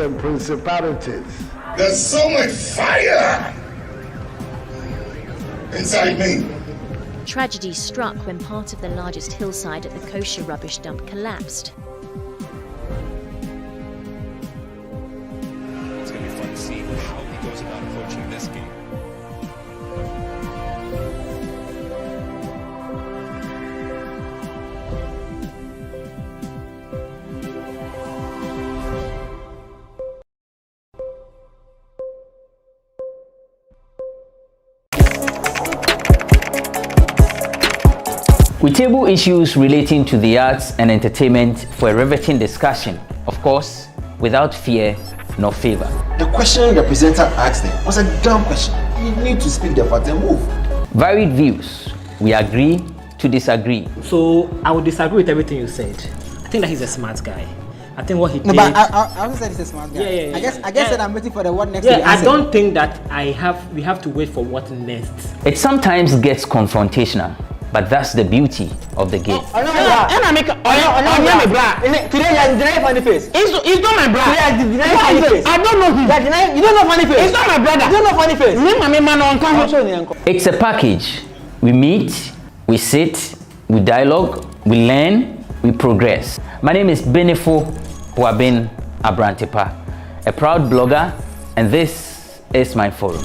and principalities. There's so much fire inside me. Tragedy struck when part of the largest hillside at the kosher rubbish dump collapsed. It's going to be fun to see how he goes about approaching this game. We table issues relating to the arts and entertainment for a riveting discussion, of course, without fear nor favor. The question the presenter asked them was a dumb question. You need to speak the fact and move. Varied views. We agree to disagree. So I would disagree with everything you said. I think that he's a smart guy. I think what he did. No, but I also said he's a smart guy. Yeah. I guess that I'm waiting for the what next. Yeah, I don't think that we have to wait for what next. It sometimes gets confrontational, but that's the beauty of the game. Today you're denying funny face. It's not my brother. Today you're denying funny face. I don't know him. You don't know funny face. It's not my brother. You don't know funny face. It's a package. We meet, we sit, we dialogue, we learn, we progress. My name is Benefo Huabin Abrantepa, a proud blogger, and this is my forum.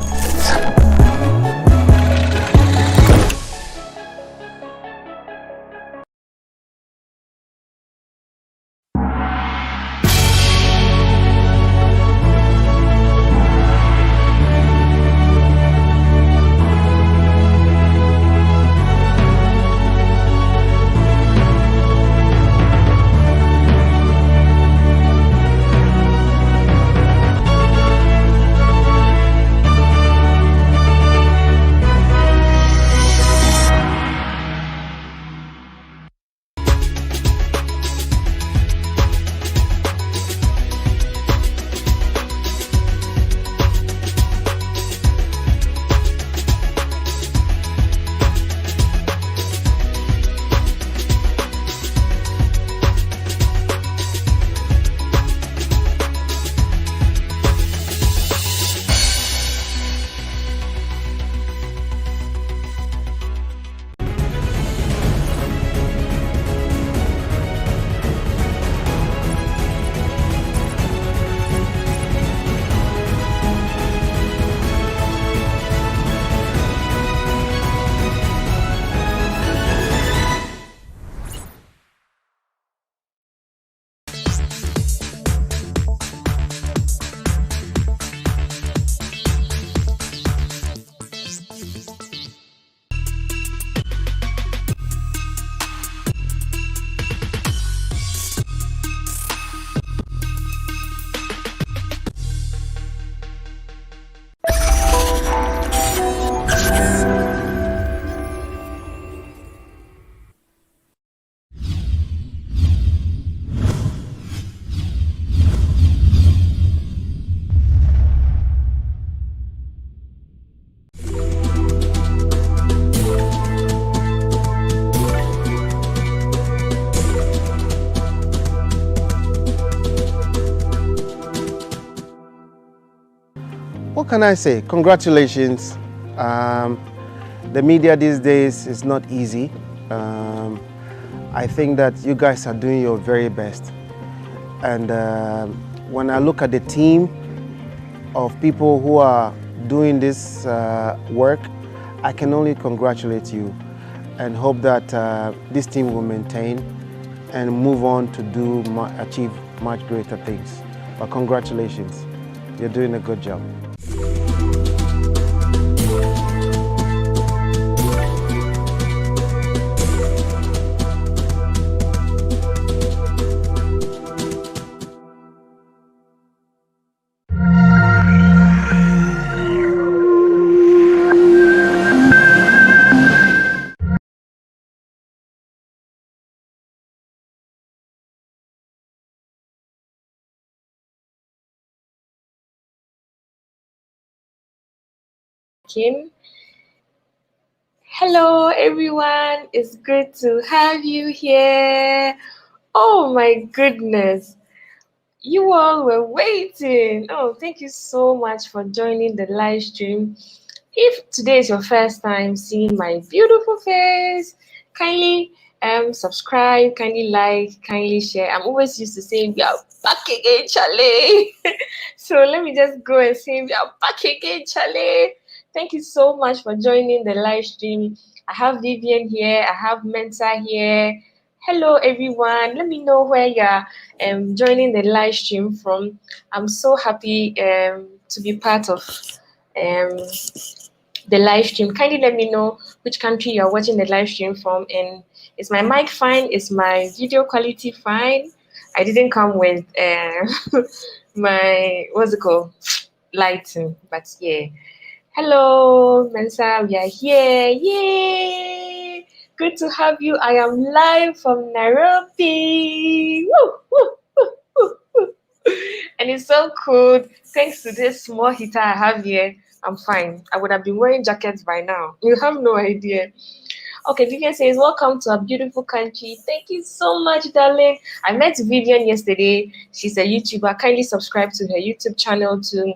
What can I say? Congratulations. The media these days is not easy. I think that you guys are doing your very best. And when I look at the team of people who are doing this work, I can only congratulate you and hope that this team will maintain and move on to achieve much greater things. But congratulations, you're doing a good job. Kim. Hello everyone, it's good to have you here. Oh my goodness, You all were waiting. Oh, thank you so much for joining the live stream. If today is your first time seeing my beautiful face, kindly subscribe, kindly like, kindly share. I'm always used to saying we are back again, Charlie. So let me just go and say we are back again, Charlie. Thank you so much for joining the live stream. I have Vivian here, I have Mensa here. Hello everyone. Let me know where you're joining the live stream from. I'm so happy to be part of the live stream. Kindly let me know which country you're watching the live stream from, and is my mic fine? Is my video quality fine? I didn't come with my what's it called, lighting, but yeah. Hello Mensa, we are here. Yay, good to have you. I am live from Nairobi. Woo, woo, woo, woo, woo. And it's so cool. Thanks to this small heater I have here, I'm fine. I would have been wearing jackets by now. You have no idea. Okay, Vivian says, welcome to a beautiful country. Thank you so much, darling. I met Vivian yesterday. She's a YouTuber. Kindly subscribe to her YouTube channel too.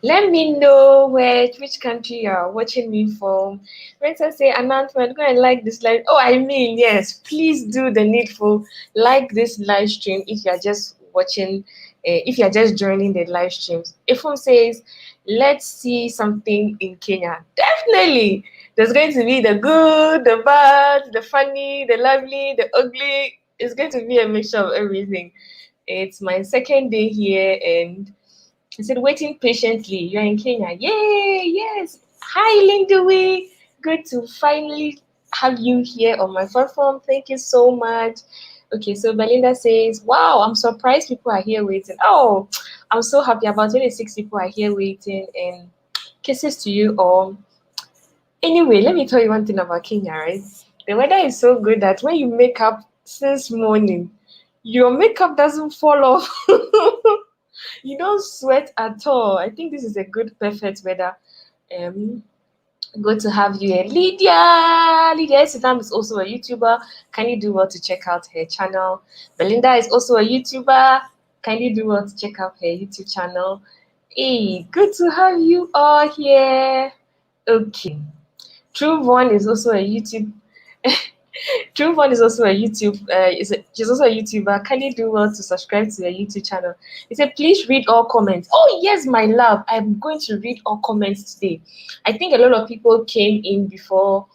Let me know which country you are watching me from. When I say announcement, go and like this live. Oh, I mean, yes, please do the needful. Like this live stream if you are just watching, if you are just joining the live streams. If one says, let's see something in Kenya, definitely. There's going to be the good, the bad, the funny, the lovely, the ugly. It's going to be a mixture of everything. It's my second day here, and I said, waiting patiently. You're in Kenya. Yay, yes. Hi, Lindewi. Good to finally have you here on my platform. Thank you so much. Okay, so Belinda says, wow, I'm surprised people are here waiting. Oh, I'm so happy. About 26 people are here waiting, and kisses to you all. Anyway, let me tell you one thing about Kenya, right? The weather is so good that when you make up since morning, your makeup doesn't fall off. You don't sweat at all. I think this is a good, perfect weather. Good to have you here. Lydia Sidam is also a YouTuber. Can you do well to check out her channel? Belinda is also a YouTuber. Can you do well to check out her YouTube channel? Hey, good to have you all here. Okay. True One is also a YouTube. True One is also a YouTube. She's also a YouTuber. Can you do well to subscribe to her YouTube channel? He said, please read all comments. Oh yes, my love. I'm going to read all comments today. I think a lot of people came in before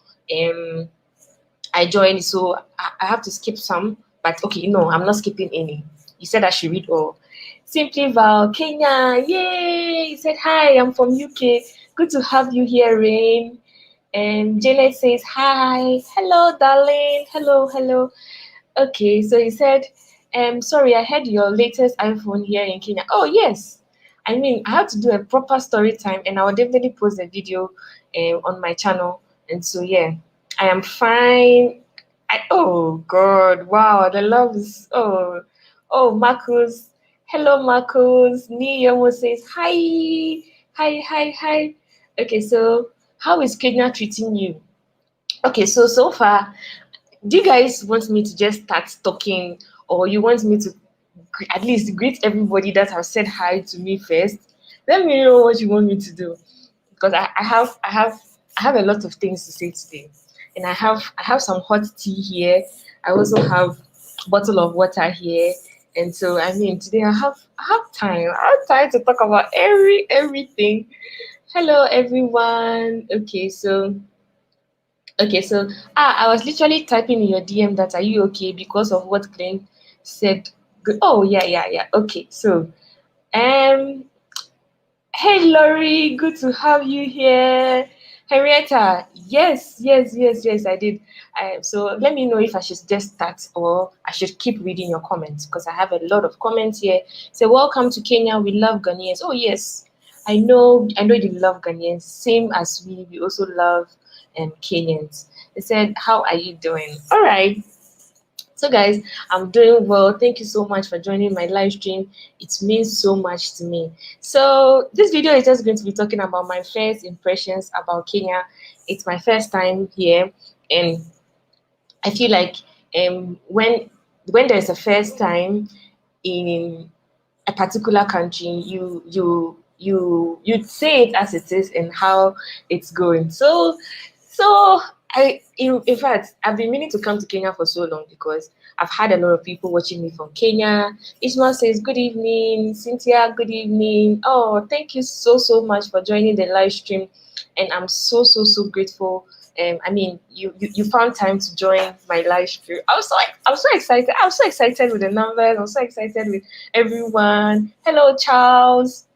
I joined, so I have to skip some. But okay, no, I'm not skipping any. You said I should read all. Simply Val, Kenya, yay! He said, hi, I'm from UK. Good to have you here, Rain. And Janet says, hi, hello, darling, hello. Okay, so he said, sorry, I heard your latest iPhone here in Kenya. Oh, yes. I mean, I have to do a proper story time, and I will definitely post a video on my channel. And so, yeah, I am fine. Oh, God, wow, the love is, oh, Marcus. Hello, Marcus. Niyomo says, hi. Okay, so how is Kenya treating you? Okay, so far, do you guys want me to just start talking, or you want me to at least greet everybody that have said hi to me first? Let me know what you want me to do, because I have a lot of things to say today, and I have some hot tea here. I also have a bottle of water here, and so I mean today I have time. I have time to talk about everything. Hello everyone. Okay, so I was literally typing in your DM that are you okay because of what Glenn said. Oh yeah. Okay, so hey Lori, good to have you here. Henrietta, yes, I did. So let me know if I should just start or I should keep reading your comments, because I have a lot of comments here. So welcome to Kenya. We love Ghanaians. Oh yes, I know you love Ghanaians. Same as we also love Kenyans. They said, how are you doing? All right. So guys, I'm doing well. Thank you so much for joining my live stream. It means so much to me. So this video is just going to be talking about my first impressions about Kenya. It's my first time here, and I feel like when there's a first time in a particular country, you'd say it as it is and how it's going. So in fact, I've been meaning to come to Kenya for so long because I've had a lot of people watching me from Kenya. Ishmael says, good evening. Cynthia, good evening. Oh, thank you so much for joining the live stream. And I'm so grateful. I mean, you found time to join my live stream. I'm so excited. I'm so excited with the numbers. I'm so excited with everyone. Hello, Charles.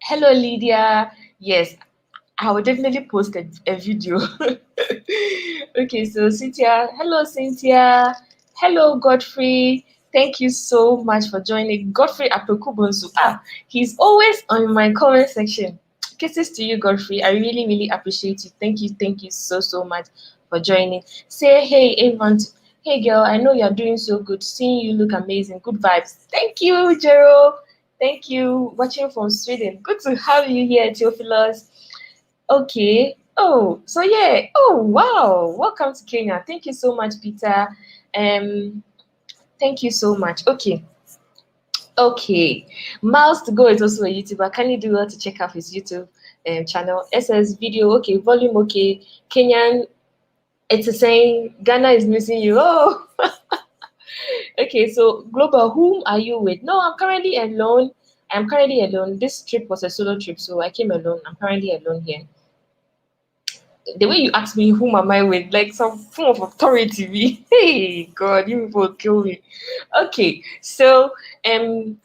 Hello, Lydia. Yes, I will definitely post a video. Okay, so Cynthia. Hello, Cynthia. Hello, Godfrey. Thank you so much for joining. Godfrey Apekubonsu. He's always on my comment section. Kisses to you, Godfrey. I really appreciate you. Thank you so much for joining. Say hey, everyone. Hey, girl. I know you're doing so good. Seeing you look amazing. Good vibes. Thank you, Jero. Thank you. Watching from Sweden. Good to have you here, Theophilus. Okay. Oh, so yeah. Oh, wow. Welcome to Kenya. Thank you so much, Peter. Thank you so much. Okay. Miles to Go is also a YouTuber. Can you do well to check out his YouTube channel? SS video. Okay. Volume. Okay. Kenyan. It's saying Ghana is missing you. Oh. Okay. So global. Whom are you with? No, I'm currently alone. This trip was a solo trip, so I came alone. I'm currently alone here. The way you ask me, whom am I with? Like some form of authority. Hey, God, you people will kill me. Okay, so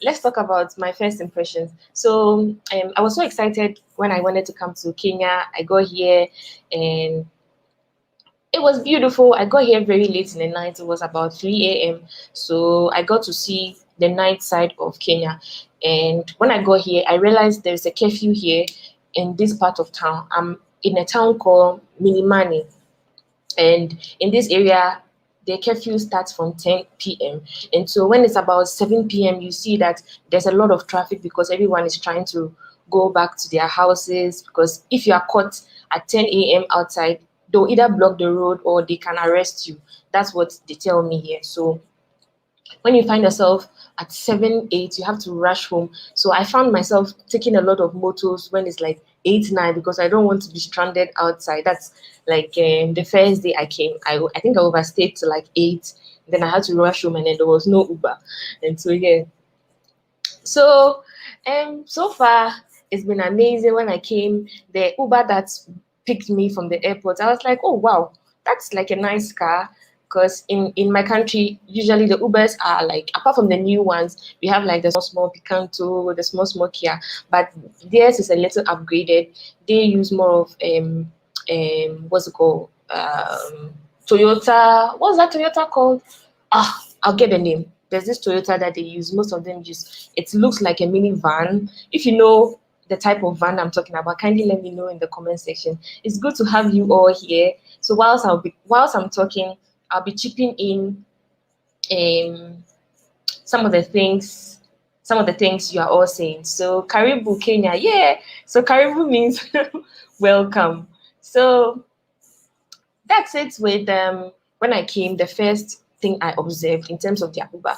let's talk about my first impressions. So I was so excited when I wanted to come to Kenya. I got here and it was beautiful. I got here very late in the night. It was about 3 a.m. So I got to see the night side of Kenya. And when I got here, I realized there's a curfew here in this part of town. I'm in a town called Milimani. And in this area, the curfew starts from 10 p.m. And so when it's about 7 p.m., you see that there's a lot of traffic because everyone is trying to go back to their houses. Because if you are caught at 10 a.m. outside, they'll either block the road or they can arrest you. That's what they tell me here. So when you find yourself at 7, 8, you have to rush home. So I found myself taking a lot of motos when it's like 8, 9, because I don't want to be stranded outside. That's like the first day I came. I think I overstayed to like 8. Then I had to rush home and then there was no Uber. And so, yeah. So, so far, it's been amazing. When I came, the Uber that picked me from the airport, I was like, oh, wow, that's like a nice car. Because in my country, usually the Ubers are like, apart from the new ones, we have like the small Picanto, the small Kia, but theirs is a little upgraded. They use more of what's it called? Toyota. What's that Toyota called? I'll get the name. There's this Toyota that they use. Most of them use. It looks like a mini van. If you know the type of van I'm talking about, kindly let me know in the comment section. It's good to have you all here. So whilst I'm talking, I'll be chipping in some of the things you are all saying. So Karibu Kenya, yeah. So Karibu means welcome. So that's it with when I came, the first thing I observed in terms of their Uber.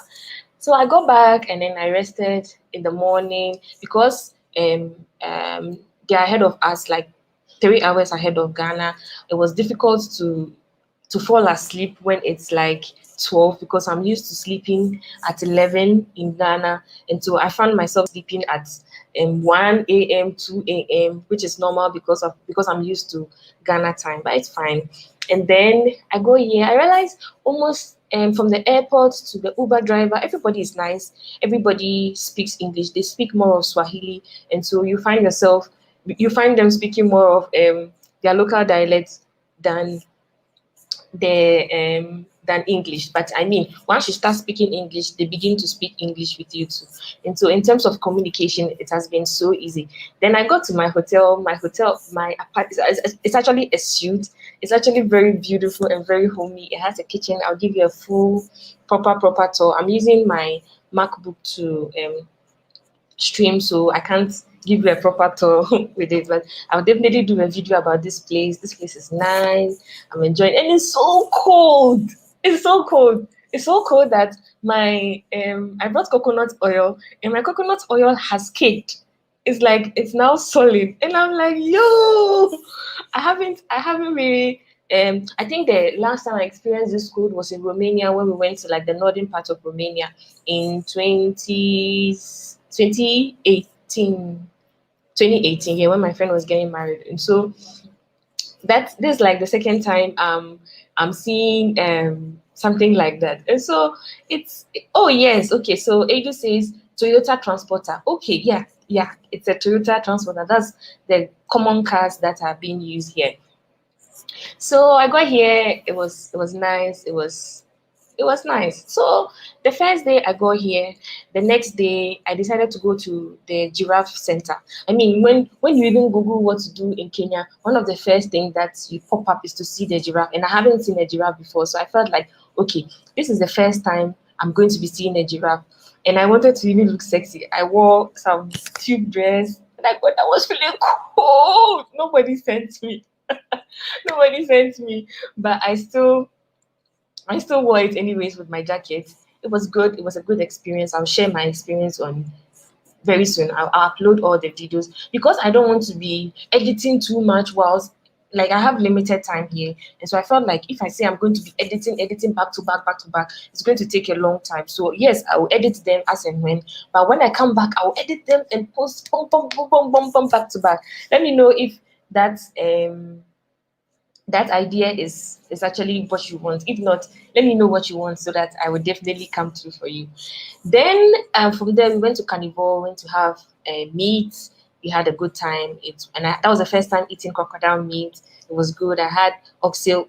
So I got back and then I rested in the morning because they're ahead of us, like 3 hours ahead of Ghana. It was difficult to fall asleep when it's like 12 because I'm used to sleeping at 11 in Ghana. And so I found myself sleeping at 1 a.m., 2 a.m., which is normal because I'm used to Ghana time, but it's fine. And then I go here, I realize almost from the airport to the Uber driver, everybody is nice. Everybody speaks English. They speak more of Swahili. And so you find them speaking more of their local dialects than English. But I mean, once you start speaking English, they begin to speak English with you too. And so in terms of communication, it has been so easy. Then I got to my hotel. My apartment, it's actually a suite. It's actually very beautiful and very homey. It has a kitchen. I'll give you a full proper tour. I'm using my MacBook to stream, so I can't give you a proper tour with it, but I'll definitely do a video about this place. This place is nice. I'm enjoying it. And it's so cold. It's so cold. It's so cold that my I brought coconut oil, and my coconut oil has caked. It's like it's now solid, and I'm like, yo, I haven't really. I think the last time I experienced this cold was in Romania when we went to like the northern part of Romania in 2018. 2018, yeah, when my friend was getting married, and so this is like the second time I'm seeing something like that. And so it's, oh yes, okay, so Edu says Toyota Transporter. Okay, yeah, it's a Toyota Transporter. That's the common cars that are being used here. So I got here, it was nice, it was nice. So the first day I got here, the next day I decided to go to the giraffe center. I mean, when you even Google what to do in Kenya, one of the first things that you pop up is to see the giraffe, and I haven't seen a giraffe before, so I felt like, okay, this is the first time I'm going to be seeing a giraffe, and I wanted to even look sexy. I wore some tube dress, and I was feeling cold. Nobody sent me. Nobody sent me, but I still wore it anyways with my jacket. It was good. It was a good experience. I'll share my experience on very soon. I'll upload all the videos because I don't want to be editing too much whilst like I have limited time here. And so I felt like if I say I'm going to be editing back to back, it's going to take a long time. So yes, I will edit them as and when. But when I come back, I'll edit them and post back to back. Let me know if that idea is actually what you want. If not, let me know what you want so that I will definitely come through for you. Then from there we went to Carnival, went to have meat. We had a good time. That was the first time eating crocodile meat. It was good. I had oxtail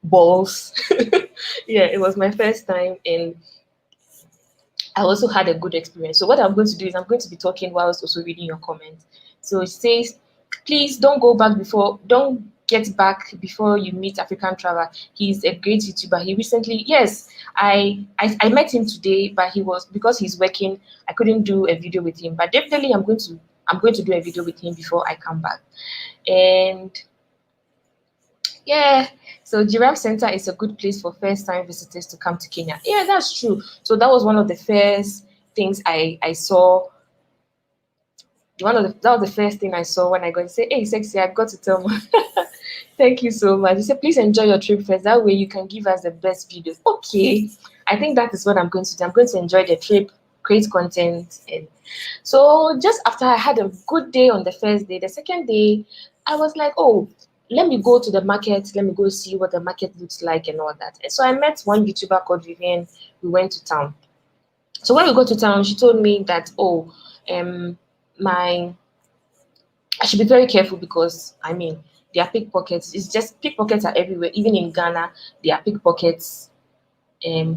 balls. Yeah, it was my first time, and I also had a good experience. So what I'm going to do is I'm going to be talking whilst also reading your comments. So it says, please don't get back before you meet African Traveler. He's a great YouTuber. He recently, yes, I met him today, but because he's working, I couldn't do a video with him. But definitely I'm going to do a video with him before I come back. And yeah, so Giraffe Center is a good place for first-time visitors to come to Kenya. Yeah, that's true. So that was one of the first things I saw. That was the first thing I saw when I got to say, hey, sexy, I've got to tell you. Thank you so much. He said, please enjoy your trip first. That way you can give us the best videos. Okay. I think that is what I'm going to do. I'm going to enjoy the trip, create content. And so just after I had a good day on the first day, the second day, I was like, oh, let me go to the market. Let me go see what the market looks like and all that. And so I met one YouTuber called Vivian. We went to town. So when we got to town, she told me that, oh, I should be very careful because I mean there are pickpockets. It's just pickpockets are everywhere. Even in Ghana, there are pickpockets. So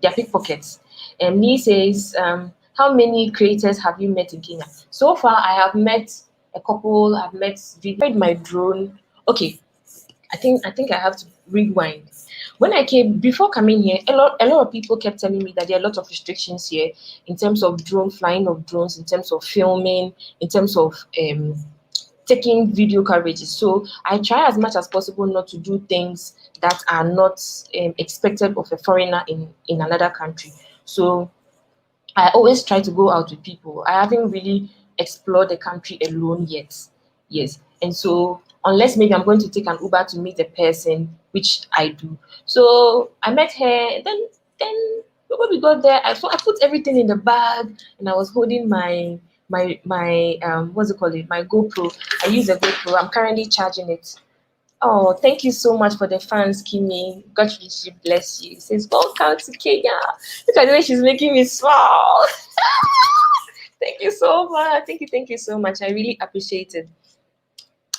there are pickpockets. And he says, how many creators have you met in Kenya? So far, I have met a couple. I've met my drone. Okay, I think I have to rewind. When I came before coming here, a lot of people kept telling me that there are a lot of restrictions here in terms of flying of drones, in terms of filming, in terms of taking video coverages. So I try as much as possible not to do things that are not expected of a foreigner in another country. So I always try to go out with people. I haven't really explored the country alone yet. Yes. And so unless maybe I'm going to take an Uber to meet a person, which I do. So I met her. Then when we got there, I put everything in the bag, and I was holding my what's it called? My GoPro. I use a GoPro. I'm currently charging it. Oh, thank you so much for the fans, Kimi. God richly bless you. It says, welcome to Kenya. Look at the way she's making me smile. Thank you so much. Thank you so much. I really appreciate it.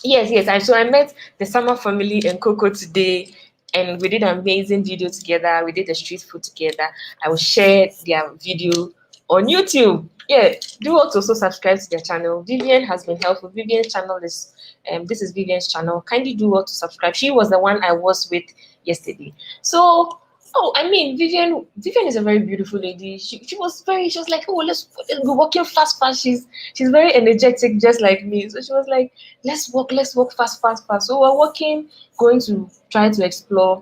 Yes. So I met the Summer family and Coco today, and we did an amazing video together. We did the street food together. I will share their video on YouTube. Yeah, do also subscribe to their channel. Vivian has been helpful. Vivian's channel is this is Vivian's channel. Kindly do also subscribe. She was the one I was with yesterday. So Oh, I mean, Vivian is a very beautiful lady. She was like, oh, let's go walking fast, fast. She's very energetic, just like me. So she was like, let's walk fast, fast, fast. So we're walking, going to try to explore.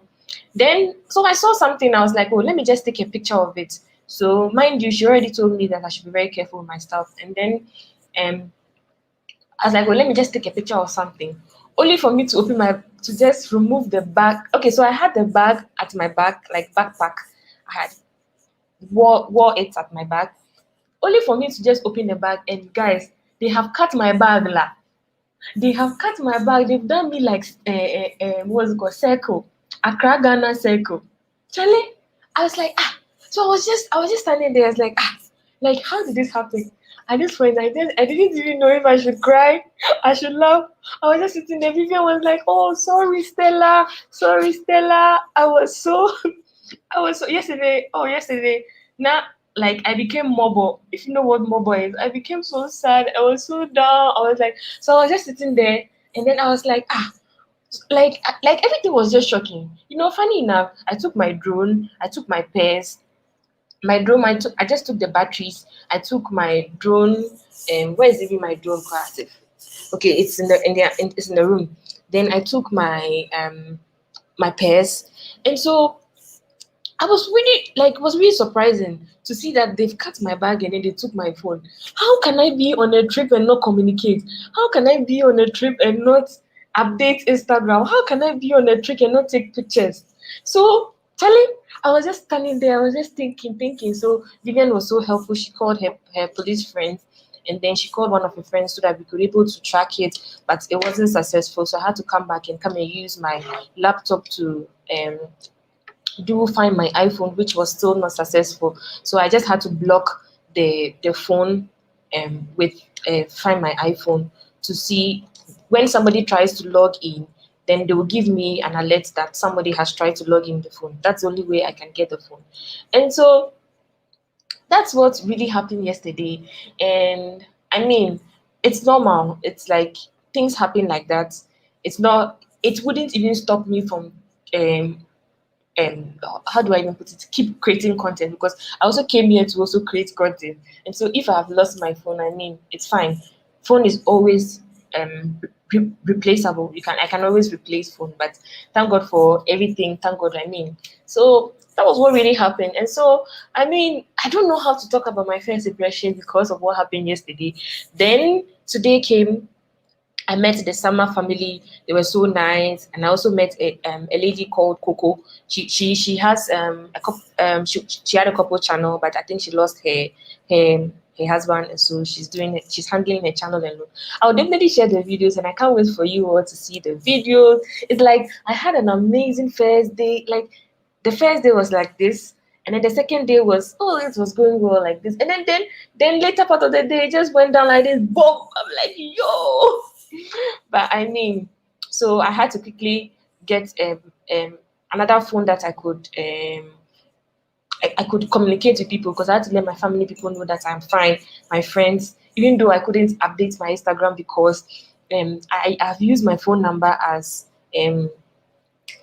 Then, so I saw something. I was like, oh, let me just take a picture of it. So mind you, she already told me that I should be very careful with my stuff. And then, I was like, well, let me just take a picture of something. Only for me to just remove the bag. Okay, so I had the bag at my back, like backpack. I had wore it at my back. Only for me to just open the bag, and guys, they have cut my bag la. They have cut my bag. They've done me like what's it called, circle, Accra Ghana circle. Charlie, I was like, ah. So I was just standing there. I was like, ah, like how did this happen? At this point, I didn't even know if I should cry, I should laugh. I was just sitting there. Vivian was like, oh, sorry, Stella. Sorry, Stella. I was so yesterday. Oh, yesterday. Now, like I became mobile. If you know what mobile is, I became so sad. I was so down. I was like, so I was just sitting there, and then I was like, ah, like everything was just shocking. You know, funny enough, I took my drone, I took my purse, my drone. I just took the batteries. I took my drone. Where is even my drone class? Okay, it's it's in the room. Then I took my my purse, and so I was really surprising to see that they've cut my bag and then they took my phone. How can I be on a trip and not communicate? How can I be on a trip and not update Instagram? How can I be on a trip and not take pictures? So telling, I was just standing there, I was just thinking. So Vivian was so helpful. She called her police friends, and then she called one of her friends so that we could be able to track it, but it wasn't successful. So I had to come and use my laptop to do find my iPhone, which was still not successful. So I just had to block the phone with find my iPhone to see when somebody tries to log in, then they will give me an alert that somebody has tried to log in the phone. That's the only way I can get the phone. And so that's what really happened yesterday. And I mean, it's normal. It's like things happen like that. It wouldn't even stop me from how do I even put it? Keep creating content, because I also came here to also create content. And so if I have lost my phone, I mean, it's fine. Phone is always replaceable. I can always replace phone. But thank God for everything. Thank God. I mean, so that was what really happened. And so I mean, I don't know how to talk about my first impression because of what happened yesterday. Then today came. I met the Summer family. They were so nice, and I also met a lady called Coco. She has a couple, she had a couple channel, but I think she lost her husband, and so she's handling her channel alone. I'll definitely share the videos, and I can't wait for you all to see the videos. It's like I had an amazing first day. Like the first day was like this, and then the second day was, oh, it was going well like this, and then later part of the day it just went down like this. Boom! I'm like, yo. But I mean, so I had to quickly get another phone that I could I could communicate with people, because I had to let my family people know that I'm fine, my friends, even though I couldn't update my Instagram because I've used my phone number as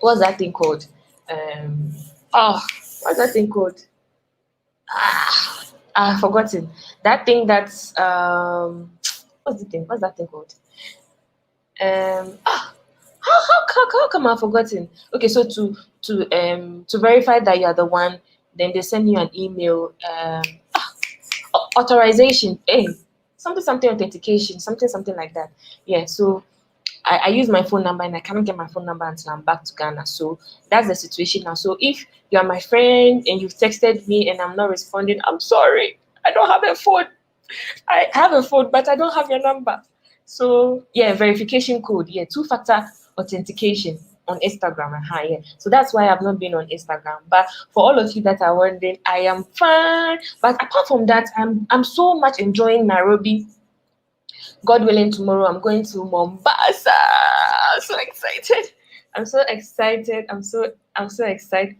what's that thing called? What's that thing called? I've forgotten. That thing that's what's the thing? What's that thing called? How come I've forgotten? Okay, so to verify that you're the one, then they send you an email, authorization, something authentication, something like that. Yeah, so I use my phone number, and I cannot get my phone number until I'm back to Ghana. So that's the situation now. So if you are my friend and you've texted me and I'm not responding, I'm sorry. I don't have a phone. I have a phone, but I don't have your number. So yeah, verification code, yeah, 2-factor authentication on Instagram. Yeah. So that's why I've not been on Instagram. But for all of you that are wondering, I am fine. But apart from that, I'm so much enjoying Nairobi. God willing, tomorrow I'm going to Mombasa. I'm so excited. I'm so excited.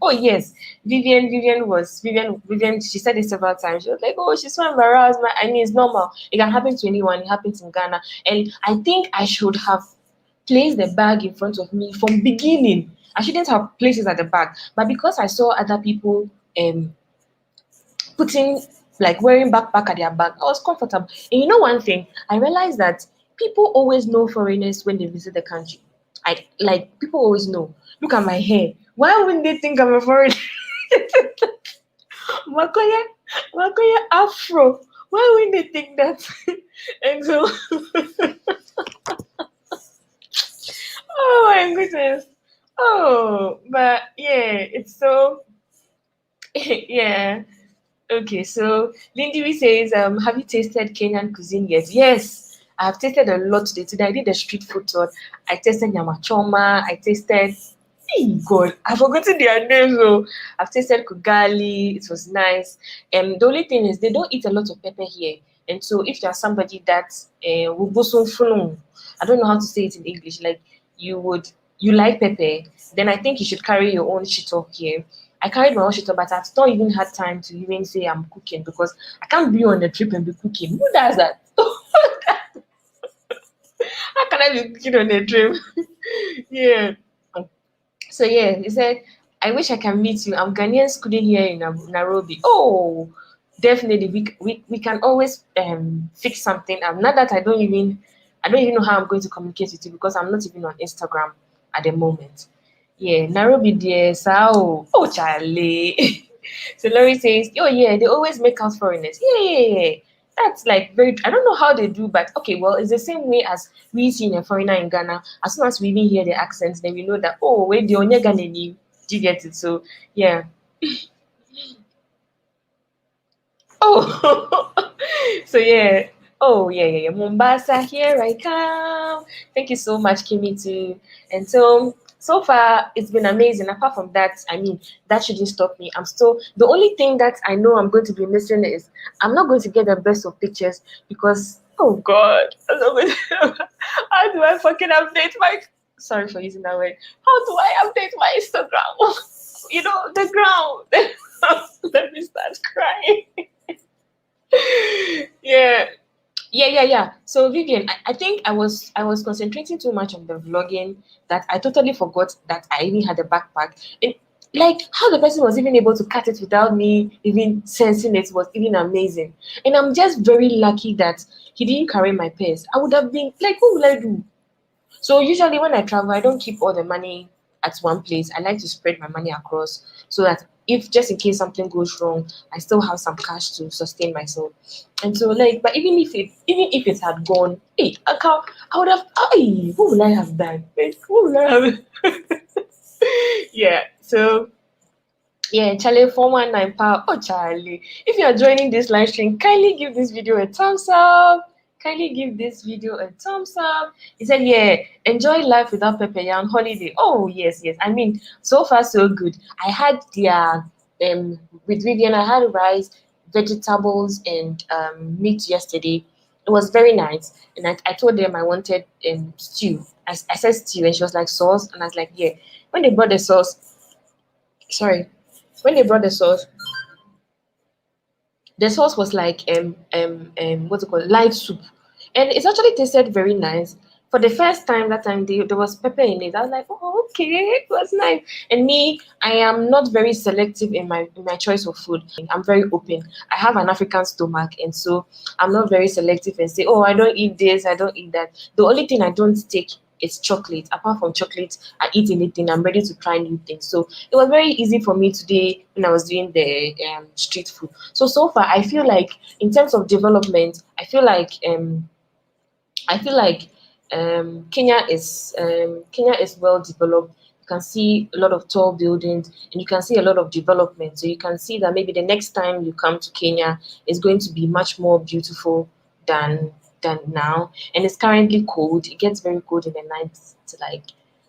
Oh yes, Vivian, she said it several times. She was like, oh, she's so embarrassed. I mean, it's normal. It can happen to anyone. It happens in Ghana. And I think I should have placed the bag in front of me from beginning. I shouldn't have placed it at the back. But because I saw other people putting like wearing backpack at their back, I was comfortable. And you know one thing, I realized that people always know foreigners when they visit the country. People always know. Look at my hair. Why wouldn't they think I'm a foreigner? Makoya Afro. Why wouldn't they think that? And so oh my goodness. Oh, but yeah, it's so yeah. Okay, so Lindy says, have you tasted Kenyan cuisine yet? Yes, I've tasted a lot today. Today I did a street food tour. I tasted nyamachoma. I tasted, hey God, I've forgotten their names. So I've tasted kugali. It was nice. The only thing is they don't eat a lot of pepper here. And so if you're somebody that I don't know how to say it in English, like you like pepper, then I think you should carry your own shito here. I carried my own shito, but I've not even had time to even say I'm cooking because I can't be on the trip and be cooking. Who does that? How can I be cooking on the trip? Yeah. So yeah, he said, I wish I can meet you. I'm Ghanaian schooling here in Nairobi. Oh, definitely. We can always fix something. Not that I don't even know how I'm going to communicate with you because I'm not even on Instagram at the moment. Yeah, Nairobi dear, so oh Charlie. So Laurie says, oh yeah, they always make us foreigners. Yeah. That's like very, I don't know how they do, but okay, well, it's the same way as we see a foreigner in Ghana. As soon as we even hear the accents, then we know that, oh, wait, the only Ghanaian, do you get it? So yeah. Oh, so yeah. Oh yeah. Mombasa, here I come. Thank you so much, Kimi, too. And so far it's been amazing. Apart from that, I mean, that shouldn't stop me. I'm still the only thing that I know I'm going to be missing is I'm not going to get the best of pictures because oh God, I'm not going to, how do I fucking update my? Sorry for using that word. How do I update my Instagram? You know, the ground. Let me start crying. Yeah. So Vivian, I think I was concentrating too much on the vlogging that I totally forgot that I even had a backpack. And like how the person was even able to cut it without me even sensing it was even amazing. And I'm just very lucky that he didn't carry my purse. I would have been like, what will I do? So usually when I travel, I don't keep all the money at one place. I like to spread my money across so that if just in case something goes wrong, I still have some cash to sustain myself. And so like, but even if it had gone, hey, I would have, hey, what would I have done? Like, what would I have? Yeah. So yeah, Charlie 419 power. Oh Charlie, if you are joining this live stream, kindly give this video a thumbs up. Kindly give this video a thumbs up. He said, yeah, enjoy life without pepper on holiday. Oh, yes. I mean, so far, so good. I had their, with Vivian, I had rice, vegetables, and meat yesterday. It was very nice. And I told them I wanted stew. I said stew, and she was like, sauce. And I was like, yeah. When they brought the sauce, the sauce was like what's it called, light soup, and it actually tasted very nice. For the first time, that time there was pepper in it. I was like, oh, okay, it was nice. And me, I am not very selective in my choice of food. I'm very open. I have an African stomach, and so I'm not very selective and say, oh, I don't eat this, I don't eat that. The only thing I don't take is chocolate. Apart from chocolate, I eat anything. I'm ready to try new things. So it was very easy for me today when I was doing the street food. So far, I feel like in terms of development, I feel like Kenya is well developed. You can see a lot of tall buildings and you can see a lot of development. So you can see that maybe the next time you come to Kenya is going to be much more beautiful than now. And it's currently cold. It gets very cold in the night. Like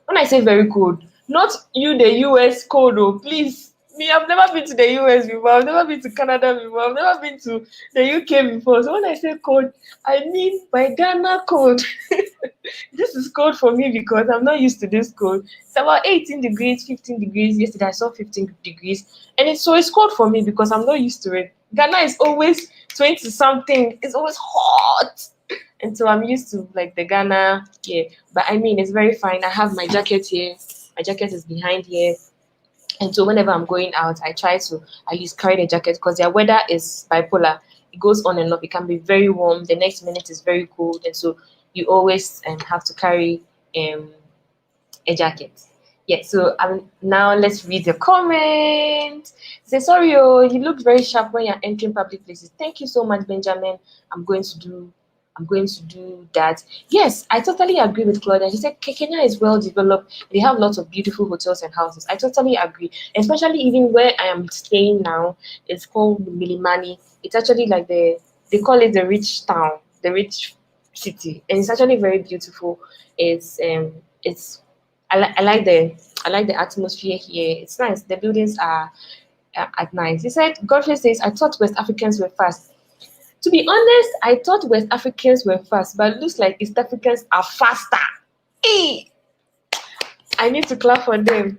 when I say very cold, not you the US cold, oh please. Me, I've never been to the US before. I've never been to Canada before. I've never been to the UK before. So when I say cold, I mean by Ghana cold. This is cold for me because I'm not used to this cold. It's about 18 degrees, 15 degrees. Yesterday I saw 15 degrees. And it's cold for me because I'm not used to it. Ghana is always 20 something. It's always hot. And so I'm used to like the Ghana, yeah. But I mean, it's very fine. I have my jacket here. My jacket is behind here. And so whenever I'm going out, I try to at least carry the jacket because their weather is bipolar. It goes on and off. It can be very warm. The next minute is very cold. And so you always have to carry a jacket. Yeah, so now let's read the comment. Say, sorry, you look very sharp when you're entering public places. Thank you so much, Benjamin. I'm going to do that. Yes, I totally agree with Claudia. He said Kenya is well developed. They have lots of beautiful hotels and houses. I totally agree. Especially even where I am staying now, it's called Milimani. It's actually like they call it the rich town, the rich city, and it's actually very beautiful. I like the atmosphere here. It's nice. The buildings are nice. He said Godfrey says I thought West Africans were fast. To be honest, I thought West Africans were fast, but it looks like East Africans are faster. Hey! I need to clap for them.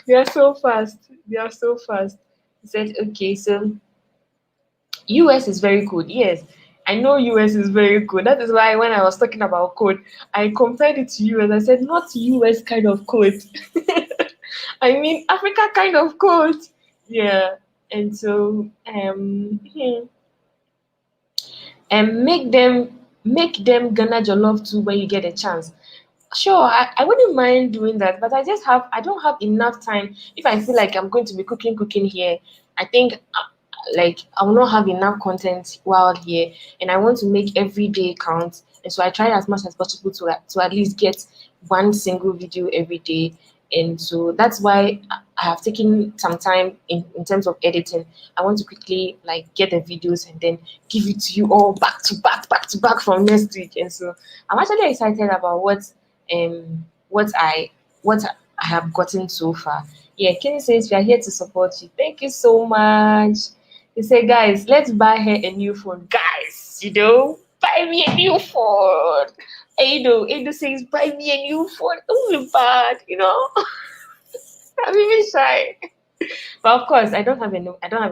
They are so fast. He said, okay, so US is very good. Yes, I know US is very good. That is why when I was talking about code, I compared it to US. I said, not US kind of code. I mean, Africa kind of code. Yeah. And so, and make them Ghana Jollof too when you get a chance. Sure, I wouldn't mind doing that, but I don't have enough time. If I feel like I'm going to be cooking here, I think like I will not have enough content while here, and I want to make every day count. And so I try as much as possible to at least get one single video every day. And so that's why I have taken some time in terms of editing. I want to quickly like get the videos and then give it to you all back to back from next week. And so I'm actually excited about what I have gotten so far. Yeah, Kenny says we are here to support you. Thank you so much. He said, guys, let's buy her a new phone. Guys, buy me a new phone. Edo says, buy me a new phone. Don't be bad, I'm even shy. But of course, I don't have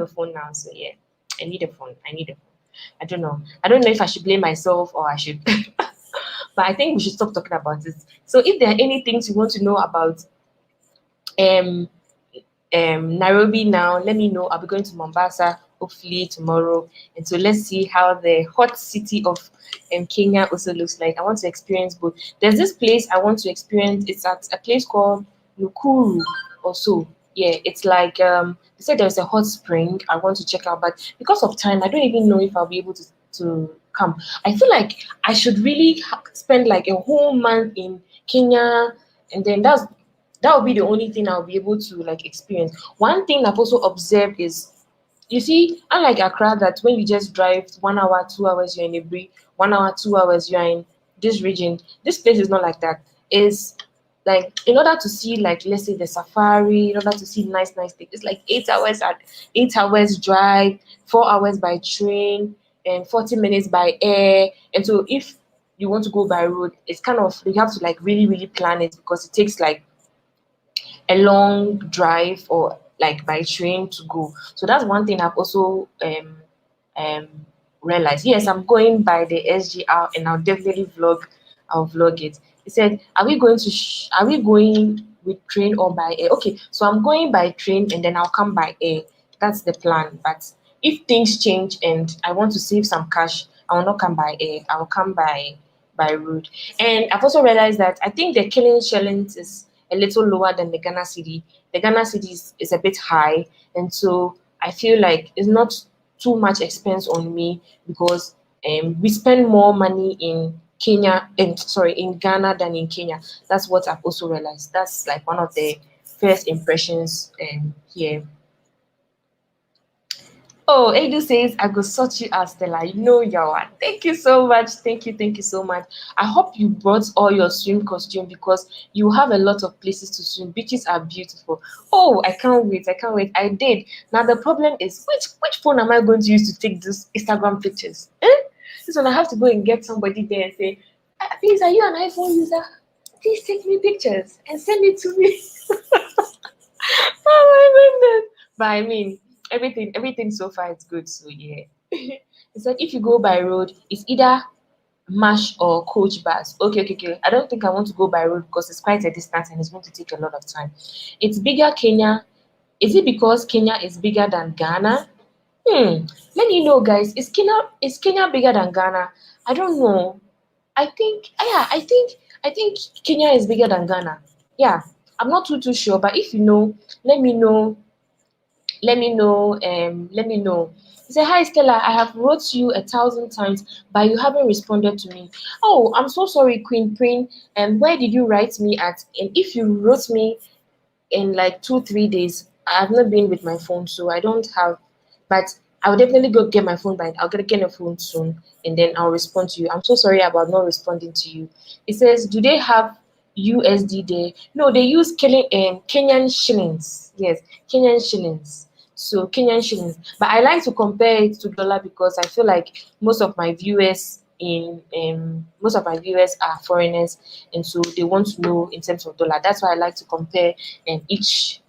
a phone now, so yeah. I need a phone. I don't know. I don't know if I should blame myself or I should but I think we should stop talking about it. So if there are any things you want to know about Nairobi now, let me know. I'll be going to Mombasa hopefully tomorrow, and so let's see how the hot city of Kenya also looks like. I want to experience both. There's this place I want to experience. It's at a place called Nukuru also. Yeah, it's like they said there's a hot spring I want to check out, but because of time I don't even know if I'll be able to come. I feel like I should really spend like a whole month in Kenya, and then that would be the only thing I'll be able to like experience. One thing I've also observed is, you see, unlike Accra, that when you just drive 1 hour, 2 hours, you're in Ebri, 1 hour, 2 hours, you're in this region. This place is not like that. It's like, in order to see, like, let's say the safari, in order to see nice things, it's like 8 hours drive, 4 hours by train, and 40 minutes by air. And so if you want to go by road, it's kind of, you have to like really, really plan it, because it takes like a long drive or like by train to go. So that's one thing I've also realized. Yes, I'm going by the SGR, and I'll definitely vlog it. He said, are we going with train or by air? Okay, so I'm going by train and then I'll come by air. That's the plan. But if things change and I want to save some cash, I will not come by air. I will come by road. And I've also realized that I think the killing shillings is a little lower than the Ghana cedi. The Ghana cedi is a bit high, and so I feel like it's not too much expense on me, because we spend more money in Ghana than in Kenya. That's what I've also realized. That's like one of the first impressions here. Oh, Edu says, I go sort you out, Stella. You know you are. Thank you so much. Thank you so much. I hope you brought all your swim costume, because you have a lot of places to swim. Beaches are beautiful. Oh, I can't wait. I did. Now the problem is, which phone am I going to use to take these Instagram pictures? This one I have to go and get somebody there and say, please, are you an iPhone user? Please take me pictures and send it to me. Oh my goodness. But I mean, everything so far is good. So yeah. It's like if you go by road, it's either Mash or coach bus. Okay. I don't think I want to go by road because it's quite a distance and it's going to take a lot of time. It's bigger Kenya. Is it because Kenya is bigger than Ghana? Let me know, guys. Is Kenya bigger than Ghana? I don't know. I think Kenya is bigger than Ghana. Yeah, I'm not too sure, but if you know, let me know. Let me know. He said, "Hi Stella, I have wrote you 1,000 times, but you haven't responded to me. Oh, I'm so sorry, Queen Prin. And where did you write me at? And if you wrote me in like 2 3 days, I have not been with my phone, so I don't have. But I will definitely go get my phone. But I'll get a phone soon, and then I'll respond to you. I'm so sorry about not responding to you." It says, "Do they have USD there?" No, they use Kenyan shillings. Yes, Kenyan shillings. So Kenyan shillings. But I like to compare it to dollar because I feel like most of my viewers are foreigners, and so they want to know in terms of dollar. That's why I like to compare each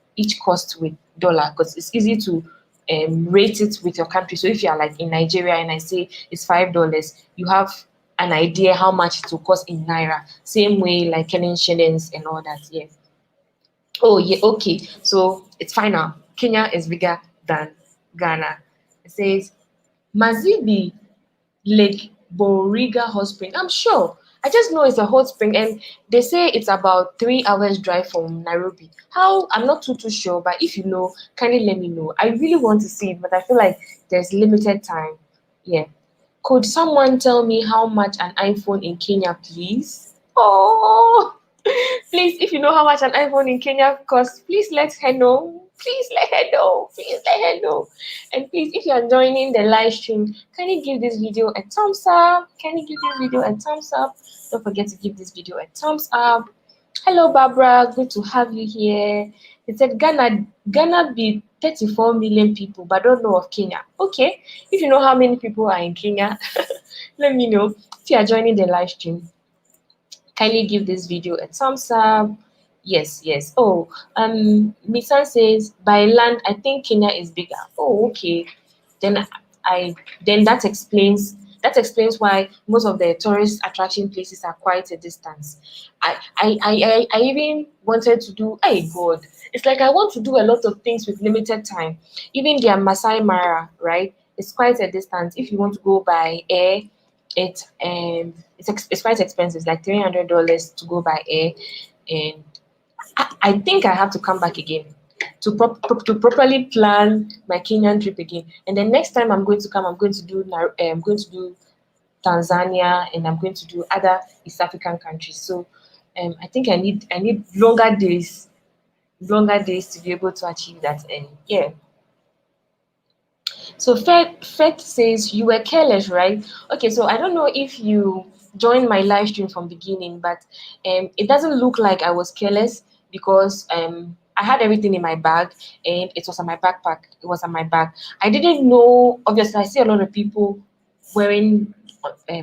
cost with dollar because it's easy to rate it with your country. So if you are like in Nigeria and I say it's $5, you have an idea how much it will cost in naira. Same way like Kenyan shillings and all that. Yeah. Oh yeah. Okay. So it's fine now. Kenya is bigger than Ghana. It says Mazibi Lake Boriga hot spring. I'm sure. I just know it's a hot spring, and they say it's about 3 hours drive from Nairobi. How? I'm not too sure, but if you know, kindly let me know. I really want to see it, but I feel like there's limited time. Yeah. Could someone tell me how much an iPhone in Kenya, please? Oh, please, if you know how much an iPhone in Kenya costs, please let her know. Please let her know. Please let her know. And please, if you are joining the live stream, can you give this video a thumbs up? Can you give this video a thumbs up? Don't forget to give this video a thumbs up. Hello, Barbara. Good to have you here. It said Ghana be 34 million people, but don't know of Kenya. Okay. If you know how many people are in Kenya, let me know. If you are joining the live stream, kindly give this video a thumbs up. Yes. Oh, Misan says by land, I think Kenya is bigger. Oh, okay. Then that explains why most of the tourist attraction places are quite a distance. I even wanted to do. Hey God, it's like I want to do a lot of things with limited time. Even their Masai Mara, right? It's quite a distance. If you want to go by air, it's quite expensive. It's like $300 to go by air, and I think I have to come back again to properly plan my Kenyan trip again. And the next time I'm going to come, I'm going to do Tanzania, and I'm going to do other East African countries. So I think I need longer days to be able to achieve that. And yeah. So Fet says you were careless, right? Okay, so I don't know if you joined my live stream from beginning, but it doesn't look like I was careless because I had everything in my bag and it was on my backpack. It was on my bag. I didn't know. Obviously, I see a lot of people wearing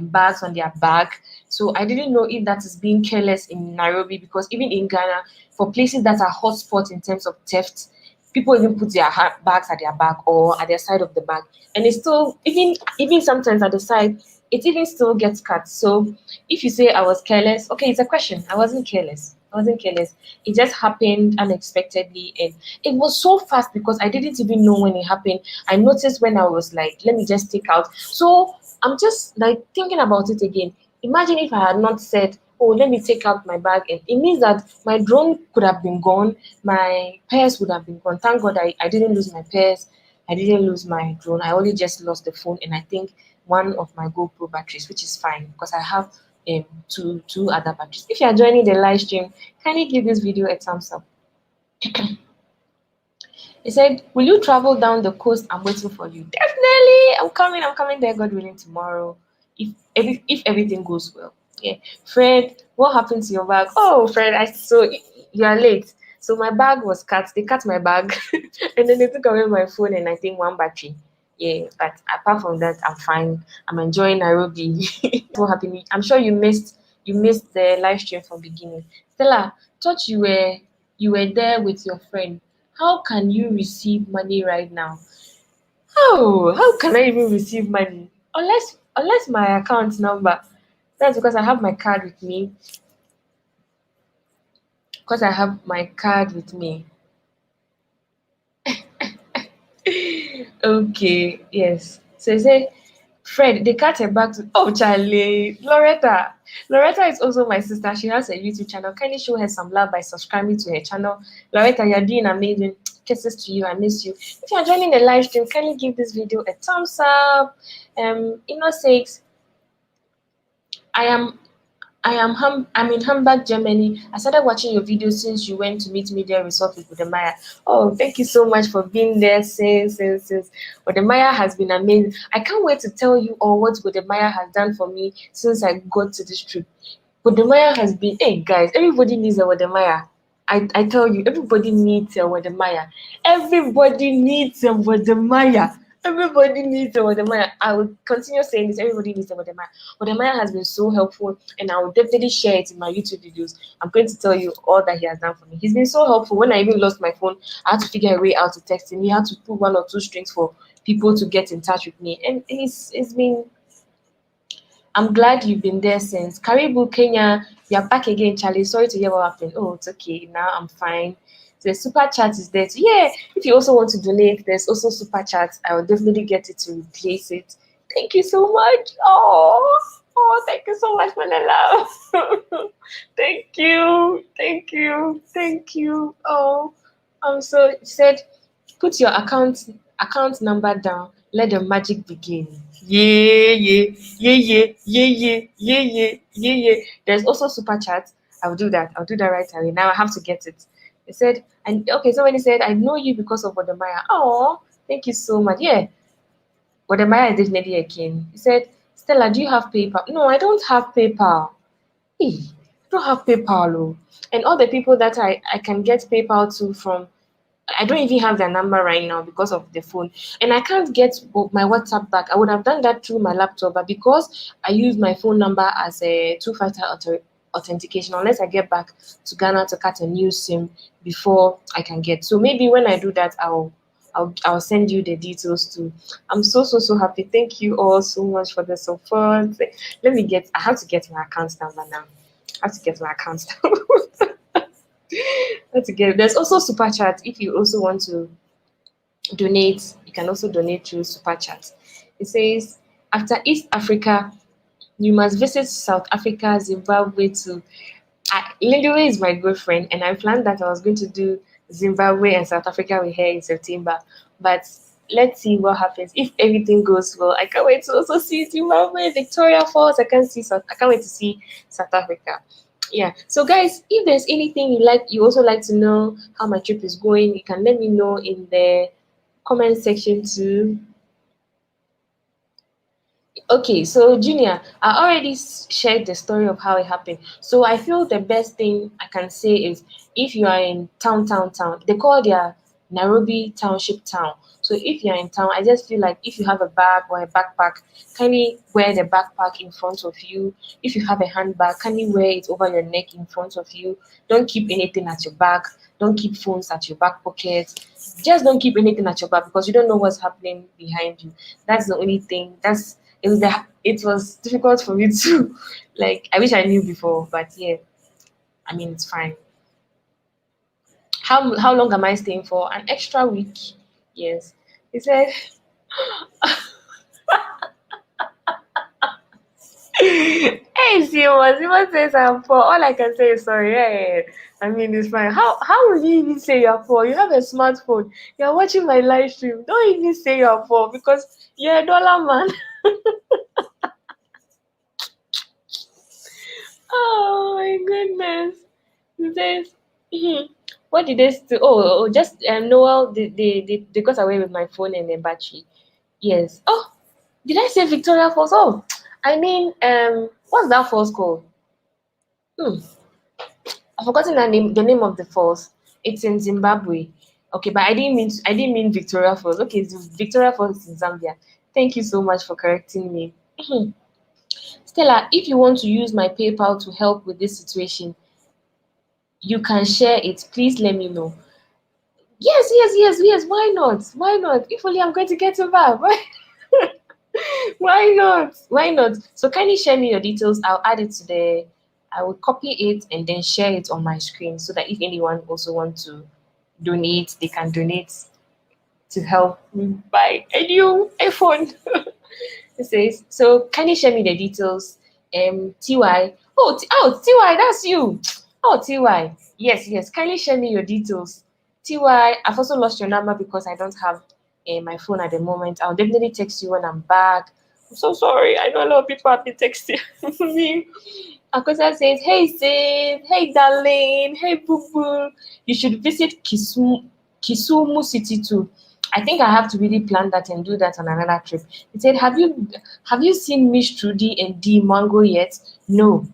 bags on their back, so I didn't know if that is being careless in Nairobi because even in Ghana, for places that are hotspots in terms of theft, people even put their bags at their back or at their side of the bag, and it's still even sometimes at the side, it even still gets cut. So if you say I was careless, okay, it's a question. I wasn't careless. It just happened unexpectedly, and it was so fast because I didn't even know when it happened. I noticed when I was like, let me just take out. So I'm just like thinking about it again. Imagine if I had not said, oh, let me take out my bag, and it means that my drone could have been gone, my purse would have been gone. Thank God I didn't lose my purse, I didn't lose my drone, I only just lost the phone and I think one of my GoPro batteries, which is fine because I have two other batteries. If you are joining the live stream, can you give this video a thumbs up? He said, will you travel down the coast? I'm waiting for you. Definitely. I'm coming there, God willing, tomorrow. If everything goes well. Yeah. Fred, what happened to your bag? Oh, Fred, you are late. So my bag was cut. They cut my bag and then they took away my phone and I think one battery. Yeah, but apart from that, I'm fine. I'm enjoying Nairobi. So happy. I'm sure you missed the live stream from beginning. Stella, thought you were there with your friend. How can you receive money right now? How can I even receive money? Unless my account number. That's because I have my card with me. Because I have my card with me. Okay, yes. So he said, Fred, they cut her back to Charlie. Loretta. Loretta is also my sister. She has a YouTube channel. Can you show her some love by subscribing to her channel? Loretta, you're doing amazing. Kisses to you. I miss you. If you're joining the live stream, can you give this video a thumbs up? Innocent, I'm in Hamburg, Germany. I started watching your videos since you went to meet Media Resort with Wodemaya. Oh, thank you so much for being there since. Wodemaya has been amazing. I can't wait to tell you all what Wodemaya has done for me since I got to this trip. Wodemaya has been, hey guys, everybody needs a Wodemaya. I tell you, everybody needs a Wodemaya. Everybody needs a Wodemaya. Everybody needs a Wodemaya. I will continue saying this. Everybody needs a Wodemaya. Wodemaya has been so helpful, and I will definitely share it in my YouTube videos. I'm going to tell you all that he has done for me. He's been so helpful. When I even lost my phone, I had to figure a way out to text him. He had to put 1 or 2 strings for people to get in touch with me. And it's been... I'm glad you've been there since. Karibu, Kenya, you're back again, Charlie. Sorry to hear what happened. Oh, it's okay. Now I'm fine. So the super chat is there too. Yeah, if you also want to donate, there's also super chat. I will definitely get it to replace it. Thank you so much. Oh, thank you so much, Manela. Thank you. Oh, so it said, put your account number down. Let the magic begin. Yeah. There's also super chat. I'll do that right away. Now I have to get it. It said, and okay, somebody said, I know you because of Wodemaya. Oh, thank you so much. Yeah, Wodemaya is definitely a king. He said, Stella, do you have PayPal? No, I don't have PayPal. I don't have PayPal. Oh. And all the people that I can get PayPal to from, I don't even have their number right now because of the phone. And I can't get my WhatsApp back. I would have done that through my laptop, but because I use my phone number as a 2-factor authentication, unless I get back to Ghana to cut a new SIM before I can get. So maybe when I do that, I'll send you the details too. I'm so happy. Thank you all so much for the support. I have to get my account number now. There's also super chat. If you also want to donate, you can also donate through super chat. It says, after East Africa, you must visit South Africa, Zimbabwe too. Lindiwe is my good friend, and I planned that I was going to do Zimbabwe and South Africa with her in September. But let's see what happens. If everything goes well, I can't wait to also see Zimbabwe, Victoria Falls. I can't wait to see South Africa. Yeah. So guys, if there's anything you also like to know how my trip is going, you can let me know in the comment section too. Okay, so Junior, I already shared the story of how it happened. So I feel the best thing I can say is, if you are in town, they call their Nairobi township town. So if you're in town, I just feel like if you have a bag or a backpack, kindly wear the backpack in front of you. If you have a handbag, kindly wear it over your neck in front of you. Don't keep anything at your back. Don't keep phones at your back pocket. Just don't keep anything at your back, because you don't know what's happening behind you. That's the only thing. It was difficult for me to, I wish I knew before, but yeah, I mean, it's fine. How long am I staying for? An extra week. Yes. He said, hey, Simon says I'm poor. All I can say is sorry. Yeah. I mean, it's fine. How will you even say you're poor? You have a smartphone. You're watching my live stream. Don't even say you're poor, because you're a dollar man. Oh my goodness. He says, what did they do? Oh, just Noel, they got away with my phone and the battery. Yes. Oh, did I say Victoria Falls? Oh, I mean, what's that falls called? I've forgotten the name of the falls. It's in Zimbabwe. Okay, but I didn't mean Victoria Falls. Okay, it's Victoria Falls in Zambia. Thank you so much for correcting me. Stella, if you want to use my PayPal to help with this situation, you can share it. Please let me know. Yes. Why not? If only I'm going to get it back. Why not? Why not? So kindly share me your details. I'll add it to the. I will copy it and then share it on my screen so that if anyone also wants to donate, they can donate to help me buy a new iPhone. It says so. Kindly share me the details. Ty. Ty, that's you. Oh Ty. Yes. Kindly share me your details. Ty, I've also lost your number because I don't have my phone at the moment. I'll definitely text you when I'm back. I'm so sorry. I know a lot of people have been texting me. Akosa says, hey sis, hey darling, hey boo boo. You should visit Kisumu City too. I think I have to really plan that and do that on another trip. He said, have you seen Miss Trudy and D Mango yet? No,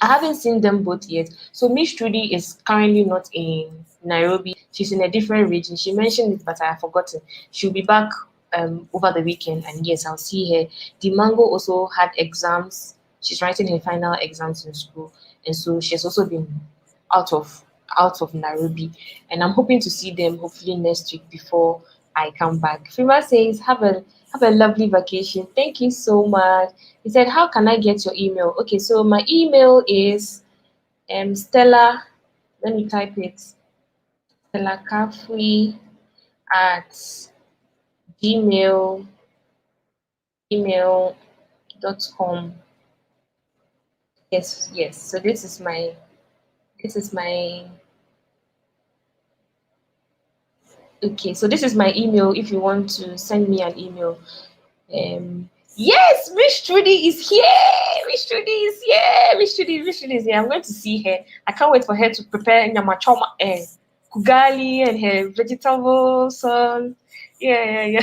I haven't seen them both yet. So Miss Trudy is currently not in Nairobi. She's in a different region. She mentioned it, but I have forgotten. She'll be back over the weekend, and yes, I'll see her. The Mango also had exams. She's writing her final exams in school, and so she's also been out of out of Nairobi. And I'm hoping to see them hopefully next week before I come back. Fima says, have a lovely vacation. Thank you so much. He said, how can I get your email? Okay, so my email is Stella. Let me type it. Stella Kafui at gmail.com. Yes. So this is my okay. So this is my email. If you want to send me an email, yes, Miss Trudy is here. Miss Trudy is here. Miss Trudy is here. I'm going to see her. I can't wait for her to prepare nyamachoma and kugali and her vegetable son. Yeah.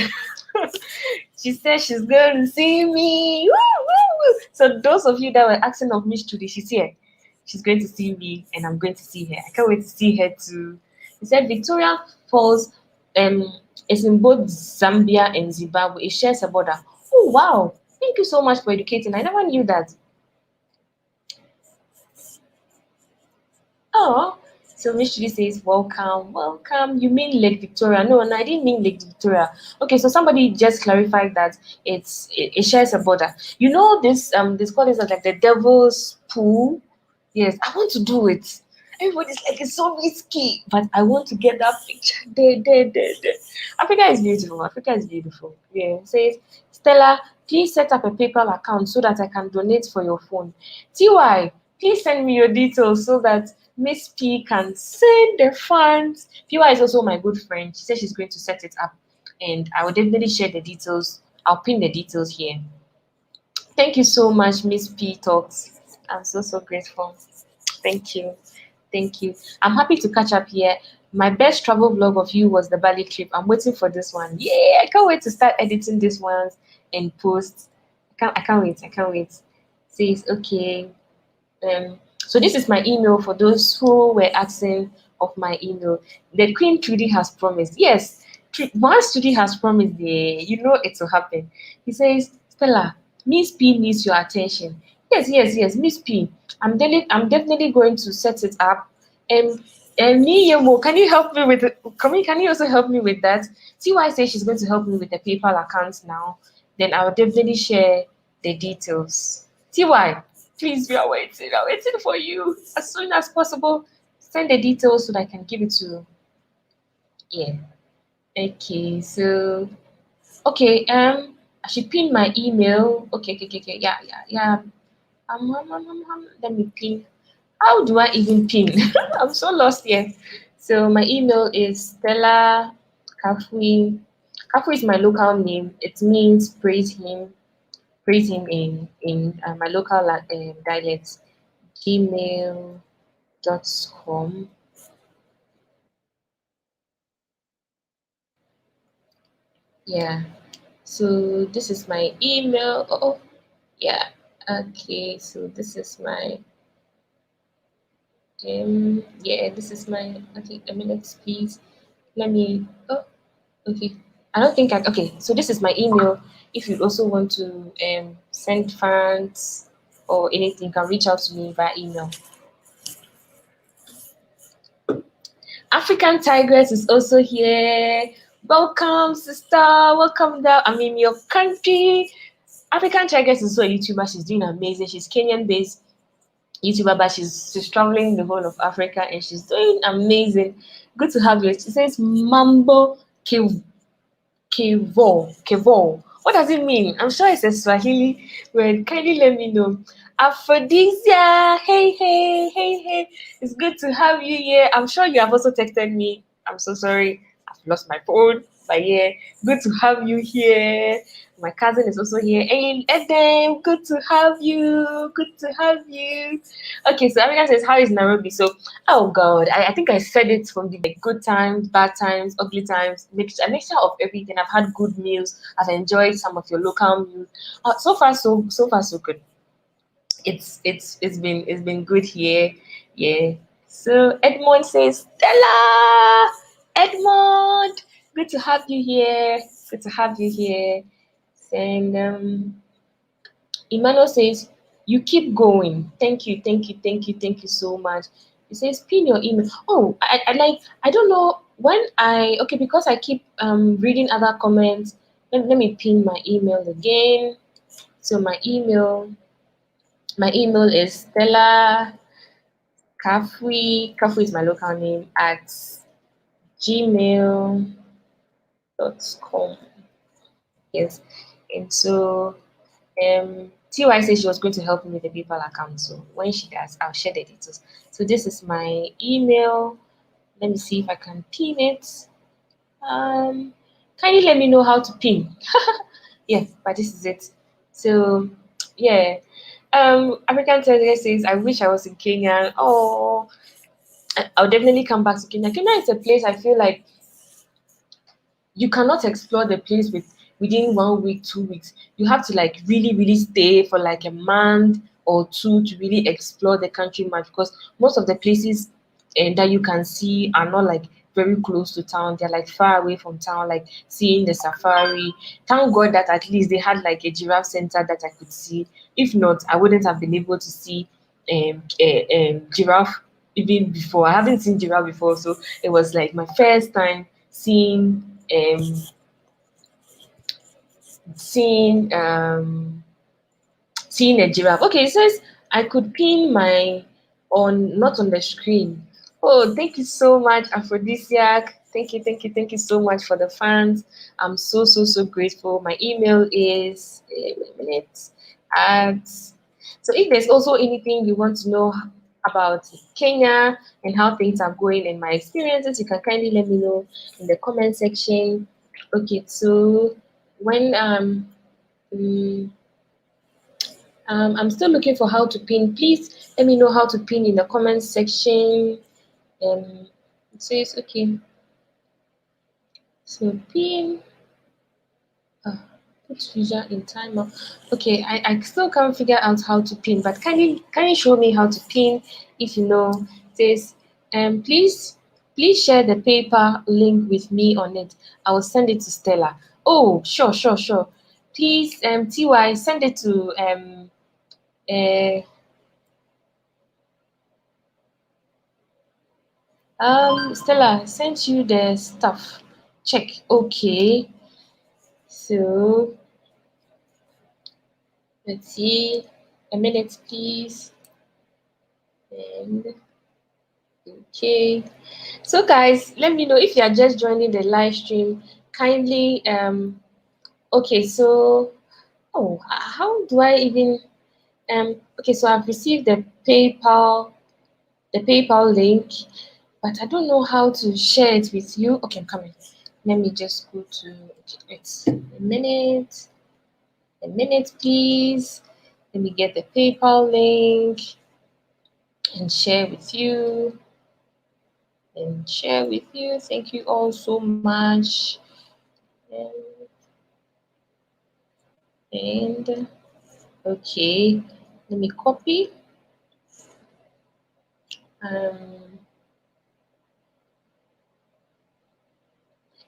She said she's going to see me. Woo, woo, woo. So those of you that were asking of Miss Trudy, she's here. She's going to see me, and I'm going to see her. I can't wait to see her too. He said Victoria Falls is in both Zambia and Zimbabwe. It shares a border. Oh wow! Thank you so much for educating. I never knew that. Oh, so Miss Judy says, welcome. You mean Lake Victoria? No, I didn't mean Lake Victoria. Okay, so somebody just clarified that it shares a border. You know this call is like the devil's pool. Yes, I want to do it. Everybody's like, it's so risky, but I want to get that picture. There. Africa is beautiful. Yeah, it says, Stella, please set up a PayPal account so that I can donate for your phone. TY, please send me your details so that Miss P can send the funds. PY is also my good friend. She said she's going to set it up, and I will definitely share the details. I'll pin the details here. Thank you so much, Miss P Talks. I'm so grateful. Thank you. I'm happy to catch up here. My best travel vlog of you was the Bali trip. I'm waiting for this one. Yeah, I can't wait to start editing this ones and post. I can't wait. Says okay. So this is my email for those who were asking of my email. The Queen Trudy has promised. Yes, once Trudy has promised, you know it will happen. He says, Stella, Miss P needs your attention. Yes, Miss P. I'm definitely going to set it up. And Niyemo, can you help me with it? Can you also help me with that? TY says she's going to help me with the PayPal account now. Then I will definitely share the details. TY, please, we are waiting. I'm waiting for you as soon as possible. Send the details so that I can give it to. Yeah. Okay. So, okay. I should pin my email. Okay. Yeah. Let me pin. How do I even pin? I'm so lost here. So my email is Stella Kafui. Kafui is my local name. It means praise him in my local dialect. gmail.com. Yeah. So this is my email. Oh, yeah. Okay. So this is my this is my okay. A minute, please. Let me. Oh, okay. I don't think okay. So this is my email. If you also want to send funds or anything, you can reach out to me via email. African Tigress is also here. Welcome, sister. Welcome down. I'm in your country. African Tigress is also a YouTuber. She's doing amazing. She's Kenyan-based YouTuber, but she's traveling the whole of Africa and she's doing amazing. Good to have you. She says Mambo Kevo. What does it mean? I'm sure it's a Swahili word. Kindly let me know. Aphrodisia. Hey. It's good to have you here. I'm sure you have also texted me. I'm so sorry. I've lost my phone. But yeah, good to have you here. My cousin is also here. Hey, Edem, good to have you. Good to have you. Okay, so America says, how is Nairobi? So, oh God, I think I said it from the good times, bad times, ugly times, a mixture of everything. I've had good meals. I've enjoyed some of your local meals. So far, so good. It's been good here. Yeah. So Edmond says, Stella, Edmond, good to have you here. Good to have you here. And Emmanuel says, you keep going. Thank you so much. He says, pin your email. Oh, I don't know when because I keep reading other comments. Let me pin my email again. So my email is Stella Kafui is my local name at gmail.com. Yes. And so TY says she was going to help me with the PayPal account. So when she does, I'll share the details. So this is my email. Let me see if I can pin it. Kindly let me know how to pin. Yeah, but this is it. So yeah. African Tigress says, I wish I was in Kenya. Oh, I'll definitely come back to Kenya. Kenya is a place I feel like you cannot explore the place within 1 week, 2 weeks. You have to like really stay for like a month or two to really explore the country much, because most of the places that you can see are not like very close to town. They're like far away from town, like seeing the safari. Thank God that at least they had like a giraffe center that I could see. If not, I wouldn't have been able to see giraffe even before. I haven't seen giraffe before, so it was like my first time seeing seeing a giraffe. Okay, it says I could pin my not on the screen. Oh, thank you so much, Aphrodisiac. Thank you so much for the fans. I'm so grateful. My email is wait a minute. So if there's also anything you want to know about Kenya and how things are going and my experiences, you can kindly let me know in the comment section. Okay, so when I'm still looking for how to pin. Please let me know how to pin in the comment section. It says okay. So pin. Put user in timer. Okay, I still can't figure out how to pin, but can you show me how to pin if you know? It says please share the paper link with me on it. I will send it to Stella. Oh, sure. Please, TY, send it to Stella, I sent you the stuff. Check. Okay. So let's see. A minute, please. And okay. So guys, let me know if you are just joining the live stream. Kindly okay, so how do I even okay, so I've received the PayPal link, but I don't know how to share it with you. Okay, I'm coming. Let me just go to it's a minute, please. Let me get the PayPal link and share with you. Thank you all so much. And okay, let me copy.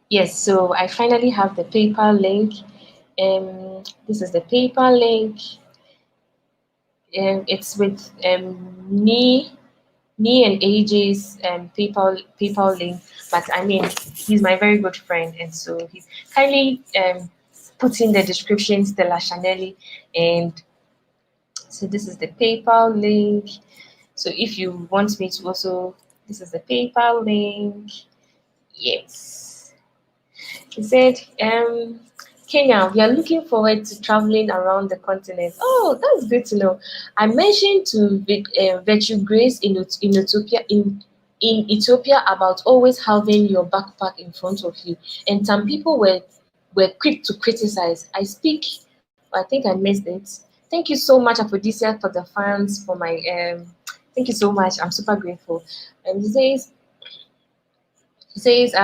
Yes, so I finally have the PayPal link. This is the PayPal link. It's with me me and AJ's PayPal link, but I mean he's my very good friend, and so he's kindly put in the description Stella Chanelli, and so this is the PayPal link. So if you want me to also, this is the PayPal link. Yes. He said, Kenya, we are looking forward to traveling around the continent. Oh, that's good to know. I mentioned to Virtue Grace in Ethiopia about always having your backpack in front of you, and some people were quick to criticize. I think I missed it. Thank you so much, Aphrodisia, for the fans, for my thank you so much. I'm super grateful. And he says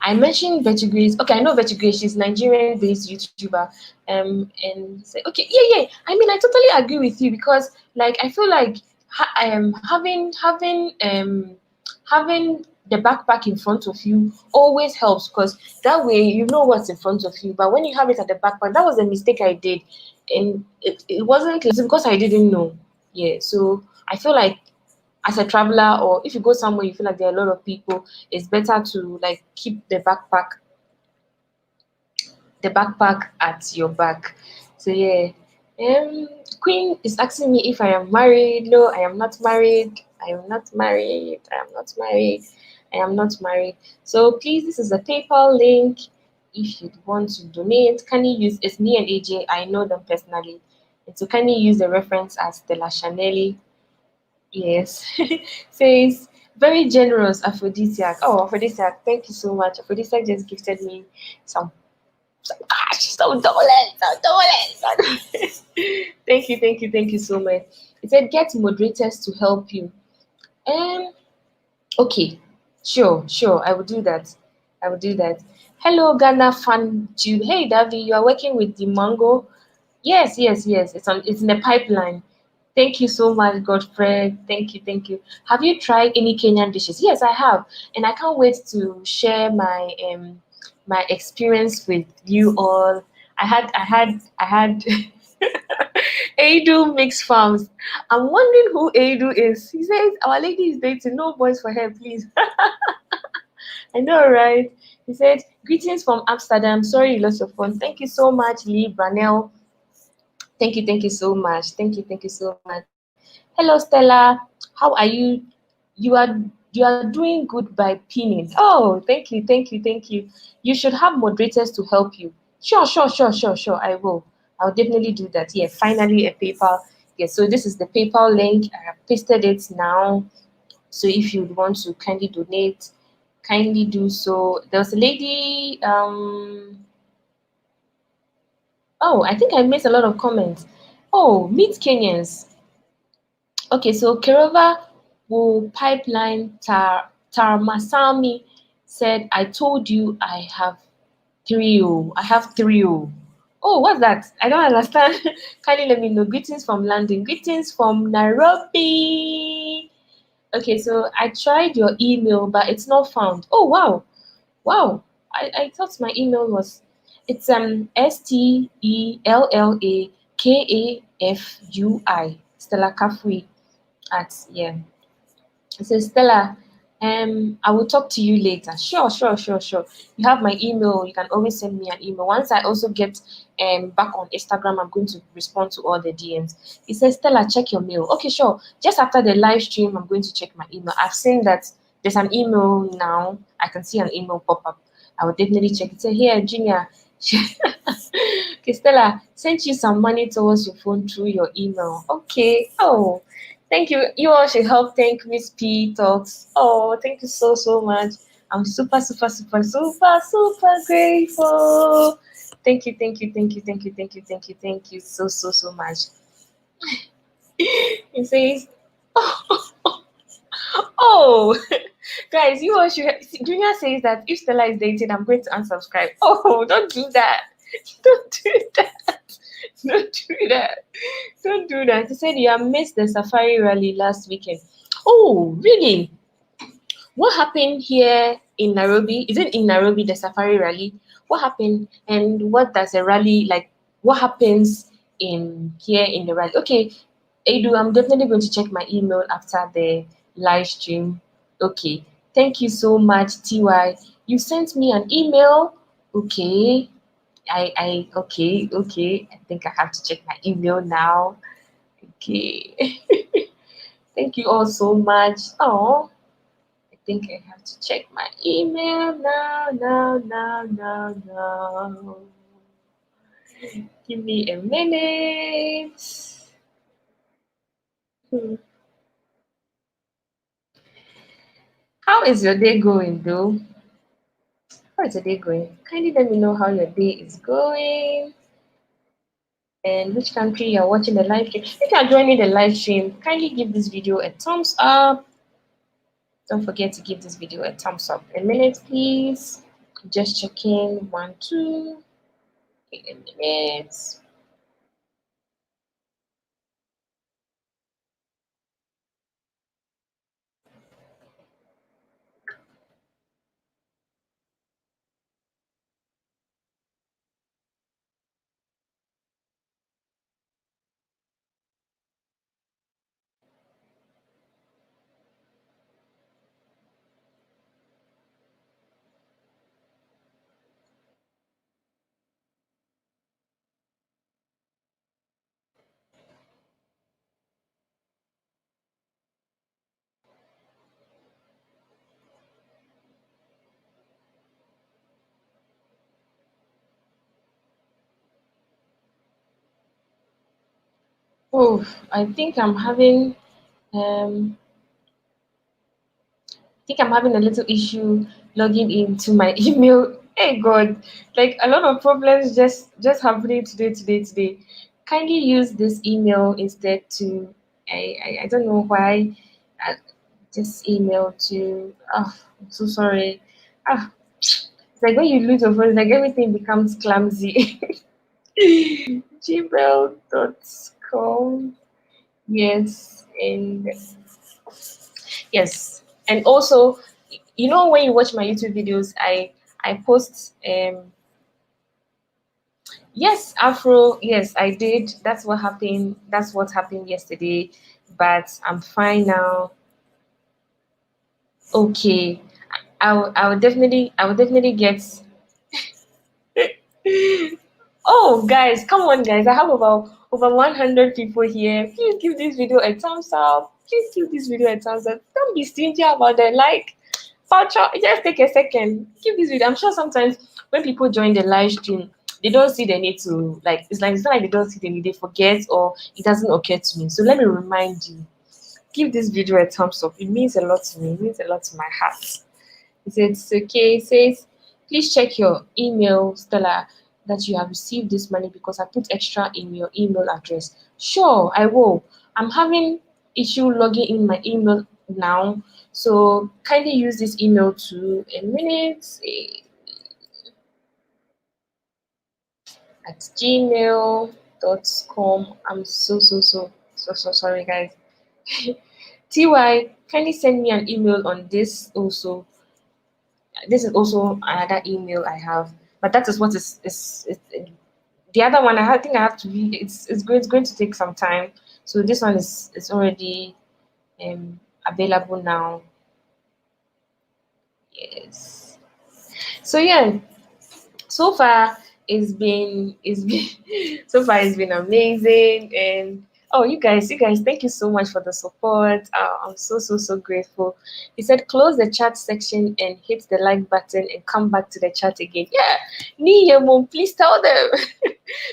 I mentioned Betty Grace. Okay, I know Betty Grace. She's Nigerian-based YouTuber. And say, okay, yeah. I mean, I totally agree with you, because like I feel like having the backpack in front of you always helps, because that way you know what's in front of you. But when you have it at the backpack, that was a mistake I did, and it wasn't because I didn't know. Yeah, so I feel like as a traveler, or if you go somewhere you feel like there are a lot of people, it's better to like keep the backpack at your back. So yeah. Queen is asking me if I am married. No, I am not married. I am not married. I am not married. I am not married. So please, this is a PayPal link. If you want to donate, can you use, it's me and AJ, I know them personally. And so can you use the reference as Stella Chanelli? Yes. Says very generous Aphrodisiac. Oh, Aphrodisiac, thank you so much. Aphrodisiac just gifted me some cash, some dollars. Thank you so much. It said get moderators to help you. Okay, sure, I will do that. Hello, Ghana fan Jude. Hey, Davi, you are working with the mango. Yes. It's in the pipeline. Thank you so much, Godfrey. Thank you. Have you tried any Kenyan dishes? Yes, I have, and I can't wait to share my experience with you all. I had Edu Mixed Farms. I'm wondering who Edu is. He says our lady is dating. No boys for her, please. I know, right? He said greetings from Amsterdam. Sorry you lost your phone. Thank you so much, Lee Branell. Thank you so much. Thank you so much. Hello, Stella. How are you? You are doing good by pinning. Oh, thank you. You should have moderators to help you. Sure. I will. I'll definitely do that. Yeah, finally a PayPal. Yeah, so this is the PayPal link. I have pasted it now. So if you want to kindly donate, kindly do so. There's a lady. Oh, I think I missed a lot of comments. Oh, meet Kenyans. Okay, so Kerova will pipeline Tarmasami said, I told you I have 3-0. I have 3-0. Oh, what's that? I don't understand. Kindly let me know. Greetings from London. Greetings from Nairobi. Okay, so I tried your email, but it's not found. Oh, wow. I thought my email was, it's STELLAKAFUI, Stella Kafui at, yeah. It says, Stella, I will talk to you later. Sure. You have my email. You can always send me an email. Once I also get back on Instagram, I'm going to respond to all the DMs. It says, Stella, check your mail. Okay, sure. Just after the live stream, I'm going to check my email. I've seen that there's an email now. I can see an email pop up. I will definitely check it. Say, here, Junior. Okay, Stella, sent you some money towards your phone through your email. Okay. Oh, thank you. You all should help thank Miss P Talks. Oh, thank you so much. I'm super grateful. Thank you so much. It says, oh, guys, you all should. Junior says that if Stella is dating, I'm going to unsubscribe. Oh, don't do that. Don't do that. He said you have missed the safari rally last weekend. Oh, really? What happened here in Nairobi? Is it in Nairobi, the safari rally? What happened, and what does a rally like? What happens in here in the rally? Okay, Edu, I'm definitely going to check my email after the live stream. Okay. Thank you so much, TY. You sent me an email. Okay. Okay. I think I have to check my email now. Okay. Thank you all so much. Oh, I think I have to check my email now. Give me a minute. How is your day going, though? How is your day going? Kindly let me know how your day is going and which country you're watching the live stream. If you are joining the live stream, kindly give this video a thumbs up. Don't forget to give this video a thumbs up. A minute, please. Just checking. 1, 2. Wait a minute. Oh, I think I'm having um a little issue logging into my email. Hey God, like a lot of problems just happening today. Kindly use this email instead to I don't know why this email to I'm so sorry. It's like when you lose your phone, like everything becomes clumsy. gmail.com. Yes, and yes, and also, you know, when you watch my YouTube videos, I post yes, Afro, yes, I did. That's what happened. That's what happened yesterday, but I'm fine now. Okay, I will definitely get. Oh, guys, come on, guys! I have about over 100 people here. Please give this video a thumbs up. Please give this video a thumbs up. Don't be stingy about the like. Voucher, just take a second. Give this video. I'm sure sometimes when people join the live stream, they don't see the need to like. It's not like they don't see the need. They forget or it doesn't occur to me. So let me remind you. Give this video a thumbs up. It means a lot to me. It means a lot to my heart. It says it's okay. It says, please check your email, Stella, that you have received this money because I put extra in your email address. Sure, I will. I'm having issue logging in my email now. So kindly use this email to a minute at gmail.com. I'm so sorry, guys. TY, kindly send me an email on this also. This is also another email I have, but that is what is the other one. I think I have to be. It's going to take some time. So this one is already available now. Yes. So yeah, so far it's been so far it's been amazing. And oh, you guys, thank you so much for the support. I'm so grateful. He said close the chat section and hit the like button and come back to the chat again. Yeah, Niyemo, please tell them.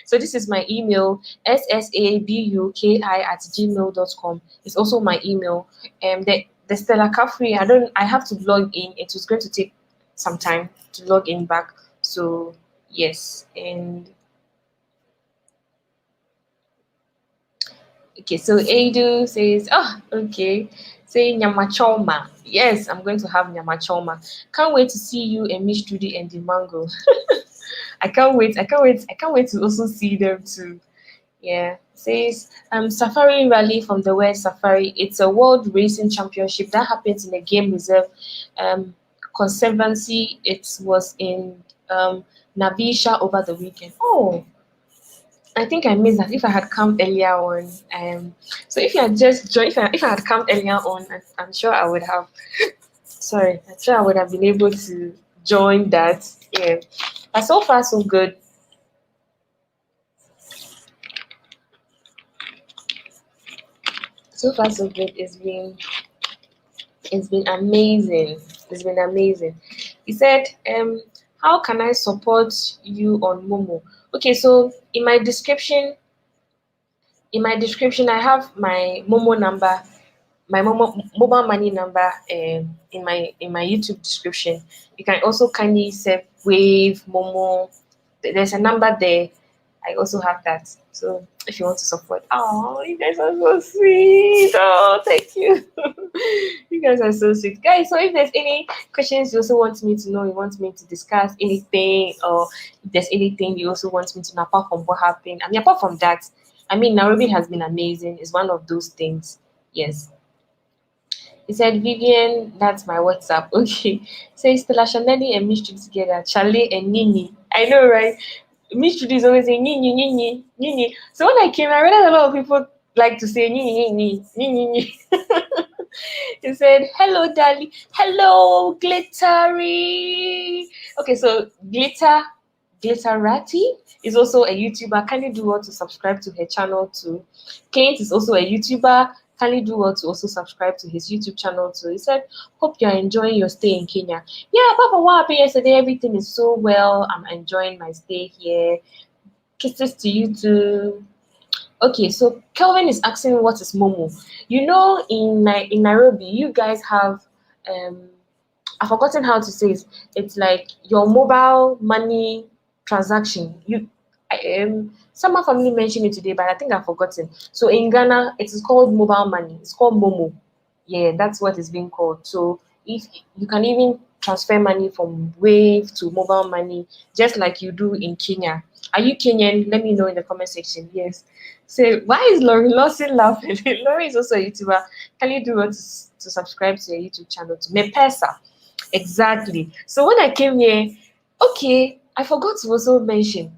So this is my email, sabuki@gmail.com. It's also my email. The Stella Cafe, I have to log in. It was going to take some time to log in back. So yes, and okay, so Edu says, oh, okay. Say Nyamachoma. Yes, I'm going to have Nyamachoma. Can't wait to see you and Miss Judy and the Mango. I can't wait. I can't wait to also see them too. Yeah. Says Safari Rally from the West Safari. It's a world racing championship that happens in a game reserve conservancy. It was in Nabisha over the weekend. Oh, I think I missed that if I had come earlier on. So if you had just joined, if I had come earlier on, I'm sure I would have. Sorry, I'm sure I would have been able to join that. Yeah, but so far so good. So far so good. It's been amazing. It's been amazing. He said, how can I support you on Momo? Okay, so in my description, I have my Momo number, my mobile money number, in my YouTube description. You can also kindly say Wave Momo. There's a number there. I also have that. So if you want to support, oh, you guys are so sweet. Oh, thank you. You guys are so sweet, guys. So if there's any questions you also want me to know, you want me to discuss anything, or if there's anything you also want me to know apart from what happened. I mean, apart from that, I mean, Nairobi has been amazing. It's one of those things. Yes. He said, Vivian, that's my WhatsApp. Okay. Says Stella Chanelli and Miss Judy together. Charlie and Nini. I know, right? Miss Judy is always saying Nini, Nini, Nini. So when I came, I realized a lot of people like to say Nini, Nini, Nini, Nini. He said, hello, darling. Hello, Glittery. Okay, so Glitterati is also a YouTuber. Kindly do well to subscribe to her channel too. Clint is also a YouTuber. Kindly do well to also subscribe to his YouTube channel too. He said, hope you're enjoying your stay in Kenya. Yeah, apart from what happened yesterday, everything is so well. I'm enjoying my stay here. Kisses to you too. Okay, so Kelvin is asking what is Momo. You know, in Nairobi, you guys have I've forgotten how to say it. It's like your mobile money transaction. Some of my family mentioned it today, but I think I've forgotten. So in Ghana, it is called mobile money. It's called Momo. Yeah, that's what it's being called. So if you can even transfer money from Wave to mobile money, just like you do in Kenya. Are you Kenyan? Let me know in the comment section. Yes. So why is Laurie Lawson laughing? Laurie is also a YouTuber. Can you do what to subscribe to your YouTube channel to Mepesa? Exactly. So when I came here, okay, I forgot to also mention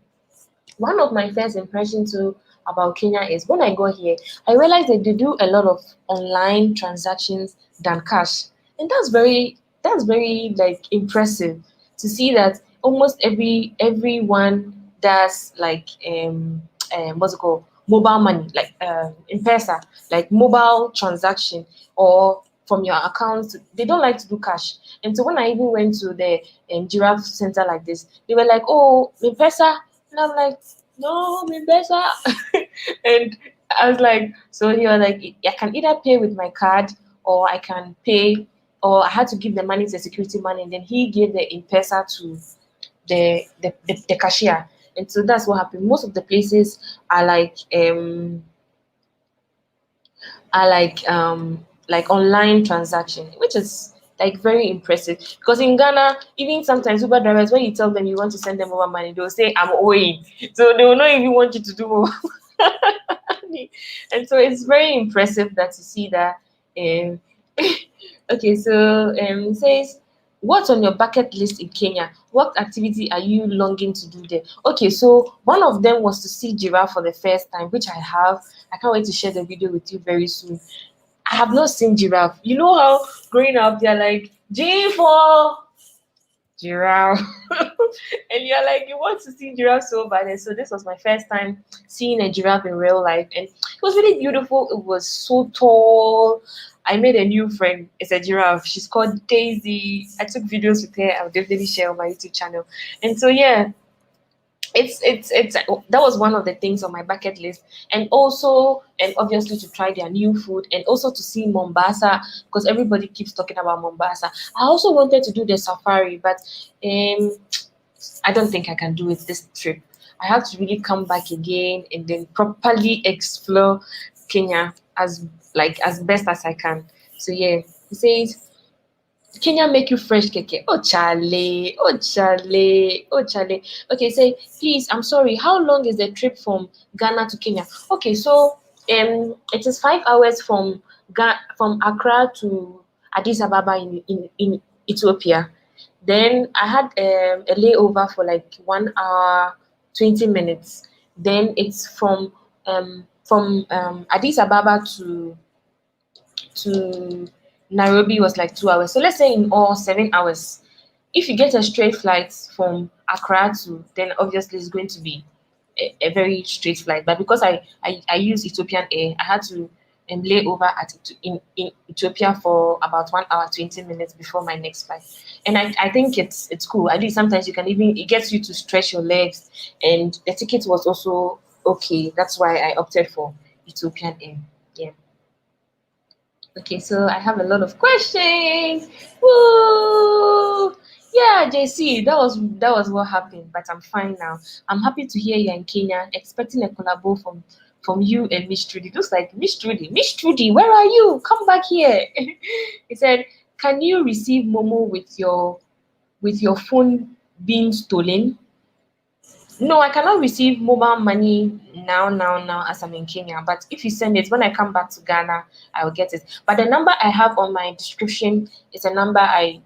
one of my first impressions too about Kenya is when I got here, I realized that they do a lot of online transactions than cash, and that's very like impressive to see that almost everyone does like what's it called, mobile money, like M-Pesa, like mobile transaction, or from your account. They don't like to do cash. And so when I even went to the giraffe center like this, they were like, oh, M-Pesa. And I'm like, no, M-Pesa. And I was like, so he was like, I can either pay with my card, or I can pay, or I had to give the money to the security man, and then he gave the M-Pesa to the cashier. And so that's what happened. Most of the places are like online transaction, which is like very impressive. Because in Ghana, even sometimes Uber drivers, when you tell them you want to send them over money, they'll say I'm owing, so they will not even want you to do more money. And so it's very impressive that you see that. Okay, so it says, what's on your bucket list in Kenya? What activity are you longing to do there? Okay, so one of them was to see giraffe for the first time, which I have. I can't wait to share the video with you very soon. I have not seen giraffe. You know how growing up they're like J for giraffe, and you're like you want to see giraffe so bad. And so this was my first time seeing a giraffe in real life, and it was really beautiful. It was so tall. I made a new friend. It's a giraffe. She's called Daisy. I took videos with her. I'll definitely share on my YouTube channel. And so yeah, it's that was one of the things on my bucket list, and also, and obviously, to try their new food, and also to see Mombasa, because everybody keeps talking about Mombasa. I also wanted to do the safari, but I don't think I can do it this trip. I have to really come back again and then properly explore Kenya as best as I can. So yeah, he says, Kenya make you fresh keke. Oh Charlie, oh Charlie, oh Charlie. Okay, say please, I'm sorry. How long is the trip from Ghana to Kenya? Okay, so it is 5 hours from Accra to Addis Ababa in Ethiopia. Then I had a layover for like 1 hour 20 minutes. Then it's from Addis Ababa to Nairobi was like 2 hours. So let's say in all 7 hours. If you get a straight flight from Accra to, then obviously it's going to be a very straight flight. But because I use Ethiopian Air, I had to lay over in Ethiopia for about 1 hour 20 minutes before my next flight. And I think it's cool. I do sometimes you can even, it gets you to stretch your legs, and the ticket was also okay. That's why I opted for Ethiopian Air. Yeah. Okay, so I have a lot of questions. Woo! Yeah, JC, that was what happened, but I'm fine now. I'm happy to hear you're in Kenya, expecting a collabo from you and Miss Trudy. It looks like Miss Trudy, where are you? Come back here. He said, can you receive Momo with your phone being stolen? No, I cannot receive mobile money now as I'm in Kenya. But if you send it, when I come back to Ghana, I will get it. But the number I have on my description is a number I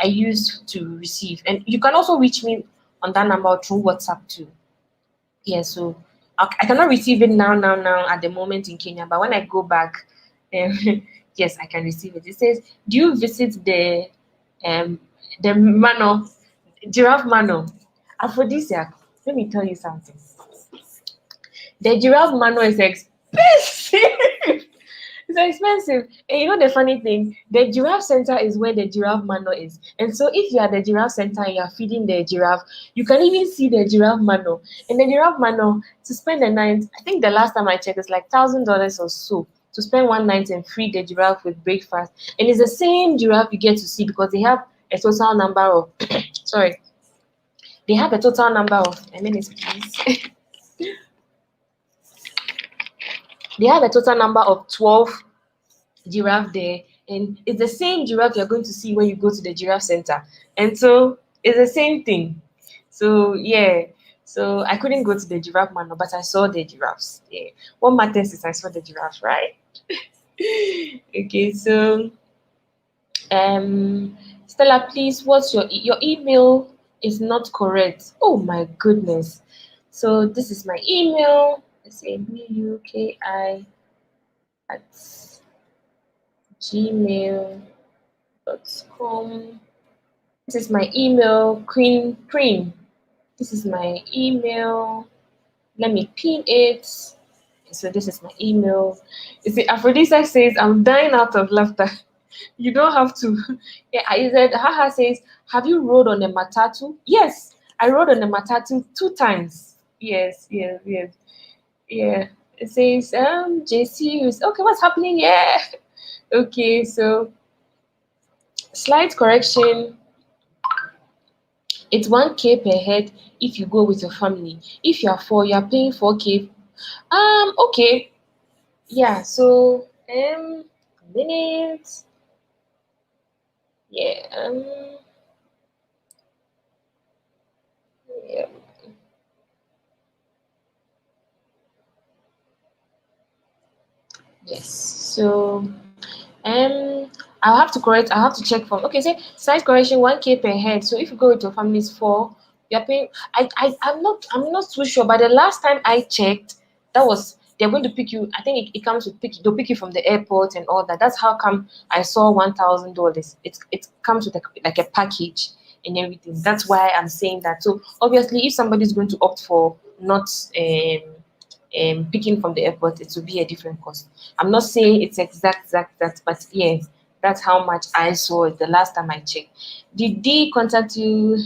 use to receive. And you can also reach me on that number through WhatsApp too. Yeah, so I cannot receive it now at the moment in Kenya. But when I go back, yes, I can receive it. It says, do you visit the Mano, Giraffe Mano, Aphrodisiac? Let me tell you something. The Giraffe Mano is expensive. It's expensive. And you know the funny thing? The giraffe center is where the Giraffe Mano is. And so if you are the giraffe center and you are feeding the giraffe, you can even see the Giraffe Mano. And the Giraffe Mano, to spend the night, I think the last time I checked, it's like $1,000 or so to spend one night and feed the giraffe with breakfast. And it's the same giraffe you get to see because they have a total number of, sorry, they have a total number of, a minute please. They have a total number of 12 giraffe there, and it's the same giraffe you're going to see when you go to the giraffe center. And so it's the same thing. So yeah, so I couldn't go to the Giraffe Mano, but I saw the giraffes. Yeah, what matters is I saw the giraffe, right? Okay, so Stella, please, what's your email is not correct. Oh my goodness. So this is my email. Let's say BUKI at gmail.com. This is my email, Queen. This is my email. Let me pin it. So this is my email. You see, Aphrodisia says, I'm dying out of laughter. You don't have to. Yeah, I said, Haha says, have you rode on a matatu? Yes, I rode on a matatu 2 times. Yes. Yeah. It says, JC is okay, what's happening? Yeah. Okay, so slight correction. It's 1K per head if you go with your family. If you are 4, you are paying 4K. Okay. Yeah, so minutes. Yeah, yeah. Yes. So I'll have to check for, okay, say size correction 1K per head. So if you go with your family's 4, you're paying, I'm not too sure, but the last time I checked, that was, they're going to pick you. I think it comes with they'll pick you from the airport and all that. That's how come I saw $1,000. It comes with like a package and everything. That's why I'm saying that. So obviously if somebody's going to opt for not picking from the airport, it will be a different cost. I'm not saying it's exact, but yeah, that's how much I saw it the last time I checked. Did they contact you?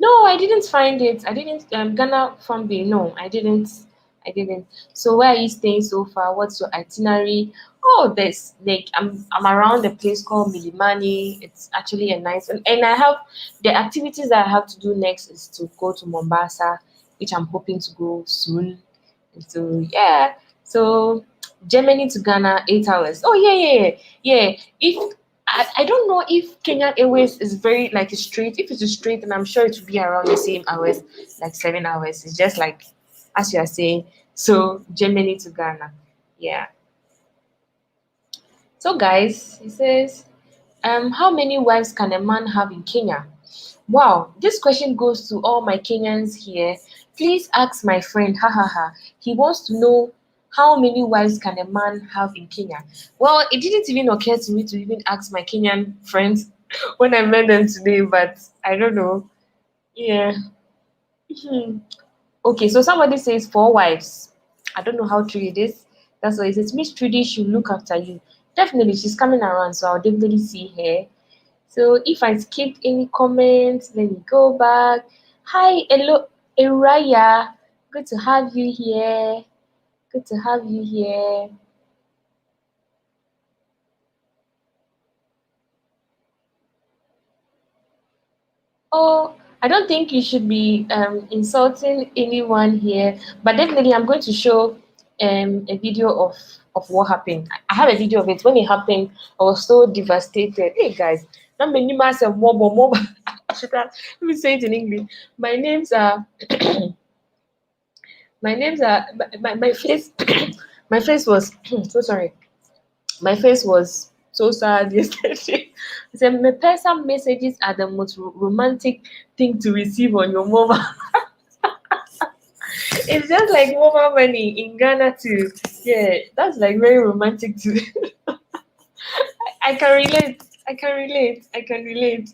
No, I didn't find it. I didn't. Ghana from B. No, I didn't. So where are you staying so far? What's your itinerary? Oh, there's like I'm around a place called Milimani. It's actually a nice one. And I have the activities that I have to do next is to go to Mombasa, which I'm hoping to go soon. And so yeah. So Germany to Ghana, 8 hours. Oh yeah. If I don't know if Kenyan Airways is very like straight. If it's straight, then I'm sure it will be around the same hours, like 7 hours. It's just like as you are saying. So Germany to Ghana, yeah. So guys, he says, how many wives can a man have in Kenya? Wow, this question goes to all my Kenyans here. Please ask my friend, ha ha ha. He wants to know how many wives can a man have in Kenya? Well, it didn't even occur to me to even ask my Kenyan friends when I met them today, but I don't know. Yeah. Hmm. Okay, so somebody says 4 wives. I don't know how true it is. That's why it says Miss Trudy should look after you. Definitely, she's coming around, so I'll definitely see her. So if I skipped any comments, let me go back. Hi, hello, Eraya. Good to have you here. Good to have you here. Oh, I don't think you should be insulting anyone here, but definitely I'm going to show a video of what happened. I have a video of it. When it happened, I was so devastated. Hey guys, not many myself more. Let me say it in English. My names are my names are my face my face was so sorry. My face was so sad yesterday. I said, my personal messages are the most romantic thing to receive on your mobile. It's just like mobile money in Ghana too. Yeah, that's like very romantic too. I can relate. I can relate. I can relate.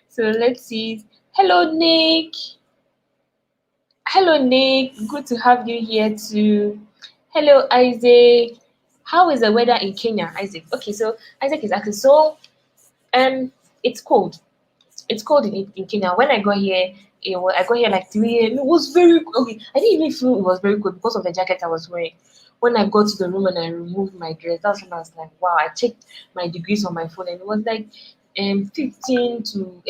So let's see. Hello, Nick. Hello, Nick. Good to have you here too. Hello, Isaac. How is the weather in Kenya, Isaac? Okay, so Isaac is asking. So, it's cold. It's cold in Kenya. When I got here, I got here like 3 a.m. It was very okay. I didn't even feel it was very cold because of the jacket I was wearing. When I got to the room and I removed my dress, that's when I was like, wow. I checked my degrees on my phone and it was like 15 to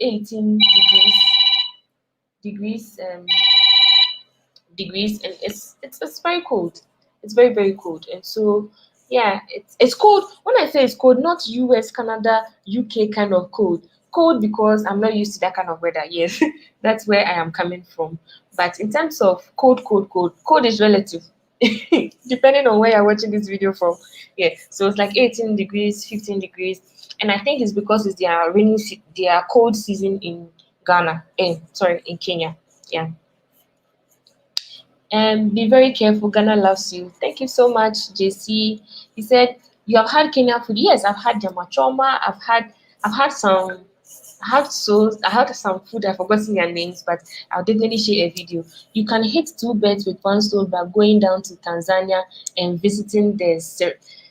18 degrees, and it's very cold. It's very very cold, and so yeah, it's cold. When I say it's cold, not US, Canada, UK kind of cold. Cold because I'm not used to that kind of weather. Yes, that's where I am coming from. But in terms of cold is relative. Depending on where you're watching this video from. Yeah, so it's like 18 degrees, 15 degrees, and I think it's because it's their cold season in Ghana. Sorry, in Kenya. Yeah. And be very careful. Ghana loves you. Thank you so much, JC. He said you have had Kenyan food. Yes, I've had jamachoma. I've had some. I had some food. I've forgotten their names, but I'll definitely share a video. You can hit two birds with one stone by going down to Tanzania and visiting the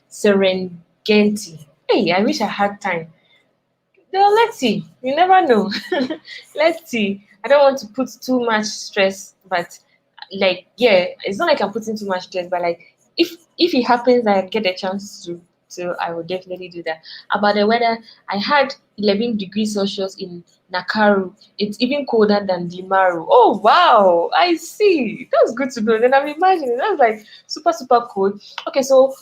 Serengeti. Hey, I wish I had time. Well, let's see. You never know. Let's see. I don't want to put too much stress, but like, yeah, it's not like I'm putting too much stress, but like, if it happens, I get a chance to, I will definitely do that. About the weather, I had 11 degrees Celsius in Nakaru. It's even colder than Limaru. Oh wow, I see. That's good to know. Then I'm imagining that's like super super cold. Okay, so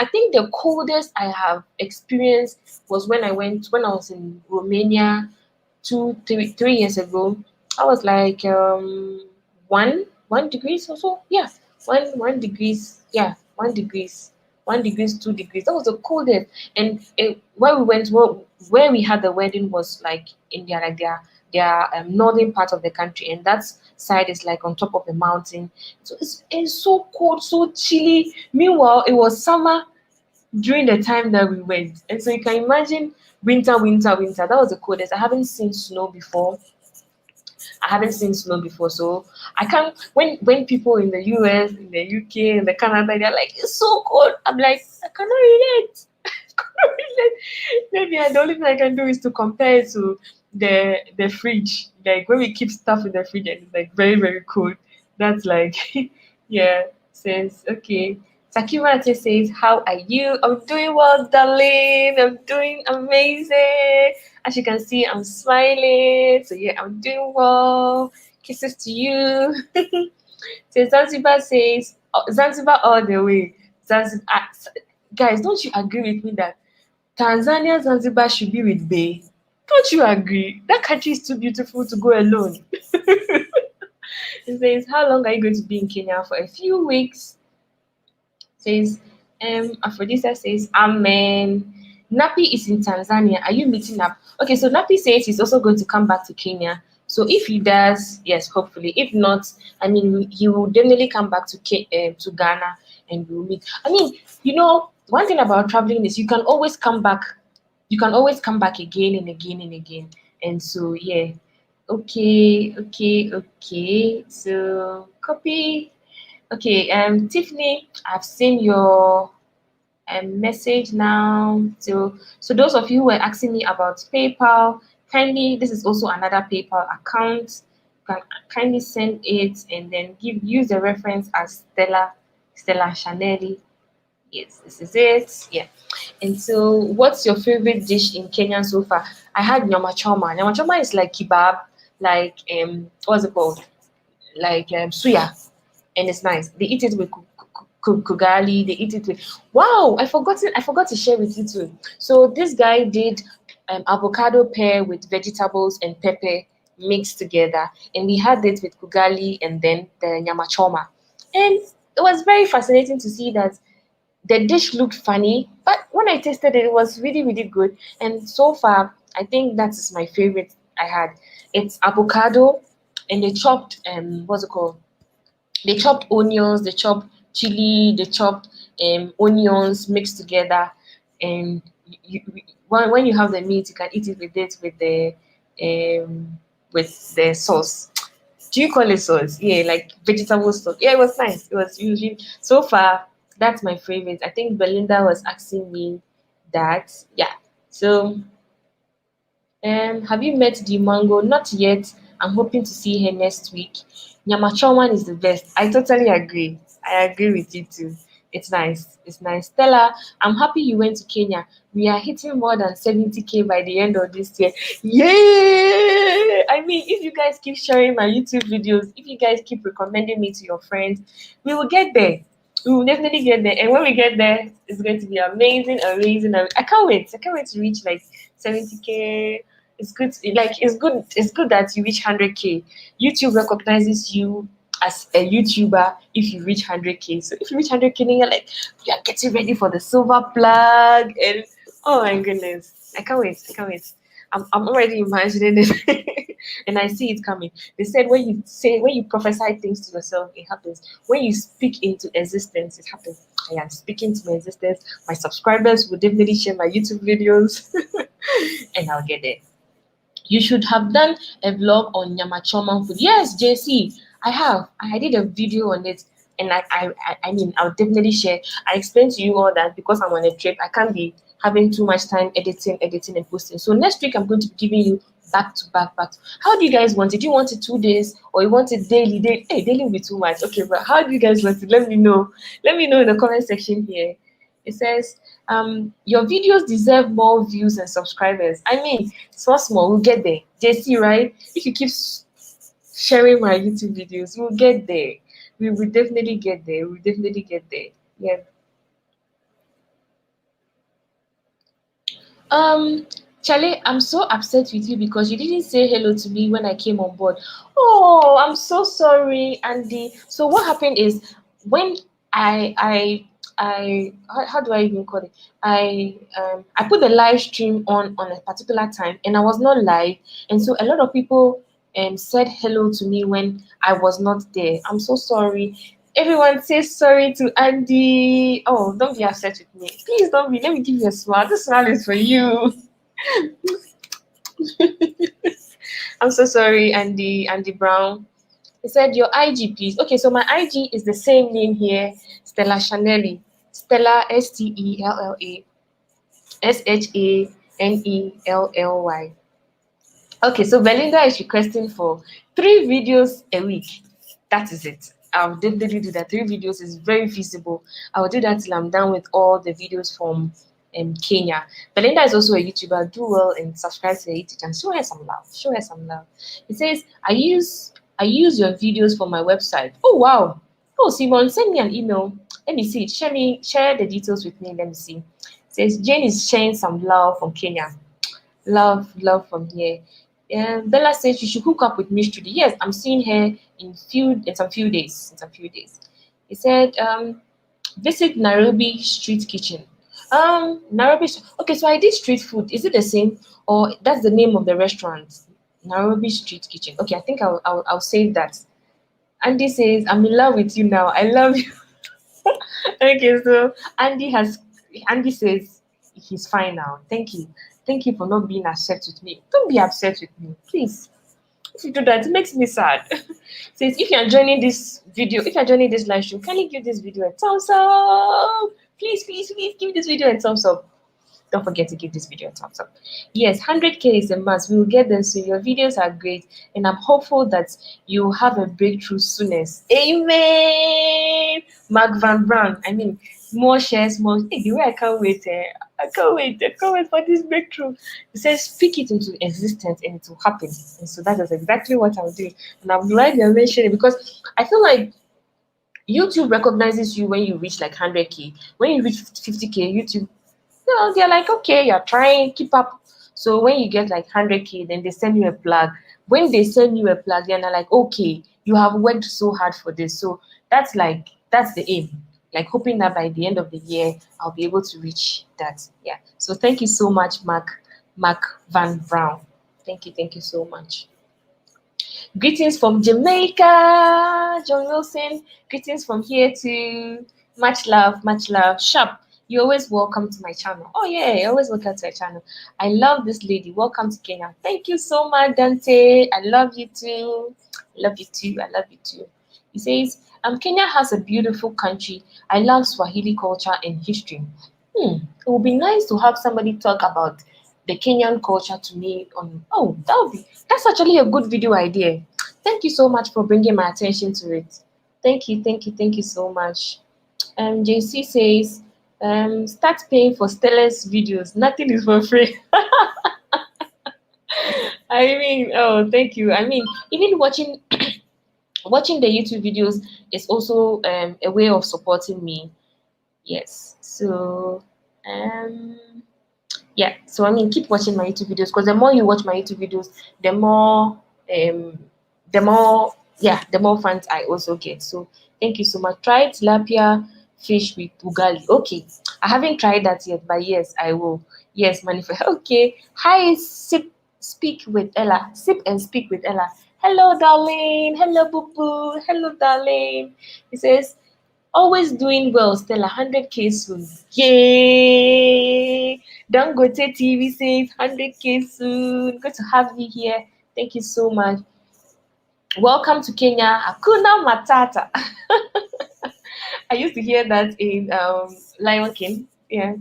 I think the coldest I have experienced was when I was in Romania 3 years ago. I was like 1 degrees or so. Yeah, 1 degrees. Yeah, 1 degrees. 1 degrees, 2 degrees. That was the coldest. And where we went, where we had the wedding was like in their northern part of the country, and that side is like on top of the mountain. So it's so cold, so chilly. Meanwhile, it was summer during the time that we went, and so you can imagine winter. That was the coldest. I haven't seen snow before. So I can't. When people in the US, in the UK, in the Canada, they're like, it's so cold. I'm like, I cannot relate. I cannot relate. Maybe the only thing I can do is to compare it to the fridge. Like when we keep stuff in the fridge and it's like very very cold. That's like, yeah. Says okay. Sakimate says, how are you? I'm doing well, darling. I'm doing amazing. As you can see, I'm smiling. So yeah, I'm doing well. Kisses to you. So Zanzibar says, Zanzibar all the way. Zanzibar, guys, don't you agree with me that Tanzania, Zanzibar should be with Bay? Don't you agree? That country is too beautiful to go alone. It says, how long are you going to be in Kenya? For a few weeks. Says, Aphrodisia says, Amen. Nappy is in Tanzania. Are you meeting up? Okay, so Nappy says he's also going to come back to Kenya. So if he does, yes, hopefully. If not, I mean, he will definitely come back to Ghana and we'll meet. I mean, you know, one thing about traveling is you can always come back. You can always come back again and again and again. And so, yeah. Okay. So, copy. Okay, Tiffany, I've seen your message now. So those of you who were asking me about PayPal, kindly, this is also another PayPal account. You can kindly send it and then use the reference as Stella Chanelli. Yes, this is it. Yeah. And so, what's your favorite dish in Kenya so far? I had nyama choma. Nyama choma is like kebab, like what's it called? Like suya, and it's nice. They eat it with kugali. They eat it with wow. I forgot to share with you too. So this guy did avocado pear with vegetables and pepper mixed together, and we had it with kugali and then the nyama choma, and it was very fascinating to see that the dish looked funny, but when I tasted it, it was really, really good. And so far, I think that is my favorite I had. It's avocado, and they chopped what's it called? They chopped onions, they chopped chili, they chopped onions mixed together, and when you have the meat, you can eat it with the sauce. Do you call it sauce? Yeah, like vegetable sauce. Yeah, it was nice. It was usually so far. That's my favorite. I think Belinda was asking me that. Yeah. So, have you met the mango? Not yet. I'm hoping to see her next week. Nyamachoman is the best. I totally agree. I agree with you too. It's nice. It's nice. Stella, I'm happy you went to Kenya. We are hitting more than 70K by the end of this year. Yay! I mean, if you guys keep sharing my YouTube videos, if you guys keep recommending me to your friends, we will get there. We will definitely get there. And when we get there, it's going to be amazing. I can't wait. I can't wait to reach like 70K. It's good. It's good that you reach 100K. YouTube recognizes you as a YouTuber if you reach 100K. So if you reach 100K, then you're like, you are getting ready for the silver plug. And oh my goodness, I can't wait. I'm already imagining it, and I see it coming. They said when you prophesy things to yourself, it happens. When you speak into existence, it happens. I am speaking to my existence. My subscribers will definitely share my YouTube videos, and I'll get there. You should have done a vlog on Nyamachoma food. Yes, JC, I have. I did a video on it, and I mean, I'll definitely share. I explained to you all that because I'm on a trip, I can't be having too much time editing and posting. So next week, I'm going to be giving you back to back. How do you guys want it? Do you want it 2 days or you want it daily? Hey, daily will be too much. Okay, but how do you guys want it? Let me know. Let me know in the comment section here. It says, your videos deserve more views and subscribers. I mean, small, we'll get there. JC, right? If you keep sharing my YouTube videos, we'll get there. We will definitely get there. We'll definitely get there. Yeah. Charlie, I'm so upset with you because you didn't say hello to me when I came on board. Oh, I'm so sorry, Andy. So what happened is when I how do I even call it? I put the live stream on a particular time and I was not live, and so a lot of people said hello to me when I was not there. I'm so sorry. Everyone say sorry to Andy. Oh, don't be upset with me. Please don't be. Let me give you a smile. This smile is for you. I'm so sorry, Andy Brown. He said your IG, please. Okay, so my IG is the same name here, Stella Chanelli. Stella Stella Shanelly. Okay, so Belinda is requesting for 3 videos a week. That is it. I'll definitely do that. 3 videos is very feasible. I'll do that till I'm done with all the videos from Kenya. Belinda is also a YouTuber. Do well and subscribe to her YouTube channel. Show her some love. Show her some love. It says, I use your videos for my website. Oh wow. Oh, Simon, send me an email. Let me see. Share the details with me. Let me see. It says Jane is sharing some love from Kenya. Love from here. Bella says you should hook up with Miss Trudy. Yes, I'm seeing her in some few days. It said visit Nairobi Street Kitchen. Nairobi. Okay, so I did street food. Is it the same, or that's the name of the restaurant? Nairobi Street Kitchen. Okay, I think I'll save that. Andy says, "I'm in love with you now. I love you." Okay, so Andy says he's fine now. Thank you for not being upset with me. Don't be upset with me, please. If you do that, it makes me sad. Says if you're joining this video, if you're joining this live stream, can you give this video a thumbs up? Please, please, please give this video a thumbs up. Don't forget to give this video a thumbs up. Yes, 100K is a must. We will get them soon. Your videos are great, and I'm hopeful that you have a breakthrough soonest. Amen. Mark Van Brown. I mean, more shares, more. Hey, the way I can't wait. I can't wait. I can't wait for this breakthrough. He says, speak it into existence, and it will happen. And so that is exactly what I'm doing. And I'm glad you're mentioning it because I feel like YouTube recognizes you when you reach like 100K. When you reach 50K, YouTube, they're like, okay, you're trying, keep up. So when you get like 100K, then they send you a plug. When they send you a plug, then they're like, okay, you have worked so hard for this. So that's the aim. Like hoping that by the end of the year, I'll be able to reach that. Yeah. So thank you so much, Mark Van Brown. Thank you so much. Greetings from Jamaica, John Wilson. Greetings from here too. Much love, Sharp. You're always welcome to my channel. Oh yeah, you're always welcome to my channel. I love this lady. Welcome to Kenya. Thank you so much, Dante. I love you too. I love you too. He says, Kenya has a beautiful country. I love Swahili culture and history. It would be nice to have somebody talk about the Kenyan culture to me on. Oh, that's actually a good video idea. Thank you so much for bringing my attention to it. Thank you so much. JC says, start paying for Stella's videos. Nothing is for free. I mean, oh, thank you. I mean, even watching the YouTube videos is also a way of supporting me. Yes. So yeah, so I mean, keep watching my YouTube videos because the more you watch my YouTube videos, the more fans I also get. So thank you so much. Try tilapia fish with ugali. Okay, I haven't tried that yet, but yes, I will. Yes, manifest. Okay. Hi, sip and speak with Ella. Hello, darling. Hello, boo boo. Hello, darling. He says, always doing well, Stella. 100K soon. Yay! Dangote TV says 100K soon. Good to have you here. Thank you so much. Welcome to Kenya. Hakuna Matata. I used to hear that in Lion King. Yeah.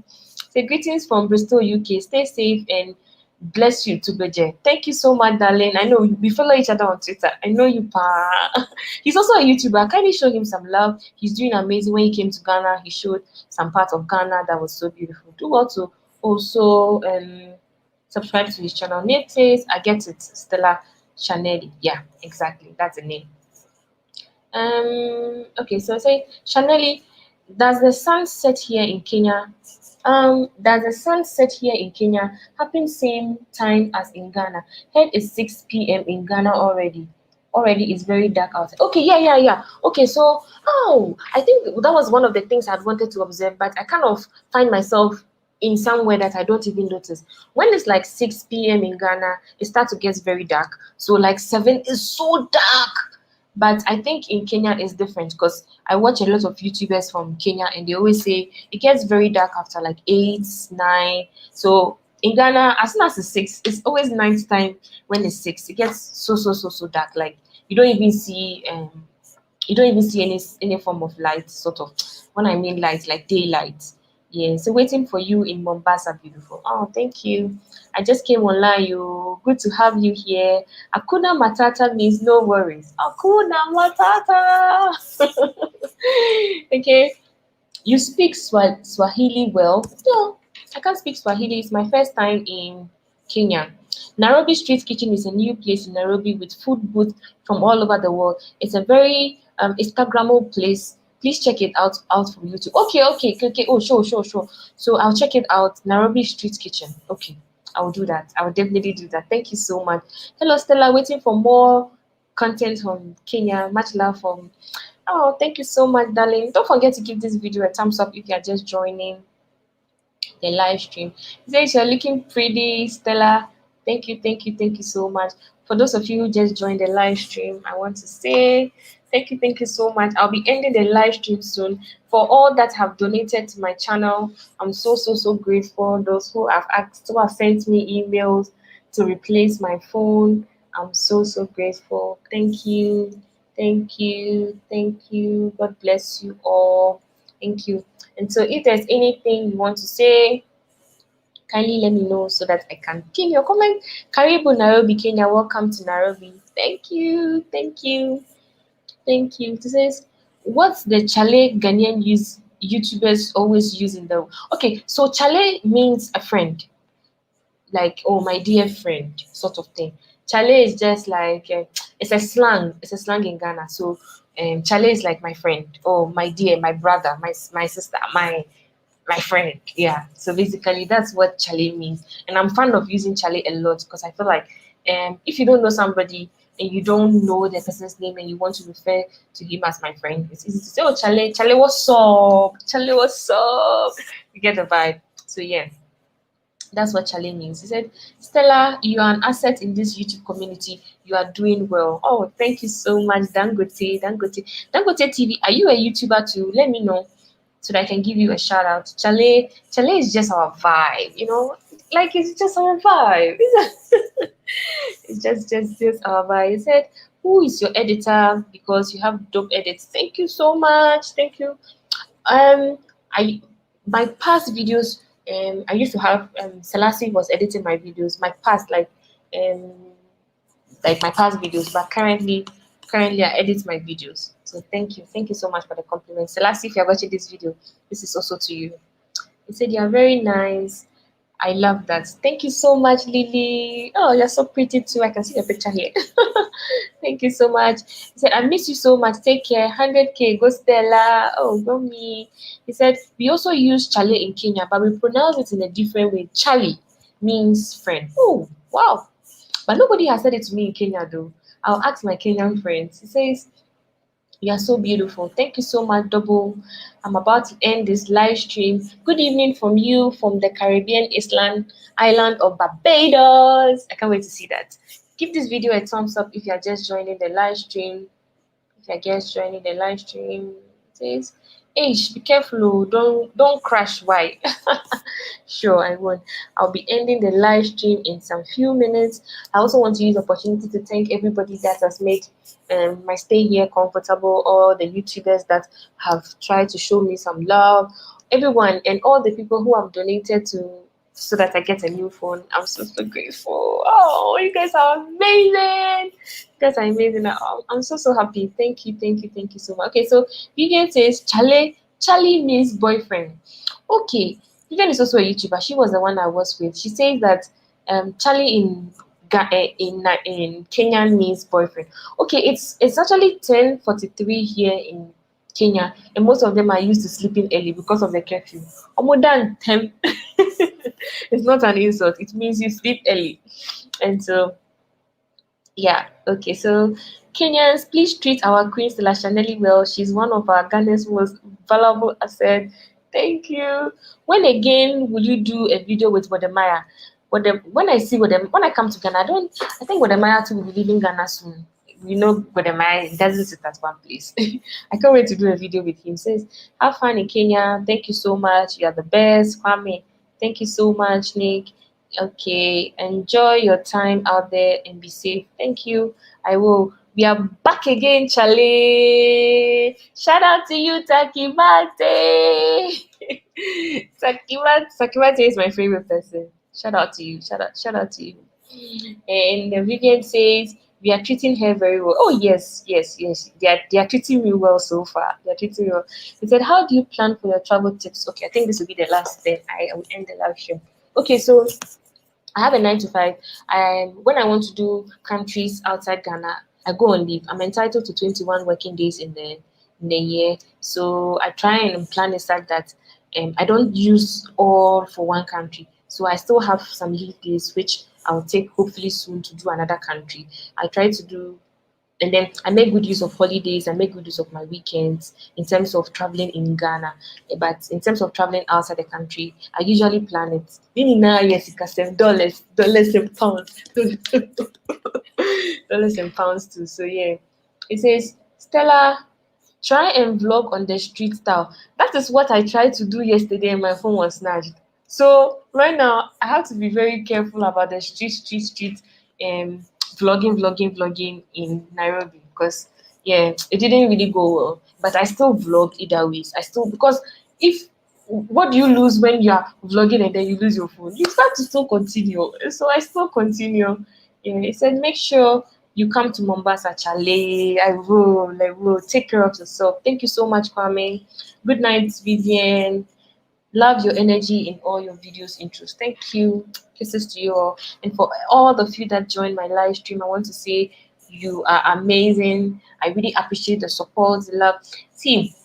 Say greetings from Bristol, UK. Stay safe and bless you, Tubeje. Thank you so much, darling. I know we follow each other on Twitter. I know you, pa. He's also a YouTuber. Can you show him some love? He's doing amazing. When he came to Ghana, he showed some parts of Ghana that was so beautiful. Do well to also subscribe to his channel. Name says, I get it, Stella Chanelli. Yeah, exactly. That's the name. Okay, so I say, Chanelli, does the sun set here in Kenya? Does the sun set here in Kenya happen same time as in Ghana? Head is 6 p.m. in Ghana already. Already it's very dark outside. Okay, yeah. Okay, so I think that was one of the things I'd wanted to observe, but I kind of find myself in somewhere that I don't even notice. When it's like 6 p.m. in Ghana, it starts to get very dark. So like 7 is so dark. But I think in Kenya it's different because I watch a lot of YouTubers from Kenya and they always say it gets very dark after like 8, 9. So in Ghana, as soon as it's 6, it's always night time. When it's 6, it gets so dark. Like you don't even see any form of light, sort of. When I mean light, like daylight. Yeah, so waiting for you in Mombasa, beautiful. Oh, thank you. I just came online. You good to have you here. Hakuna Matata means no worries. Hakuna Matata. Okay. You speak Swahili well? No, I can't speak Swahili. It's my first time in Kenya. Nairobi Street Kitchen is a new place in Nairobi with food booths from all over the world. It's a very Instagrammable place. Please check it out from YouTube. Okay. Oh, sure. So I'll check it out. Nairobi Street Kitchen. Okay, I will do that. I will definitely do that. Thank you so much. Hello, Stella. Waiting for more content from Kenya. Much love from. Oh, thank you so much, darling. Don't forget to give this video a thumbs up if you are just joining. the live stream. He says you're looking pretty, Stella. Thank you so much. For those of you who just joined the live stream, I want to say thank you so much. I'll be ending the live stream soon. For all that have donated to my channel, I'm so grateful. Those who have asked, who have sent me emails to replace my phone, I'm so grateful. Thank you. God bless you all. Thank you. And so if there's anything you want to say, kindly let me know so that I can pin your comment. Karibu Nairobi, Kenya. Welcome to Nairobi. Thank you. It says, what's the chale Ghanaian YouTubers always use in the... Okay, so chale means a friend. Like, oh, my dear friend, sort of thing. Chale is just like, it's a slang in Ghana. So chale is like my friend, or my dear, my brother, my sister, my friend. Yeah, so basically that's what chale means. And I'm fond of using chale a lot because I feel like if you don't know somebody and you don't know the person's name and you want to refer to him as my friend, it's easy to say, oh, chale, what's up? You get the vibe. So yeah, that's what chale means. He said, Stella, you are an asset in this YouTube community. You are doing well. Oh, thank you so much, Dangote TV. Are you a YouTuber too? Let me know so that I can give you a shout out. Chale is just our vibe, you know? Like, it's just our vibe. It's just our vibe. He said, who is your editor? Because you have dope edits. Thank you so much. Thank you. My past videos, I used to have Selassie was editing my videos, my past my past videos, but currently I edit my videos. So thank you so much for the compliment. Selassie, if you're watching this video, this is also to you. He said you're very nice. I love that. Thank you so much, Lily. Oh, you're so pretty too. I can see your picture here. Thank you so much. He said, I miss you so much. Take care. 100K. Go Stella. Oh, go me. He said, we also use chale in Kenya, but we pronounce it in a different way. Chale means friend. Oh, wow. But nobody has said it to me in Kenya, though. I'll ask my Kenyan friends. He says, you are so beautiful. Thank you so much, Double. I'm about to end this live stream. Good evening from you from the Caribbean island of Barbados. I can't wait to see that. Give this video a thumbs up if you are just joining the live stream. It says, hey, be careful, don't crash. Why? Sure, I won't. I'll be ending the live stream in some few minutes. I also want to use the opportunity to thank everybody that has made my stay here comfortable, all the YouTubers that have tried to show me some love, everyone, and all the people who have donated so that I get a new phone. I'm so grateful. Oh, you guys are amazing. You guys are amazing. I'm so happy. Thank you so much. Okay, so Vivian says Charlie means boyfriend. Okay, Vivian is also a YouTuber. She was the one I was with. She says that Charlie in Kenya means boyfriend. Okay, it's actually 10:43 here in Kenya, and most of them are used to sleeping early because of the curfew. More than 10. It's not an insult. It means you sleep early. And so, yeah. Okay, so Kenyans, please treat our queen Stella Chanelli well. She's one of our Ghana's most valuable assets. Thank you. When again will you do a video with Wodemaya? When I come to Ghana, I think Wodemaya too will be leaving Ghana soon. You know, Wodemaya doesn't sit at one place. I can't wait to do a video with him. Says, have fun in Kenya. Thank you so much. You are the best. Kwame. Thank you so much, Nick. Okay, enjoy your time out there and be safe. Thank you. I will. We are back again, Charlie. Shout out to you, Takimate. Takimate is my favorite person. Shout out to you. Shout out to you. And Vivian says, we are treating her very well. Oh, yes. They are treating me well so far. They are treating me well. He said, how do you plan for your travel tips? Okay, I think this will be the last, then I will end the live stream. Okay, so I have a 9 to 5. When I want to do countries outside Ghana, I go on leave. I'm entitled to 21 working days in the year. So I try and plan it such that I don't use all for one country. So I still have some leave days, which I'll take hopefully soon to do another country. I try to do And then I make good use of holidays, I make good use of my weekends in terms of traveling in Ghana. But in terms of traveling outside the country, I usually plan it. Yes, it costs dollars and pounds. Dollars and pounds too. So yeah. It says, Stella, try and vlog on the street style. That is what I tried to do yesterday and my phone was snatched. So right now I have to be very careful about the street vlogging in Nairobi, because yeah, it didn't really go well. But I still vlog either ways. Because if what do you lose when you are vlogging and then you lose your phone? You start to still continue. So I still continue. Yeah, it said make sure you come to Mombasa, Chale. I will take care of yourself. Thank you so much, Kwame. Good night, Vivian. Love your energy in all your videos intros. Thank you. Kisses to you all. And for all of you that joined my live stream, I want to say you are amazing. I really appreciate the support, the love. See,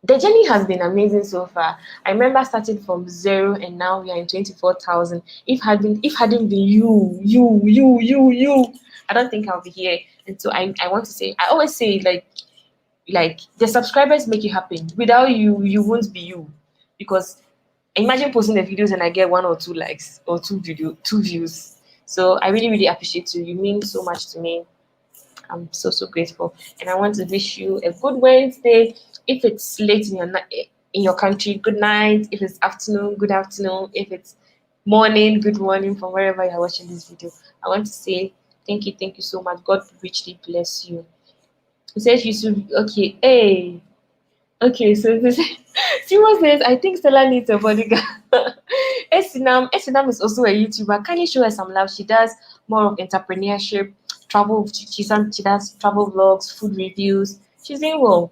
the journey has been amazing so far. I remember starting from 0 and now we are in 24,000. If hadn't been you, I don't think I'll be here. And so I want to say, I always say like the subscribers make it happen. Without you, you won't be you. Because imagine posting the videos and I get 1 or 2 likes or 2 views. So I really, really appreciate you. You mean so much to me. I'm so grateful. And I want to wish you a good Wednesday. If it's late in your country, good night. If it's afternoon, good afternoon. If it's morning, good morning from wherever you're watching this video. I want to say thank you so much. God richly bless you. He says you should okay. Hey. Okay, so this Simon says, I think Stella needs a bodyguard. Esinam is also a YouTuber. Can you show her some love? She does more of entrepreneurship, travel. She does travel vlogs, food reviews. She's doing well.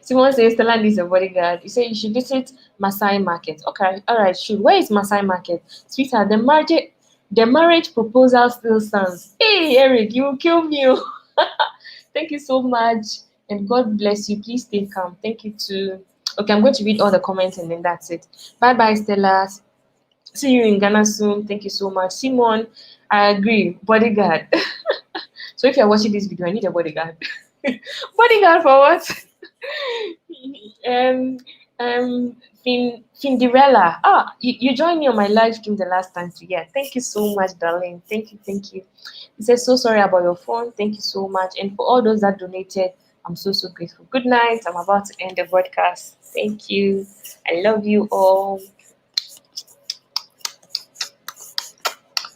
Simon says Stella needs a bodyguard. You say you should visit Masai Market. Okay, all right, sure. Where is Masai Market? Sweetheart, the marriage proposal still stands. Hey, Eric, you will kill me. Thank you so much. And God bless you. Please stay calm. Thank you too. Okay, I'm going to read all the comments and then that's it. Bye, Stella. See you in Ghana soon. Thank you so much. Simon, I agree. Bodyguard. So if you're watching this video, I need a bodyguard. Bodyguard for what? Cinderella. You joined me on my live stream the last time too. Yeah, thank you so much, darling. Thank you. He says, so sorry about your phone. Thank you so much. And for all those that donated, I'm so grateful. Good night. I'm about to end the broadcast. Thank you. I love you all.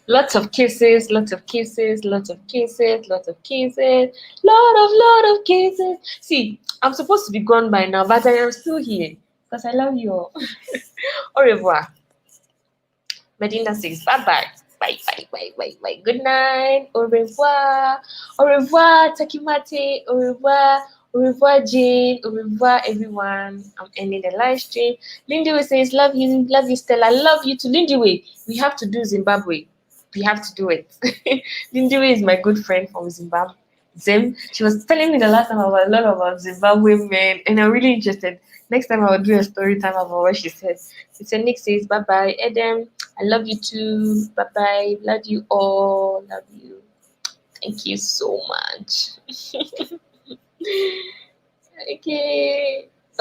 Lots of kisses. Lot of kisses. See, I'm supposed to be gone by now, but I am still here because I love you all. Au revoir. Medina says bye. Bye. Good night. Au revoir. Takimate. Au revoir, Jane. Au revoir, everyone. I'm ending the live stream. Lindiwe says, love you, Stella. Love you too. Lindiwe, we have to do Zimbabwe. We have to do it. Lindiwe is my good friend from Zimbabwe. She was telling me the last time about a lot about Zimbabwe men, and I'm really interested. Next time I will do a story time about what she said. Sister Nick says, bye. Adam, I love you too. Bye. Love you all. Love you. Thank you so much.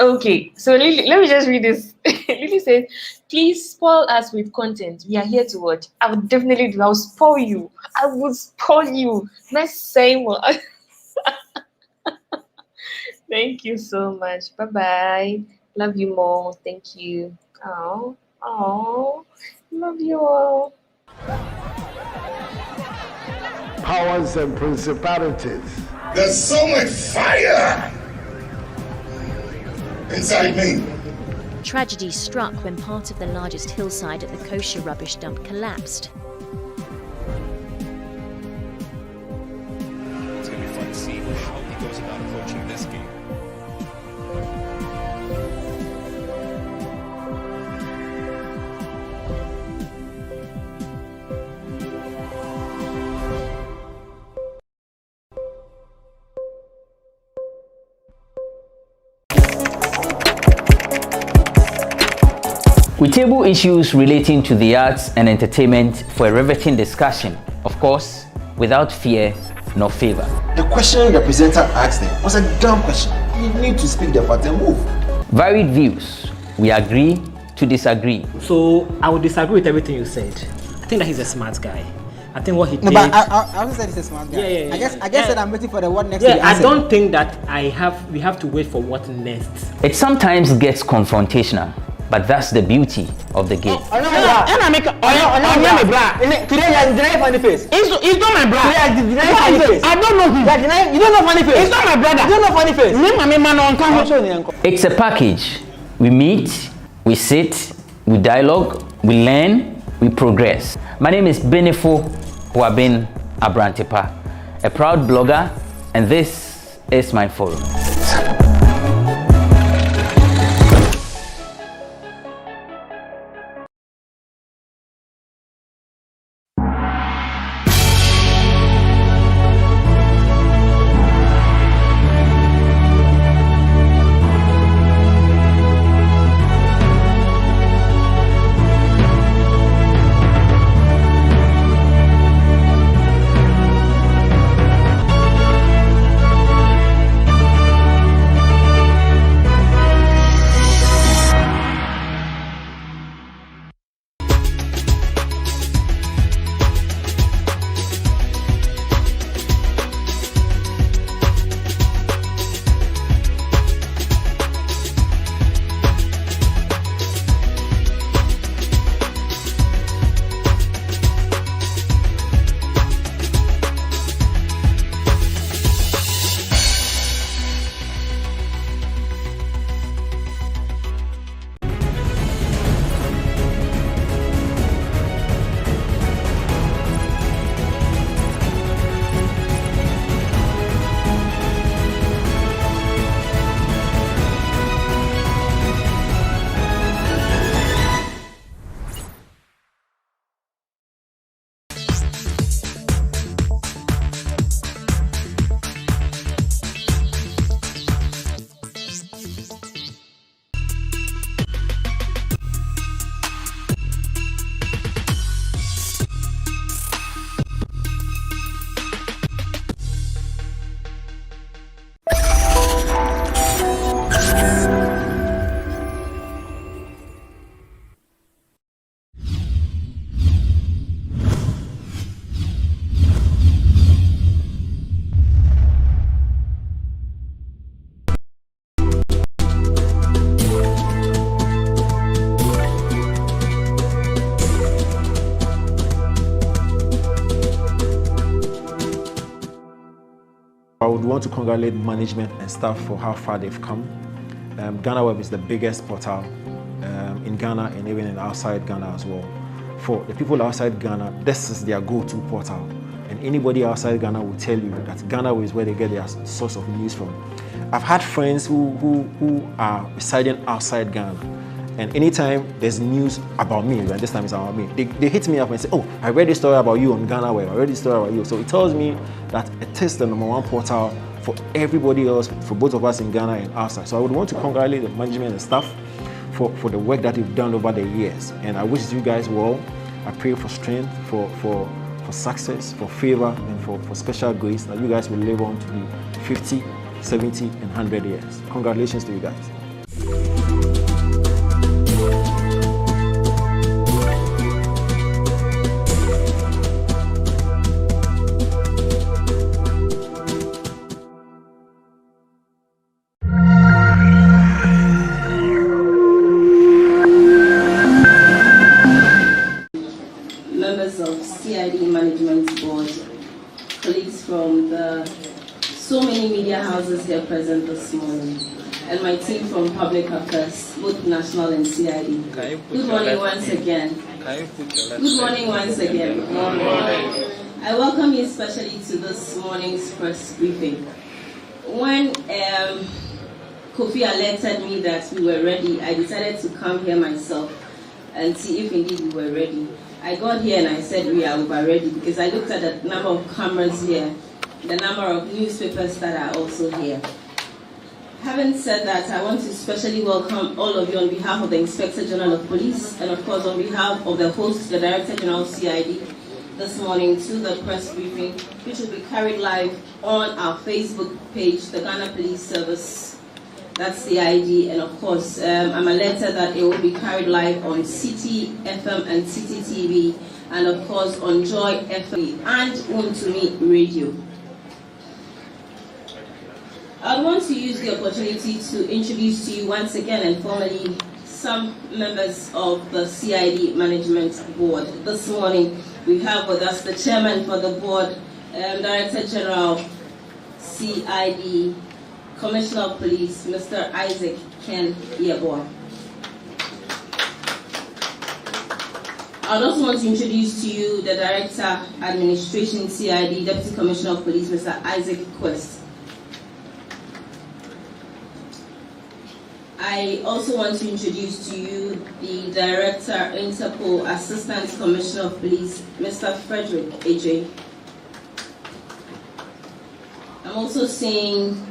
Okay. So Lily, let me just read this. Lily says, please spoil us with content. We are here to watch. I would definitely do. I will spoil you. I will spoil you. Let's say what. Thank you so much. Bye. Love you more. Thank you. Oh, love you all. Powers and principalities. There's so much fire inside me. Tragedy struck when part of the largest hillside at the kosher rubbish dump collapsed. It's going to be fun to see how he goes about approaching this game. We table issues relating to the arts and entertainment for a riveting discussion, of course, without fear nor favor. The question the presenter asked them was a dumb question. You need to speak the fact and move. Varied views. We agree to disagree. So I would disagree with everything you said. I think that he's a smart guy. I think what he did. No, but I also said he's a smart guy. Yeah. I guess that I'm waiting for the what next. Yeah, I don't think that we have to wait for what next. It sometimes gets confrontational, but that's the beauty of the game. Today you deny funny face. It's not my brother. Today you deny funny face. I don't know him. You don't know funny face. It's not my brother. You don't know funny face. It's a package. We meet, we sit, we dialogue, we learn, we progress. My name is Benefo Huabin Abrantepa, a proud blogger, and this is my forum. I would want to congratulate management and staff for how far they've come. GhanaWeb is the biggest portal in Ghana and even in outside Ghana as well. For the people outside Ghana, this is their go-to portal. And anybody outside Ghana will tell you that GhanaWeb is where they get their source of news from. I've had friends who are residing outside Ghana. And anytime there's news about me, and this time it's about me, they hit me up and say, oh, I read this story about you on GhanaWeb, I read this story about you. So it tells me that it is the #1 portal for everybody else, for both of us in Ghana and outside. So I would want to congratulate the management and staff for the work that you've done over the years. And I wish you guys well. I pray for strength, for success, for favor, and for special grace, that you guys will live on to be 50, 70, and 100 years. Congratulations to you guys. Here present this morning, and my team from Public Affairs, both national and CID. Good morning once again. Good morning once again. Good morning. I welcome you especially to this morning's press briefing. When Kofi alerted me that we were ready, I decided to come here myself and see if indeed we were ready. I got here and I said we are ready because I looked at the number of cameras here, the number of newspapers that are also here. Having said that, I want to especially welcome all of you on behalf of the Inspector General of Police and of course on behalf of the host, the Director General of CID, this morning to the press briefing, which will be carried live on our Facebook page, the Ghana Police Service. That's the ID, and of course, I'm alerted that it will be carried live on City FM and City TV, and of course on Joy FM and On2Me Radio. I want to use the opportunity to introduce to you once again and formally some members of the CID Management Board. This morning we have with us the chairman for the board, Director General CID, Commissioner of Police, Mr. Isaac Ken Yeboah. I also want to introduce to you the Director Administration CID, Deputy Commissioner of Police, Mr. Isaac Quest. I also want to introduce to you the Director, Interpol Assistant Commissioner of Police, Mr. Frederick AJ. I'm also seeing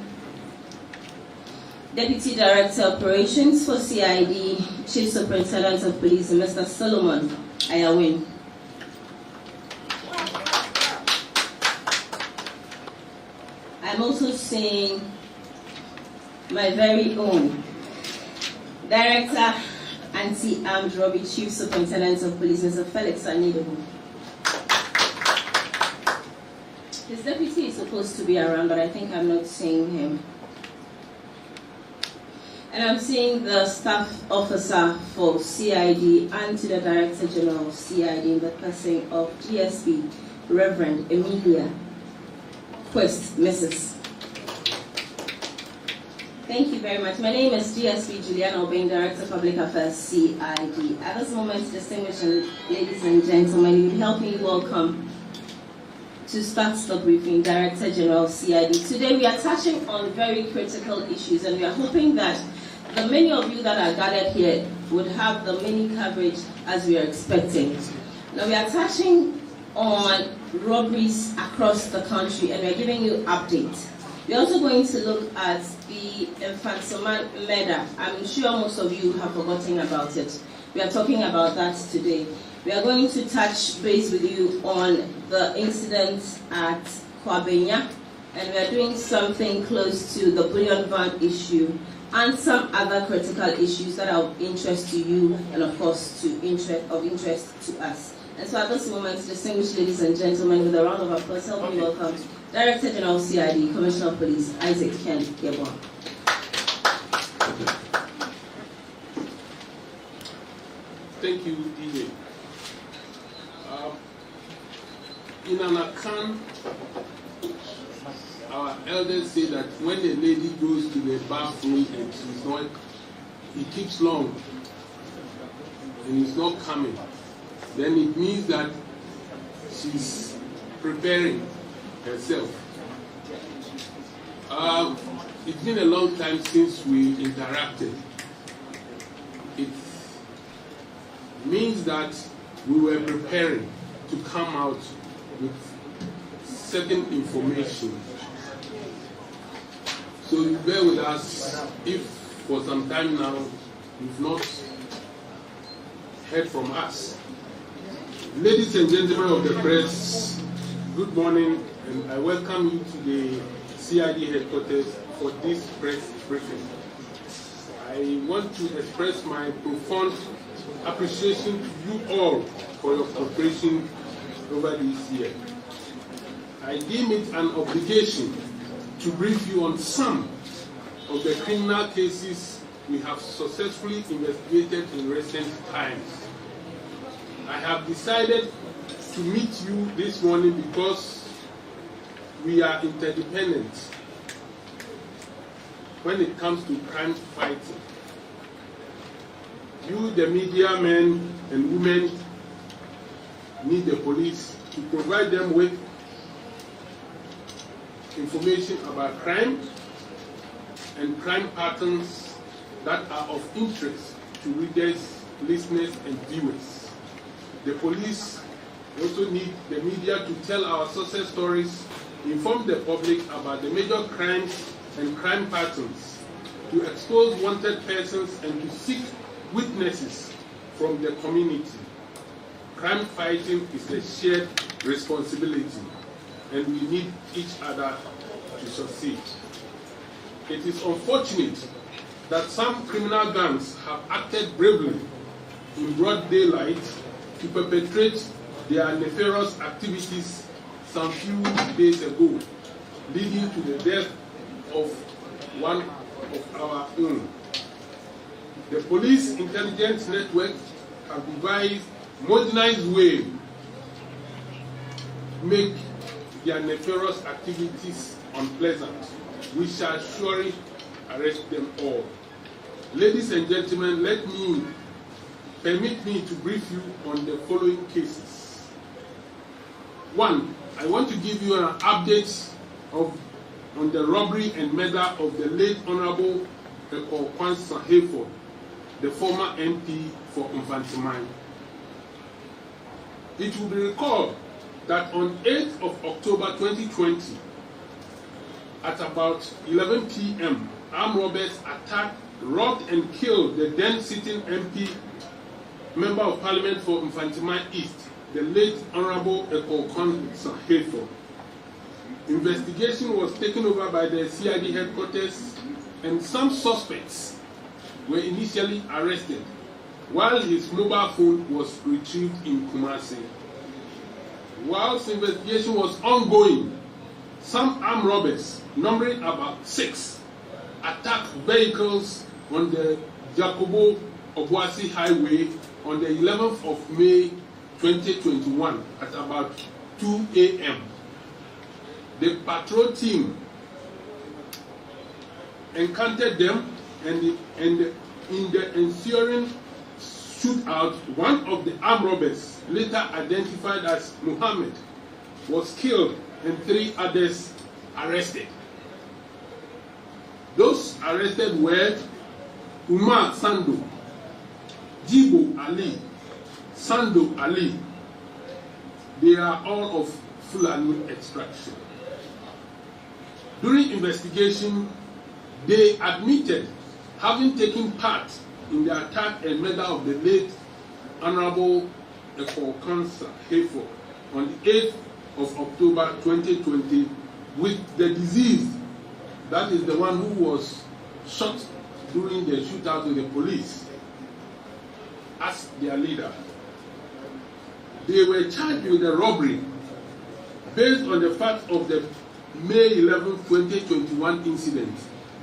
Deputy Director Operations for CID, Chief Superintendent of Police, Mr. Solomon Ayawin. I'm also seeing my very own Director, Anti-Armed Robbery, Chief Superintendent of Police, Mr. Felix Anidobu. His deputy is supposed to be around, but I think I'm not seeing him. And I'm seeing the staff officer for CID and to the Director General of CID in the person of GSP, Reverend Emilia Quest, Mrs. Thank you very much. My name is GSP Juliana Obeng, Director of Public Affairs, CID. At this moment, distinguished ladies and gentlemen, you will help me welcome to start the briefing, Director General CID. Today we are touching on very critical issues, and we are hoping that the many of you that are gathered here would have the many coverage as we are expecting. Now we are touching on robberies across the country, and we are giving you updates. We're also going to look at the Infansoman murder. I'm sure most of you have forgotten about it. We are talking about that today. We are going to touch base with you on the incident at Kwabenya, and we are doing something close to the bullion van issue and some other critical issues that are of interest to you and of course of interest to us. And so at this moment, distinguished ladies and gentlemen, with a round of applause, help me welcome Director General CID, Commissioner of Police, Isaac Ken Yeboah. Thank you, DJ. In an account, our elders say that when a lady goes to the bathroom and she's not, it keeps long and it's not coming, then it means that she's preparing herself. It's been a long time since we interacted. It means that we were preparing to come out with certain information. So you bear with us if for some time now you've not heard from us. Ladies and gentlemen of the press, good morning, and I welcome you to the CID headquarters for this press briefing. I want to express my profound appreciation to you all for your cooperation over this year. I deem it an obligation to brief you on some of the criminal cases we have successfully investigated in recent times. I have decided to meet you this morning because we are interdependent when it comes to crime fighting. You, the media men and women, need the police to provide them with information about crime and crime patterns that are of interest to readers, listeners, and viewers. The police also need the media to tell our success stories, inform the public about the major crimes and crime patterns, to expose wanted persons, and to seek witnesses from the community. Crime fighting is a shared responsibility, and we need each other to succeed. It is unfortunate that some criminal gangs have acted bravely in broad daylight to perpetrate their nefarious activities some few days ago, leading to the death of one of our own. The police intelligence network have devised modernized way to make their nefarious activities unpleasant. We shall surely arrest them all. Ladies and gentlemen, permit me to brief you on the following cases. 1, I want to give you an update on the robbery and murder of the late Honorable Kwanza Hayford, the former MP for Mfantsipim. It will be recalled that on 8th of October 2020, at about 11 p.m., armed robbers attacked, robbed and killed the then sitting MP, Member of Parliament for Mfantsipim East, the late Honorable Kwanza Hayford. Investigation was taken over by the CID headquarters, and some suspects were initially arrested, while his mobile phone was retrieved in Kumasi. Whilst investigation was ongoing, some armed robbers, numbering about 6, attacked vehicles on the Jacobo Obuasi Highway on the 11th of May 2021 at about 2 a.m. The patrol team encountered them, and in the ensuing shootout, one of the armed robbers, later identified as Muhammad, was killed and 3 others arrested. Those arrested were Umar Sando, Jibo Ali, Sando Ali. They are all of Fulani extraction. During investigation, they admitted having taken part in the attack and murder of the late Honorable Kwanza Hayford on the 8th of October 2020 with the deceased, that is the one who was shot during the shootout with the police, as their leader. They were charged with the robbery based on the fact of the May 11, 2021 incident.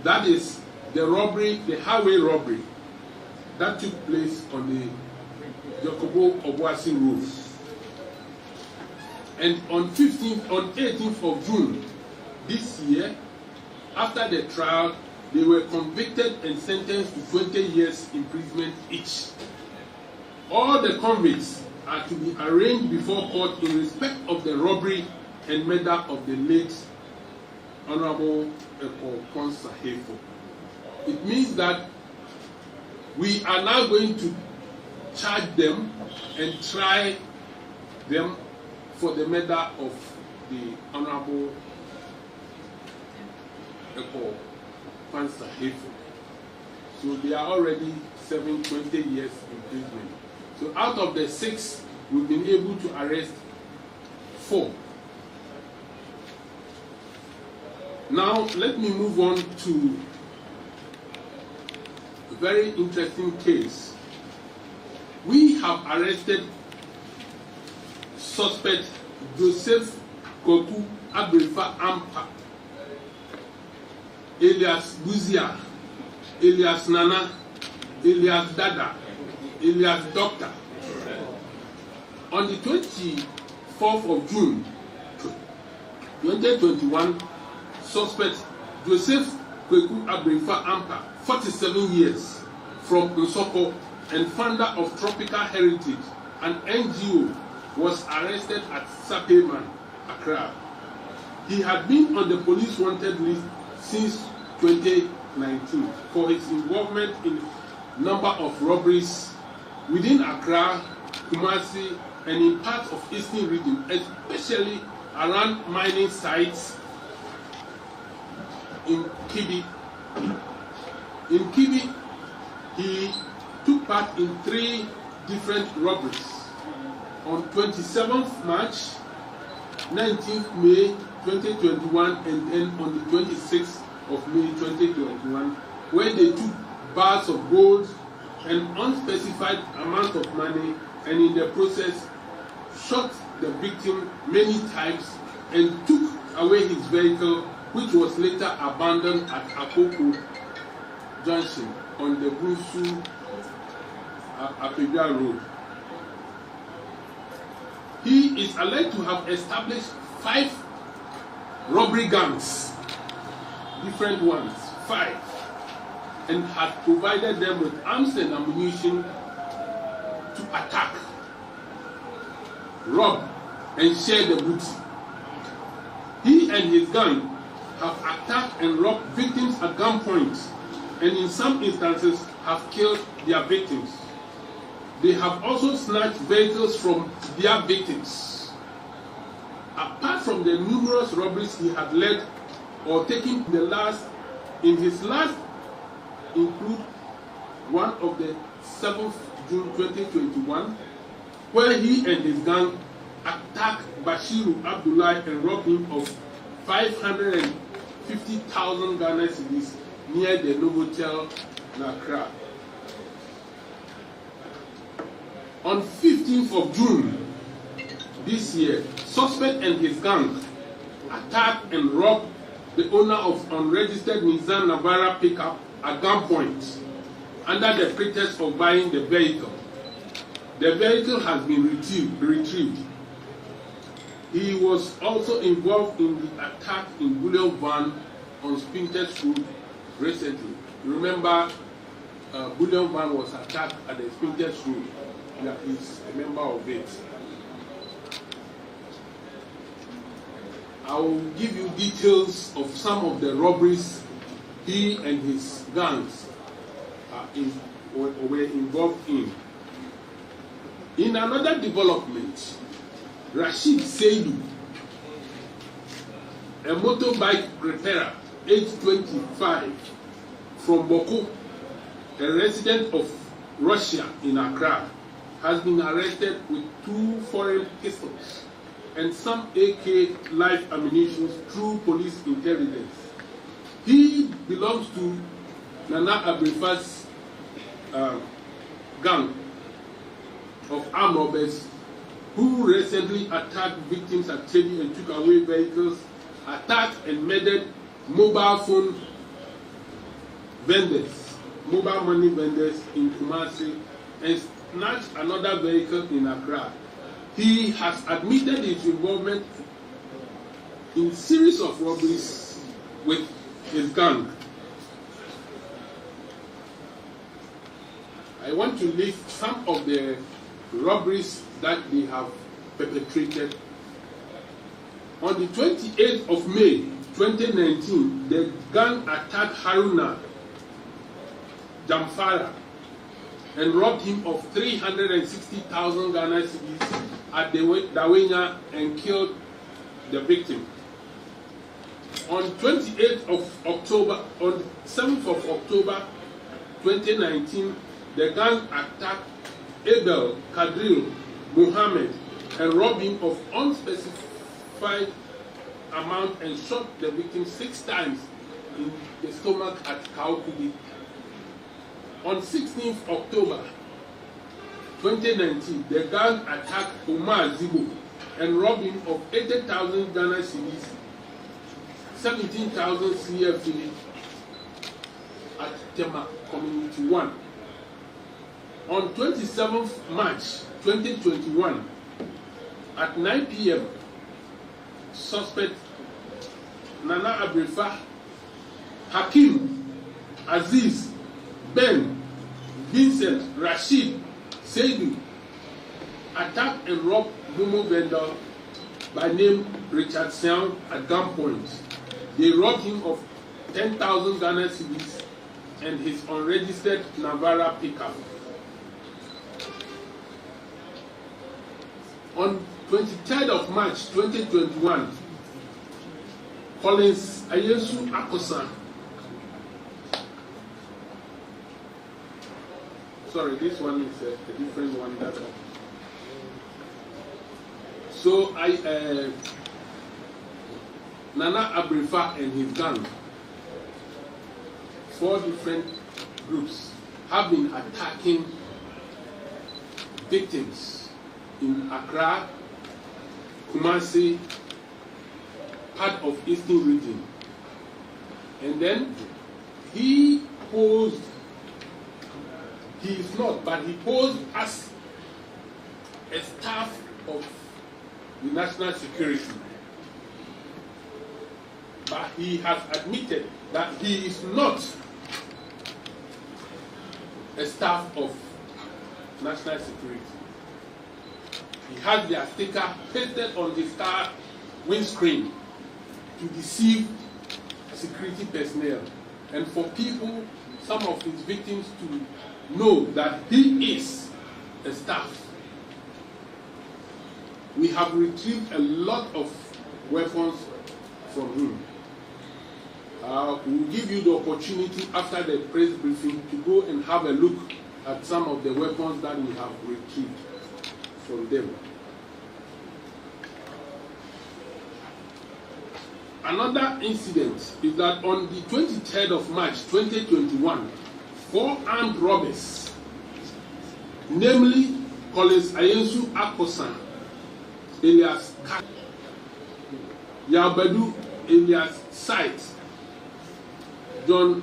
That is the robbery, the highway robbery that took place on the Jacobo Obuasi Road. And on 18th of June this year, after the trial, they were convicted and sentenced to 20 years imprisonment each. All the convicts are to be arraigned before court in respect of the robbery and murder of the late Honorable Kwanza Hayford. It means that we are now going to charge them and try them for the murder of the Honorable Kwanza Hayford. So they are already serving 20 years imprisonment. So out of the 6, we've been able to arrest 4. Now let me move on to a very interesting case. We have arrested suspect Joseph Koku Abrefa Ampa, alias Buzia, alias Nana, alias Dada, alias Doctor. On the 24th of June 2021, suspect Joseph Koku Abrefa Ampa, 47 years, from Nsoko and founder of Tropical Heritage, an NGO, was arrested at Sapeman, Accra. He had been on the police wanted list since 2019 for his involvement in a number of robberies within Accra, Kumasi, and in parts of Eastern region, especially around mining sites in Kibi. In Kibi, he took part in 3 different robberies. On 27th March 19th May 2021 and then on the 26th of May 2021, where they took bars of gold and unspecified amount of money, and in the process shot the victim many times and took away his vehicle, which was later abandoned at Akoko Junction on the Busu Apega Road. He is alleged to have established 5 robbery gangs, different ones, 5, and had provided them with arms and ammunition to attack, rob, and share the booty. He and his gang have attacked and robbed victims at gunpoint, and in some instances have killed their victims. They have also snatched vehicles from their victims. Apart from the numerous robberies he had led or taken, in his last include one of the 7th June 2021, where he and his gang attacked Bashiru Abdullah and robbed him of 550,000 Ghana cedis near the Novotel in Accra. On 15th of June this year, suspect and his gang attacked and robbed the owner of unregistered Nissan Navara pickup at gunpoint under the pretext of buying the vehicle. The vehicle has been retrieved. He was also involved in the attack in Bullion Van on Spinters Road recently. You remember, Bullion Van was attacked at the Spinters Road. Yeah, he's a member of it. I will give you details of some of the robberies he and his gangs were involved in. In another development, Rashid Seidu, a motorbike repairer, age 25, from Boko, a resident of Russia in Accra, has been arrested with 2 foreign pistols and some AK live ammunition through police intelligence. He belongs to Nana Abrifa's gang of armed robbers who recently attacked victims at Chedi and took away vehicles, attacked and murdered mobile phone vendors, mobile money vendors in Kumasi, and snatched another vehicle in Accra. He has admitted his involvement in series of robberies with his gang. I want to list some of the robberies that they have perpetrated. On the 28th of May 2019, the gang attacked Haruna Jamfara and robbed him of 360,000 Ghana cedis at Dawenya and killed the victim. On 28th of October, on 7th of October 2019, the gang attacked Abel Kadril Muhammad and robbed him of unspecified amount and shot the victim 6 times in the stomach at Kaukudi. On 16th October 2019, the gang attacked Omar Zibo and robbed him of 80,000 Ghana cedis, 17,000 CFD at Tema Community 1. On 27th March 2021, at 9 p.m., suspect Nana Abrifa, Hakim, Aziz, Ben, Vincent, Rashid, Seidu attacked and robbed Momo vendor by name Richard Sean at gunpoint. They robbed him of 10,000 Ghana cedis and his unregistered Navara pickup. On 23rd of March 2021, Collins Ayesu Akosa, sorry, this one is a different one. So Nana Abrifa and his gang, 4 different groups, have been attacking victims in Accra, Kumasi, part of Eastern region. And then he posed, he is not, but he posed as a staff of the national security. But he has admitted that he is not a staff of national security. He has their sticker pasted on his car windscreen to deceive security personnel and for people, some of his victims, to know that he is a staff. We have retrieved a lot of weapons from him. We'll give you the opportunity after the press briefing to go and have a look at some of the weapons that we have retrieved from them. Another incident is that on the 23rd of March 2021, 4 armed robbers, namely Collins Ayensu Akosan, alias Yabadu alias Sight, John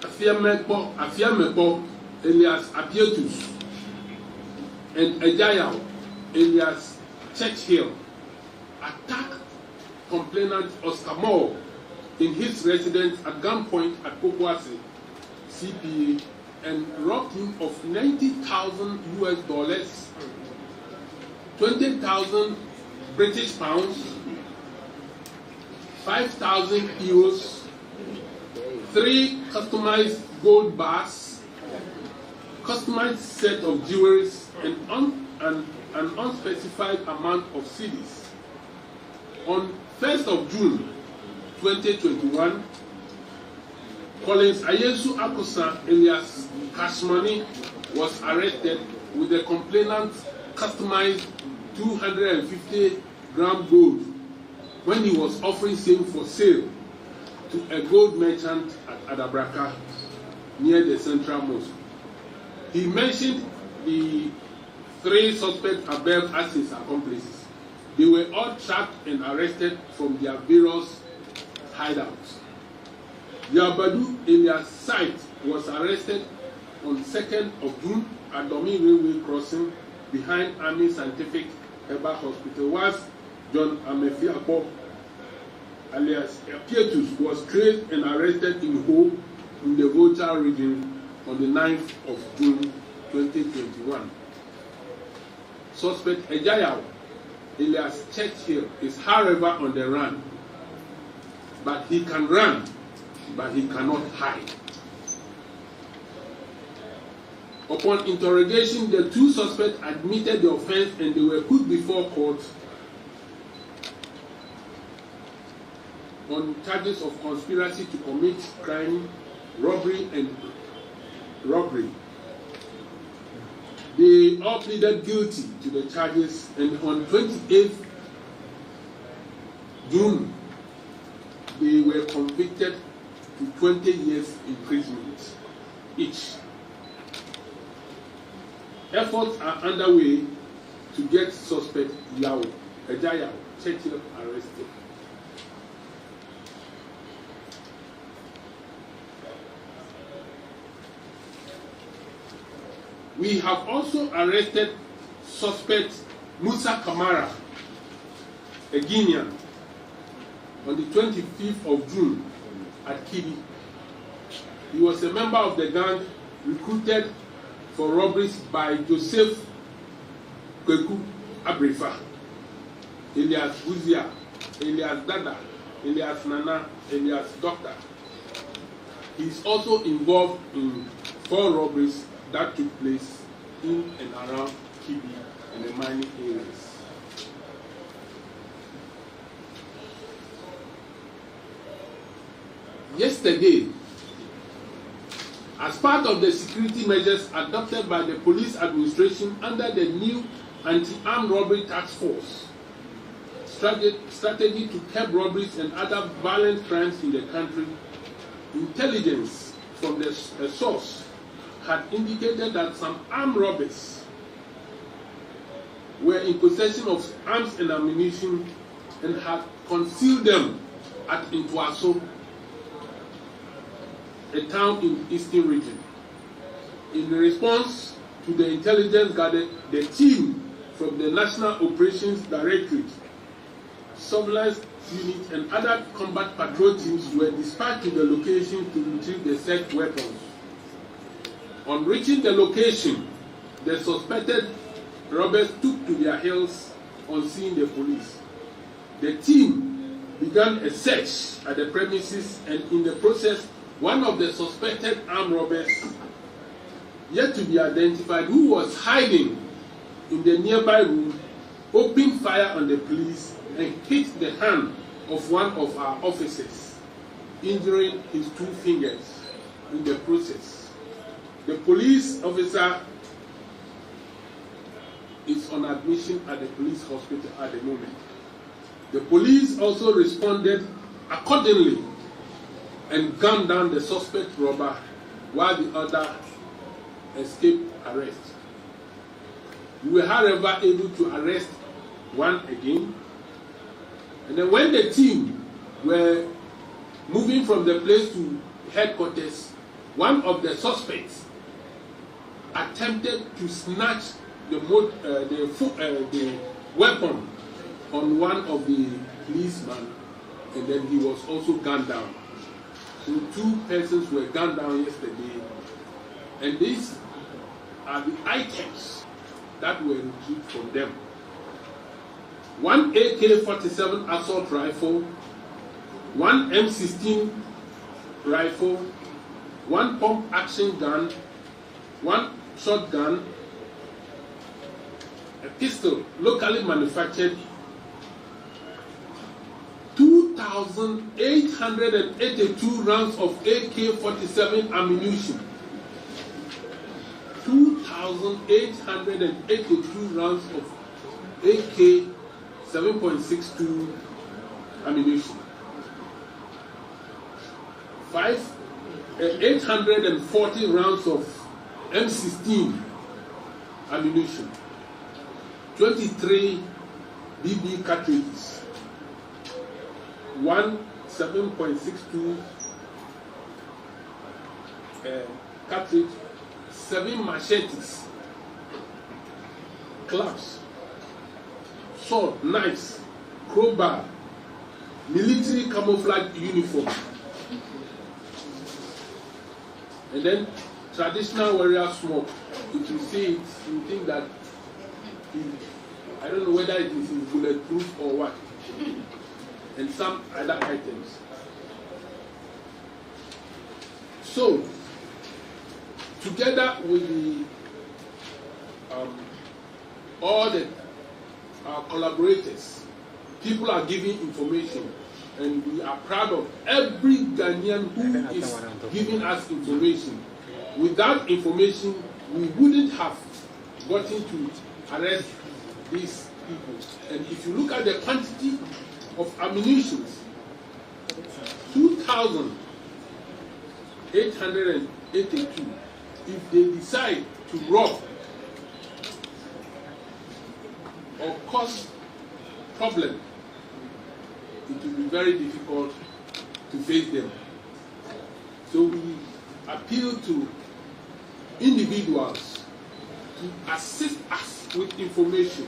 Afiamepo alias Apietus, and Ejayao alias Churchill attacked complainant Oscar Moore in his residence at gunpoint at Pokwase, CPA, and robbed him of $90,000 US, 20,000 British pounds, 5,000 euros, 3 customized gold bars, customized set of jewelries, and an unspecified amount of CDs. On 1st of June 2021, Collins Ayensu Akosa alias Cash Money was arrested with the complainant's customized 250-gram gold when he was offering same for sale to a gold merchant at Adabraka near the Central Mosque. He mentioned the 3 suspects above as his accomplices. They were all trapped and arrested from their various hideouts. Yabadu alias Sight was arrested on 2nd of June at Domi Railway Crossing behind Army Scientific Herbal Hospital, whilst John Amefiapo alias Pietus was traced and arrested in Ho in the Volta region on the 9th of June 2021. Suspect Ejayao alias Churchill is however on the run, but he can run, but he cannot hide. Upon interrogation, the 2 suspects admitted the offense and they were put before court on charges of conspiracy to commit crime, robbery, and robbery. They all pleaded guilty to the charges, and on 28th June, they were convicted to 20 years imprisonment each. Efforts are underway to get suspect Ejayao Churchill arrested. We have also arrested suspect Musa Kamara, a Guinean, on the 25th of June at Kidi. He was a member of the gang recruited for robberies by Joseph Kweku Abrifa, alias Uzia, alias Dada, alias Nana, alias Doctor. He is also involved in 4 robberies that took place in and around Kibi and the mining areas. Yesterday, as part of the security measures adopted by the police administration under the new anti-armed robbery task force, strategy to curb robberies and other violent crimes in the country, intelligence from a source had indicated that some armed robbers were in possession of arms and ammunition and had concealed them at Intwaso, a town in Eastern Region. In response to the intelligence gathered, the team from the National Operations Directorate, Surveillance Unit, and other combat patrol teams were dispatched to the location to retrieve the said weapons. On reaching the location, the suspected robbers took to their heels on seeing the police. The team began a search at the premises, and in the process, one of the suspected armed robbers, yet to be identified, who was hiding in the nearby room, opened fire on the police and hit the hand of one of our officers, injuring his 2 fingers in the process. The police officer is on admission at the police hospital at the moment. The police also responded accordingly and gunned down the suspect robber while the other escaped arrest. We were, however, able to arrest one again. And then when the team were moving from the place to headquarters, one of the suspects attempted to snatch the weapon on one of the policemen, and then he was also gunned down. So 2 persons were gunned down yesterday, and these are the items that were retrieved from them. 1 AK-47 assault rifle, 1 M16 rifle, 1 pump action gun, 1 shotgun, a pistol locally manufactured, 2,882 rounds of AK-47 ammunition, 2,882 rounds of AK 7.62 ammunition, 840 rounds of M16 ammunition, 23 BB cartridges, 1 7.62 cartridge, 7 machetes, clubs, sword, knives, crowbar, military camouflage uniform, and then traditional warrior smoke. If you see it, you think that I don't know whether it is bulletproof or what, and some other items. So, together with the all the collaborators, people are giving information, and we are proud of every Ghanaian who is giving us information. Without information, we wouldn't have gotten to arrest these people. And if you look at the quantity of ammunition, 2,882, if they decide to rob or cause problem, it will be very difficult to face them. So we appeal to individuals to assist us with information.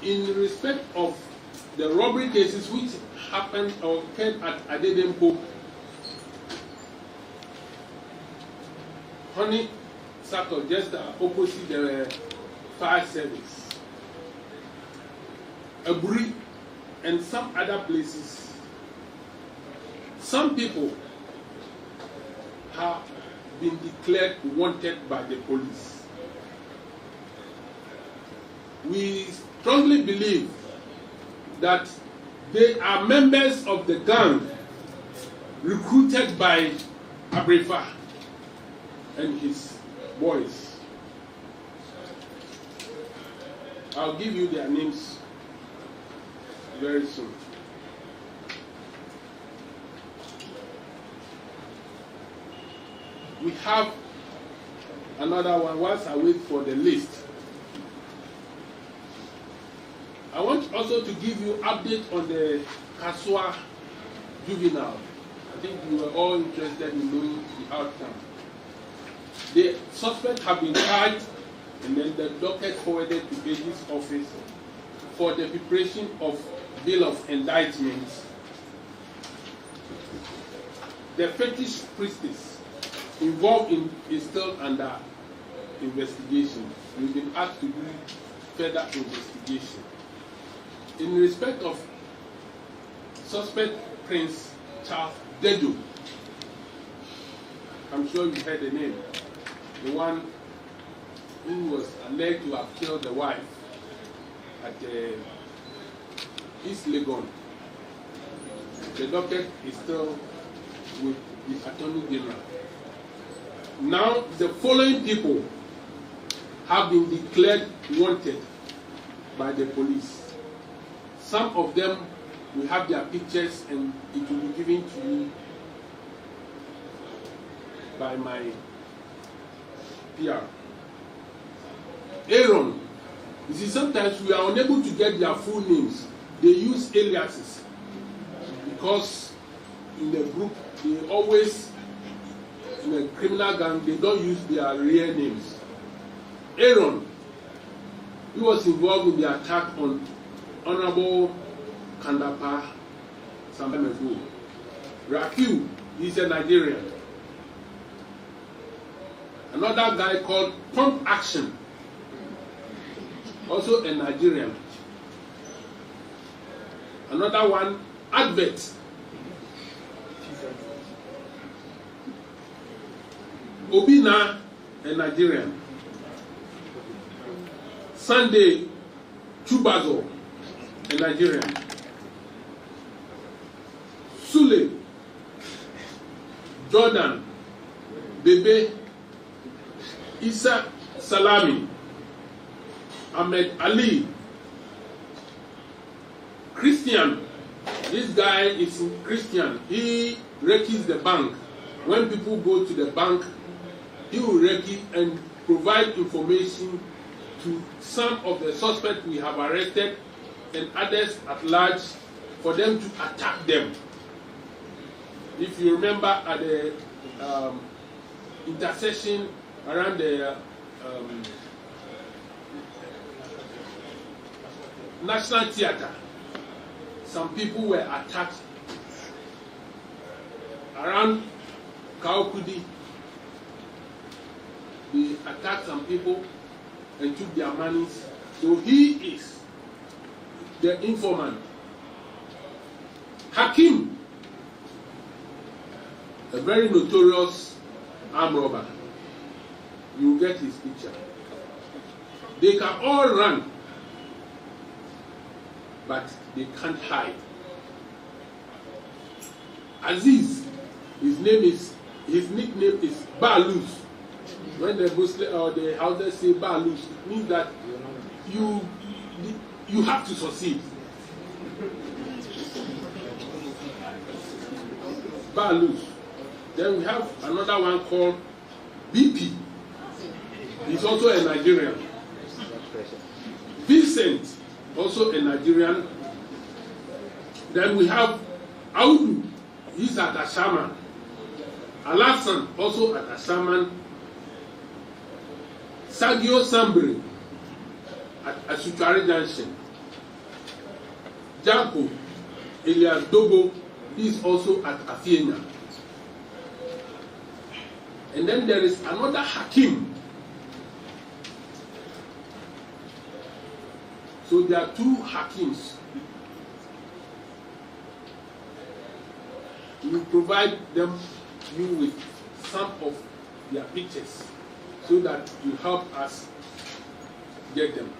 In respect of the robbery cases which happened or occurred at Adedempo, Honey Circle, just opposite the fire service, Aburi, and some other places, some people have been declared wanted by the police. We strongly believe that they are members of the gang recruited by Abrefa and his boys. I'll give you their names very soon. We have another one whilst I wait for the list. I want also to give you update on the Kaswa juvenile. I think you were all interested in knowing the outcome. The suspects have been charged, and then the docket forwarded to AG's office for the preparation of bill of indictment. The fetish priestess involved is still under investigation. We've been asked to do further investigation. In respect of suspect Prince Charles Dedo, I'm sure you heard the name, the one who was alleged to have killed the wife at East Legon. The docket is still with the Attorney General. Now, the following people have been declared wanted by the police. Some of them, we have their pictures and it will be given to you by my PR. Aaron, you see, sometimes we are unable to get their full names. They use aliases because in the group, they always, in a criminal gang, they don't use their real names. Aaron, he was involved in the attack on Honorable Kandapa some time ago. Rakiu, he's a Nigerian. Another guy called Pump Action, also a Nigerian. Another one, Advert. Obina, a Nigerian. Sunday Chubazo, a Nigerian. Sule, Jordan, Bebe, Isa Salami, Ahmed Ali, Christian. This guy is Christian. He reccees the bank. When people go to the bank, he will recce and provide information to some of the suspects we have arrested and others at large for them to attack them. If you remember at the intersection around the National Theatre, some people were attacked around Kaokudi. They attacked some people and took their monies. So he is the informant. Hakim, a very notorious armed robber. You get his picture. They can all run, but they can't hide. Aziz, his nickname is Balus. When the Muslim or the Hausas say Balus, it means that you have to succeed. Balus. Then we have another one called BP. He's also a Nigerian. Vincent, also a Nigerian. Then we have Audu, he's at Ashaman. Alasan, also at Ashaman. Sagio Sambre at Asukari Junction. Janko Elias Dogo, he's also at Afiena. And then there is another Hakim. So there are two Hakims. We provide you with some of their pictures so that you help us get them.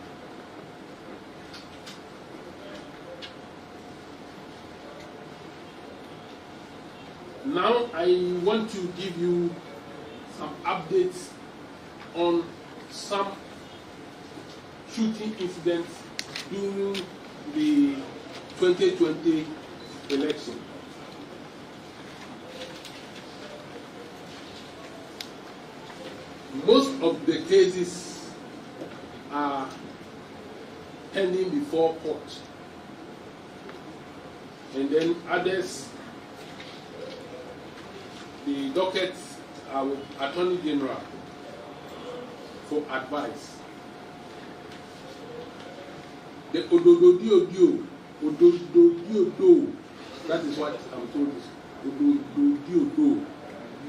Now I want to give you some updates on some shooting incidents during the 2020 election. Most of the cases are pending before court, and then others, the dockets are with Attorney General for advice. The Odododiodio, that is what I'm told, Odododiodo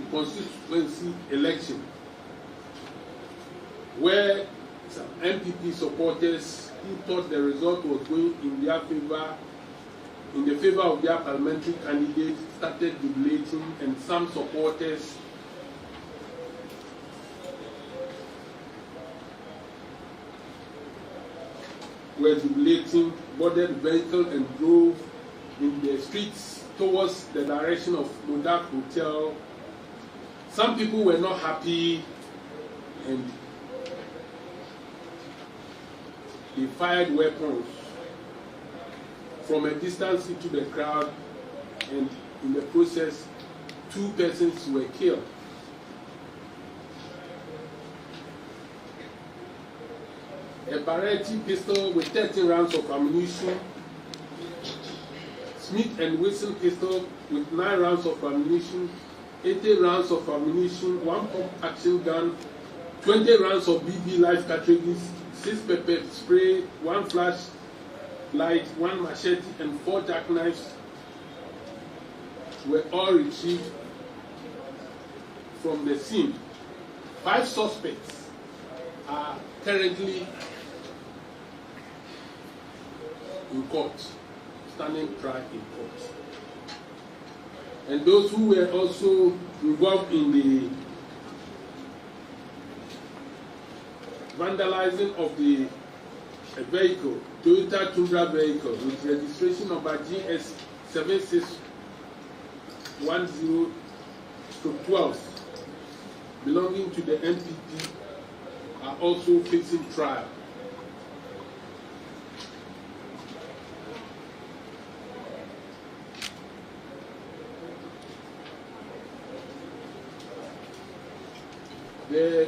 constituency election, where some MPP supporters who thought the result was going in their favor, in the favor of their parliamentary candidate, started jubilating, and some supporters were jubilating, boarded vehicle and drove in the streets towards the direction of Modak Hotel. Some people were not happy and they fired weapons from a distance into the crowd, and in the process, 2 persons were killed. A Barretti pistol with 13 rounds of ammunition, Smith & Wesson pistol with 9 rounds of ammunition, 80 rounds of ammunition, 1 pump action gun, 20 rounds of BB live cartridges, 6 pepper spray, 1 flashlight, 1 machete, and 4 jackknives were all retrieved from the scene. 5 suspects are currently in court, standing trial in court. And those who were also involved in the vandalizing of the vehicle, Toyota Tundra vehicle with registration number GS 7610-12 belonging to the NPP are also facing trial. The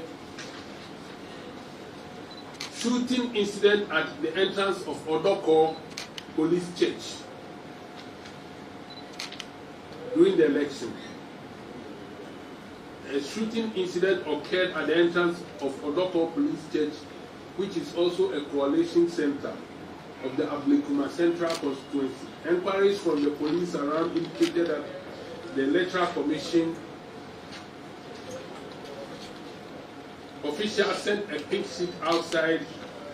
shooting incident at the entrance of Odoko Police Church during the election. A shooting incident occurred at the entrance of Odoko Police Church, which is also a coalition center of the Ablekuma Central constituency. Enquiries from the police around indicated that the Electoral Commission officials sent a pink sheet outside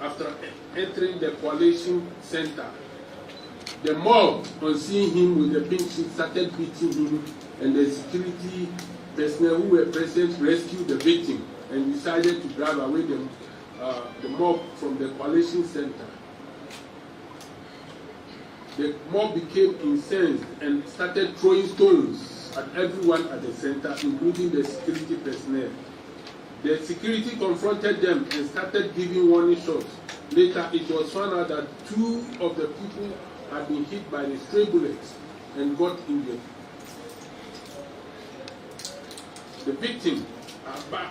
after entering the coalition center. The mob, on seeing him with the pink sheet, started beating him, and the security personnel who were present rescued the victim and decided to drive away the mob from the coalition center. The mob became incensed and started throwing stones at everyone at the center, including the security personnel. The security confronted them and started giving warning shots. Later, it was found out that 2 of the people had been hit by the stray bullets and got injured. The victim,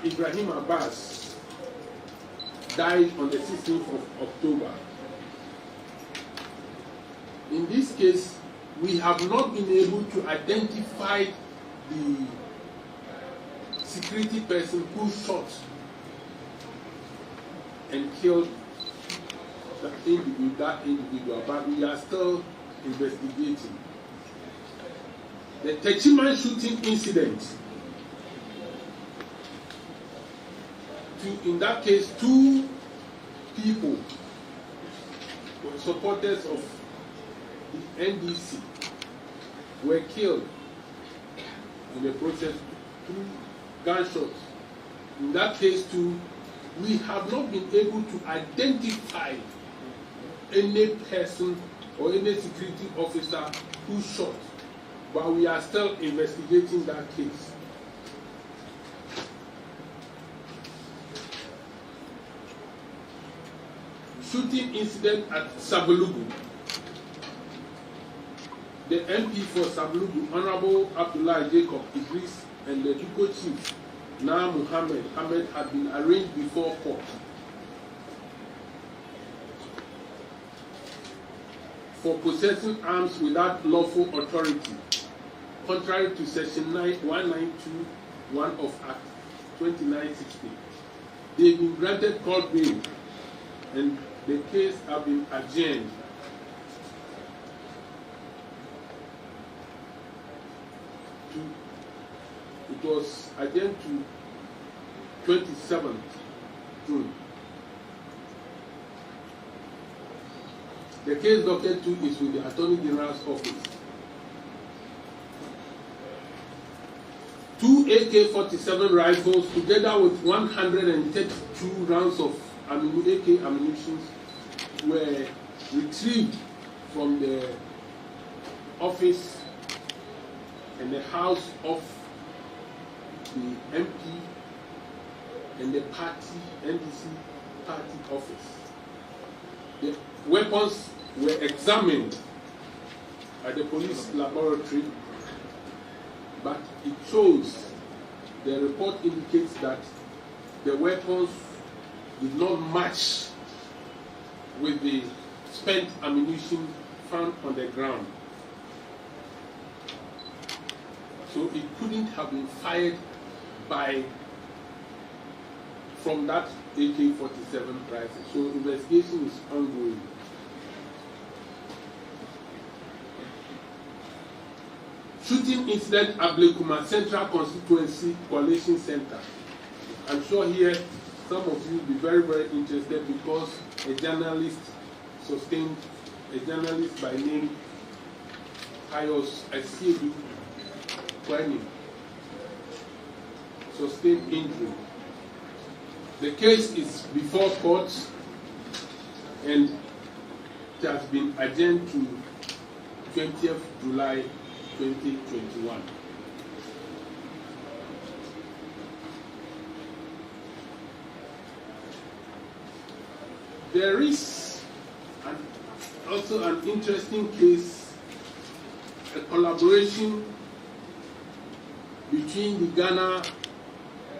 Ibrahim Abbas, died on the 16th of October. In this case, we have not been able to identify the security person who shot and killed that individual, but we are still investigating. The Techiman shooting incident, in that case, 2 people supporters of the NDC were killed in the process through gunshots. In that case too, we have not been able to identify any person or any security officer who shot, but we are still investigating that case. Shooting incident at Sabulugu. The MP for Sabulugu, Honorable Abdullah Jacob Idris, and the Duko chief, Na Muhammad Ahmed, had been arraigned before court for possessing arms without lawful authority, contrary to Section 1921 of Act 2960. They've been granted court bail, and the case has been adjourned. It was adjourned to 27th June. The case docket 2 is with the Attorney General's office. 2 AK-47 rifles together with 132 rounds of AK ammunition were retrieved from the office and the house of the MP and the party, NDC party office. The weapons were examined at the police laboratory, but it shows, the report indicates that the weapons did not match with the spent ammunition found on the ground. So it couldn't have been fired from that AK-47 rifle. So investigation is ongoing. Shooting incident at Blekuma Central Constituency Coalition Center. I'm sure here some of you will be very, very interested because a journalist by name Pius Asiedu Kwani sustained injury. The case is before court and it has been adjourned to 20th July 2021. There is also an interesting case, a collaboration between the Ghana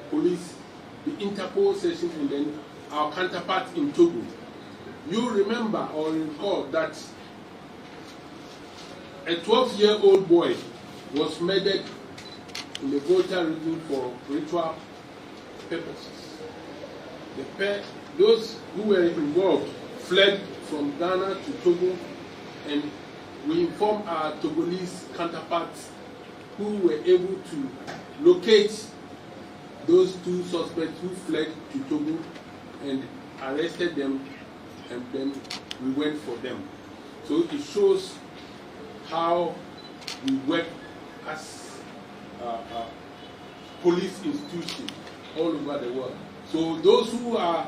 police, the Interpol section, and then our counterpart in Togo. You remember or recall that a 12-year-old boy was murdered in the Volta region for ritual purposes. Those who were involved fled from Ghana to Togo, and we informed our Togolese counterparts who were able to locate those two suspects who fled to Togo and arrested them, and then we went for them. So it shows how we work as police institutions all over the world. So those who are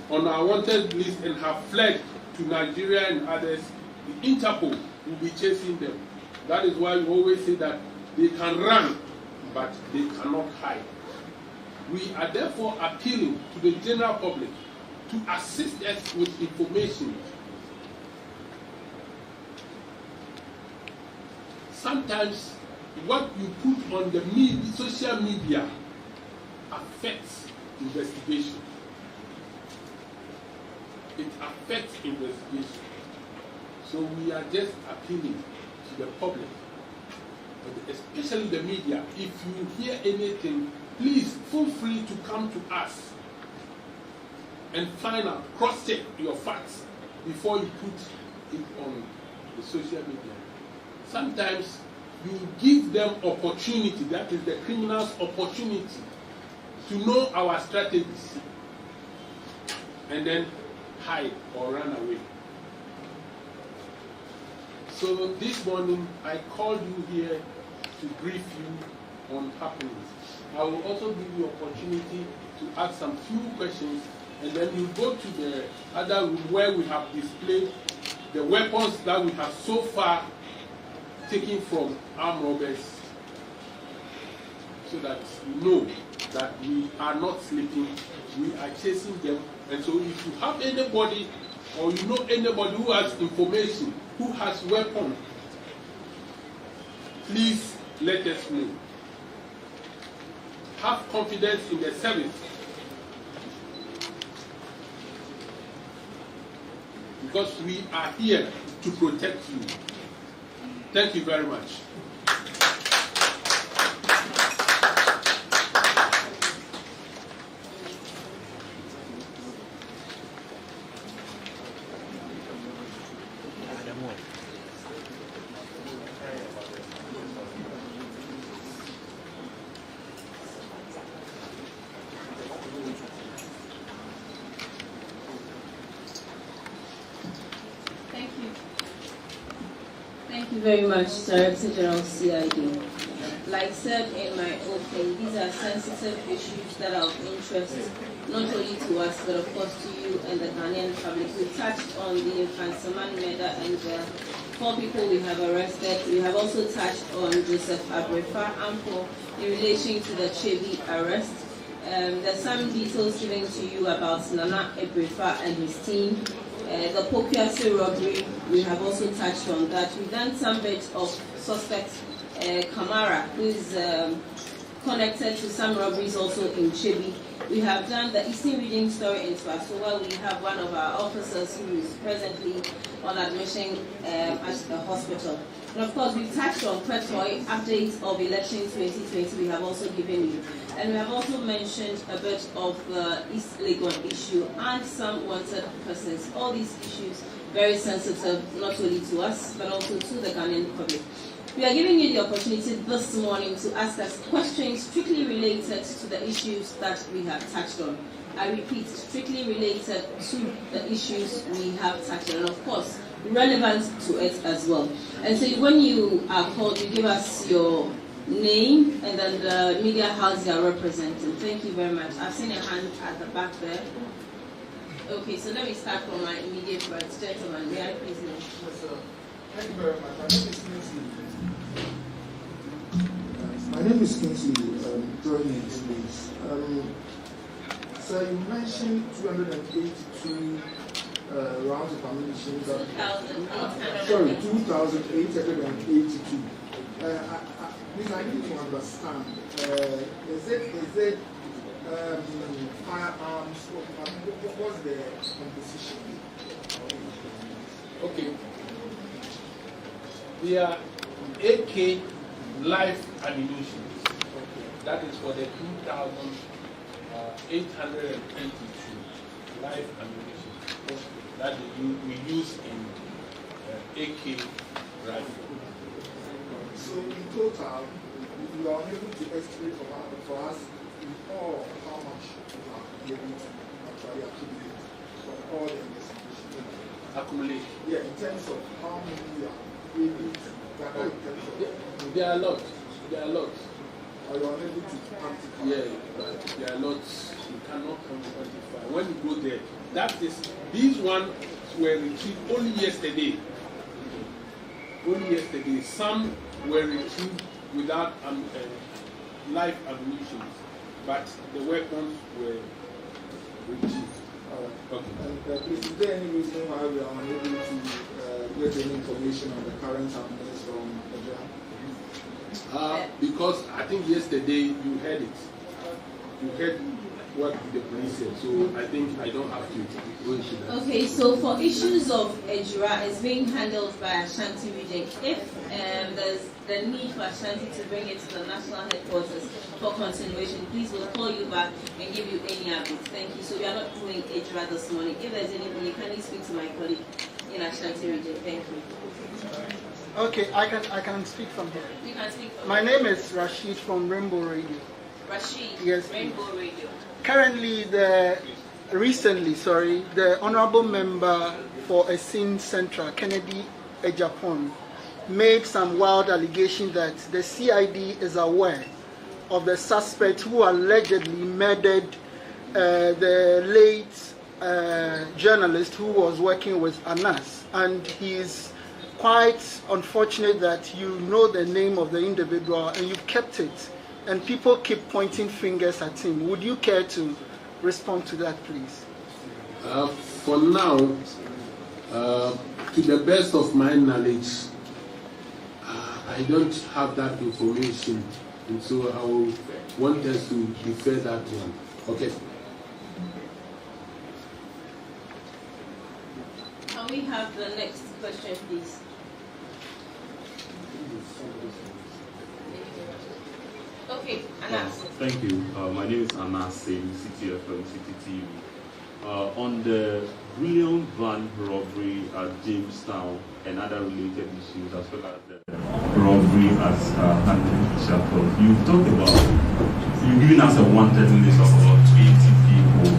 on our wanted list and have fled to Nigeria and others, the Interpol will be chasing them. That is why we always say that they can run, but they cannot hide. We are therefore appealing to the general public to assist us with information. Sometimes what you put on the social media affects investigation. It affects investigation. So we are just appealing to the public, especially the media. If you hear anything, please feel free to come to us and find out, cross-check your facts before you put it on the social media. Sometimes you give them opportunity, that is the criminal's opportunity, to know our strategies and then hide or run away. So this morning, I called you here to brief you on happenings. I will also give you opportunity to ask some few questions, and then you go to the other room where we have displayed the weapons that we have so far taken from armed robbers, so that you know that we are not sleeping, we are chasing them. And so if you have anybody or you know anybody who has information, who has weapons, please let us know. Have confidence in the service, because we are here to protect you. Thank you very much. Thank you very much, Director General CID. Like said in my opening, these are sensitive issues that are of interest not only to us, but of course to you and the Ghanaian public. We touched on the Infansaman murder and the 4 people we have arrested. We have also touched on Joseph Abrefa Ampo in relation to the Chebi arrest. There's some details given to you about Nana Abrefa and his team. The Pokuase robbery, we have also touched on that. We've done some bits of suspect Kamara, who is connected to some robberies also in Chebi. We have done the Eastern Region story in Swasowa. We have one of our officers who is presently on admission at the hospital. And of course, we've touched on Pretoy updates of election 2020. We have also given you. And we have also mentioned a bit of the East Legon issue and some wanted persons. All these issues very sensitive, not only to us, but also to the Ghanaian public. We are giving you the opportunity this morning to ask us questions strictly related to the issues that we have touched on. I repeat, strictly related to the issues we have touched on, and of course, relevant to it as well. And so when you are called, you give us your name and then the media house you are representing. Thank you very much. I've seen a hand at the back there. Okay, so let me start from my immediate right. Gentlemen, may I please know? Yes, sir. Thank you very much. My name is Kingsley. Joining me, please. So you mentioned 282 rounds of ammunition. 2,882. Please, I need to understand. Is it firearms? What was the composition? Okay. They are AK live ammunition. That is for the 2,822 live ammunition that we use in AK rifle. So in total, you are able to estimate for us all how much you are able to actually accumulate from all the investigation. Accumulate? Yeah, in terms of how many you are able to gather in terms of... There are lots. There are lots. Are you unable to quantify? Yeah, there are lots. You cannot quantify. When you go there, that is, these ones were retrieved only yesterday. Only yesterday. Some were retrieved without live ammunition, but the weapons were retrieved. Okay. And is there any reason why we are unable to get any information on the current happenings from Nigeria? Because I think yesterday you heard it. You heard what the police said, so I think I don't have to go into that. Okay, so for issues of Ejura, it's being handled by Ashanti region. If there's the need for Ashanti to bring it to the national headquarters for continuation, please we'll call you back and give you any updates. Thank you. So we are not doing Ejura this morning. If there's anything, you can speak to my colleague in Ashanti region. Thank you. Okay, I can speak from here. You can speak from My name is Rashid from Rainbow Radio. Rashid, yes, Rainbow Radio. Currently, the Honorable Member for Esin Central, Kennedy Ejapon, made some wild allegation that the CID is aware of the suspect who allegedly murdered the late journalist who was working with Anas, and he is quite unfortunate that you know the name of the individual and you kept it, and people keep pointing fingers at him. Would you care to respond to that, please? For now, to the best of my knowledge, I don't have that information, and so I will want us to defer that one. Okay. Can we have the next question, please? Okay, Anas. Thank you. My name is Anas Singh, CTFM, CTTV. On the brilliant van robbery at Jamestown and other related issues, as well as the robbery at Henry Chapel, you've given us a wanted list of about 80 people.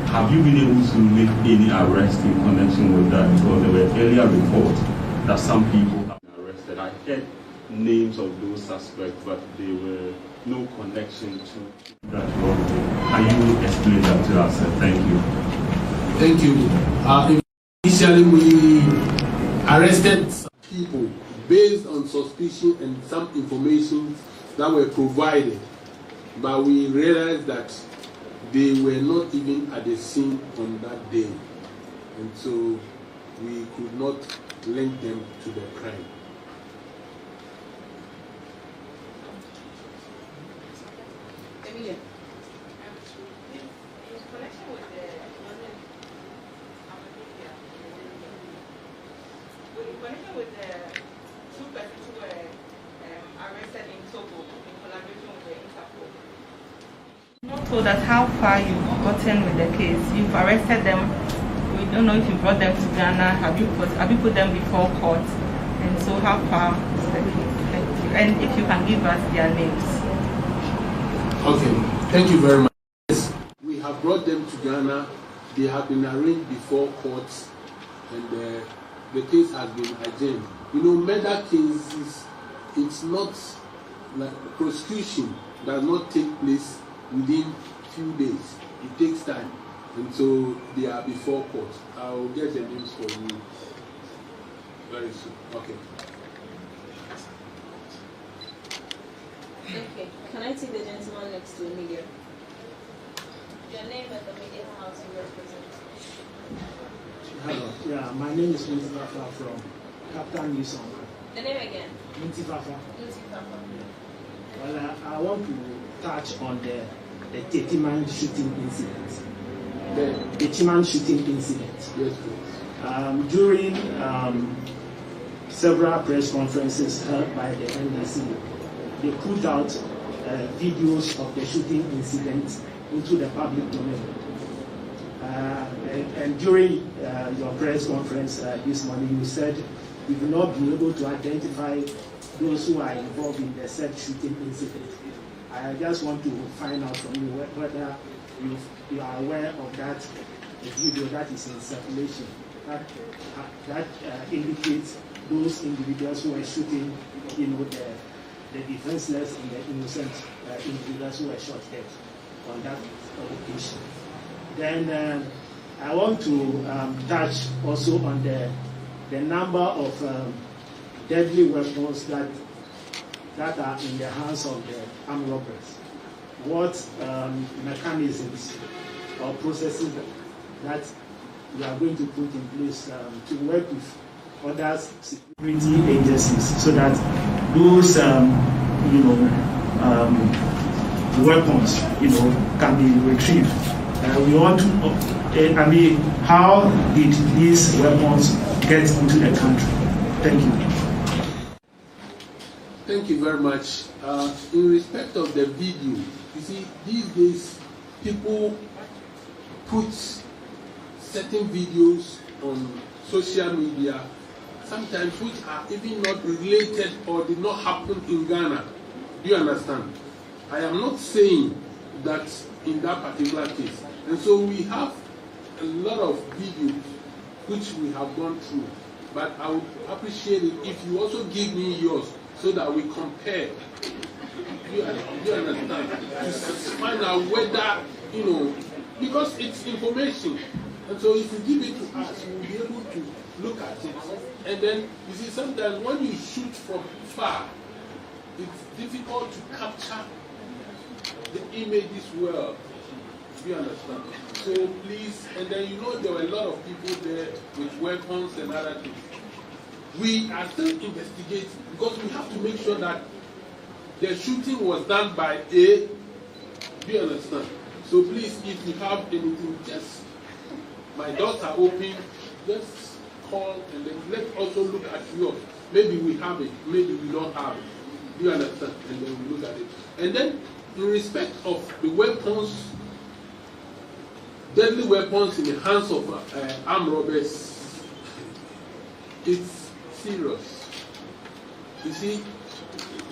Have you been able to make any arrest in connection with that? Because there were earlier reports that some people have been arrested. I heard names of those suspects, but there were no connection to that robbery. Can you explain that to us? Thank you. Thank you. Initially, we arrested some people based on suspicion and some information that were provided, but we realized that they were not even at the scene on that day, and so we could not link them to the crime. Emilia. In connection with the two persons who were arrested in Togo in collaboration with the Interpol, not told us how far you've gotten with the case. You've arrested them. We don't know if you brought them to Ghana. Have you put them before court? And so how far is the case? Thank you. And if you can give us their names. Okay, thank you very much. Yes, we have brought them to Ghana. They have been arraigned before courts, and the case has been adjourned. You know, murder cases, it's not like prosecution does not take place within few days. It takes time, and so they are before court. I will get the names for you very soon. Okay. Okay. Can I take the gentleman next to Emilia? Your name and the media house you represent. Hello. Yeah, my name is Mintifafa from Captain News. The name again? Mintifafa. Mintifafa. Well, I want to touch on the 30-man shooting incident. The 30-man shooting incident. Yes, please. During several press conferences held by the NDC, they put out videos of the shooting incident into the public domain. And during your press conference this morning, you said you will not be able to identify those who are involved in the said shooting incident. I just want to find out from you whether you are aware of that video that is in circulation that indicates those individuals who were shooting, you know, the defenseless and the innocent individuals who were shot dead on that occasion. Then I want to touch also on the number of deadly weapons that are in the hands of the armed robbers. What mechanisms or processes that we are going to put in place to work with other security agencies so that those weapons can be retrieved. We want to how did these weapons get into the country? Thank you. Thank you very much. In respect of the video, you see, these days people put certain videos on social media, sometimes which are even not related or did not happen in Ghana. Do you understand? I am not saying that in that particular case. And so we have a lot of videos which we have gone through. but I would appreciate it if you also give me yours so that we compare. You understand? To find out whether, because it's information. And so if you give it to us, we'll be able to look at it. And then, you see, sometimes when you shoot from far, it's difficult to capture the images well. You understand? So please, and then there were a lot of people there with weapons and other things. We are still investigating because we have to make sure that the shooting was done by A. Do you understand? So please, if you have anything, just, my doors are open, just call and then let's also look at yours. Maybe we have it, maybe we don't have it. Do you understand? And then we look at it. And then, in respect of the weapons, deadly weapons in the hands of armed robbers, it's serious. You see,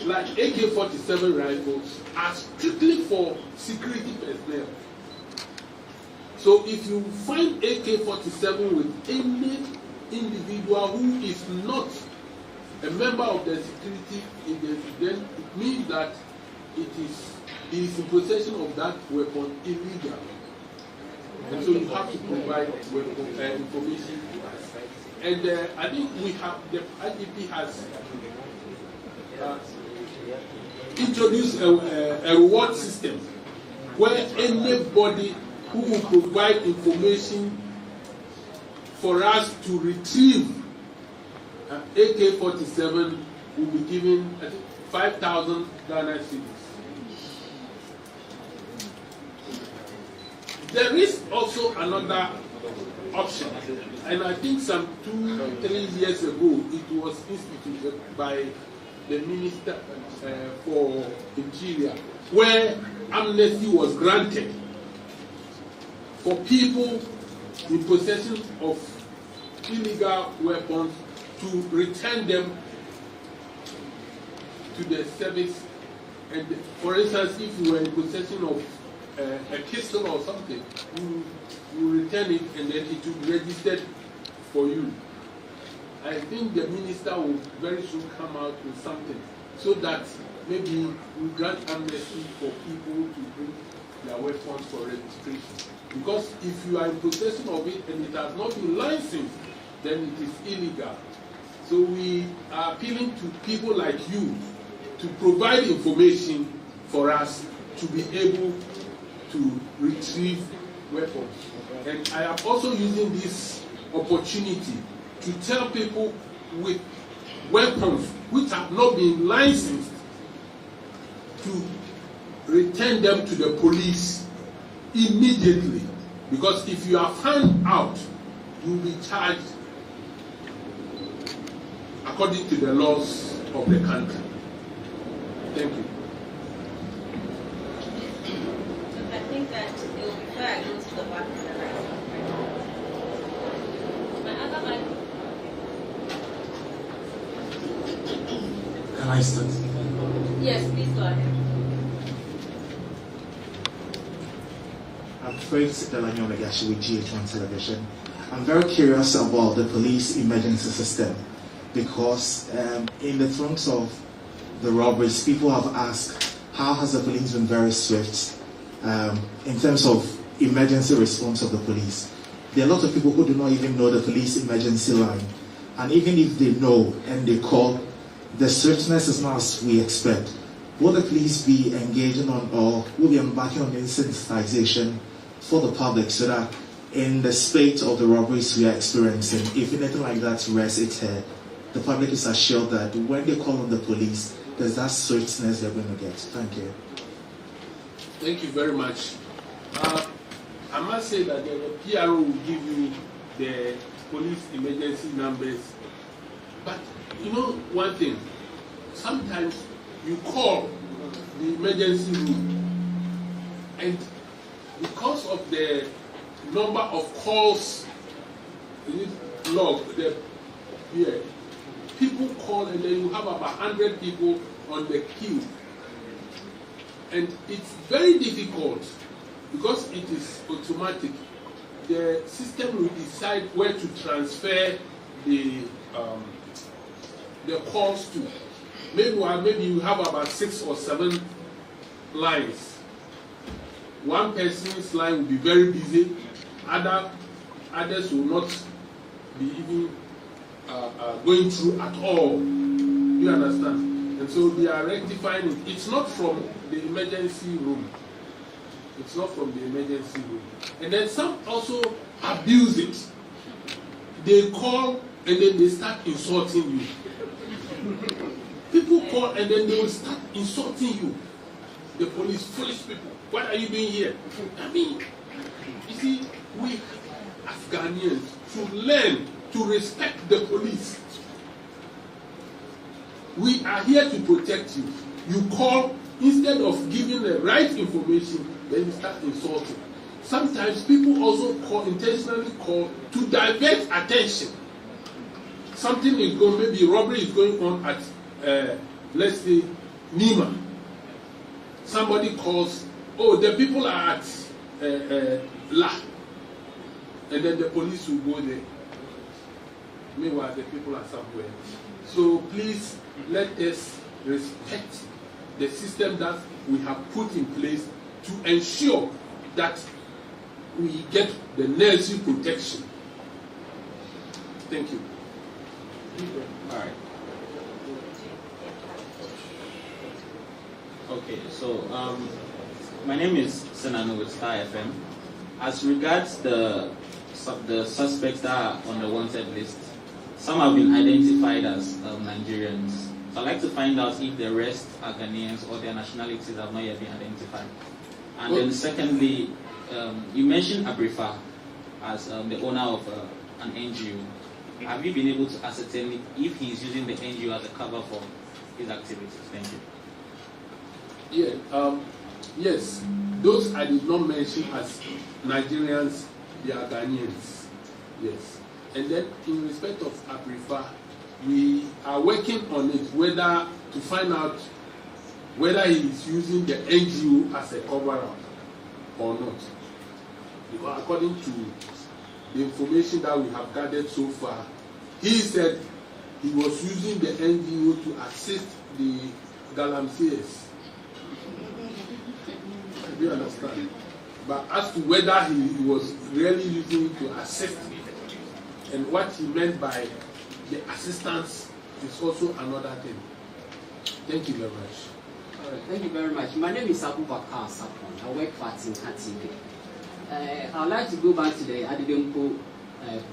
like AK-47 rifles are strictly for security personnel. So if you find AK-47 with any individual who is not a member of the security agency, then it means that he is in possession of that weapon illegal. And so you have to provide information. And I think the IGP has introduced a reward system where anybody who will provide information for us to retrieve AK-47 will be given, I think, 5,000 Ghana cedis. There is also another option, and I think some 2-3 years ago it was instituted by the Minister for Interior, where amnesty was granted for people in possession of illegal weapons to return them to the service. And for instance, if you were in possession of a pistol or something, you return it and then it will be registered for you. I think the minister will very soon come out with something so that maybe we grant amnesty for people to bring their weapons for registration. Because if you are in possession of it and it has not been licensed, then it is illegal. So we are appealing to people like you to provide information for us to be able to retrieve weapons. And I am also using this opportunity to tell people with weapons which have not been licensed to return them to the police immediately. Because if you are found out, you will be charged according to the laws of the country. Thank you. I think that it will be fair I go to the back of the line. My other mic. Can I start? Yes, please go ahead. I'm Fred Delanyo Megashi with GH1 Television. I'm very curious about the police emergency system because in the throes of the robberies, people have asked, how has the police been very swift in terms of emergency response of the police? There are a lot of people who do not even know the police emergency line. And even if they know and they call, the swiftness is not as we expect. Will the police be engaging on or will be embarking on sensitization for the public so that in the spate of the robberies we are experiencing, if anything like that rears its head, the public is assured that when they call on the police, there's that swiftness they're going to get. Thank you. Thank you very much. I must say that the PRO will give you the police emergency numbers. But you know one thing, sometimes you call the emergency room and because of the number of calls log, people call and then you have about 100 people on the queue. And it's very difficult because it is automatic. The system will decide where to transfer the calls to. Maybe you have about 6 or 7 lines. One person's line will be very busy. Others will not be even going through at all. Do you understand? And so they are rectifying it. It's not from the emergency room. It's not from the emergency room. And then some also abuse it. They call and then they start insulting you. People call and then they will start insulting you. The police, foolish people. What are you doing here? I mean, you see, we as Ghanaians should learn to respect the police. We are here to protect you. You call, instead of giving the right information, then you start insulting. Sometimes people also intentionally call to divert attention. Something is going, maybe robbery is going on at, let's say, Nima. Somebody calls, oh, the people are at La. And then the police will go there. Meanwhile, the people are somewhere. So please, let us respect the system that we have put in place to ensure that we get the necessary protection. Thank you. All right. Okay, so my name is Senano with Star FM. As regards the suspects that are on the wanted list, some have been identified as Nigerians. So I'd like to find out if the rest are Ghanaians or their nationalities have not yet been identified. And then secondly, you mentioned Abrifa as the owner of an NGO. Have you been able to ascertain if he's using the NGO as a cover for his activities? Thank you. Yeah, yes, those I did not mention as Nigerians, they are Ghanaians. Yes. And then in respect of Abrifa, we are working on it, whether to find out whether he is using the NGO as a cover-up or not. Because according to the information that we have gathered so far, he said he was using the NGO to assist the Galamsees. Do you understand? But as to whether he was really using it to assist and what he meant by the assistance is also another thing. Thank you very much. All right, thank you very much. My name is Abubakar Sapon. I work for Tinka TV. I would like to go back to the Adidempo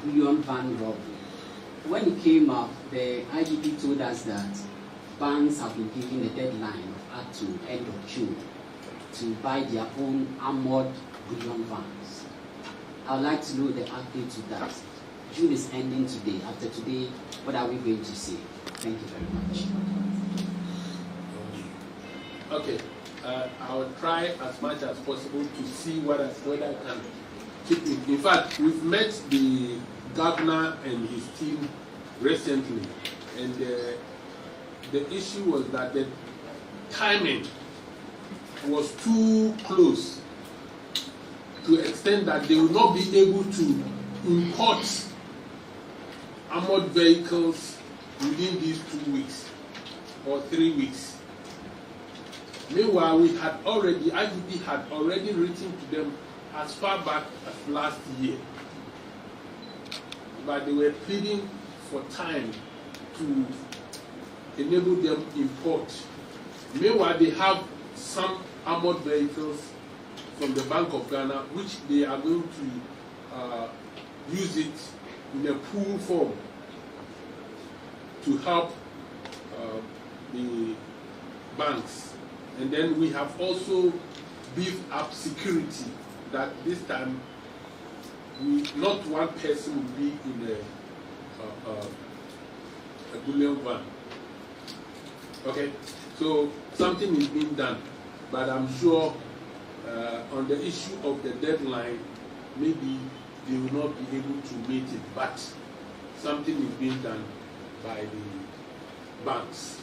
bullion van robbery. When it came up, the IGP told us that banks have been given a deadline up to end of June to buy their own armored bullion vans. I would like to know the update to that. June is ending today. After today, what are we going to see? Thank you very much. Okay. I will try as much as possible to see whether I can keep it. In fact, we've met the governor and his team recently, and the issue was that the timing was too close to the extent that they will not be able to import armored vehicles within these 2 weeks or 3 weeks. Meanwhile, IGP had already written to them as far back as last year. But they were pleading for time to enable them import. Meanwhile, they have some armored vehicles from the Bank of Ghana, which they are going to use it in a pool form to help the banks. And then we have also beefed up security, that this time not one person will be in a bullion van. Okay, so something is being done, but I'm sure on the issue of the deadline, maybe they will not be able to meet it, but something is being done by the banks.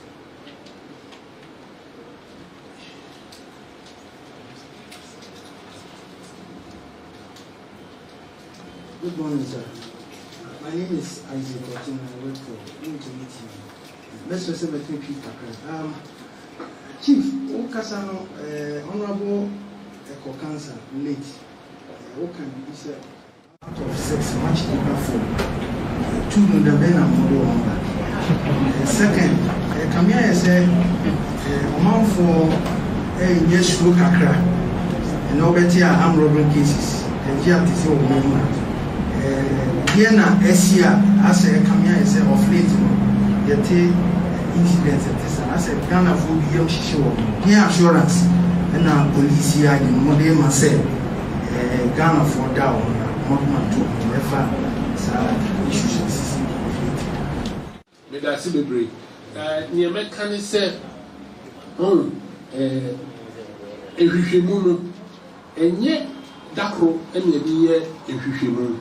Good morning, sir. My name is Isaac Otun. I work for GhanaWeb TV. Let's just have a quick Chief, Okasano, Honorable Eco Cancer, late. What can you say? Out of 6, much deeper for 2 million model on that. Second, come here and say, amount for a yes, look at crack. And nobody are armed robbery cases. And you have to say, here now, SCR, as a come here and say, of late, you take incidents at this. I said, Ghana for young show. Here, assurance, and now police here in Modem myself, Ghana for down, Mockman to never issues. May I see the break? Near Meccan said, oh, a Rishimuno, and yet Dakro, and a Rishimuno.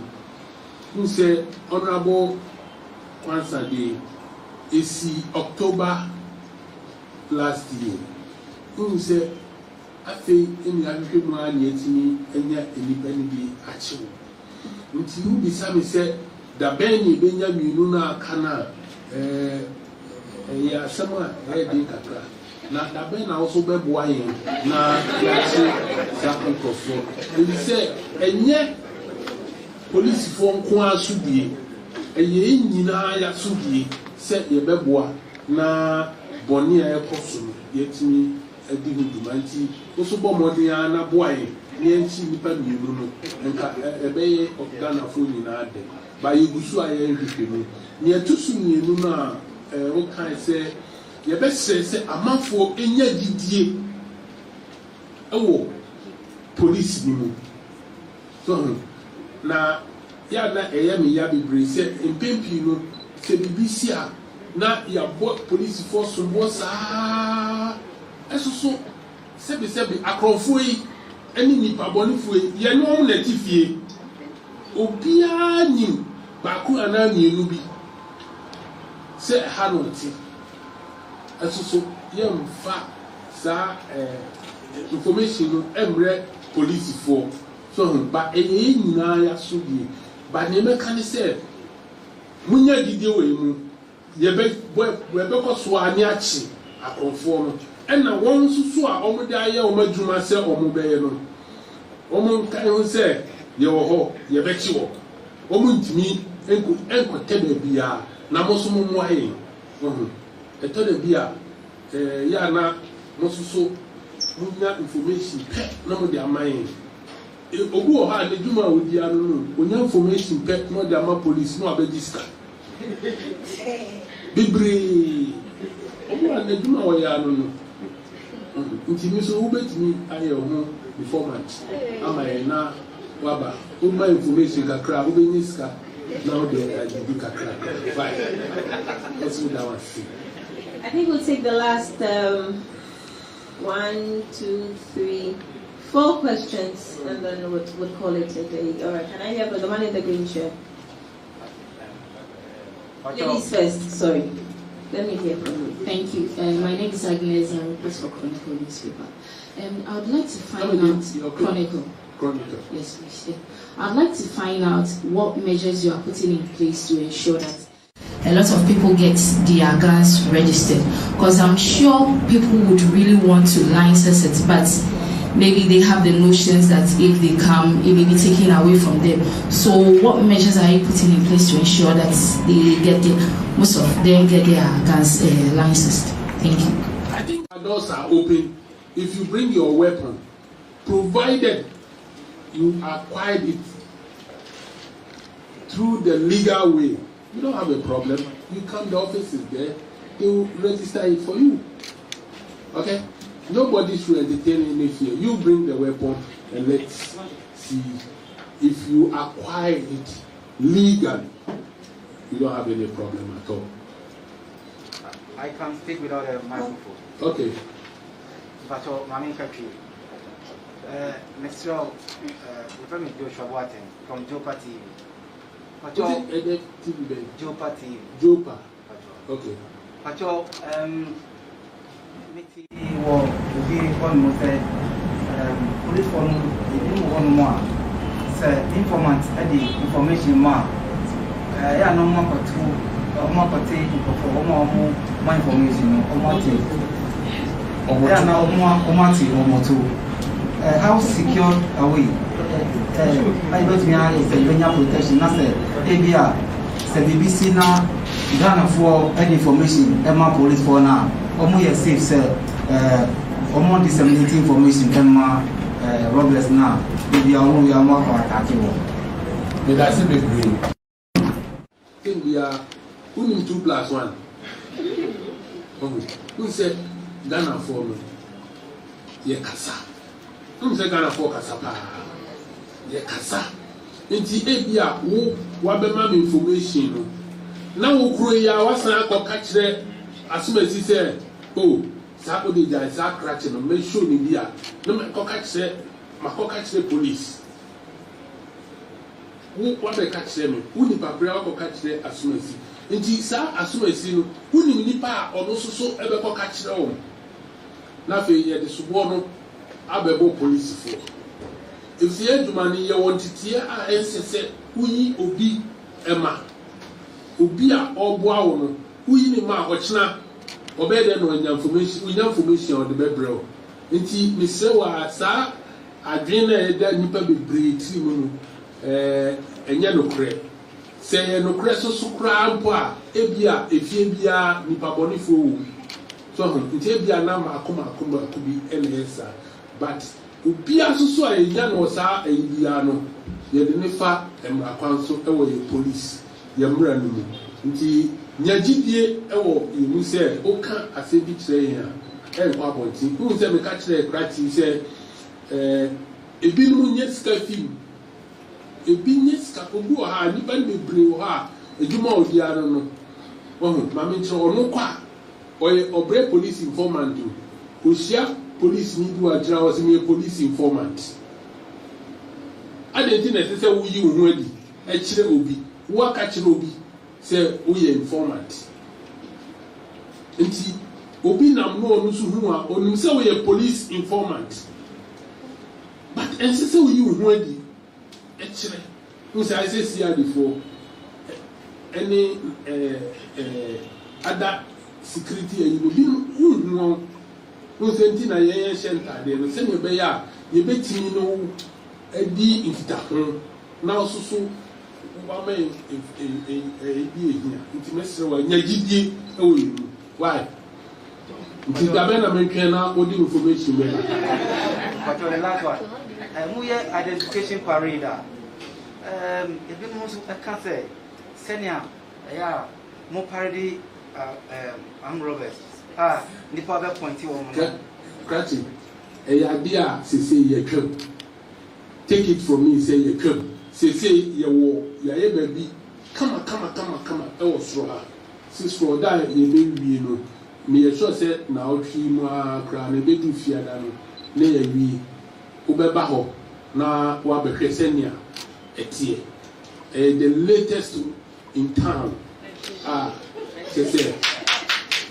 Who say Honorable once a day is October last year. Who say I think in the African yet me and yet independently achieve. Until you decide, say the Benny Benjamin Luna Cana, ya somewhere ready Kaka. Now the Ben also be boying. Now Yachi Sapo. And he said, and yet. Police phone kwa sudie eye nyina ya sudie se ye beboa na boni a ekoso yetimi adi hudumanti oso bomode ya na boae ne nchi nipa mienu no nka ebeye Ghana fo nyina ade ba yegusu aye hwehwemu ne atusu mienu na wo kan se ye be se amafo enya gidie ewo police ni mu so na ya na eyami ya bibre se empempi no se bibisi a na ya bo police force bo sa esoso sebi akronfo yi eni nipa bonifo yi ye no na tifie obia nim ba ku ana mienu bi se ha no ti esoso ye mfa sa information no emre police for so ba eye nyina ya so bi ba ne meka ne se munya gidie we mu ye be ko so ani achi akonfo no ena won susu a omude aye o madwuma se omu be ye no omu nkai ho se ye wo ho ye be chi wo omu ntimi enko tebe bia na moso mu mu aye eto de bia ya na mosusu munya information pe na mo de amaye ogu o ha adwuma odi anu no onya information pe no de ama police no abregister bibre ogu adwuma o ya anu no ntimi so ubetimi aye ho informant ama ye na waba o ma information kakra o be niska na o de adi kakra fine let's move that one. I think we'll take the last 1, 2, 3, 4 questions, and then we'll call it a day. All right, can I hear the man in the green shirt? Ladies first, sorry. Let me hear from you. Thank you. My name is Agnes, and I report for Chronicle newspaper. I would like to find out... Chronicle. Yes, please. Yeah. I'd like to find out what measures you are putting in place to ensure that a lot of people get their gas registered, because I'm sure people would really want to license it, but maybe they have the notions that if they come, it may be taken away from them. So what measures are you putting in place to ensure that they get most of them get their gas licensed? Thank you. I think the doors are open if you bring your weapon, provided you acquired it through the legal way. You don't have a problem. You come, the office is there. They will register it for you. Okay? Nobody should entertain any fear. You bring the weapon and let's see if you acquire it legally. You don't have any problem at all. I can speak without a microphone. Okay. But Mami Katri, Mr. From Joshua Watten from Jopa TV. Jopa TV. Jopa. Okay. Pacho, Miti will be one more police one more. Say informant, the information ma. yeah, no more for two, more for three, more information, more tea. Yeah, now more tea, more two. How secure are we? I got me out is the protection. That's the ABR. The BBC now, Ghana for any information, Emma police for now. Almost safe, sir. Almost disseminating information, Emma robbers now. Maybe we are more attacking. But that's a big dream. I think we are only 2+1. Who said Ghana for me? Ye kasa. Who said Ghana for Kasapa? Ye kasa. Inti ebia wo wabema information. Na wo kuro ya wasan akọ kire asumasi say oh sa ko de jai sa krache no me show ni bia no me akọ kire police. Wo wabe ka kire me wo ni papra akọ kire asumasi. Inti sa asumasi no wo ni nipa ono soso ebe kọ kire wo. Na fe ye de subo no abebo police fo. If the edumani ye want it here, I say, we obi Emma. Obia or Boawono, we ni ma watchna, obey them on information on the bedroom. Inti Missewa, sir, I dream that Nipa be breed, and yellow cre. Say no creso so crab, ebia, if ye bia Nipa Bonifu. So, Intebia Nama, Kuma, could be NSA, but. Ubia so a yan was a Indiano, ye the nefa and Aquanso, away police, Yamra no. Nti Nyajidie, you say, Oka, I say, big say here, and Waponti, who said, me catch the cratty, say, a binuneska film, a bineska, Ubua, Niban be brew her, a Juma Diano. Oh, Mammy, or no qua, or a brave police informant, who share. Police need to address me a police informant. I didn't think say we you ready. Actually, Obi, work actually Obi, say we informant. Enti Obi nam no nusu huwa, onu say we a police informant. But and say you ready. Actually, who say I say see before any other security you will be Sentina ye shenta de no se me be ya ye betimi no edi infitaho na osusu wa me e ehia nti mesre wa nyagidie e wo yimu why nti da be na mentwe na odi information be but the last one mu ye identification parade ebi mo so ka say senior ya mo parade am robbers the father pointy woman. Cratching. A idea, say ye come. Take it from me, say ye come. Say ye war, ye baby. Come. I was raw. Since for that, ye may be no. Me a short said now, 3 more crown a bit of fear than nay we. Ubebaho, na Wabekesenia, a tear. The latest in town. Say.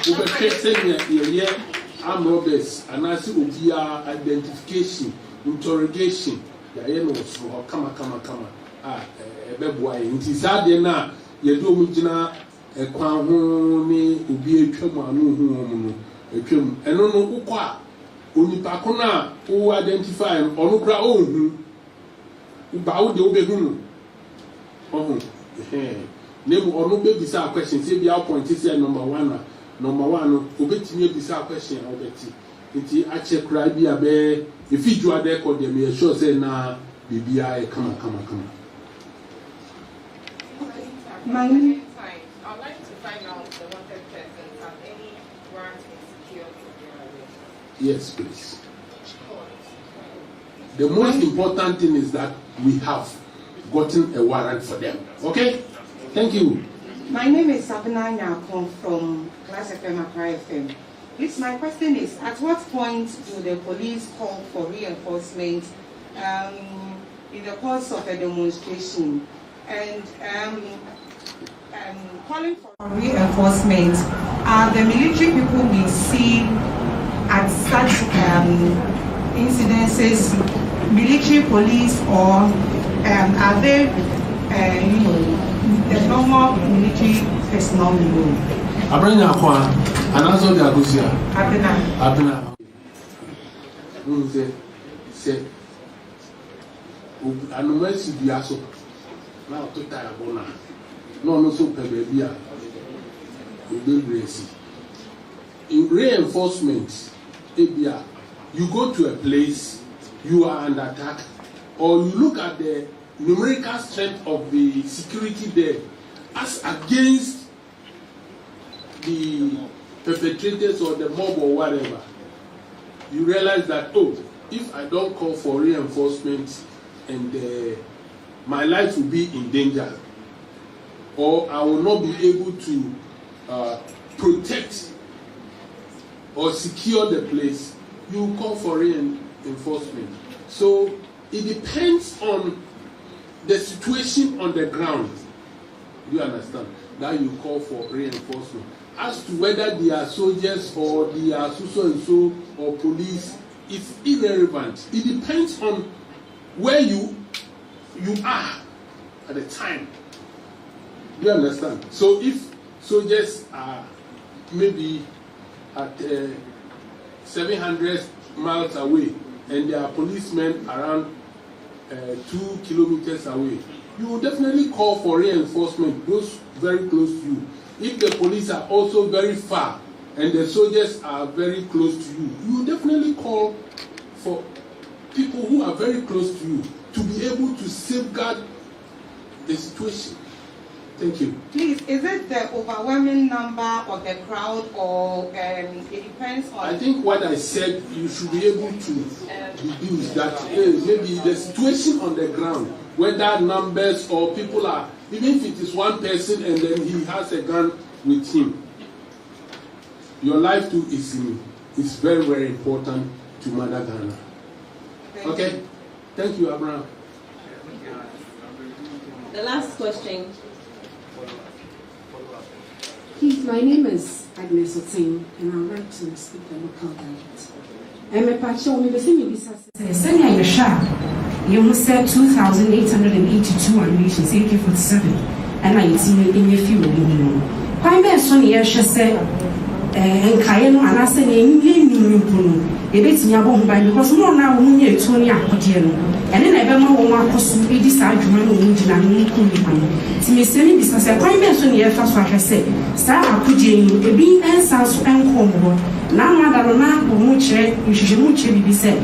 Senior arm robbers and I see Obia identification, interrogation. The was come. Beboy. It is sad now. You do Mujina a Quahoni, Ubia Chuma, a Chum, and no Uqua, Unipacona, who identify Onukra own, who bow the Obegunu. Oh, name or no baby saw question, say the point is number 1. Number 1, obetimi ebisa question obeti. Nti ache cry bi abe if you are there call them me sure say na bibia e come. My name I'd like to find out the wanted persons have any warrant in security. Yes, please. The most important thing is that we have gotten a warrant for them. Okay? Thank you. My name is Sabina Nyakon from Class FM Accra FM. Please, my question is, at what point do the police call for reinforcement in the course of a demonstration? And calling for reinforcement, are the military people we see at such incidences military police, or are they, the normal military personnel will. Abranya kwa anazo de agusia. Abena. Say anomasi biaso na to tire bona. No so pe baby a. In reinforcement, you go to a place, you are under attack, or you look at the numerical strength of the security there as against the perpetrators or the mob or whatever. You realize that, oh, if I don't call for reinforcement and my life will be in danger, or I will not be able to protect or secure the place, you call for reinforcement. So it depends on the situation on the ground. You understand? That you call for reinforcement. As to whether they are soldiers or they are so and so or police, it's irrelevant. It depends on where you are at the time. You understand? So if soldiers are maybe at 700 miles away and there are policemen around 2 kilometers away, you will definitely call for reinforcement, those very close to you. If the police are also very far and the soldiers are very close to you, you will definitely call for people who are very close to you to be able to safeguard the situation. Thank you. Please, is it the overwhelming number of the crowd, or it depends on? I think what I said, you should be able to deduce that maybe the situation on the ground, whether numbers or people are, even if it is one person and then he has a gun with him, your life too is very, very important to Mother Ghana. Okay? Thank you, Abraham. The last question. Please, my name is Agnes Otin, and I would like to speak the local dialect. I'm a patch on the same Senya Yasha. You said 2,882 animations, AK-47, and 19 in your fuel. Why, Miss Sonny Yasha said, and Kayano, and I said, a bit nearby because more now when you're Tony Apodiano, and then I remember one costume, a decide to run in to me sending this as a prime minister near first what I said, Sir Apodiano, a being and sounds and combo. Now, Madame, much you should be said.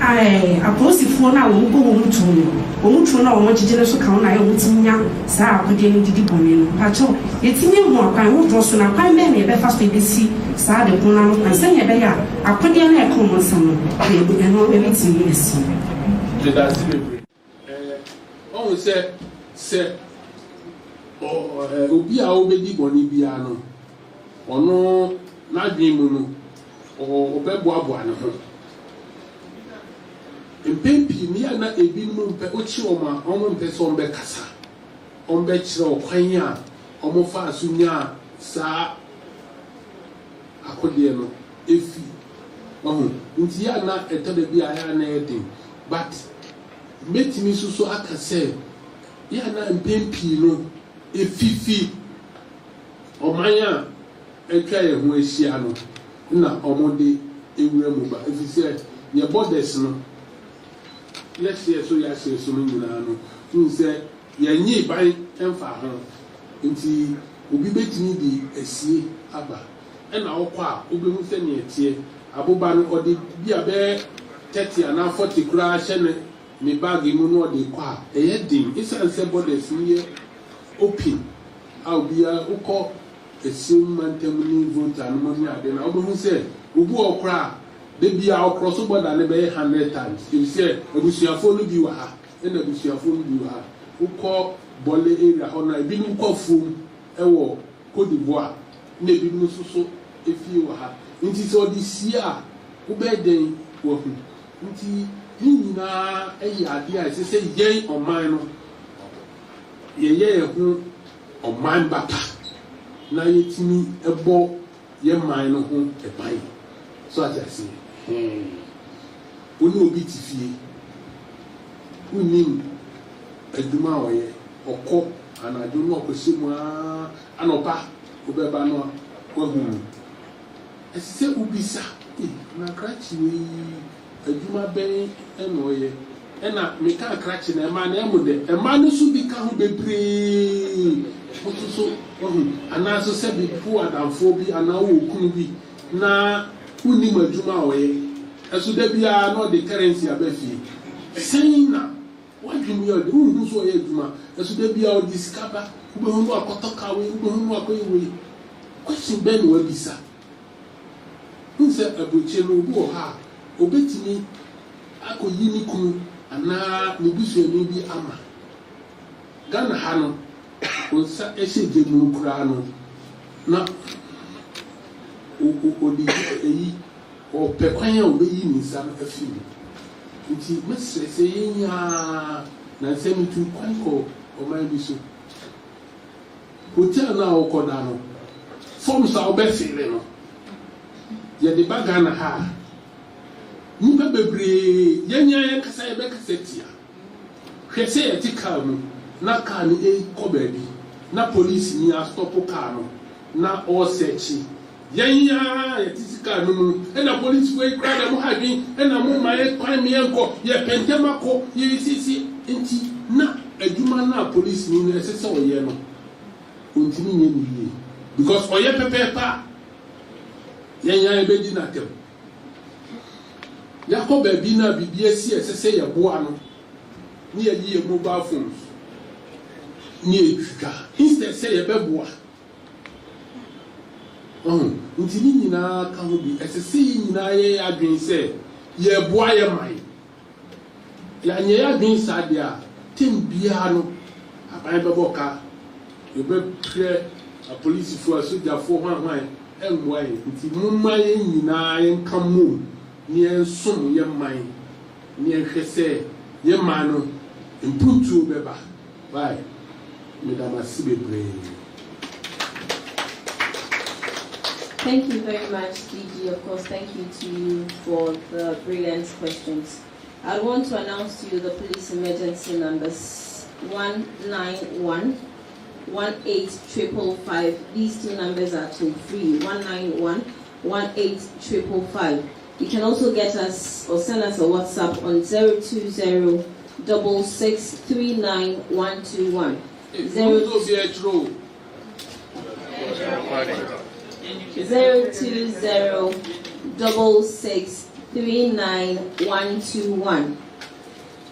I oppose the phone now will go home to me. Omutuna or much generous account I own Tinya, Sir Apodiano did it on you. Pacho, it's in more kind of draws on a prime man, a fast to see. Sad Punano and say a bear, I put in a common son, and all everything is. Oh, say, Obia obedi bonibiano, or no, not dream, or Beboabuano. In Pempi, near not a binum peochioma, on person becassa, on betcho, Quenya, Omofa Sunya, Sa. Akodiano efi nti ya na etobe bi aya na edin but metimi suso aka say ya na mpempi no efifi omanya etwa ye ho ehia no na omode ewura mu ba efi say ye borders no let's say so ya say so nyina no tun say ye nyi ban emfa ho nti obi betimi di esie aba and our qua, Ubu Senior, Abuban or the Biabe 30 and 40 crash and me baggy moon or the qua, a heading, it's a simple as near open. I'll be a uko, a soon termini vote and money. Then Abu said, Ubu or cry, they be our crossover than about 100 times. You said, a bushia phone you are, and a bushia phone you are, uko, Bolle area, on I been uko foom, a war, Cote d'Ivoire, maybe no so. If you have, it is all this year, Ubede, working. Nina, a idea, I say, yea or mine, yea, or mine, bapa. Now it's me a ball, ye mine or home, a pine. So as I say, we know BTV. We mean a Duma, oko anadwo no okohye anopa obeba no wahu esise ubisa na krachi we adwuma ben enoye ena meka krachi na ema na emude ema no so bi ka ho bebre otuso wahu anaso se bi fu adamfo bi anawo okunu bi na uni madwuma oye eso da bia no de currency abafi sina wadwum yo de unu so oye adwuma eso da bia o discover ubehunu akotoka we ubehunu akoyiwe question ben wa bisa nse abuche no obu ha obetini akoyi ni kunu ana ne busuani bi ama Ghana ha no onsa ehye mu kura no na o di eyi o pekwan a obeyi ni nsa afi nti mesese yenya na nsemi tu kwan ko o man bi so hotel na o koda no forms a obefile no ye de bagana ha nipa bebre yenya yen kasa ye be kasa tia hwese ye ti car mu na car ni e ko baabi na police ni a stop car no na o search yenya ye ti car no e na police wey kra dem ha bin e na mo ma ye kwan me enko ye pentema ko ye sisi enti na adwuma na police ni no esese o ye no ontimi nye ni because o ye pepepa yenya e be di na tem Yakob bi na bibi esi esese ye boa no ni ye mobile phones ni etwika instead say ye beboa nti ni nyina ka ho bi esese nyina ye adwen say ye boa ye mai ya nye adwen sa dia tim bia no aban beboka ye be pre a police for soldier for hwan enboa ye nti mumma ye nyina ye nkamu ni ensom ye man ni ehwese ye man no impuntu beba bye madam asibebre. Thank you very much, DG. Of course, thank you to you for the brilliant questions. I want to announce to you the police emergency numbers 191 18555. These two numbers are toll free. 191 18555. You can also get us or send us a WhatsApp on 020 6639 020-6639-121.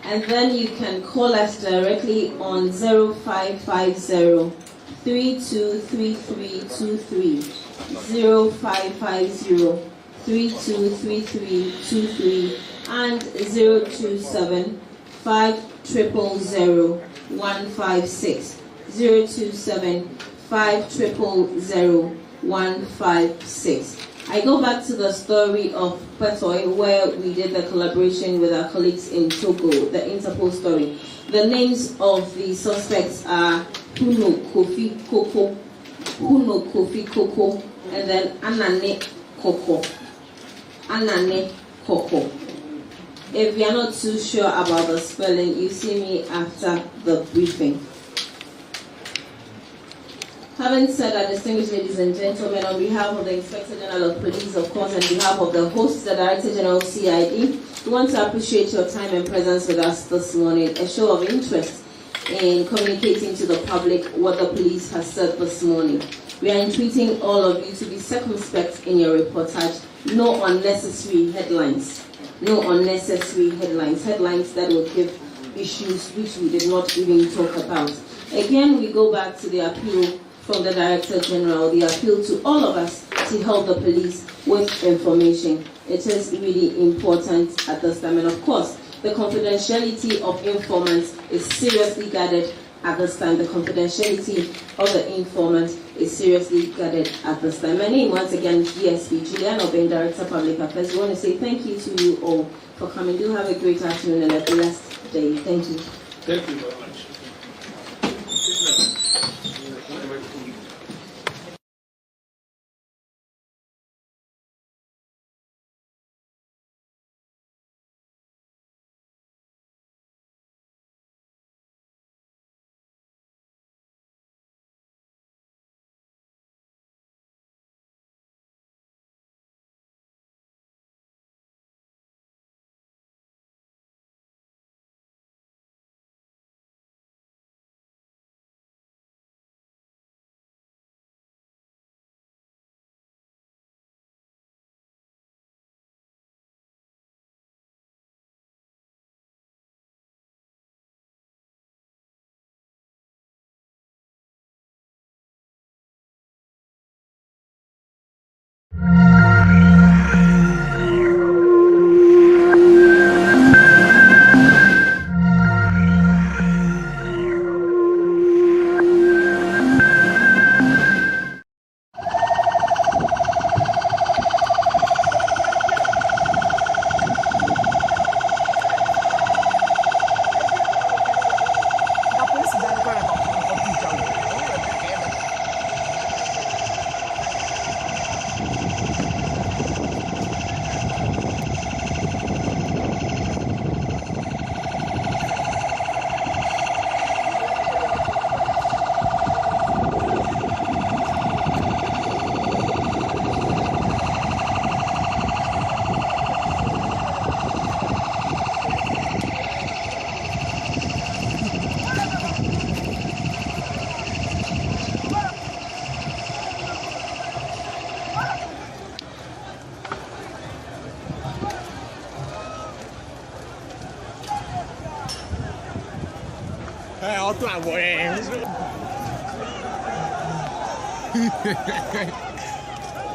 And then you can call us directly on 0550 323323 0550 323323 and 027 500 156 027 500 156. I go back to the story of Petoy, where we did the collaboration with our colleagues in Togo, the Interpol story. The names of the suspects are Huno Kofi Koko, and then Anane Koko. Anane Koko. If you are not too sure about the spelling, you see me after the briefing. Having said that, distinguished ladies and gentlemen, on behalf of the Inspector General of Police, of course, on behalf of the host, the Director General of CID, we want to appreciate your time and presence with us this morning, a show of interest in communicating to the public what the police has said this morning. We are entreating all of you to be circumspect in your reportage. No unnecessary headlines. No unnecessary headlines. Headlines that will give issues which we did not even talk about. Again, we go back to the appeal from the Director General, the appeal to all of us to help the police with information. It is really important at this time. And of course, the confidentiality of informants is seriously guarded at this time. The confidentiality of the informant is seriously guarded at this time. My name once again is DSP Julian Obeng, Director of Public Affairs. We want to say thank you to you all for coming. Do have a great afternoon and a blessed day. Thank you. Thank you very much.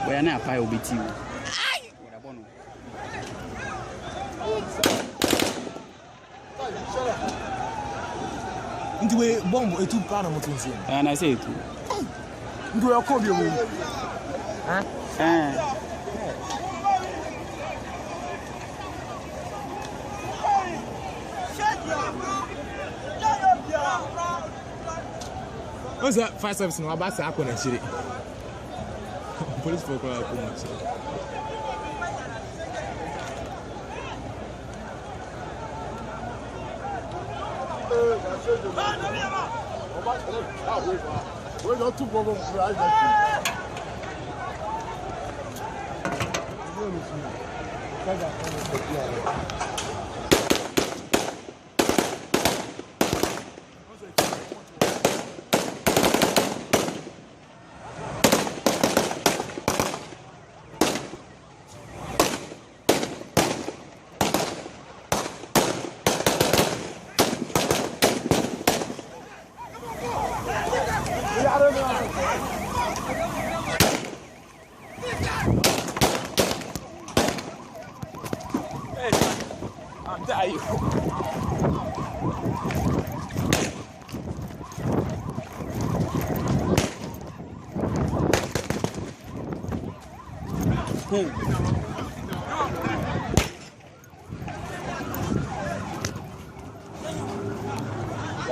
Where na pa obiti o. Nti we bomb etu pa na moto nsi. Na say etu. Nti we akọ bi o. What's that? 5 service no about say akọ na chire. Police for call akọ na chire. We don't too go right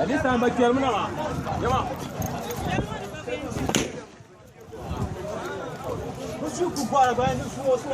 This time back here, Yama. What's your coupon? Going to force me.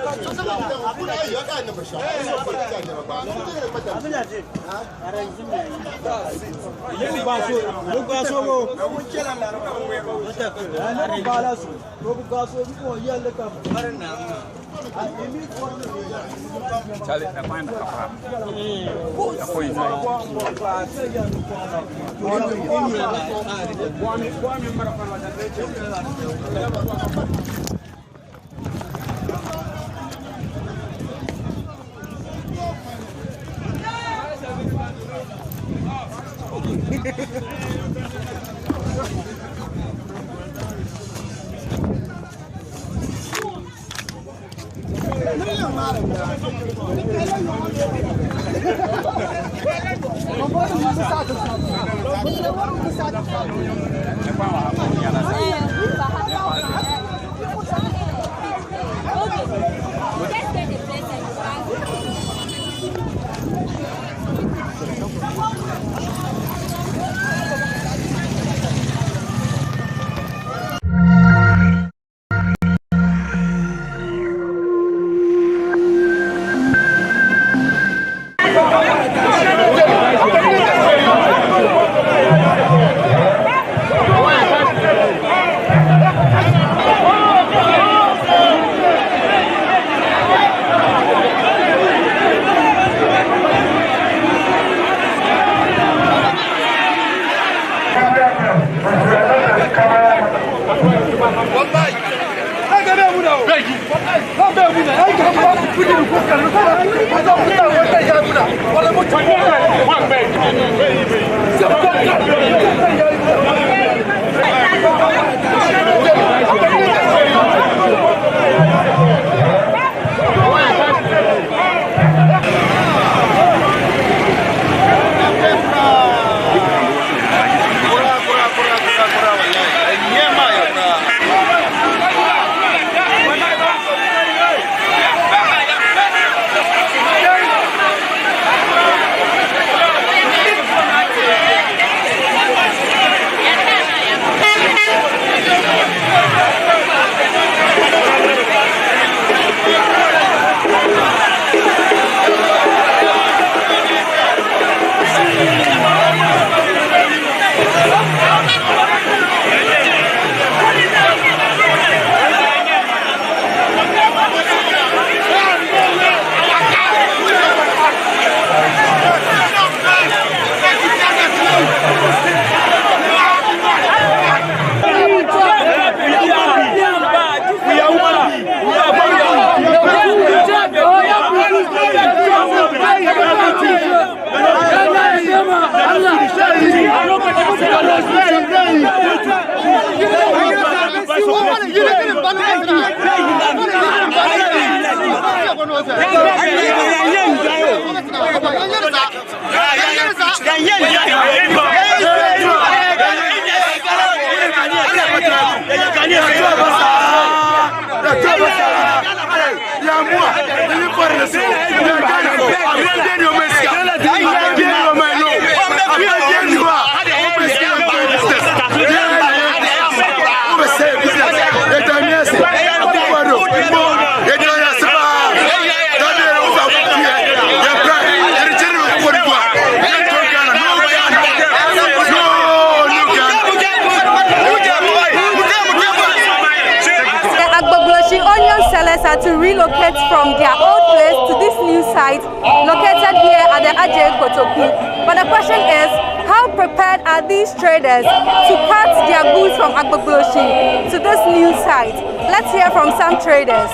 Are to relocate from their old place to this new site located here at the Ajay Kotoku. But the question is, how prepared are these traders to cut their goods from Agbogboshi to this new site? Let's hear from some traders.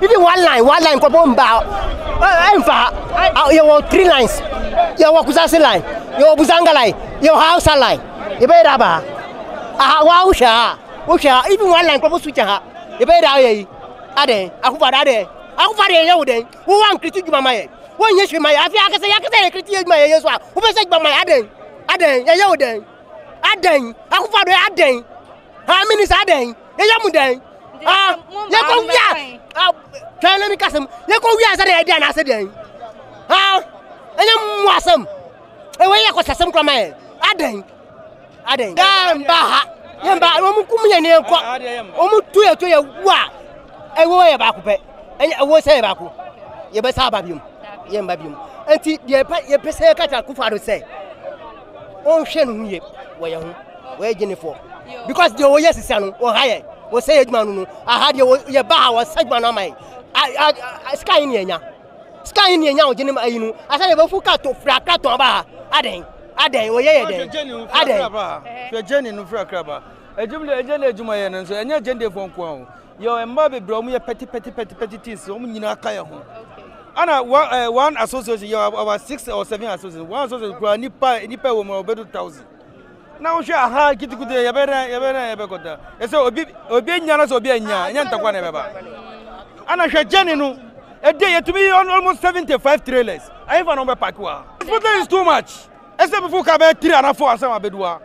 Even one line, you have 3 lines. You have Kusasi line, you have Buzanga line, you have Hausa line. You better have even one line, Kobo Switcher. You better have Ade, Akufade, Yauden, who want critique my one yes, my Africa, critique my yes, who message by my Aden, Yauden, Aden, Akufade, Aden. How many is Aden? Yamuden. Tell me, Cassim, you go, yes, I did not say, and you was some away. I got some command. Aden, Baha, Yamba, Omukumian, Omutu to your what? I will about it, and I will say about you. Best have you, Yambabum, and your Pesaka Kufado say, oh, Shen, where Jennifer, because the yes is or higher. Was say man, I had your bar was segment on my sky in Yenya. Sky in Yenya, Jenny, I said, if you cut to Fracato Bar, Aden, your journey no fra crabba. A jumble Jumayan and your gender phone quo. Your Mbabe brought me a petty teas, so you know, Kaya. Anna, one association, you have about 6 or 7 associations, one association, Nippa woman, or better 1,000. Now, sure, ha, get good day, Yabera, and so obeying Yanas obeying Yanta Quaneva. And I shall Janino, a day to me on almost 75 trailers. I have an over Pakua. But that is too much. Except before Cabe 3 and 4 and some Bedua.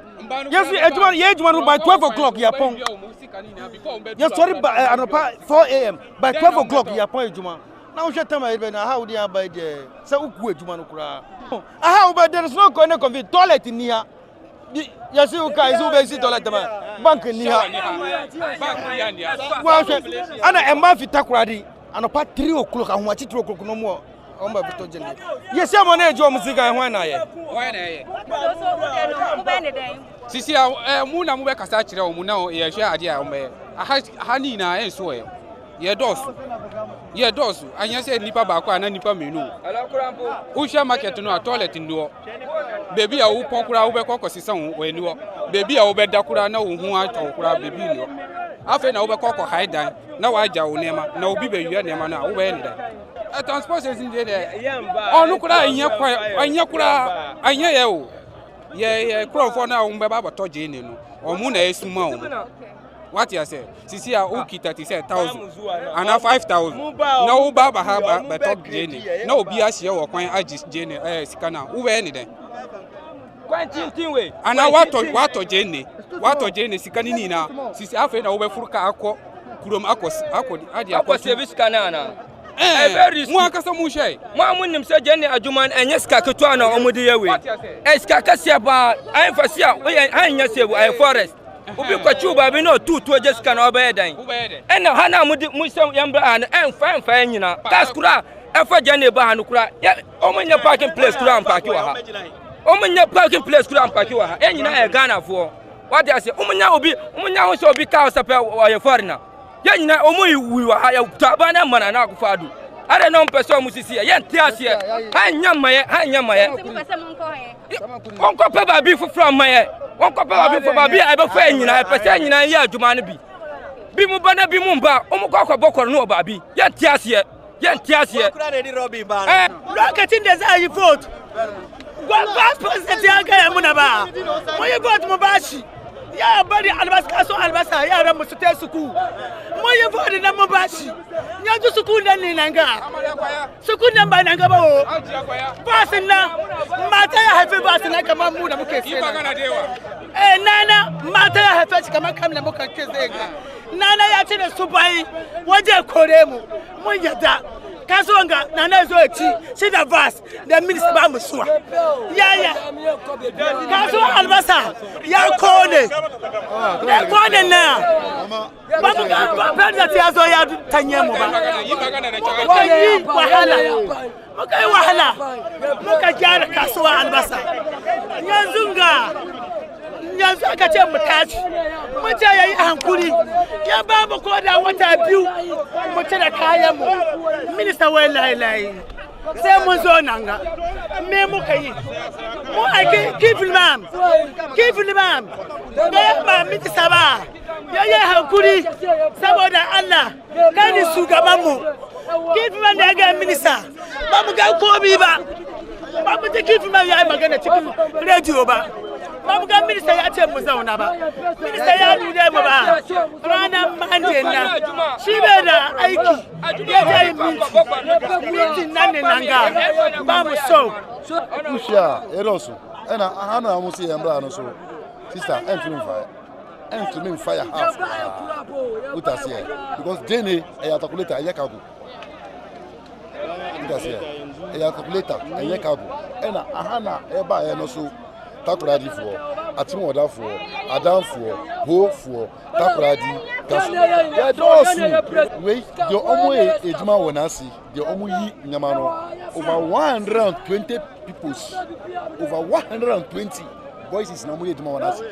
Yes, one by 12 o'clock, Yapon. Yes, sorry, by 4 a.m. By 12 o'clock, Yapon, Juma. Now, shut up, how they are by the so good Jumanukra. How about there is no kind of toilet in here? Yes, you guys who visit toilet bank in here. Well, and I am Mafi Takradi, and about 3 o'clock, and watch it 3 o'clock no more. Yes, I'm on edge of music. I want Sisi muna mwe kasachira omuna ye hwe ade a ombe ahani na enso ye dosu anya se nipa ba kwa na nipa menu uhwa market no toilet ndo baby a wo ponkura wo be kokosisa wo aniwo baby a wo be dakura na wo hu atokura baby no afa na wo be kokko haidan na wa aja wo nema na obi be wiya nema na wo be nda transport is in there onu kura anya ye o ye crowd na umbe baba toje ni no omu na esuma o what you say sisi a ukita ti say 1000 ana 5000 na wo baba ha be top jeni na obi a hye wo kwan agis jeni sika na wo be ni den kwan tintin we ana wato jeni sika ni na sisi afa na wo be furuka akọ kurom akọ adi akọ service kana na Very small. One say Jenny Ajuman and yes, Kakatuana or Mudiawe. Eskakasiaba, I am for Sia, I am yes, forest. Ubiquachuba, we know 2 to just can obey. And Hana Musa Yamba and fine Fayina. Kaskura, Alpha Jenny Bahanukra, yeah, Omen your parking place, Kuram Pakua. Omen your parking place, Kuram Pakua, and you know Ghana for. What I say, Umanya will be, Umanya will be cows up or your foreigner. Yana Omu, we were higher Tabana Man and Akufadu. I don't know, person Musisia, Yan Tiasia, Hanyamaya, Uncle Papa beef from my Uncle Papa beef from my beer, I have a friend in a percent in a year to Manabi. Bimubana Bimumba, Omukaka Boko no baby, Yan Tiasia, Look at in the Zay vote. What passport is the Munaba? When you go to Mubashi? Yeah, buddy, Albaska, so Albasa, yeah, Ramusuku. When you vote in Mubashi, Yaku Sukunda Nanga, Sukunda Banangabo, Passina, Mata have a bass like a Mamuda Muke. Eh, Nana, Mata have fetched Kamakam Namuka Kizega. Nana Yatin Subai, what you call him, Muyada. Kasonga Nana Zochi, see the vast, the minister Bamusua. Yeah. Kaso Albasa, Yakone. Yakone now. Papa Tiazo Tanyamo. Okay, Wahala. Look at Jara Kaso Albasa. Yazunga. Yazaka Chemakash. Machaya Hankuri. Yababa Koda, what I do. Machana Kayamo. Minister Welai. Semozonanga. Memokai. I give him, ma'am. Give him, ma'am. Mr. Sabah. Yaya Hankuri. Saboda Allah. Kani Sugamamu. Give him an again, Minister. Mamuga Kobiba. Mamu give him a Yamagana chicken radio. Mamuga Minister Yatem Muzonaba. Minister Yadu Demaba. Rana Mandena. Shibeda Aiki. Yajay meeting Nananga. Bamu so. Usha, Eroso. And Hana Musi and Brano so. Sister, and to me fire half. With us here. Because Jenny, a calculator, a yakabu. With us here. A calculator, a yakabu. And Hana, Eba, and also. Takuradi for, Atimoda for, Adam for, Ho for, Takuradi, Tasu. Those wait, the Omo Ejima Wanasi, the Omu Namano, over 120 peoples, over 120 boys is Namu Ejima Wanasi.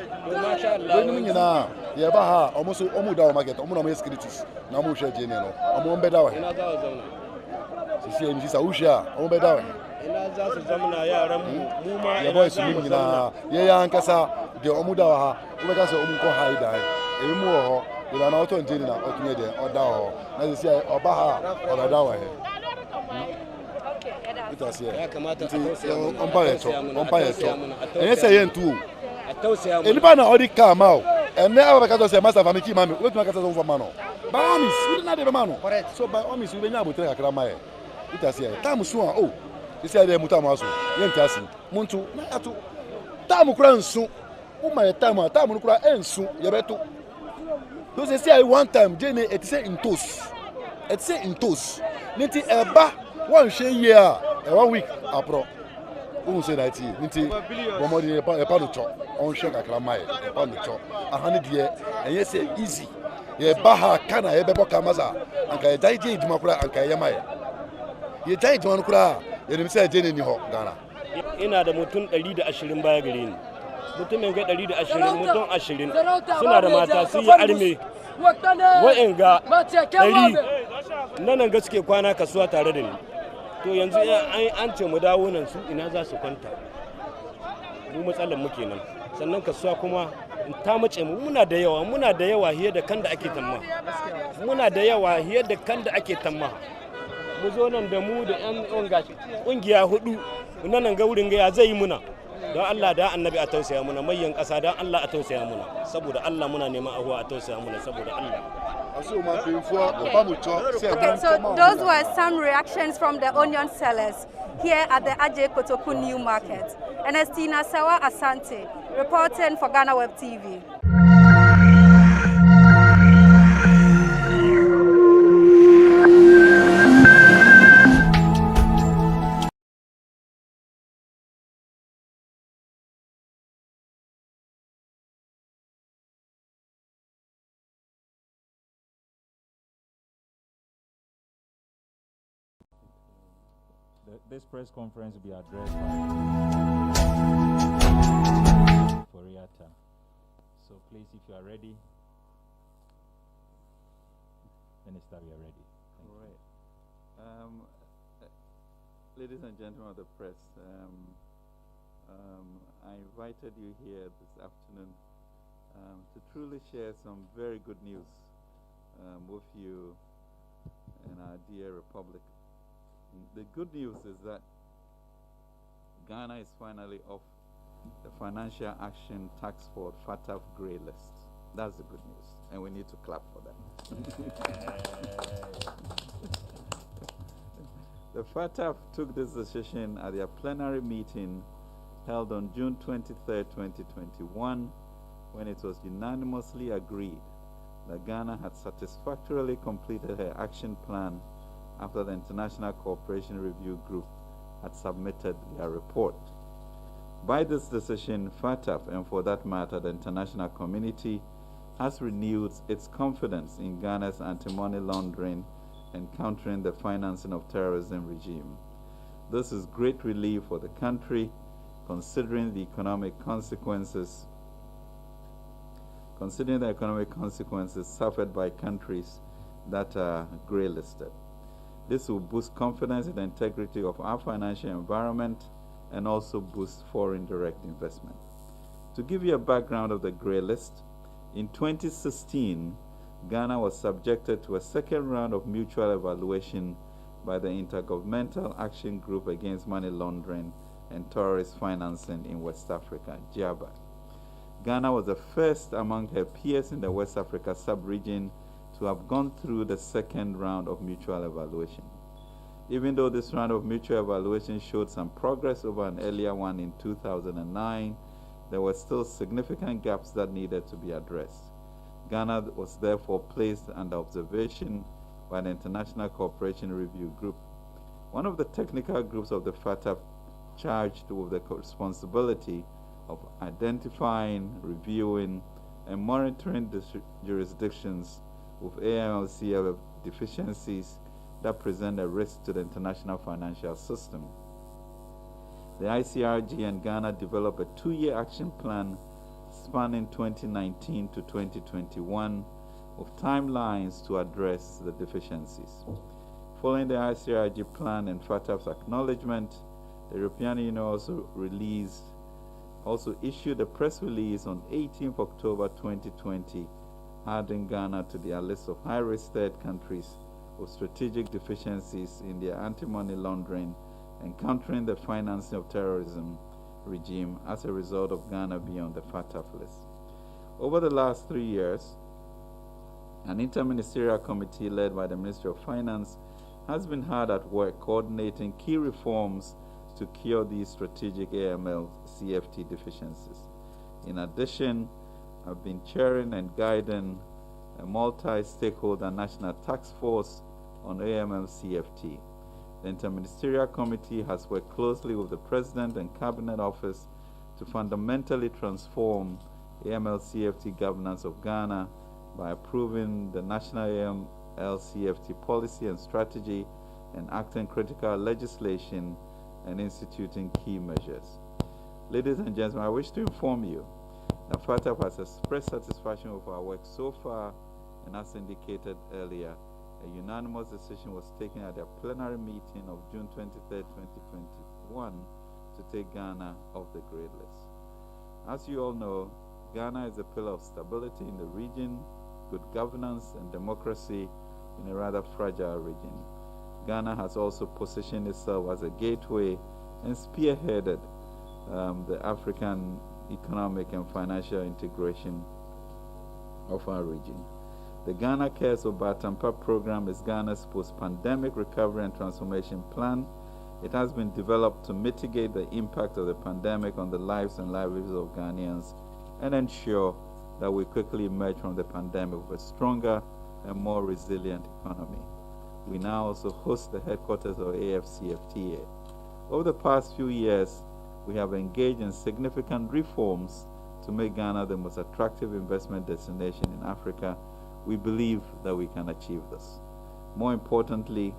When you know, Yabaha, almost Omuda market, Omuname securities, Namusha General, Omombeda. She says, Usha, Ombeda. The boys in Yankasa, the Omuda, Omega Omuko Haida, Emu, the Lanato and Jenna, or Dao, as I say, or Baha, or Adawa. Let us hear. And it's a yen too. Anybody already come out, and now I can say, Master Famiki Mammy, what my cat over Mano. By all means, we did not have a mano. So by all means, we will not take a cramay. Let us hear. Tamusua, oh. He said, Mutamasu, Yentasi, Muntu, Natu, Tamukran soon. Oh, my Tamukra and soon, Yabetu. Those say one time, Jenny, it's in toast. It's in toast. Niti Eba, 1 year, 1 week, Apro. Who said that? Niti, Bomodi, a pound of chop, on Shaka Clamai, a pound of chop, 100 years, and yes, easy. Ye Baha, Kana, Ebebo Kamaza, and Kayaji, Dumakura, and Kayamai. Ye died one cry. You say Jenny in Ghana. Ina da mutum 120 baya gare ni. Mutumin ga 120 mutum 20 suna da mata sun yi arme. Wa'anga 100 nan ga suke kwana kasuwa tare da ni. To yanzu an ce mu dawo nan su ina za su kwanta. Mu matsalar mu kenan. Sannan kasuwa kuma ta mace mu muna da yawa hiye da kan da ake tamma. Muna da yawa hiye da kan da ake tamma. Mu zo nan da mu da ƴan ƙungiya 4 nan ga wurin ga ya zai muna don Allah da annabi a tausaya muna mayyan ƙasa don Allah a tausaya muna saboda Allah muna neman ahuwa a tausaya muna saboda Allah. Okay, so those were some reactions from the onion sellers here at the Ajay Kotoku New Market. Ernestina Sawa Asante reporting for GhanaWeb TV. This press conference will be addressed by Foriata. So please, if you are ready, Minister, we are ready. All right. Ladies and gentlemen of the press, I invited you here this afternoon to truly share some very good news with you and our dear Republic. The good news is that Ghana is finally off the Financial Action Task Force FATF grey list. That's the good news, and we need to clap for that. The FATF took this decision at their plenary meeting held on June 23, 2021, when it was unanimously agreed that Ghana had satisfactorily completed her action plan after the International Cooperation Review Group had submitted their report. By this decision, FATF, and for that matter the international community, has renewed its confidence in Ghana's anti-money laundering and countering the financing of terrorism regime. This is great relief for the country, considering the economic consequences suffered by countries that are grey listed. This will boost confidence in the integrity of our financial environment and also boost foreign direct investment. To give you a background of the grey list, in 2016, Ghana was subjected to a second round of mutual evaluation by the Intergovernmental Action Group Against Money Laundering and Terrorist Financing in West Africa, GHABA. Ghana was the first among her peers in the West Africa sub-region to have gone through the second round of mutual evaluation. Even though this round of mutual evaluation showed some progress over an earlier one in 2009, there were still significant gaps that needed to be addressed. Ghana was therefore placed under observation by the International Cooperation Review Group, one of the technical groups of the FATF charged with the responsibility of identifying, reviewing, and monitoring jurisdictions with AML-CFT deficiencies that present a risk to the international financial system. The ICRG and Ghana developed a 2-year action plan spanning 2019 to 2021 with timelines to address the deficiencies. Following the ICRG plan and FATF's acknowledgement, the European Union also issued a press release on 18th October 2020, adding Ghana to their list of high-risk third countries with strategic deficiencies in their anti-money laundering and countering the financing of terrorism regime as a result of Ghana being on the FATF list. Over the last 3 years, an interministerial committee led by the Ministry of Finance has been hard at work coordinating key reforms to cure these strategic AML-CFT deficiencies. In addition, I've been chairing and guiding a multi-stakeholder national task force on AML-CFT. The Interministerial Committee has worked closely with the President and Cabinet Office to fundamentally transform AML-CFT governance of Ghana by approving the National AML-CFT policy and strategy and acting critical legislation and instituting key measures. Ladies and gentlemen, I wish to inform you that FATF has expressed satisfaction with our work so far, and as indicated earlier, a unanimous decision was taken at their plenary meeting of June 23, 2021 to take Ghana off the grey list. As you all know, Ghana is a pillar of stability in the region, good governance and democracy in a rather fragile region. Ghana has also positioned itself as a gateway and spearheaded the African economic and financial integration of our region. The Ghana Cares Obatampa program is Ghana's post-pandemic recovery and transformation plan. It has been developed to mitigate the impact of the pandemic on the lives and livelihoods of Ghanaians and ensure that we quickly emerge from the pandemic with a stronger and more resilient economy. We now also host the headquarters of AFCFTA. Over the past few years, we have engaged in significant reforms to make Ghana the most attractive investment destination in Africa. We believe that we can achieve this. More importantly,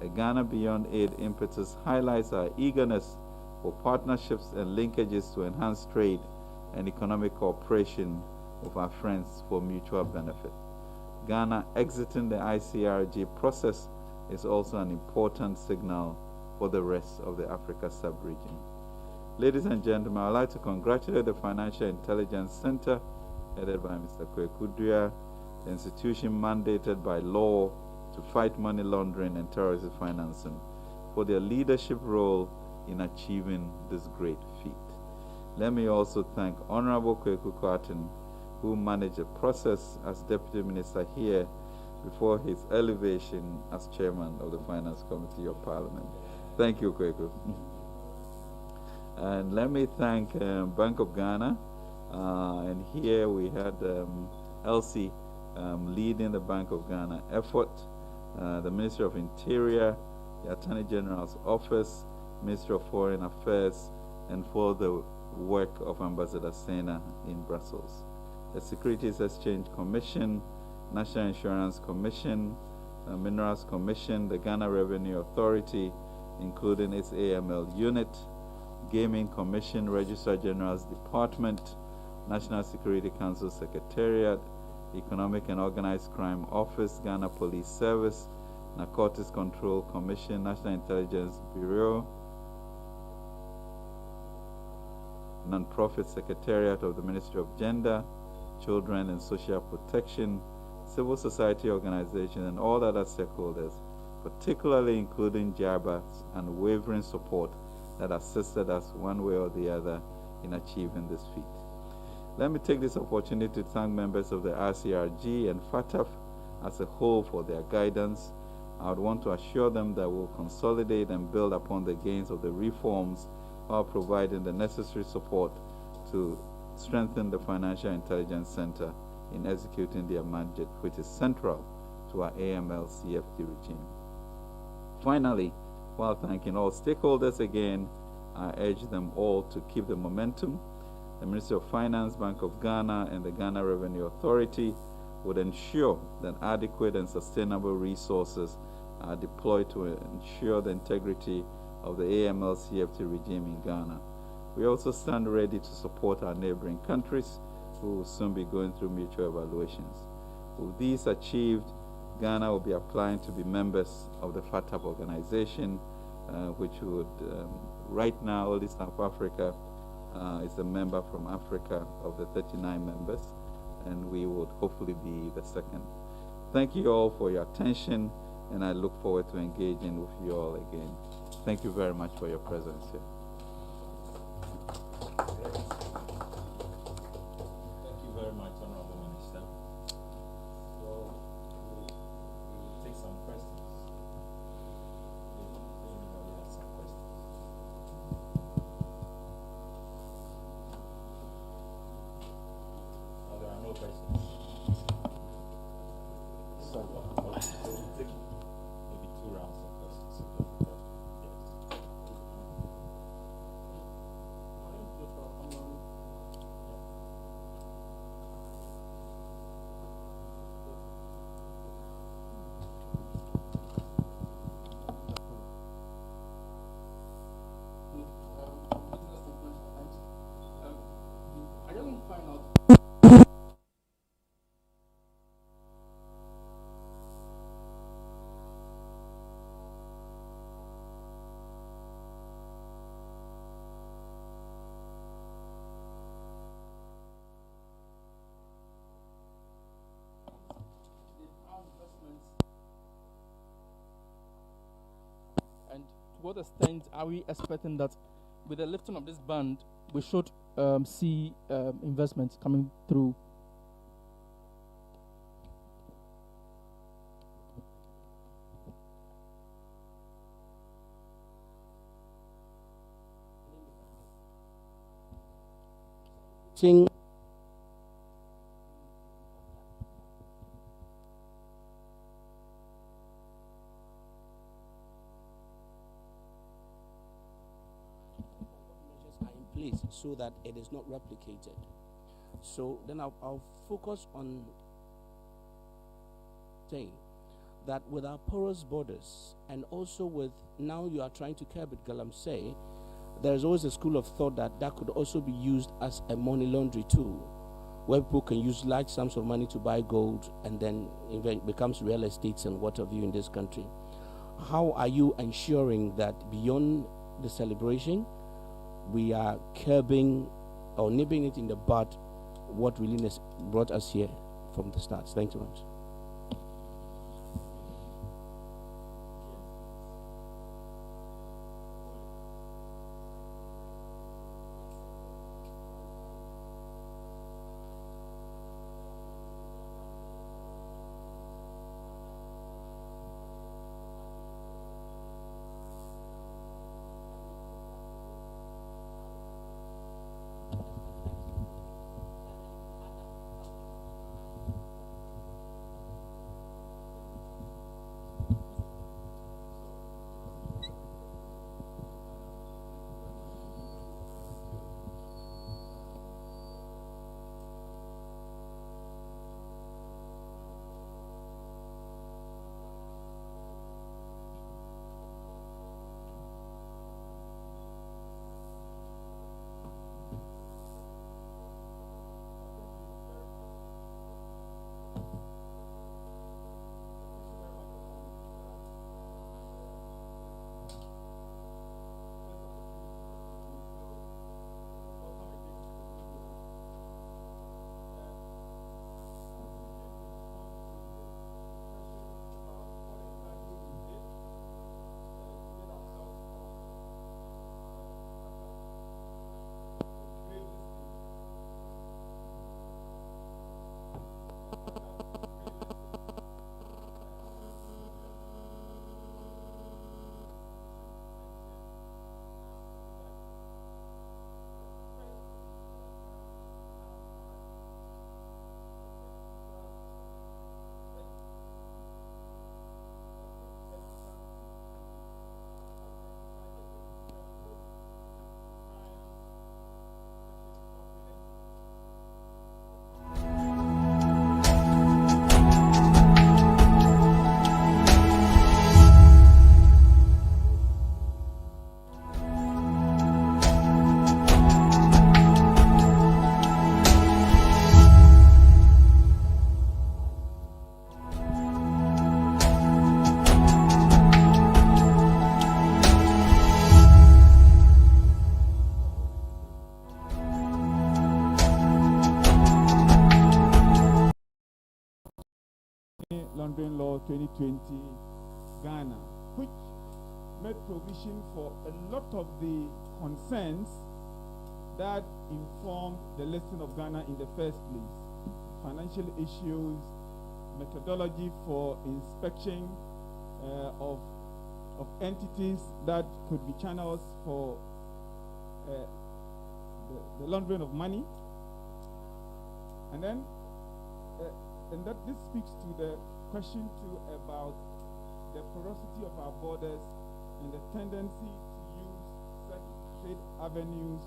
A Ghana Beyond Aid impetus highlights our eagerness for partnerships and linkages to enhance trade and economic cooperation with our friends for mutual benefit. Ghana exiting the ICRG process is also an important signal for the rest of the Africa sub-region. Ladies and gentlemen, I'd like to congratulate the Financial Intelligence Center, headed by Mr. Kwekudria, the institution mandated by law to fight money laundering and terrorist financing, for their leadership role in achieving this great feat. Let me also thank Honorable Kweku Kwarteng, who managed the process as Deputy Minister here before his elevation as Chairman of the Finance Committee of Parliament. Thank you, Kweku. And let me thank Bank of Ghana, and here we had Elsie leading the Bank of Ghana effort, the Ministry of Interior, the Attorney General's Office, Ministry of Foreign Affairs, and for the work of Ambassador Sena in Brussels. The Securities Exchange Commission, National Insurance Commission, Minerals Commission, the Ghana Revenue Authority, including its AML unit, Gaming Commission, Registrar General's Department, National Security Council Secretariat, Economic and Organized Crime Office, Ghana Police Service, Narcotics Control Commission, National Intelligence Bureau, Non-Profit Secretariat of the Ministry of Gender, Children and Social Protection, civil society organizations, and all other stakeholders, particularly including JABA's unwavering support that assisted us one way or the other in achieving this feat. Let me take this opportunity to thank members of the RCRG and FATF as a whole for their guidance. I would want to assure them that we'll consolidate and build upon the gains of the reforms while providing the necessary support to strengthen the Financial Intelligence Center in executing their mandate, which is central to our AML-CFT regime. Finally, while thanking all stakeholders again, I urge them all to keep the momentum. The Ministry of Finance, Bank of Ghana, and the Ghana Revenue Authority would ensure that adequate and sustainable resources are deployed to ensure the integrity of the AML-CFT regime in Ghana. We also stand ready to support our neighboring countries who will soon be going through mutual evaluations. With these achieved, Ghana will be applying to be members of the FATF organization, which would, right now, only South Africa is a member from Africa of the 39 members, and we would hopefully be the second. Thank you all for your attention, and I look forward to engaging with you all again. Thank you very much for your presence here. Thank you very much, Honorable Minister. So we'll take some questions. Anybody has some questions? No, there are no questions. So we'll take maybe 2 rounds of questions. And to what extent are we expecting that with the lifting of this ban, we should see investments coming through? so that it is not replicated. So then I'll focus on saying that with our porous borders and also with now you are trying to curb it, Galamsey, there's always a school of thought that that could also be used as a money laundry tool, where people can use large sums of money to buy gold and then becomes real estates and what have you in this country. How are you ensuring that beyond the celebration, we are curbing or nipping it in the bud what really brought us here from the start? Thank you very much. Laundering Law 2020 Ghana, which made provision for a lot of the concerns that informed the listing of Ghana in the first place. Financial issues, methodology for inspection of entities that could be channels for the laundering of money. And then and that this speaks to the question too about the porosity of our borders and the tendency to use such trade avenues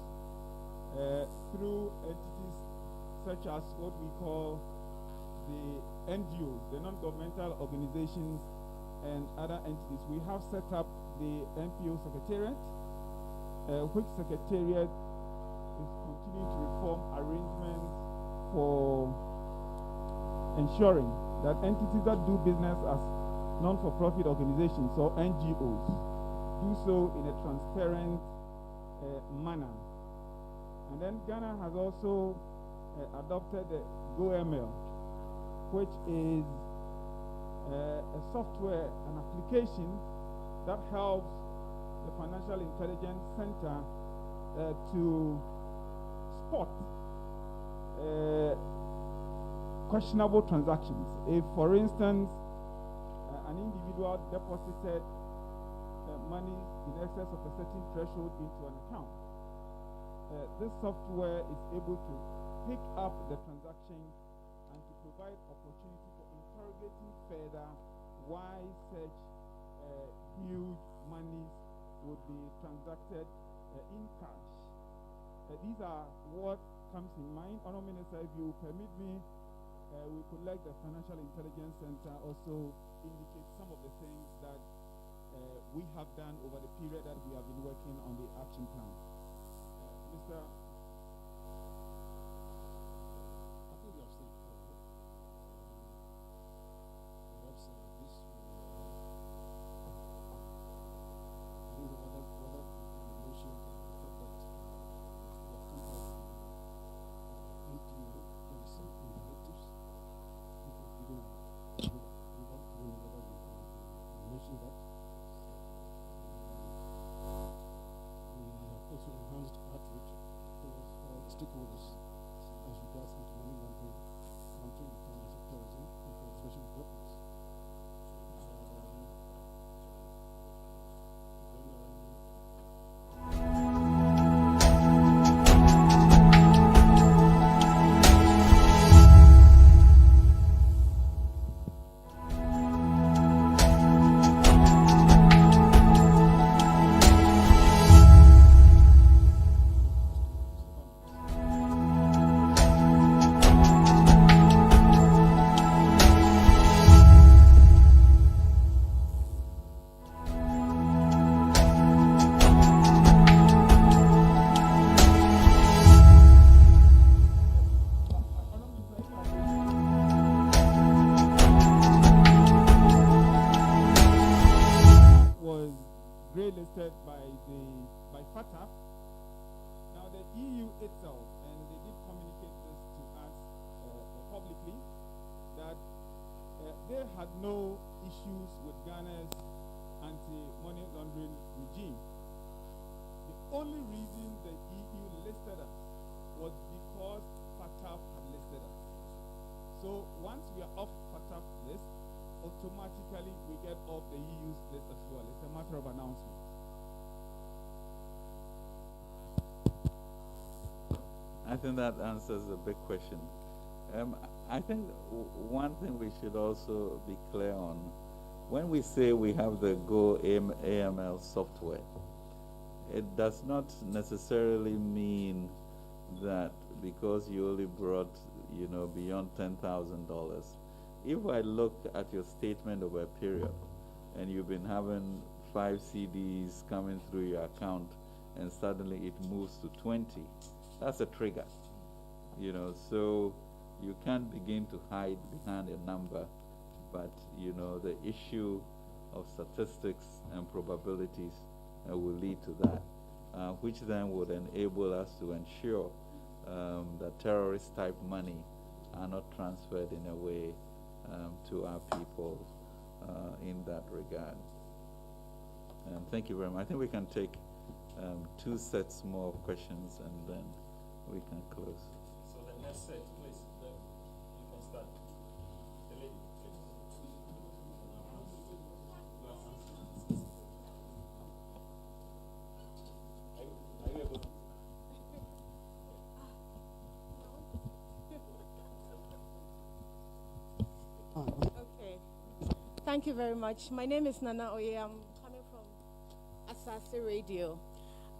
through entities such as what we call the NGOs, the non-governmental organizations and other entities. We have set up the NPO Secretariat, which Secretariat is continuing to reform arrangements for ensuring that entities that do business as non-for-profit organizations or NGOs do so in a transparent manner. And then Ghana has also adopted the GoML, which is a software, an application that helps the Financial Intelligence Center to spot questionable transactions. If, for instance, an individual deposited money in excess of a certain threshold into an account, this software is able to pick up the transaction and to provide opportunity for interrogating further why such huge monies would be transacted in cash. These are what comes in mind. Honourable Minister, if you permit me, we could like the Financial Intelligence Center also indicate some of the things that we have done over the period that we have been working on the action plan. Mr. I think you have said perhaps this will whether the motion the fact that we have come out with NPO and some imperatives which was given without knowing whether we mentioned that. We have also enhanced outreach towards all stakeholders as regards anti-money laundering, countering the terms of terrorism, and preservation of weapons. listed by FATF. Now the EU itself, and they did communicate this to us publicly, that they had no issues with Ghana's anti-money laundering regime. The only reason the EU listed us was because FATF had listed us. So once we are off FATF list, automatically we get off the EU's list as well. It's a matter of announcement. I think that answers the big question. I think one thing we should also be clear on, when we say we have the Go AML software, it does not necessarily mean that because you only brought, beyond $10,000. If I look at your statement over a period, and you've been having 5 CDs coming through your account, and suddenly it moves to 20, that's a trigger. So you can't begin to hide behind a number, but the issue of statistics and probabilities will lead to that, which then would enable us to ensure that terrorist type money are not transferred in a way to our people in that regard. Thank you very much. I think we can take 2 sets more of questions and then we can close. So the next set, please, then you can start. The lady, please. Are you able to? Okay. Thank you very much. My name is Nana Oye. I'm coming from Asase Radio.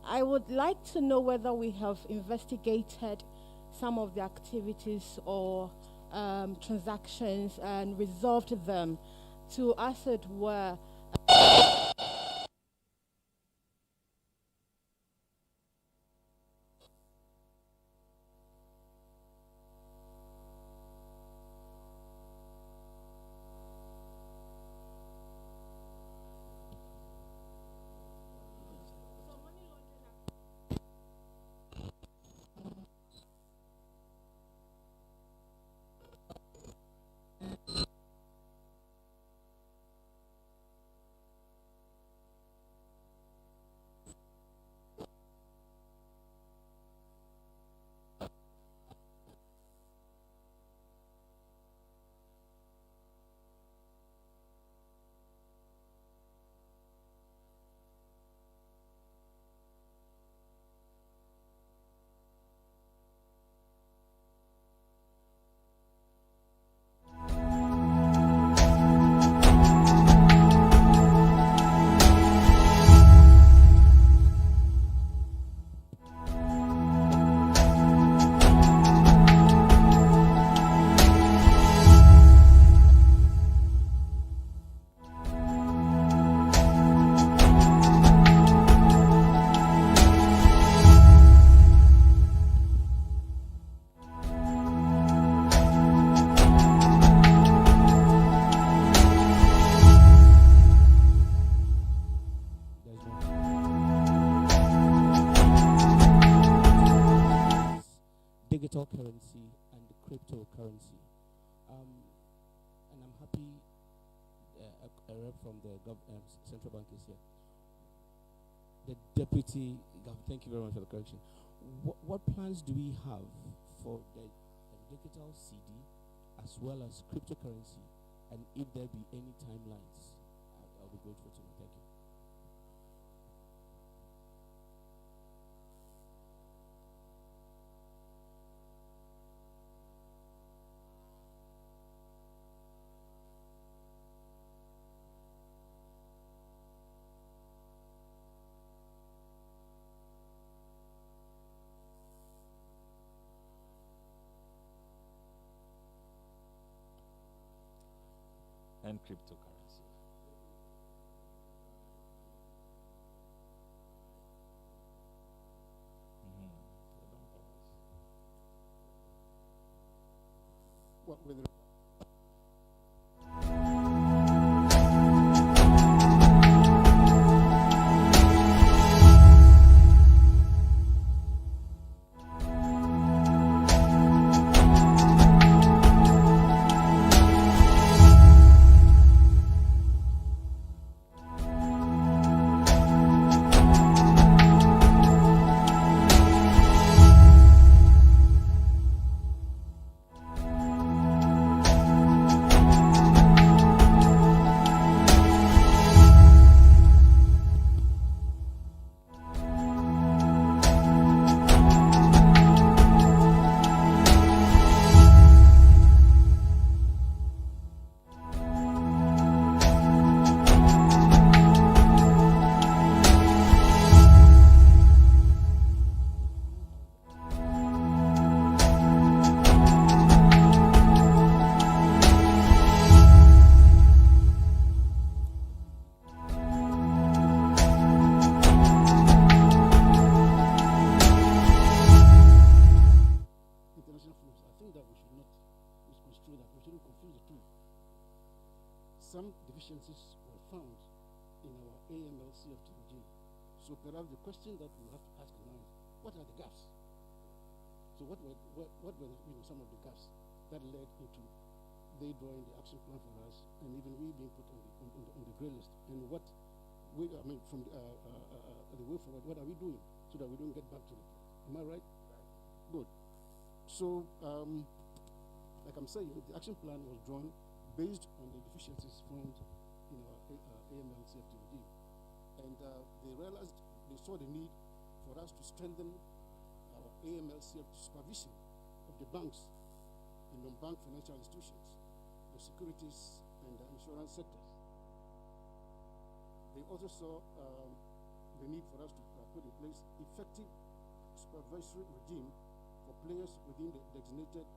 I would like to know whether we have investigated some of the activities or transactions and resolved them to, as it were, cryptocurrency. And I'm happy a rep from the central bank is here. The deputy, thank you very much for the correction. What plans do we have for the digital CD as well as cryptocurrency, and if there be any timelines? I'll be grateful to know. Thank you. And cryptocurrency. What with some deficiencies were found in our AML CFT regime. So perhaps the question that we have to ask now is, what are the gaps? So what were some of the gaps that led into they drawing the action plan for us, and even we being put on the grey list? And what from the way forward, what are we doing so that we don't get back to it? Am I right? Good. So, like I'm saying, the action plan was drawn based on the deficiencies found in our AML CFTVD. And they saw the need for us to strengthen our AML CFT supervision of the banks and non-bank financial institutions, the securities and the insurance sectors. They also saw the need for us to put in place effective supervisory regime for players within the designated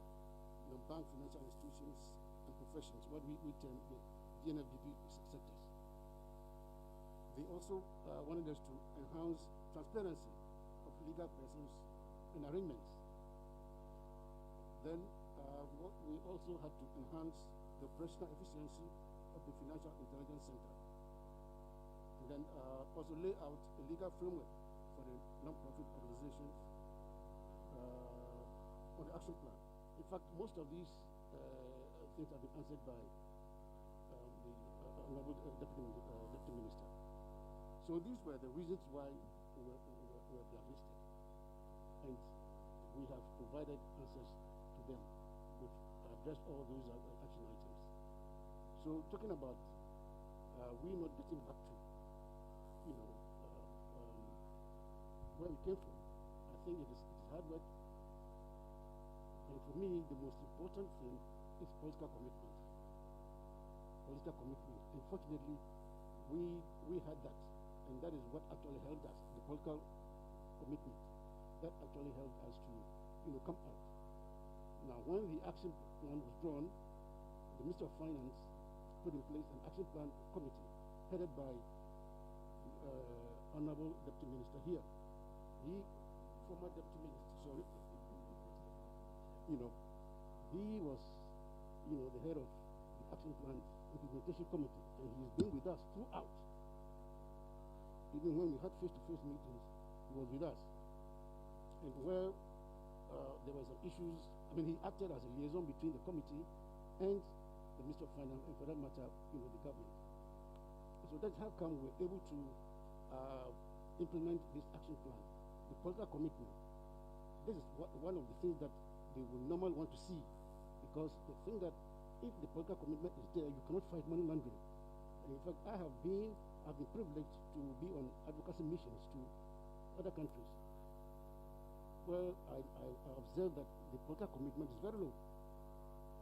non-bank financial institutions and professions, what we term the DNFDP sectors. They also wanted us to enhance transparency of legal persons and arrangements. Then we also had to enhance the operational efficiency of the Financial Intelligence Center. And then also lay out a legal framework for the non-profit organizations on the action plan. In fact, most of these things have been answered by the Honorable Deputy Minister. So these were the reasons why we were blacklisted. And we have provided answers to them, which address all those action items. So talking about we not getting back to, where we came from, I think it is hard work. And for me, the most important thing is political commitment. Political commitment. Unfortunately, we had that, and that is what actually helped us. The political commitment that actually helped us to, come out. Now, when the action plan was drawn, the Minister of Finance put in place an action plan committee headed by Honorable Deputy Minister here. Former Deputy Minister, sorry. He was, the head of the action plan implementation committee, and he's been with us throughout. Even when we had face-to-face meetings, he was with us. And where there were some issues. I mean, he acted as a liaison between the committee and the Minister of Finance, and for that matter, the government. So that's how come we're able to implement this action plan. The political commitment. This is one of the things that they will normally want to see, because they think that if the political commitment is there, you cannot fight money laundering. And in fact, I've been privileged to be on advocacy missions to other countries. Well, I observed that the political commitment is very low.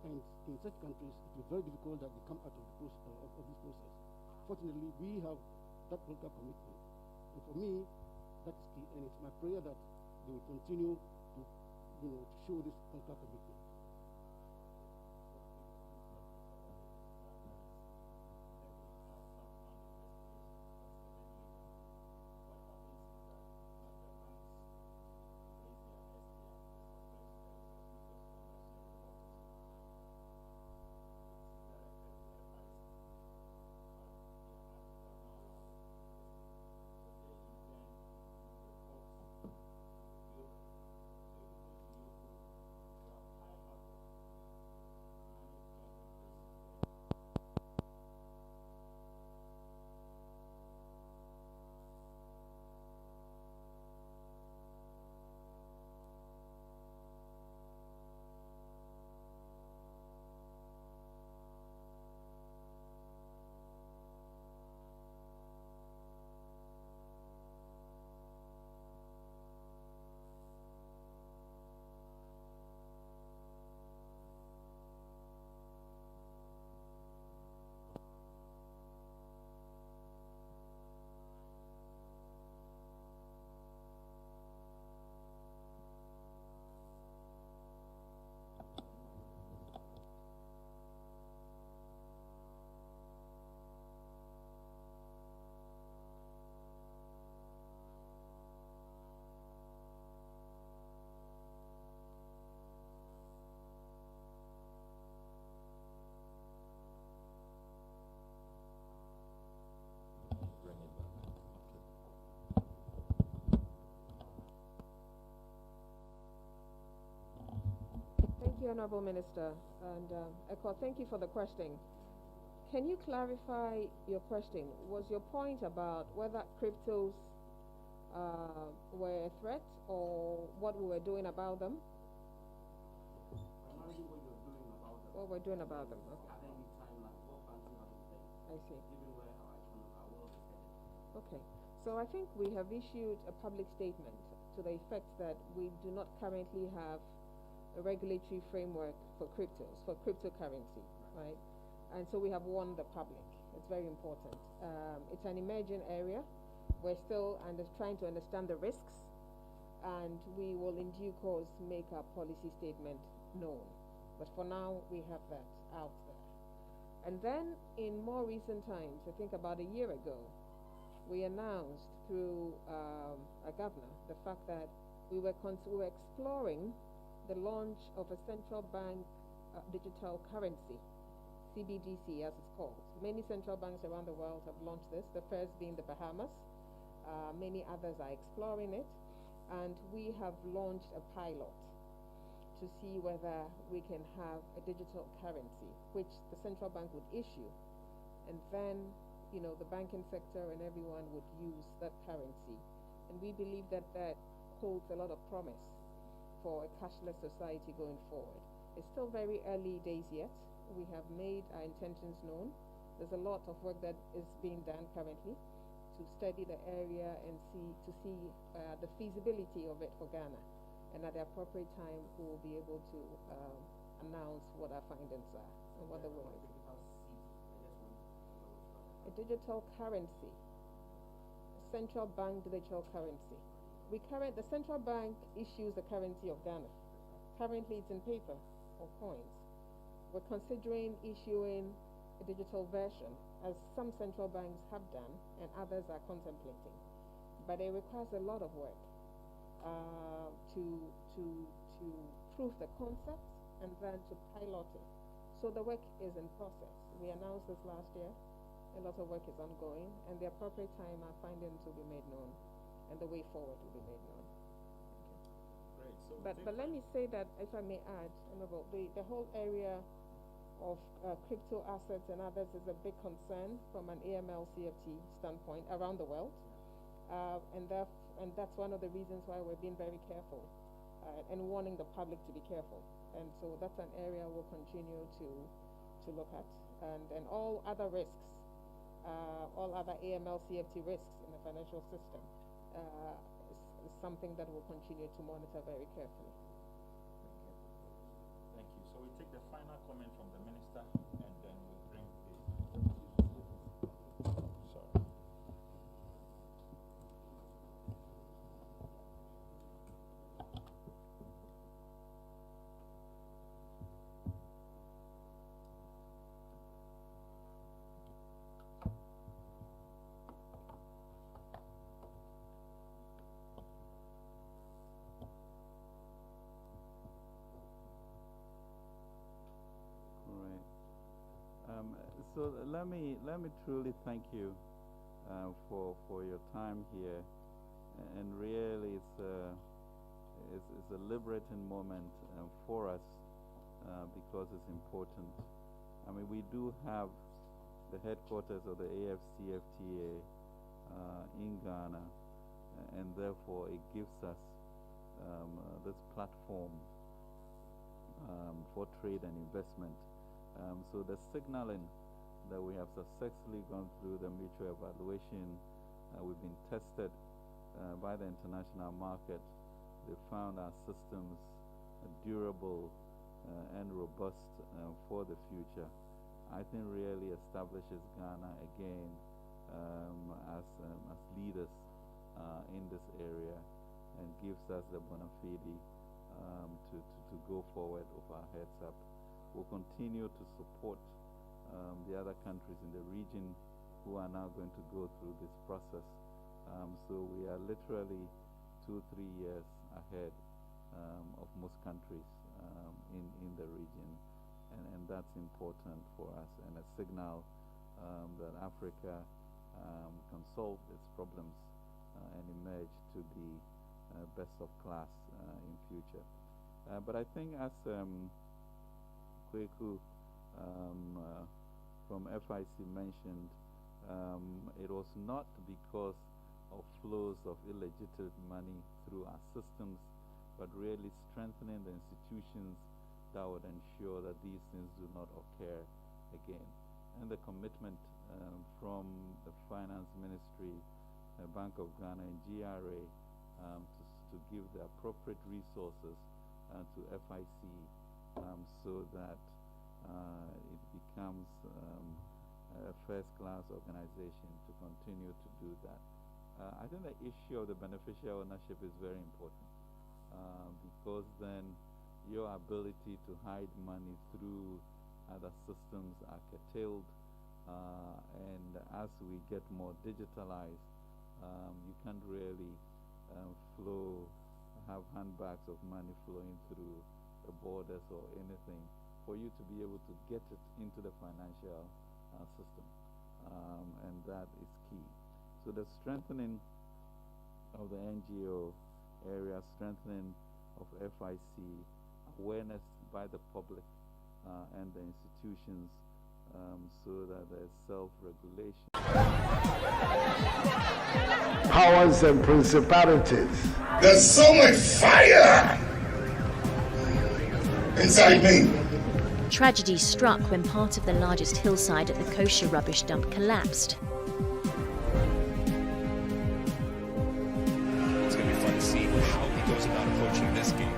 And in such countries, it will be very difficult that they come out of this process. Fortunately, we have that political commitment. And for me, that's key. And it's my prayer that they will continue to show this political commitment. Thank you, Honorable Minister. And Eko, thank you for the question. Can you clarify your question? Was your point about whether cryptos were a threat or what we were doing about them? Primarily what you're doing about them. What we're doing about them, okay. At any timeline, what plans you have in place. I see. Given where our world is headed. Okay. So I think we have issued a public statement to the effect that we do not currently have a regulatory framework for cryptos, for cryptocurrency, right? And so we have warned the public. It's very important. It's an emerging area. We're still trying to understand the risks, and we will in due course make our policy statement known. But for now, we have that out there. And then in more recent times, I think about a year ago, we announced through our governor the fact that we were exploring the launch of a central bank digital currency, CBDC as it's called. Many central banks around the world have launched this, the first being the Bahamas. Many others are exploring it, and we have launched a pilot to see whether we can have a digital currency which the central bank would issue, and then the banking sector and everyone would use that currency. And we believe that that holds a lot of promise for a cashless society going forward. It's still very early days yet. We have made our intentions known. There's a lot of work that is being done currently to study the area and see the feasibility of it for Ghana. And at the appropriate time, we will be able to announce what our findings are and what the work is. A digital currency, a central bank digital currency. The central bank issues the currency of Ghana. Currently, it's in paper or coins. We're considering issuing a digital version, as some central banks have done and others are contemplating. But it requires a lot of work to prove the concept and then to pilot it. So the work is in process. We announced this last year. A lot of work is ongoing, and the appropriate time our findings will be made known, and the way forward will be made known. Great. But let me say that, if I may add, the whole area of crypto assets and others is a big concern from an AML CFT standpoint around the world, and that's one of the reasons why we're being very careful and warning the public to be careful. And so that's an area we'll continue to look at, and all other risks, all other AML CFT risks in the financial system is something that we'll continue to monitor very carefully. Thank you. So we take the final comment from the minister, and then we bring the. Sorry. So let me truly thank you for your time here, and really it's a liberating moment for us because it's important. I mean, we do have the headquarters of the AFCFTA in Ghana, and therefore it gives us this platform for trade and investment. So the signaling that we have successfully gone through the mutual evaluation, we've been tested by the international market. They found our systems durable and robust for the future. I think really establishes Ghana again as leaders in this area, and gives us the bona fide to go forward with our heads up. We'll continue to support the other countries in the region who are now going to go through this process. So we are literally 2-3 years ahead of most countries in the region, and that's important for us, and a signal that Africa can solve its problems and emerge to be best of class in future. But I think, as Kweku from FIC mentioned, it was not because of flows of illegitimate money through our systems, but really strengthening the institutions that would ensure that these things do not occur again. And the commitment from the Finance Ministry, Bank of Ghana, and GRA to give the appropriate resources to FIC so that it becomes a first-class organization to continue to do that. I think the issue of the beneficial ownership is very important because then your ability to hide money through other systems are curtailed, and as we get more digitalized, you can't really have handbags of money flowing through the borders or anything for you to be able to get it into the financial system, and that is key. So the strengthening of the NGO area, strengthening of FIC, awareness by the public and the institutions, so that there's self-regulation. Powers and principalities. There's so much fire inside me. Tragedy struck when part of the largest hillside at the kosher rubbish dump collapsed. It's going to be fun to see how he goes about approaching this game.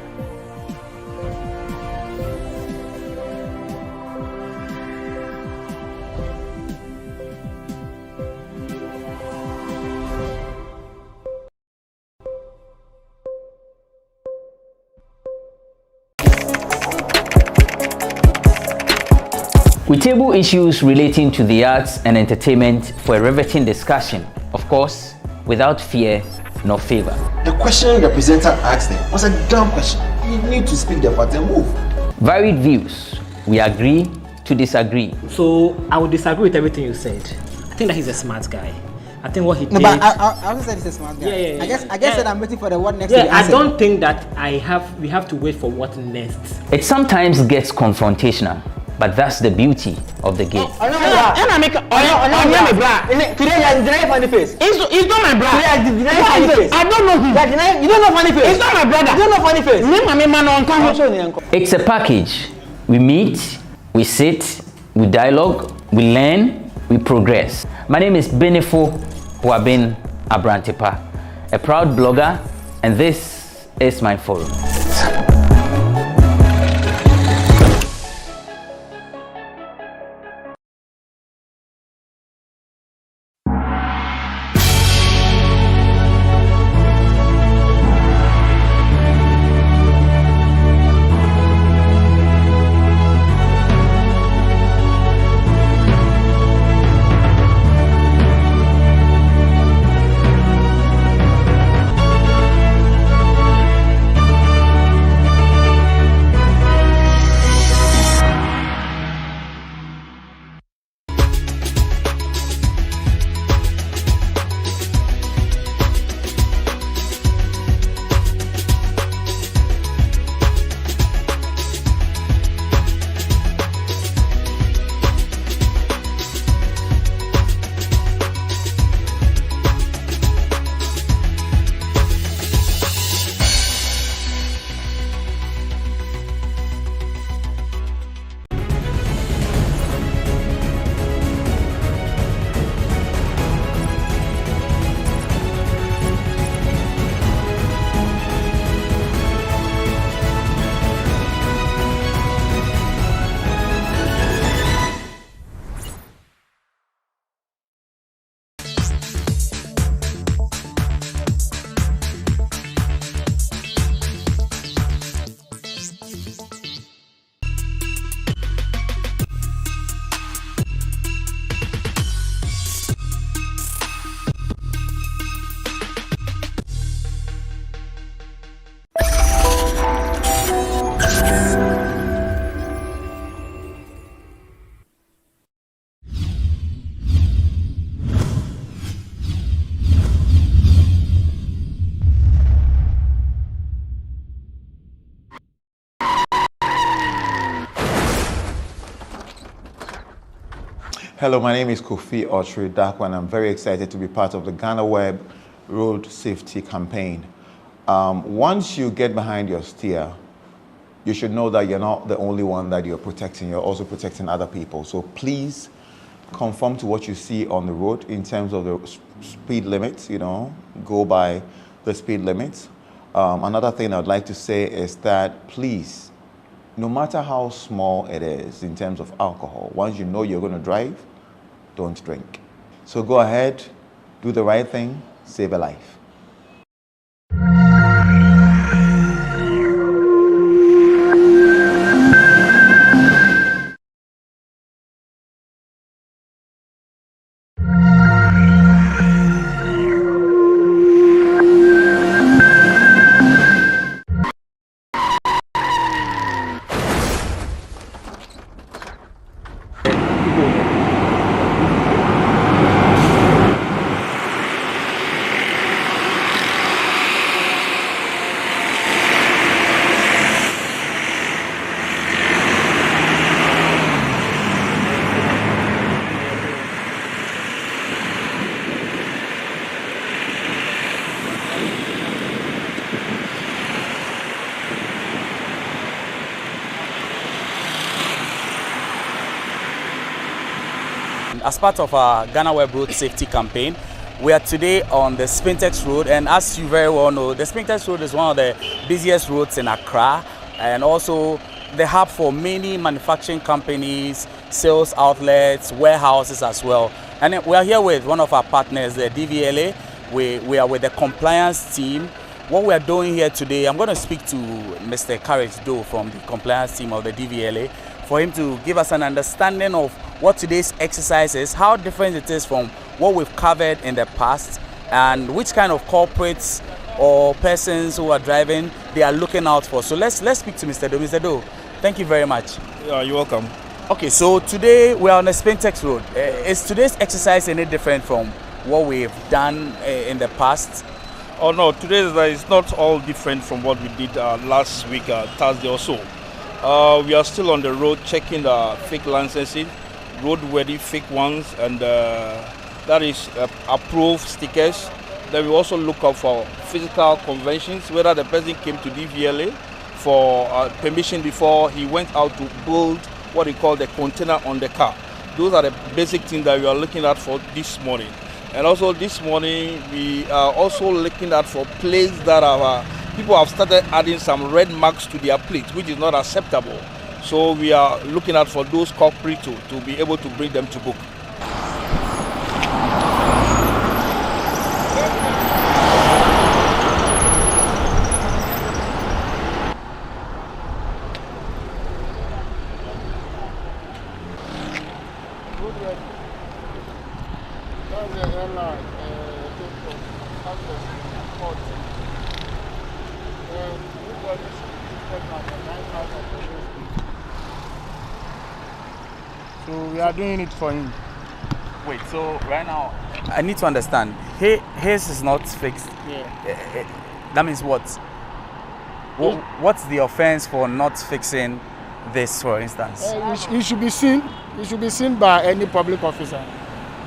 We table issues relating to the arts and entertainment for a riveting discussion, of course, without fear nor favor. The question the presenter asked them was a dumb question. You need to speak the part and move. Varied views. We agree to disagree. So I would disagree with everything you said. I think that he's a smart guy. I think what he no, did. But I also said it's a smart guy. Yeah. I guess that I'm waiting for the what next. Yeah, I don't think that we have to wait for what next. It sometimes gets confrontational, but that's the beauty of the game. Today you are denying funny face. It's not my brother. Today you are denying funny face. I don't know him. You don't know funny face. It's not my brother. You don't know funny face. It's a package. We meet, we sit, we dialogue, we learn, we progress. My name is Benefo Huabin Abrantepa, a proud blogger, and this is my forum. Hello, my name is Kofi Otri Dakwa, and I'm very excited to be part of the GhanaWeb Road Safety Campaign. Once you get behind your steer, you should know that you're not the only one that you're protecting, you're also protecting other people. So please conform to what you see on the road in terms of the speed limits, go by the speed limits. Another thing I'd like to say is that please, no matter how small it is in terms of alcohol, once you know you're going to drive, don't drink. So go ahead, do the right thing, save a life. As part of our GhanaWeb Road Safety Campaign, we are today on the Spintex Road, and as you very well know, the Spintex Road is one of the busiest roads in Accra and also the hub for many manufacturing companies, sales outlets, warehouses as well. And we are here with one of our partners, the DVLA. We are with the compliance team. What we are doing here today, I'm going to speak to Mr. Courage Doe from the compliance team of the DVLA for him to give us an understanding of what today's exercise is, how different it is from what we've covered in the past, and which kind of corporates or persons who are driving they are looking out for. So let's speak to Mr. Doe. Mr. Doe, thank you very much. Yeah, you're welcome. Okay, so today we are on the Spintex Road. Is today's exercise any different from what we've done in the past? Oh no, today is not all different from what we did last week, Thursday or so. We are still on the road checking the fake licensing, roadworthy fake ones, and that is approved stickers. Then we also look up for physical conventions, whether the person came to DVLA for permission before he went out to build what we call the container on the car. Those are the basic things that we are looking at for this morning. And also this morning, we are also looking at for plates that are, people have started adding some red marks to their plates, which is not acceptable. So we are looking at for those culprits to be able to bring them to book. So we are doing it for him. Wait, so right now, I need to understand. His is not fixed. Yeah. That means what? What's the offense for not fixing this, for instance? It should be seen. It should be seen by any public officer,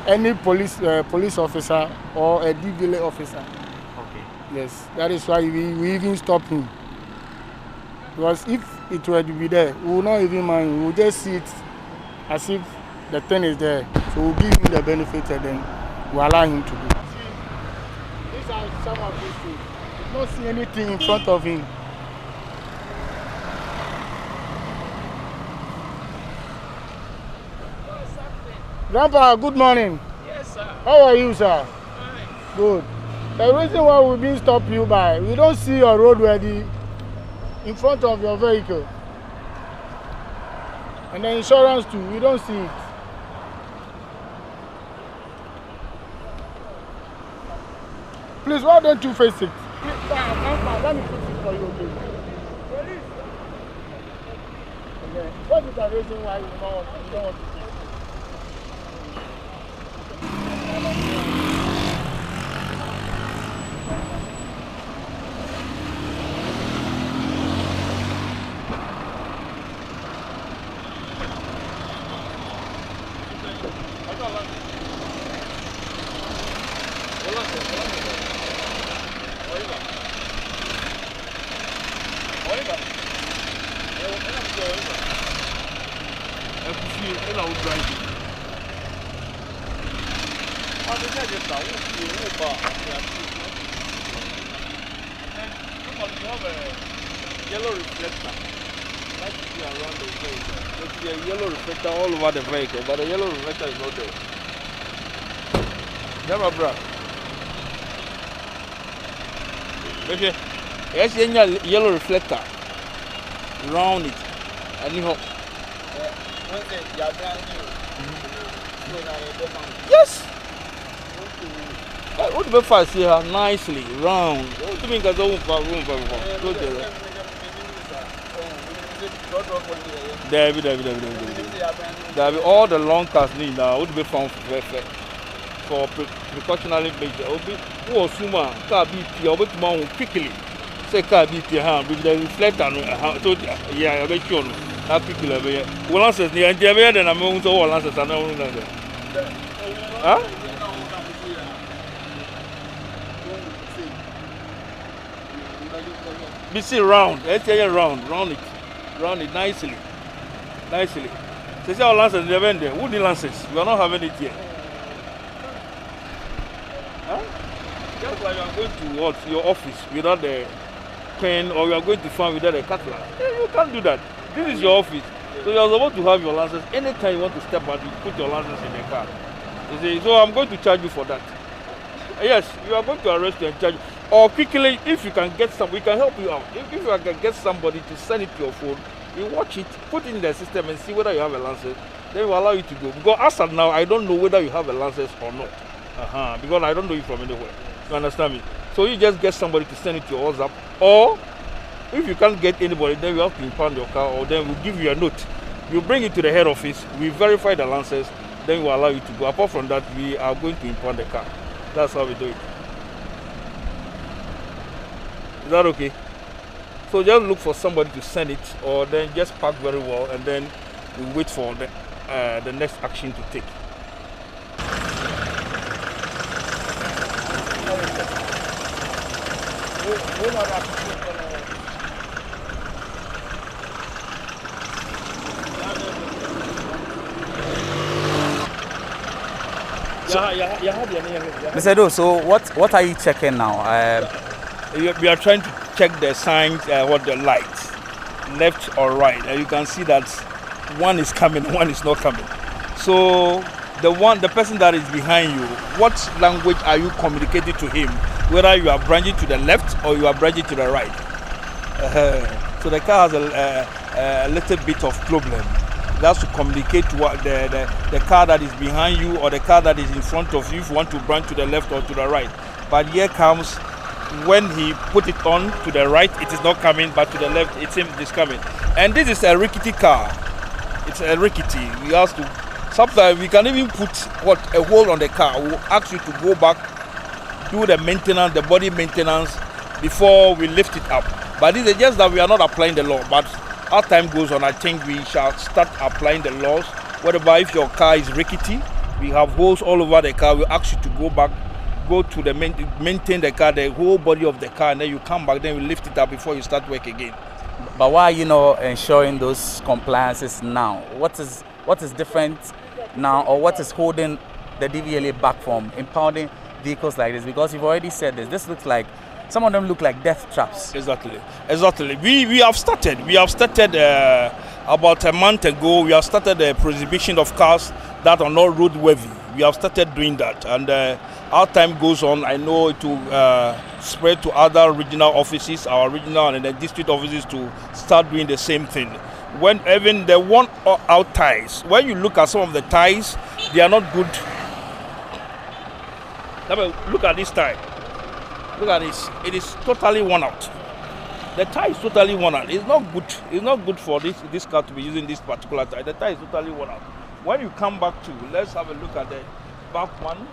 any police officer, or a DVLA officer. Okay. Yes, that is why we even stop him. Because if it were to be there, we will not even mind. We will just see it as if the thing is there. So we'll give him the benefit and then we'll allow him to do. These are some of these things. You don't see anything in front of him. Grandpa, good morning. Yes, sir. How are you, sir? Fine. Good. The reason why we didn't stop you by, we don't see your roadworthy in front of your vehicle. And the insurance too, we don't see it. Please, why don't you face it? Please, let me fix it for you, okay? Okay. What is the reason why you don't want to fix it? Yellow reflector. Like you see around the vehicle. There's a yellow reflector all over the vehicle, but the yellow reflector is not there. Never, bro. Okay. Yes, yellow reflector. Round it. And you yes. What the fast here nicely round. What do you mean that room there be all the long cars need now would be found for precautionary measure. Who assume car be here but man quickly say car be here with the reflector so yeah I bet you that quickly be well answers the and then I'm going to all answers and huh? Be see round, let's say round it nicely. They say our lances never there. Who need lances? We are not having it here. Huh? Just like you are going to what, your office without the pen, or you are going to farm without a cutlass. You can't do that. This is your office. So you are supposed to have your lances. Anytime you want to step out, you put your lances in the car. You say, so I'm going to charge you for that. Yes, you are going to arrest you and charge you. Or quickly, if you can get some, we can help you out. If you can get somebody to send it to your phone, you watch it, put it in the system and see whether you have a license, then we'll allow you to go. Because as of now, I don't know whether you have a license or not. Because I don't know you from anywhere. You understand me? So you just get somebody to send it to your WhatsApp. Or if you can't get anybody, then you have to impound your car, or then we'll give you a note. You bring it to the head office, we verify the license, then we'll allow you to go. Apart from that, we are going to impound the car. That's how we do it. Is that okay? So just look for somebody to send it, or then just park very well, and then we wait for the next action to take. Mr. Do, so what are you checking now? We are trying to check the signs, what the lights, left or right, and you can see that one is coming, one is not coming. So the person that is behind you, what language are you communicating to him? Whether you are branching to the left or you are branching to the right. So the car has a little bit of problem. That's to communicate to what the car that is behind you or the car that is in front of you if you want to branch to the left or to the right. But here comes when he put it on to the right, it is not coming, but to the left, it seems it is coming. And this is a rickety car. It's a rickety. We have to, sometimes we can even put a hole on the car. We'll ask you to go back, do the maintenance, the body maintenance before we lift it up. But this is just that we are not applying the law. But as time goes on, I think we shall start applying the laws. Whatever, if your car is rickety, we have holes all over the car. We'll ask you to go back, go to the maintain the car, the whole body of the car, and then you come back, then we lift it up before you start work again. But why are you not ensuring those compliances now? What is different now, or what is holding the DVLA back from impounding vehicles like this? Because you've already said this. This looks like, some of them look like death traps. Exactly. We have started. We have started about a month ago. We have started the prohibition of cars that are not roadworthy. We have started doing that, and as time goes on, I know it will spread to other regional offices, our regional and the district offices, to start doing the same thing. When even the worn-out tires, when you look at some of the tires, they are not good. Look at this tire. Look at this. It is totally worn out. The tire is totally worn out. It's not good. It's not good for this car to be using this particular tire. The tire is totally worn out. When you come back to, let's have a look at the back one.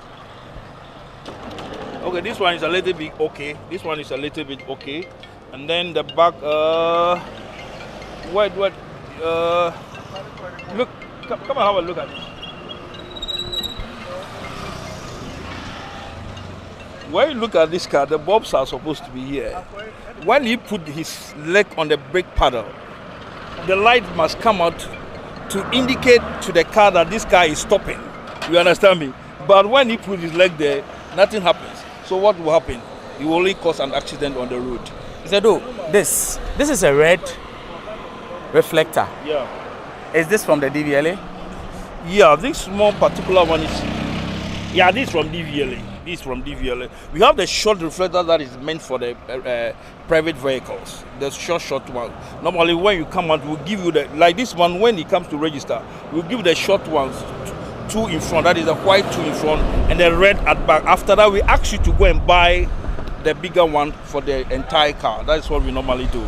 Okay, this one is a little bit okay. This one is a little bit okay. And then the back, look, come and have a look at it. When you look at this car, the bulbs are supposed to be here. When he put his leg on the brake pedal, the light must come out to indicate to the car that this car is stopping. You understand me? But when he put his leg there, nothing happens. So what will happen? It will only cause an accident on the road. Zedo, this is a red reflector. Yeah. Is this from the DVLA? Yeah, this more particular one is. Yeah, this is from DVLA. This is from DVLA. We have the short reflector that is meant for the private vehicles. The short one. Normally, when you come out, we'll give you the, like this one. When it comes to register, we'll give the short ones. Two in front, that is the white two in front, and the red at back. After that, we ask you to go and buy the bigger one for the entire car. That is what we normally do.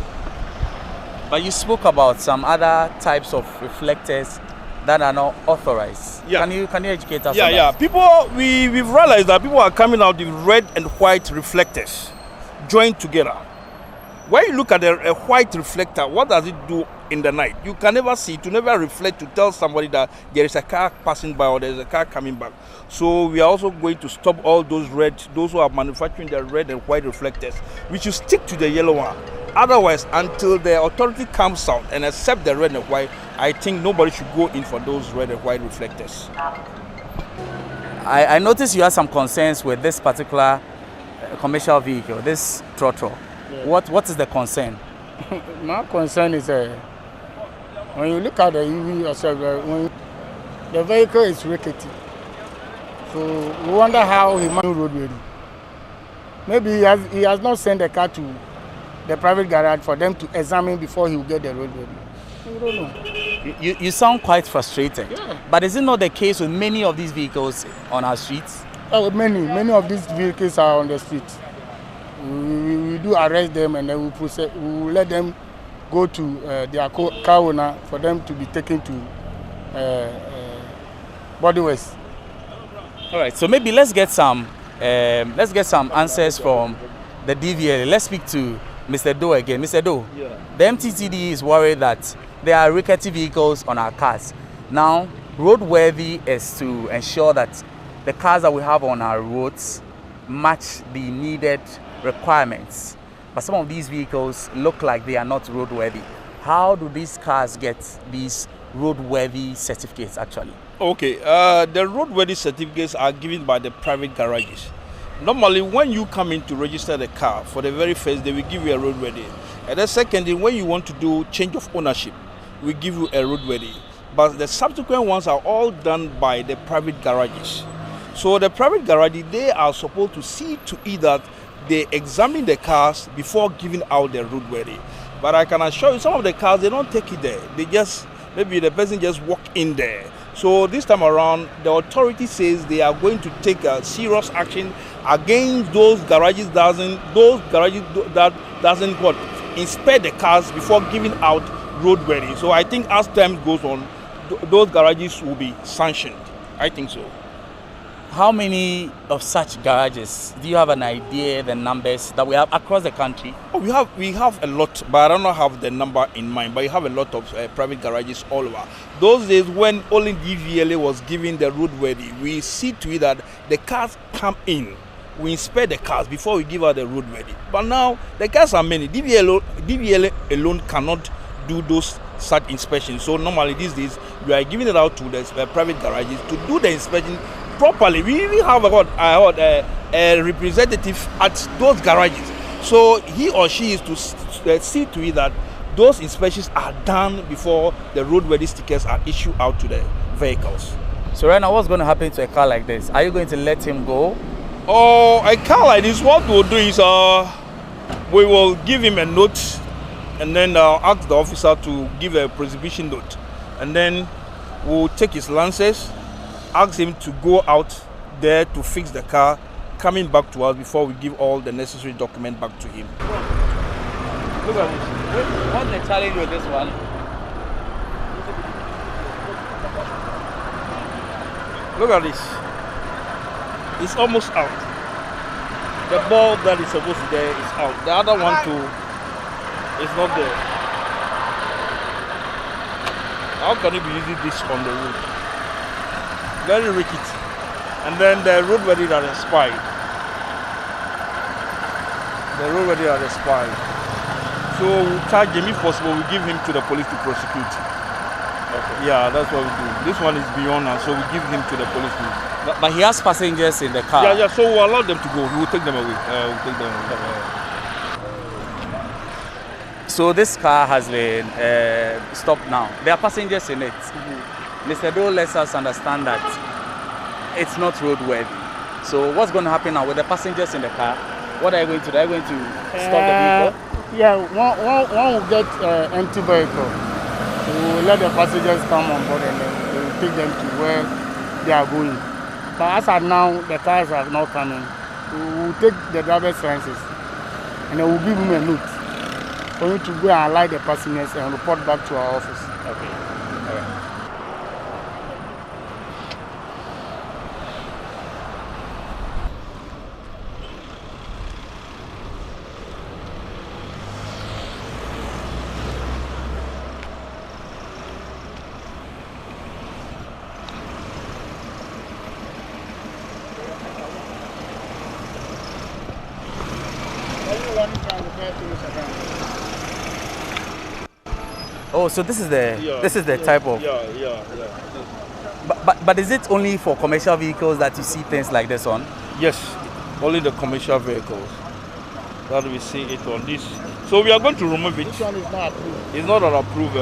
But you spoke about some other types of reflectors that are not authorized. Yeah. Can you educate us? Yeah. People, we've realized that people are coming out with red and white reflectors joined together. When you look at a white reflector, what does it do in the night? You can never see, to never reflect, to tell somebody that there is a car passing by or there is a car coming back. So we are also going to stop all those those who are manufacturing the red and white reflectors. We should stick to the yellow one. Otherwise, until the authority comes out and accept the red and white, I think nobody should go in for those red and white reflectors. I noticed you have some concerns with this particular commercial vehicle, this trotro. Yeah. What is the concern? My concern is when you look at the EV yourself, when the vehicle is rickety. So we wonder how he managed road ready. Maybe he has not sent the car to the private garage for them to examine before he will get the road ready. We don't know. You sound quite frustrated. Yeah. But is it not the case with many of these vehicles on our streets? Many of these vehicles are on the streets. We do arrest them and then we will let them go to their car owner for them to be taken to body waste. All right, so maybe let's get some Let's get some answers from the DVLA. Let's speak to Mr. Doe again. Mr. Doe, the MTTD is worried that there are rickety vehicles on our cars. Now, roadworthy is to ensure that the cars that we have on our roads match the needed requirements. But some of these vehicles look like they are not roadworthy. How do these cars get these roadworthy certificates actually? Okay, the roadworthy certificates are given by the private garages. Normally, when you come in to register the car, for the very first, they will give you a roadworthy. And then secondly, when you want to do change of ownership, we give you a roadworthy. But the subsequent ones are all done by the private garages. So the private garages, they are supposed to see to it that they examine the cars before giving out the roadworthy. But I can assure you, some of the cars, they don't take it there. They just, maybe the person just walk in there. So this time around, the authority says they are going to take a serious action against those garages that doesn't what, inspect the cars before giving out roadworthy. So I think as time goes on, those garages will be sanctioned. I think so. How many of such garages, do you have an idea, the numbers that we have across the country? Oh, we have a lot, but I don't have the number in mind, but we have a lot of private garages all over. Those days when only DVLA was giving the roadworthy, we see to it that the cars come in, we inspect the cars before we give out the roadworthy. But now, the cars are many. DVLA alone cannot do those such inspections. So normally these days, we are giving it out to the private garages to do the inspection properly. We even have a representative at those garages. So he or she is to see to it that those inspections are done before the roadworthy stickers are issued out to the vehicles. So right now, what's going to happen to a car like this? Are you going to let him go? Oh, a car like this, what we'll do is we will give him a note and then ask the officer to give a prohibition note. And then we'll take his license, ask him to go out there to fix the car, coming back to us before we give all the necessary documents back to him. Look at this. What's the challenge with this one? Look at this. It's almost out. The ball that is supposed to be there is out. The other one too is not there. How can you be using this on the road? Very rickety. And then the roadworthy that expired. The roadworthy that expired. So we'll charge him, if possible, we'll give him to the police to prosecute. Okay. Yeah, that's what we do. This one is beyond us, so we give him to the police. But he has passengers in the car. Yeah, so we'll allow them to go. We'll take them away. So this car has been stopped now. There are passengers in it. Mr. Doe lets us understand that it's not roadworthy. So what's going to happen now with the passengers in the car? What are you going to do? Are you going to stop the vehicle? Yeah, one will get empty vehicle. We will let the passengers come on board and then we will take them to where they are going. But as of now, the cars are not coming. We will take the driver's license and then we'll give him a note for him to go and allow the passengers and report back to our office. Okay. All right. Oh, so this is the type of. Yeah. But is it only for commercial vehicles that you see things like this on? Yes, only the commercial vehicles that we see it on this. So we are going to remove it. This one is not approved. It's not an approved,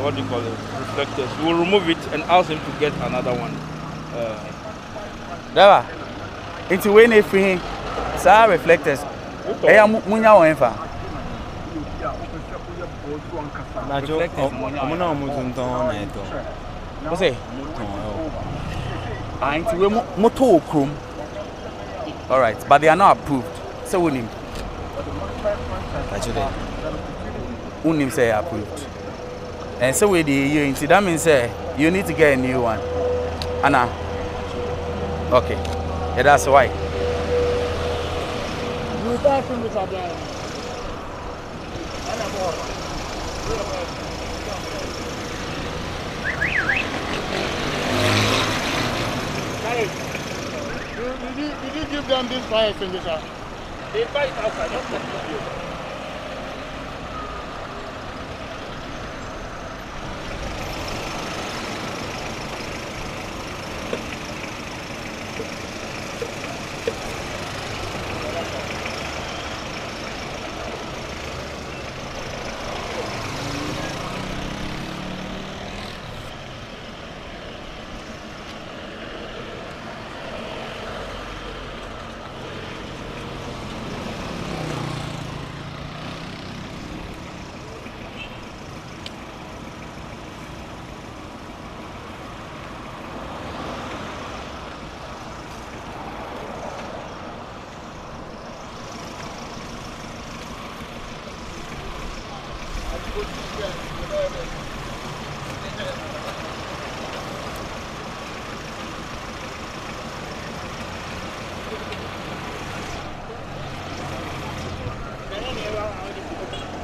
what do you call it, reflectors. We will remove it and ask him to get another one. Driver, into when they free, sir, reflectors. Hey, I'm munya oenfa. What's it? Moto chrome. All right, but they are not approved. So we need. Unim say approved. And so we you into that means you need to get a new one. Anna. Okay. Yeah, that's why. Did you give them this fire extinguisher? They buy it outside, not the video.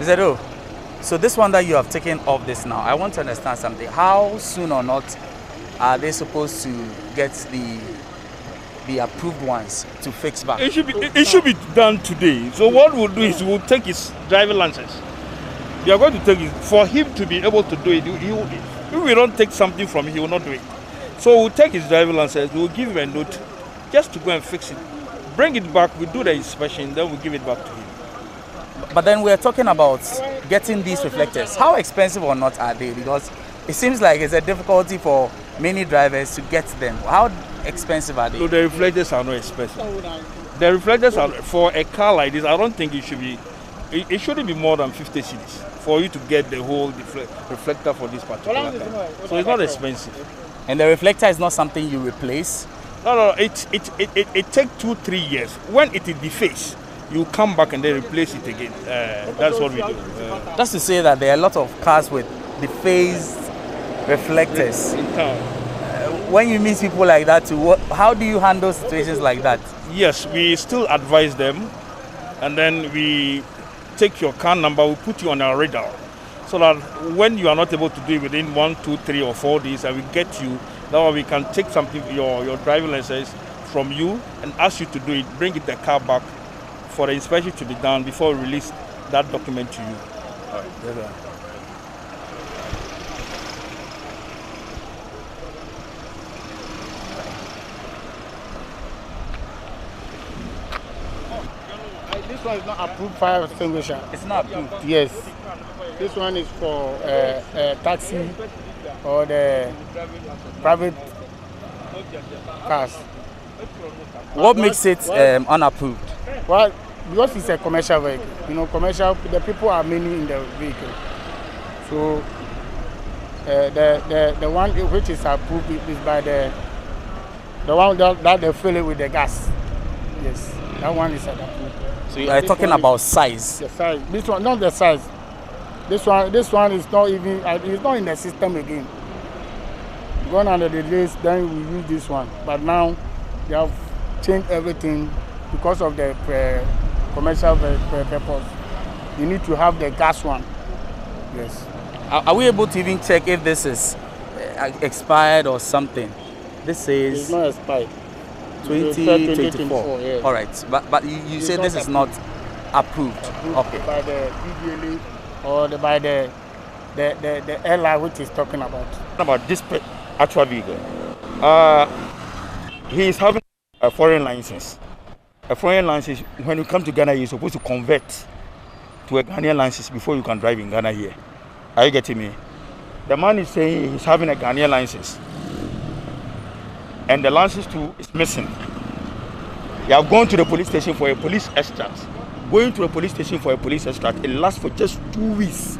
Is that all? So this one that you have taken off this now, I want to understand something. How soon or not are they supposed to get the approved ones to fix back? It should be done today. So what we'll do is we'll take his driving license. We are going to take it for him to be able to do it. If we don't take something from him, he will not do it. So we'll take his driving license. We'll give him a note just to go and fix it. Bring it back. We do the inspection. Then we'll give it back to him. But then we're talking about getting these reflectors. How expensive or not are they? Because it seems like it's a difficulty for many drivers to get them. How expensive are they? So the reflectors are not expensive. The reflectors are, for a car like this, I don't think it should be, it shouldn't be more than 50 cedis for you to get the whole reflector for this particular car. So it's not expensive. And the reflector is not something you replace? No, it takes 2-3 years. When it is defaced, you come back and then replace it again. That's what we do. Just to say that there are a lot of cars with defaced reflectors. In town. When you meet people like that, how do you handle situations like that? Yes, we still advise them, and then we take your car number, we put you on our radar, so that when you are not able to do it within 1, 2, 3, or 4 days, and we get you, that way we can take something, your driving license from you and ask you to do it, bring it the car back for the inspection to be done before we release that document to you. All right. This one is not approved fire extinguisher. It's not approved? Yes. This one is for taxi or the private cars. What makes it unapproved? Well, because it's a commercial vehicle. You know, commercial, the people are many in the vehicle. So the one which is approved is by the one that they fill it with the gas. Yes, that one is approved. So you are talking about size? The size. This one, not the size. This one is not even, it's not in the system again. Gone under the days, then we use this one. But now they have changed everything because of the commercial purpose. You need to have the gas one. Yes. Are we able to even check if this is expired or something? This says it's not expired. 2024. Yes. All right, but you say this is not approved. Okay. By the DVLA or by the airline which is talking about. About this actual vehicle, he is having a foreign license. A foreign license, when you come to Ghana, you're supposed to convert to a Ghanaian license before you can drive in Ghana here. Are you getting me? The man is saying he's having a Ghanaian license, and the license too is missing. You have gone to the police station for a police extract. Going to the police station for a police extract, it lasts for just 2 weeks.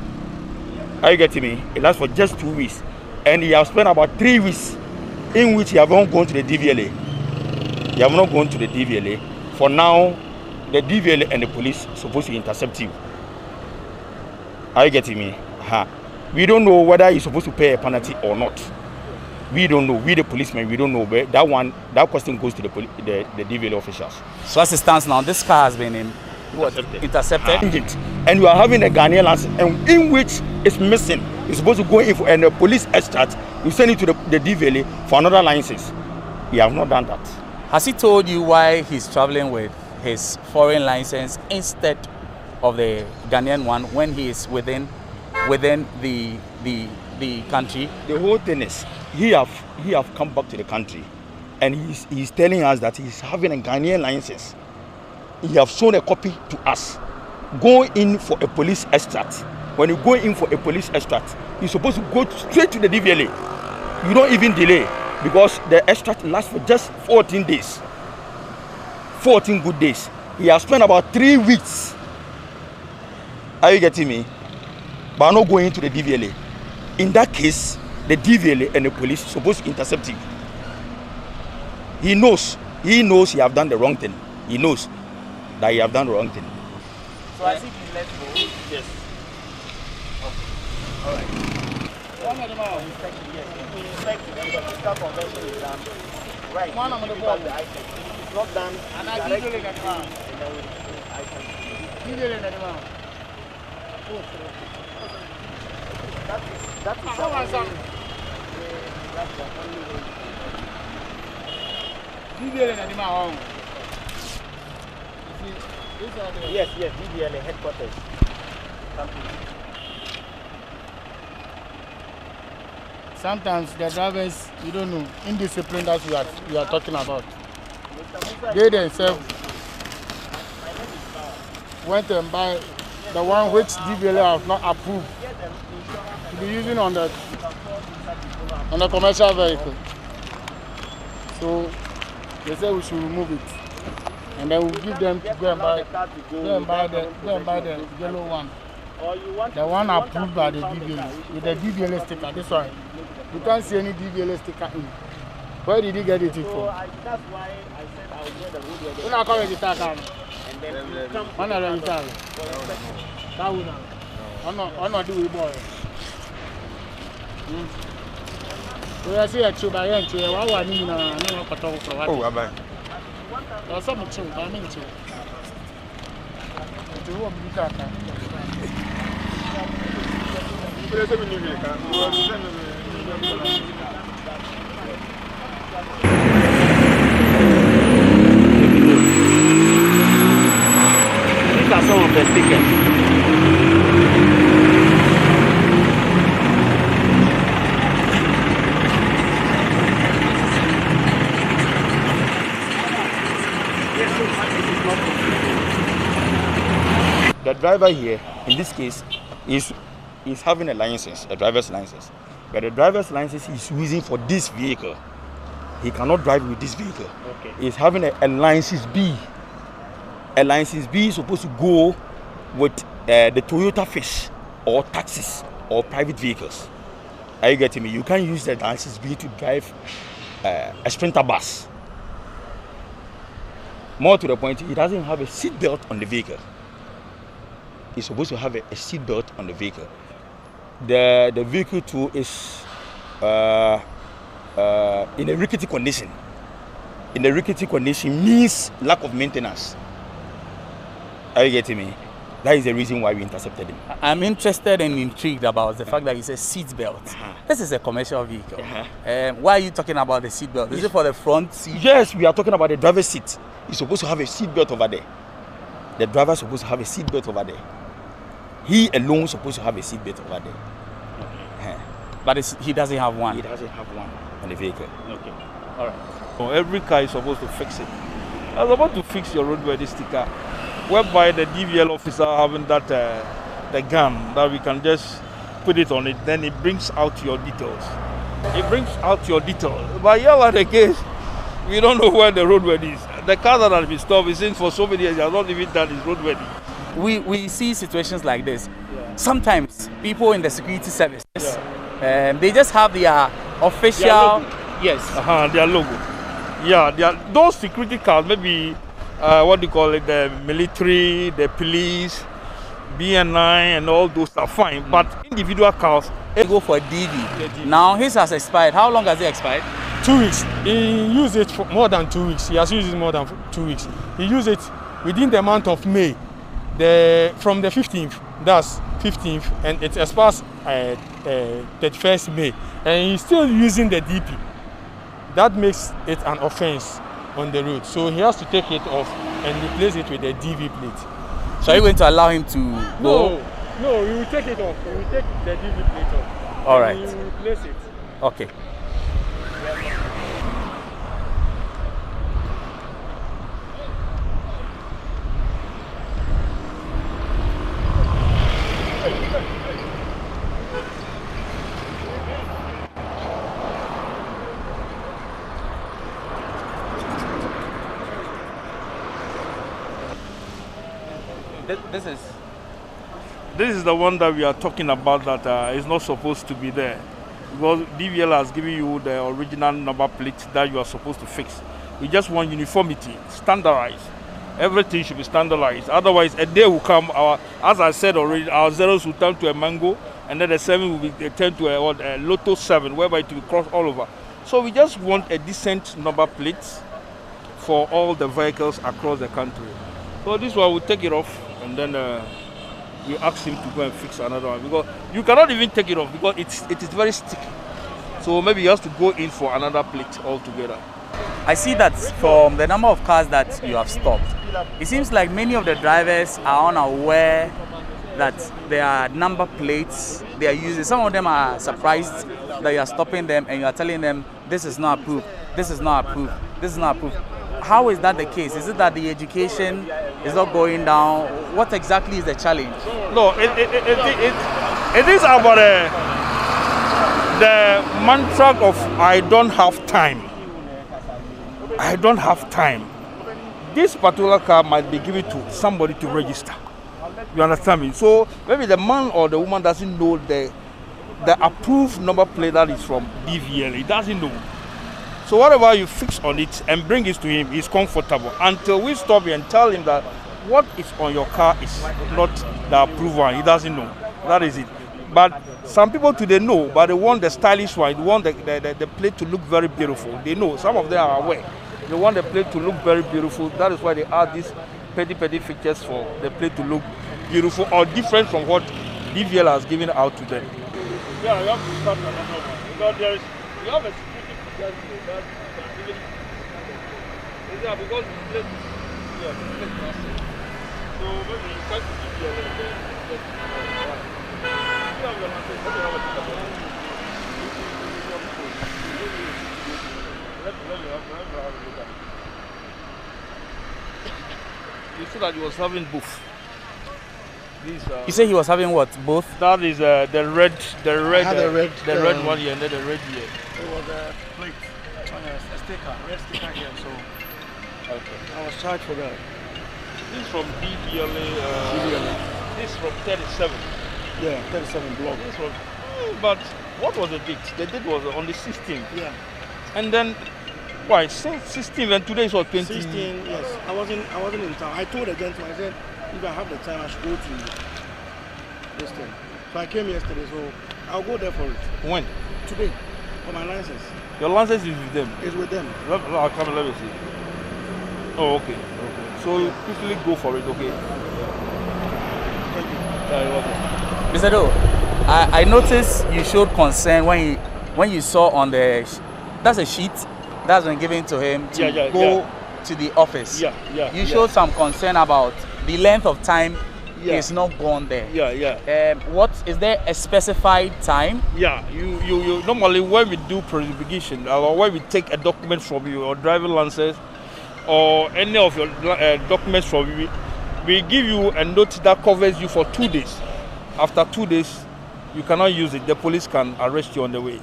Are you getting me? It lasts for just 2 weeks. And he has spent about 3 weeks in which he have not gone to the DVLA. You have not gone to the DVLA. For now, the DVLA and the police are supposed to intercept you. Are you getting me? We don't know whether he's supposed to pay a penalty or not. We don't know. We the policemen, we don't know. But that question goes to the DVLA officials. So as it stands now, this car has been Intercepted. And you are having a Ghanaian license, and in which is missing. You're supposed to go in for, and the police extract, you send it to the DVLA for another license. You have not done that. Has he told you why he's traveling with his foreign license instead of the Ghanaian one when he is within the country? The whole thing is he have come back to the country, and he's telling us that he's having a Ghanaian license. He have shown a copy to us. Go in for a police extract. When you go in for a police extract, you're supposed to go straight to the DVLA. You don't even delay, because the extract lasts for just 14 days. 14 good days. He has spent about 3 weeks. Are you getting me? But I'm not going into the DVLA. In that case, the DVLA and the police are supposed to intercept him. He knows he have done the wrong thing. He knows that he have done the wrong thing. So has he been let go? Yes. Okay. All right. One of them are inspection, yes. If we inspect the physical convention is done, right? One of the board, it's not done. And I give you the amount. Give you the amount. That is how I saw. Give you the amount. Yes, DVLA headquarters. Sometimes the drivers, you don't know, indiscipline that you are talking about. They themselves went and buy the one which DVLA have not approved to be using on the commercial vehicle. So they said we should remove it. And then we'll give them to go and buy the yellow one. The one approved by the DVLA, with the DVLA sticker, this one. You can't see any DVLA sticker in. Where did he get it from? So that's why I said I will get the road. You're not coming to start now. And then you come. I'm not ready to start. I'm not doing boy. We are seeing a children. I want to know. Oh, bye. There's some children. I'm into it. These are some of the stickers. The driver here, in this case, is having a license, a driver's license. But the driver's license he's using for this vehicle. He cannot drive with this vehicle. Okay. He's having a license B. A license B is supposed to go with the Toyota Fish or taxis or private vehicles. Are you getting me? You can't use the license B to drive a Sprinter bus. More to the point, he doesn't have a seat belt on the vehicle. He's supposed to have a seat belt on the vehicle. The vehicle too is in a rickety condition. In a rickety condition means lack of maintenance. Are you getting me? That is the reason why we intercepted him. I'm interested and intrigued about the fact that he says seat belt. This is a commercial vehicle. Why are you talking about the seat belt? Is it for the front seat? Yes, we are talking about the driver's seat. He's supposed to have a seat belt over there. The driver is supposed to have a seat belt over there. He alone is supposed to have a seat belt over there. But he doesn't have one. He doesn't have one on the vehicle. Okay. All right. So every car is supposed to fix it. I was about to fix your roadworthy sticker, whereby the DVL officer having that the gun that we can just put it on it, then it brings out your details. It brings out your details. But here are the case, we don't know where the roadworthy is. The car that has been stopped is in for so many years, it has not even done its roadworthy. We see situations like this. Sometimes people in the security services, they just have their official, their logo. Yeah, those security cars, maybe what do you call it, the military, the police, BNI, and all those are fine. But individual cars, they go for DD. Now his has expired. How long has it expired? 2 weeks. He used it for more than 2 weeks. He has used it more than 2 weeks. He used it within the month of May. from the 15th, that's 15th, and it expires 31st May, and he's still using the DP. That makes it an offense on the road. So he has to take it off and replace it with a DV plate. So are you going to allow him to go? No, we will take it off. We will take the DV plate off. All right. We will replace it. Okay. This is the one that we are talking about that is not supposed to be there, because DVLA has given you the original number plate that you are supposed to fix. We just want uniformity, standardized. Everything should be standardized. Otherwise, a day will come. As I said already, our zeros will turn to a mango, and then the 7 will be turned to a Lotto 7, whereby it will cross all over. So we just want a decent number plate for all the vehicles across the country. So this one, we'll take it off, and then we ask him to go and fix another one, because you cannot even take it off because it is very sticky. So maybe he has to go in for another plate altogether. I see that from the number of cars that you have stopped, it seems like many of the drivers are unaware that there are number plates they are using. Some of them are surprised that you are stopping them and you are telling them this is not approved, this is not approved, this is not approved. How is that the case? Is it that the education is not going down? What exactly is the challenge? No, it is about the mantra of I don't have time. I don't have time. This particular car might be given to somebody to register. You understand me? So maybe the man or the woman doesn't know the approved number plate that is from DVLA. He doesn't know. So whatever you fix on it and bring it to him, he's comfortable. Until we stop him and tell him that what is on your car is not the approved one. He doesn't know. That is it. But some people today know, but they want the stylish one. They want the plate to look very beautiful. They know. Some of them are aware. They want the plate to look very beautiful. That is why they add these petty features for the plate to look beautiful or different from what DVL has given out to them. Yeah, you have to start another one. Because you have a security that's even, yeah, because the plate is so maybe you can't give your You said that he was having both. You say he was having what? Both? That is the red one here and then the red here. It was a plate, a sticker, red sticker here. So okay. I was charged for that. This is from DVLA. This is from 37. Yeah, 37 block. This was, but what was the date? The date was on the 16th. Yeah. And then, why? Since 16th and today is what, 20? 16, yes. I wasn't in town. I told the gentleman, I said, if I have the time, I should go to this thing. So I came yesterday, so I'll go there for it. When? Today, for my license. Your license is with them? It's with them. I'll come and let me see. Oh, okay. So you quickly go for it, okay? Thank you. Yeah, you're welcome. Mr. Do, I noticed you showed concern when you saw on the, that's a sheet that's been given to him to go to the office. You showed some concern about the length of time is not gone there. What is there a specified time? Yeah, you normally when we do pre-verification or when we take a document from you or driving license or any of your documents from you, we give you a note that covers you for 2 days. After 2 days, you cannot use it. The police can arrest you on the way.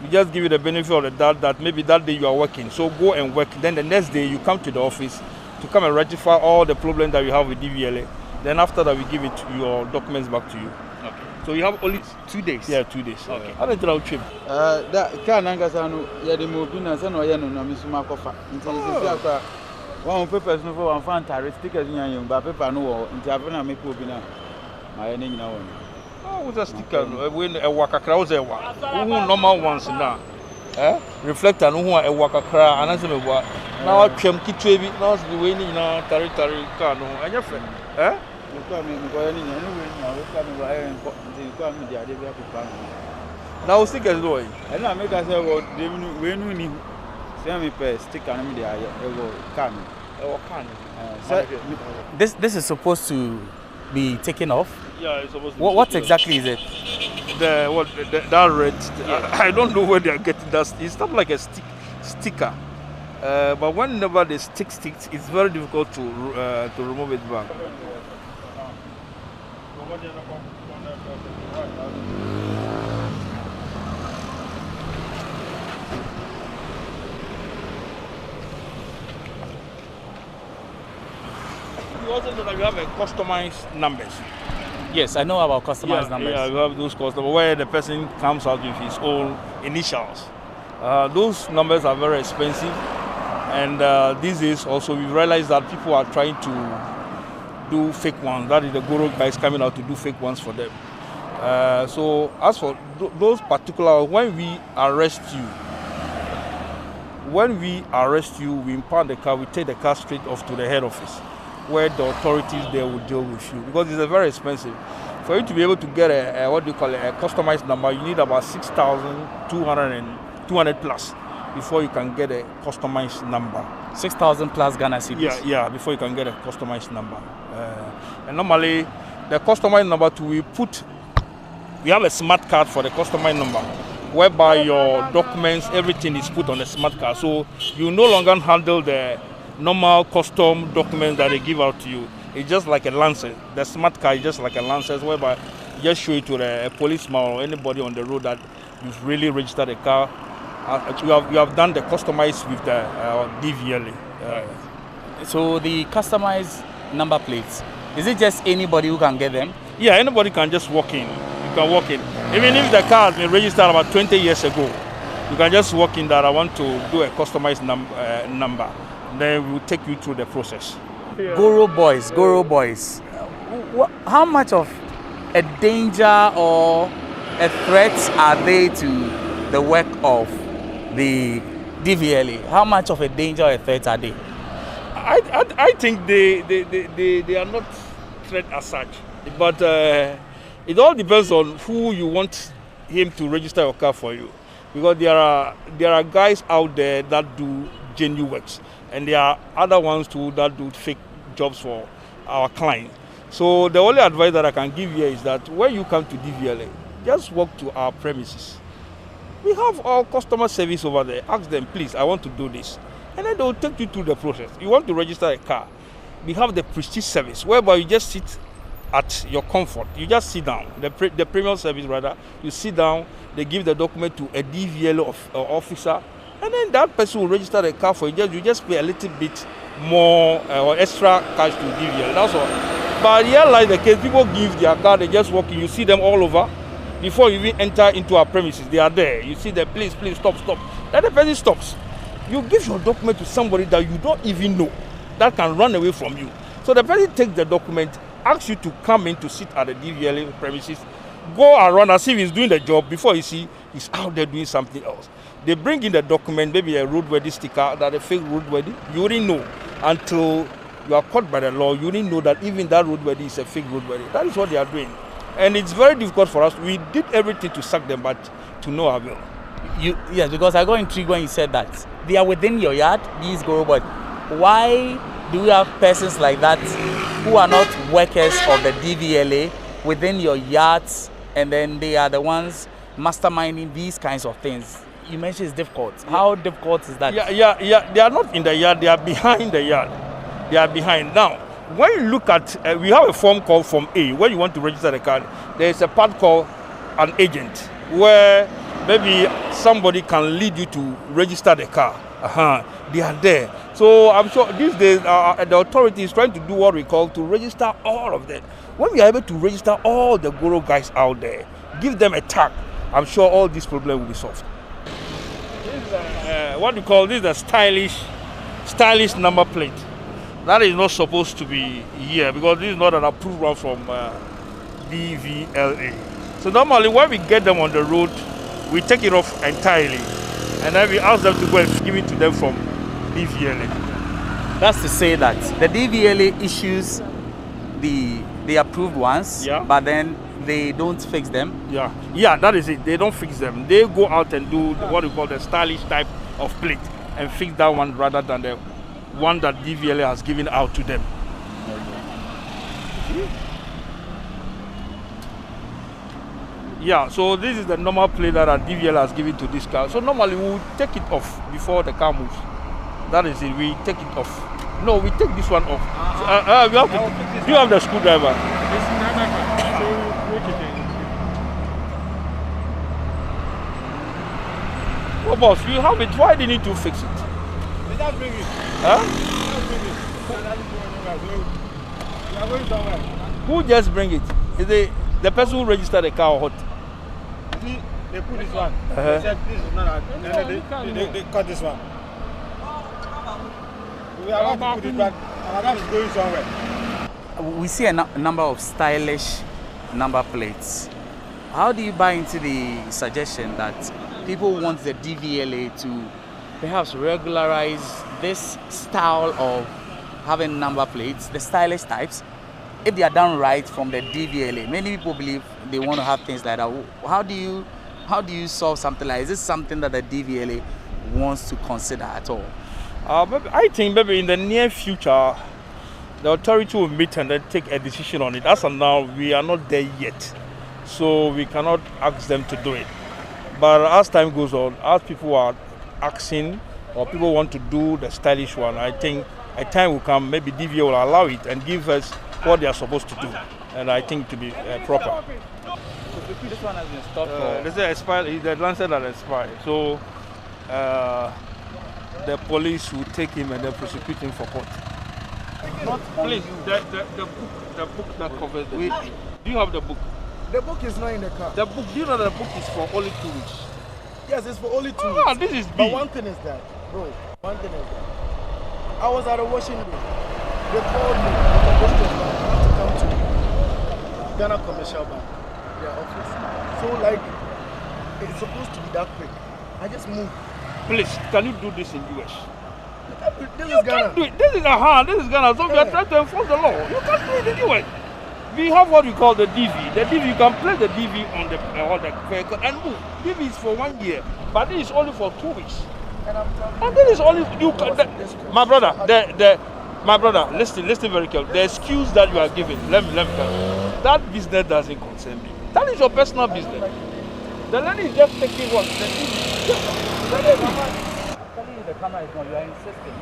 We just give you the benefit of the doubt that maybe that day you are working. So go and work. Then the next day you come to the office to come and rectify all the problems that you have with DVLA. Then after that we give it your documents back to you. Okay. So you have only 2 days. Yeah, 2 days. Okay. How did you trip? That can angasano ya de mobina sana ya no na misuma kofa. Nti sisi one papers no for one fantastic stickers nyan ba paper no wo nti afena make obina my name now. Oh, with a sticker, when a waka crowd, who normal ones now. Reflector, no one a waka crowd, and as a now I came to Kitchevi, now the way in our territory car, no, and your friend. Now stickers do. And I make us say what when we need semi pair sticker and media can. This is supposed to be taken off. Yeah, it's supposed to. What exactly is it? That red. I don't know where they are getting that. It's not like a sticker, but whenever the stick sticks, it's very difficult to remove it back. You also know that you have a customized numbers. Yes, I know about customized numbers. Yeah, you have those customers where the person comes out with his own initials. Those numbers are very expensive, and these days also we realize that people are trying to do fake ones. That is the Guru guys coming out to do fake ones for them. So as for those particular, when we arrest you, we impound the car, we take the car straight off to the head office, where the authorities there will deal with you, because it's very expensive. For you to be able to get a customized number, you need about 6,200 plus before you can get a customized number. 6,000 plus Ghana cedis. Yeah, before you can get a customized number. And normally, the customized number we have a smart card for the customized number, whereby your documents, everything is put on a smart card. So you no longer handle the normal custom documents that they give out to you. It's just like a license. The smart card is just like a license, whereby you just show it to the policeman or anybody on the road that you've really registered a car. You have done the customized with the DVLA. So the customized number plates, is it just anybody who can get them? Yeah, anybody can just walk in. You can walk in. Even if the car has been registered about 20 years ago, you can just walk in that I want to do a customized number. Then we will take you through the process. Guru boys. How much of a danger or a threat are they to the work of the DVLA? How much of a danger or a threat are they? I think they are not threat as such, but it all depends on who you want him to register your car for you, because there are guys out there that do genuine works, and there are other ones too that do fake jobs for our clients. So the only advice that I can give you is that when you come to DVLA, just walk to our premises. We have our customer service over there. Ask them, please, I want to do this. And then they will take you through the process. You want to register a car, we have the prestige service, whereby you just sit at your comfort. You just sit down. The premium service, rather, you sit down, they give the document to a DVLA officer, and then that person will register the car for you. You just pay a little bit more or extra cash to DVLA. That's all. But here, like the case, people give their car, they just walk in. You see them all over. Before you even enter into our premises, they are there. You see them, please, stop. Then the person stops. You give your document to somebody that you don't even know, that can run away from you. So the person takes the document, asks you to come in to sit at the DVLA premises, go around as if he's doing the job. Before you see, he's out there doing something else. They bring in the document, maybe a roadworthy sticker, that a fake roadworthy. You wouldn't know until you are caught by the law. You wouldn't know that even that roadworthy is a fake roadworthy. That is what they are doing. And it's very difficult for us. We did everything to sack them, but to no avail. Yes, because I got intrigued when you said that. They are within your yard, these Guru boys. Why do we have persons like that who are not workers of the DVLA within your yards, and then they are the ones masterminding these kinds of things? You mentioned it's difficult. How difficult is that? Yeah. They are not in the yard. They are behind the yard. They are behind. Now, when you look at, we have a form called Form A. When you want to register the car, there is a part called an agent, where maybe somebody can lead you to register the car. They are there. So I'm sure these days the authority is trying to do what we call to register all of them. When we are able to register all the Guru guys out there, give them a tag, I'm sure all these problems will be solved. This is what we call this a stylish number plate. That is not supposed to be here because this is not an approved one from DVLA. So normally when we get them on the road, we take it off entirely, and then we ask them to go and give it to them from DVLA. That's to say that the DVLA issues the the approved ones, but then they don't fix them. Yeah, that is it. They don't fix them. They go out and do what we call the stylish type of plate and fix that one rather than the one that DVLA has given out to them. Yeah, so this is the normal plate that DVLA has given to this car. So normally we will take it off before the car moves. That is it. We take it off. No, we take this one off. We have to, do you have the screwdriver? Oh, boss, we have it. Why do you need to fix it? Bring it. Huh? Who just bring it? Is it the person who registered the car or what? They put this one. They said this is not. They cut this one. We are about to put it back. Our car is going somewhere. We see a number of stylish number plates. How do you buy into the suggestion that people want the DVLA to perhaps regularize this style of having number plates, the stylish types, if they are done right from the DVLA? Many people believe they want to have things like that. How do you solve something like that? Is this something that the DVLA wants to consider at all? I think maybe in the near future, the authority will meet and then take a decision on it. As of now, we are not there yet, so we cannot ask them to do it. But as time goes on, as people are asking or people want to do the stylish one, I think a time will come, maybe DVLA will allow it and give us what they are supposed to do, and I think to be proper. This one has been stopped for... This is expired, the Lancet that expired. So the police will take him and then prosecute him for court. Please, the book that covers the book. Do you have the book? The book is not in the car. The book, do you know that the book is for only 2 weeks? Yes, it's for only 2 weeks. This is But one thing is that, bro, one thing is that I was at a washing day. They called me to come to Ghana Commercial Bank, their office. So like, it's supposed to be that quick. I just moved. Please, can you do this in US? This is Ghana. This is Ghana. So we are trying to enforce the law. You can't do it in US. We have what we call the DV. The DV, you can place the DV on the vehicle and move. DV is for 1 year, but this is only for 2 weeks. And this is only you. My brother, my brother, listen very carefully. The excuse that you are giving, let me tell you, that business doesn't concern me. That is your personal business. The lady is just taking what? The TV. The camera is on. You are insisting.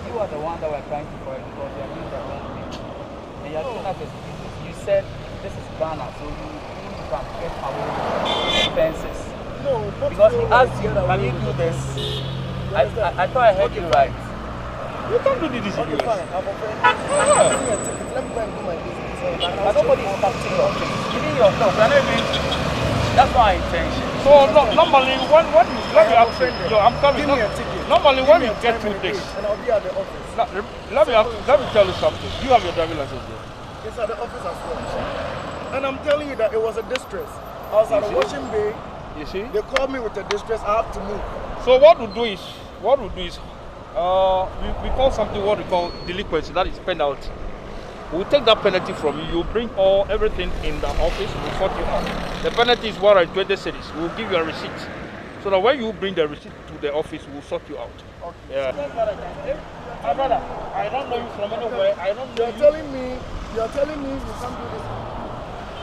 You are the one that we are trying to correct because you are doing the wrong thing. And you are doing that excuse. You said this is Ghana, so you can get away with fences. No, because he asked you, can you do this? I thought I heard you right. You can't do this. Okay, fine. I'm offended. Let me go and do my business. But nobody is touching your face. Even yourself, we are not even. That's not our intention. So normally when you let me ask you, I'm coming. Give me a ticket. Normally when you get to this, and I'll be at the office. Let me tell you something. You have your driving license there. It's at the office as well. And I'm telling you that it was a distress. I was at a washing bay. You see? They called me with a distress. I have to move. So what we do is we call something what we call delinquency. That is penalty. We'll take that penalty from you. You bring everything in the office. We'll sort you out. The penalty is 120 cedis. We'll give you a receipt. So that when you bring the receipt to the office, we'll sort you out. Okay. Yeah. My brother, I don't know you from anywhere. You're telling me we can't do this.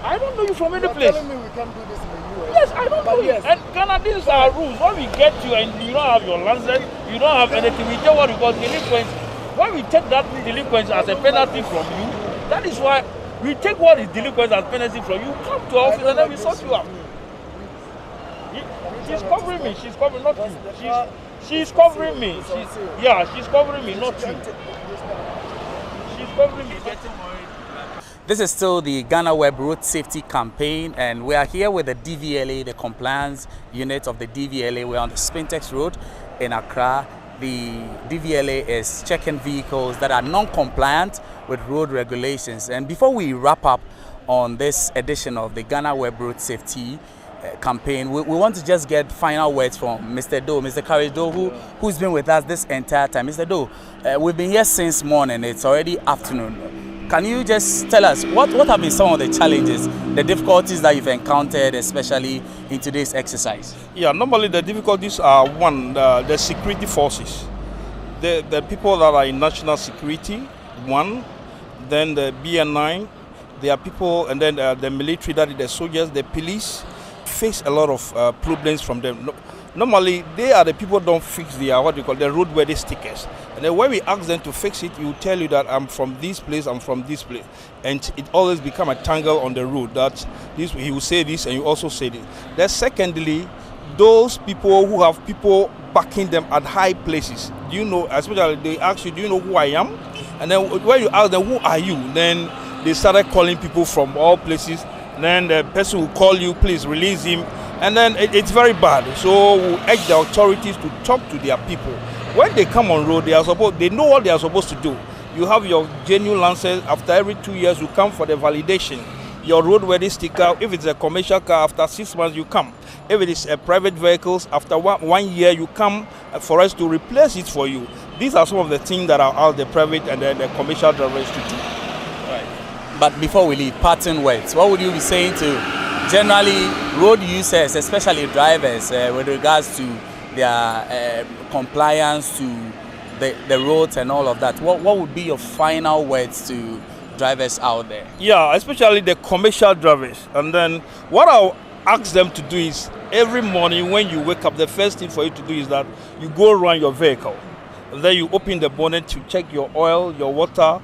I don't know you from any place. You're telling me we can't do this in the US. Yes, I don't know you. Yes. And Ghana, these are our rules. When we get you and you don't have your license, you don't have anything, we do what we call delinquency. When we take that delinquency as a penalty from you, that is why we take what is delinquency as penalty from you, come to our office and then we sort you out. She's covering me. She's covering not you. She's covering me. She's covering me, not you. She's covering me. This is still the GhanaWeb Road Safety Campaign, and we are here with the DVLA, the compliance unit of the DVLA. We're on the Spintex Road in Accra. The DVLA is checking vehicles that are non-compliant with road regulations. And before we wrap up on this edition of the GhanaWeb Road Safety Campaign, we want to just get final words from Mr. Doe, Mr. Courage Doe, who's been with us this entire time. Mr. Doe, we've been here since morning. It's already afternoon. can you just tell us what have been some of the challenges, the difficulties that you've encountered, especially in today's exercise? Yeah, normally the difficulties are one, the security forces. The people that are in national security, one, then the BN9, there are people, and then the military, that is the soldiers, the police, face a lot of problems from them. Normally, they are the people who don't fix their, what you call, the roadworthy stickers. And then when we ask them to fix it, he will tell you that I'm from this place, I'm from this place. And it always become a tangle on the road that this, he will say this and you also say this. Then secondly, those people who have people backing them at high places, do you know, especially they ask you, do you know who I am? And then when you ask them, who are you? Then they started calling people from all places. Then the person will call you, please release him. And then it's very bad. So we urge the authorities to talk to their people. When they come on road, they know what they are supposed to do. You have your genuine license. After every 2 years, you come for the validation. Your roadworthy sticker, if it's a commercial car, after 6 months, you come. If it is a private vehicles, after one year, you come for us to replace it for you. These are some of the things that are out the private and the commercial drivers to do. Right. But before we leave, parting words, what would you be saying to generally road users, especially drivers, with regards to their compliance to the roads and all of that? What would be your final words to drivers out there? Yeah, especially the commercial drivers. And then what I'll ask them to do is every morning when you wake up, the first thing for you to do is that you go around your vehicle. And then you open the bonnet to check your oil, your water,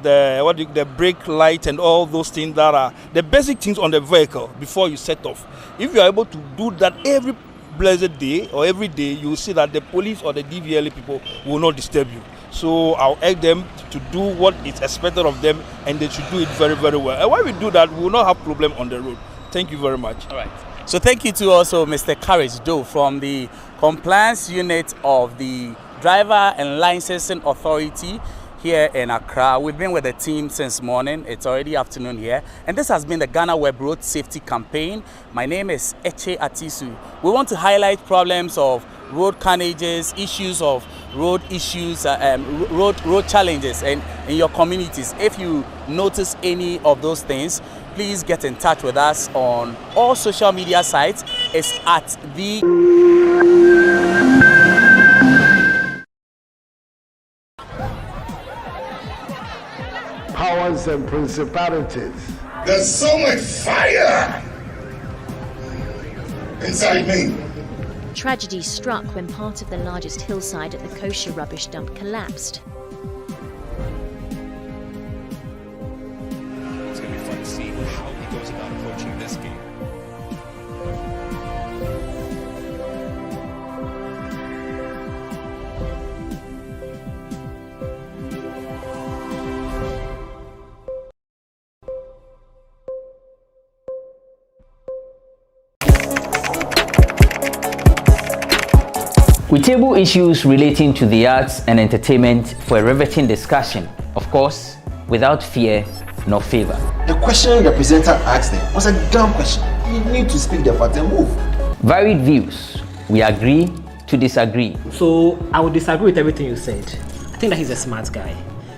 the brake light and all those things that are the basic things on the vehicle before you set off. If you are able to do that every blessed day or every day, you will see that the police or the DVLA people will not disturb you. So I'll urge them to do what is expected of them, and they should do it very, very well. And when we do that, we will not have problem on the road. Thank you very much. All right. So thank you to also Mr. Courage Doe from the compliance unit of the Driver and Licensing Authority here in Accra. We've been with the team since morning. It's already afternoon here. And this has been the GhanaWeb Road Safety Campaign. My name is Eche Atisu. We want to highlight problems of road carnages, issues of road issues, road challenges in your communities. If you notice any of those things, please get in touch with us on all social media sites. It's at the powers and principalities. There's so much fire inside me. Tragedy struck when part of the largest hillside at the kosher rubbish dump collapsed. It's going to be fun to see how he goes about approaching this game. We table issues relating to the arts and entertainment for a riveting discussion, of course, without fear nor favor. The question the presenter asked them was a dumb question. You need to speak the fact and move. Varied views. We agree to disagree. So I would disagree with everything you said. I think that he's a smart guy.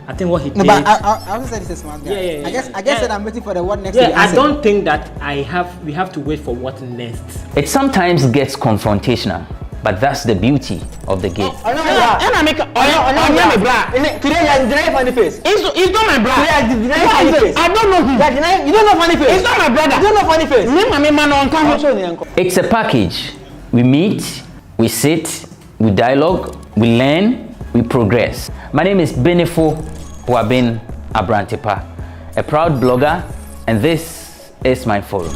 I think what he did. No, but I also said he's a smart guy. Yeah. I guess that I'm waiting for the what next. Yeah, I don't think that we have to wait for what next. It sometimes gets confrontational, but that's the beauty of the game. Today you deny funny face. It's not my brother. You deny funny face. I don't know him. You don't know funny face. It's not my brother. You don't know funny face. It's a package. We meet, we sit, we dialogue, we learn, we progress. My name is Benefo Abrantepa, a proud blogger, and this is my forum.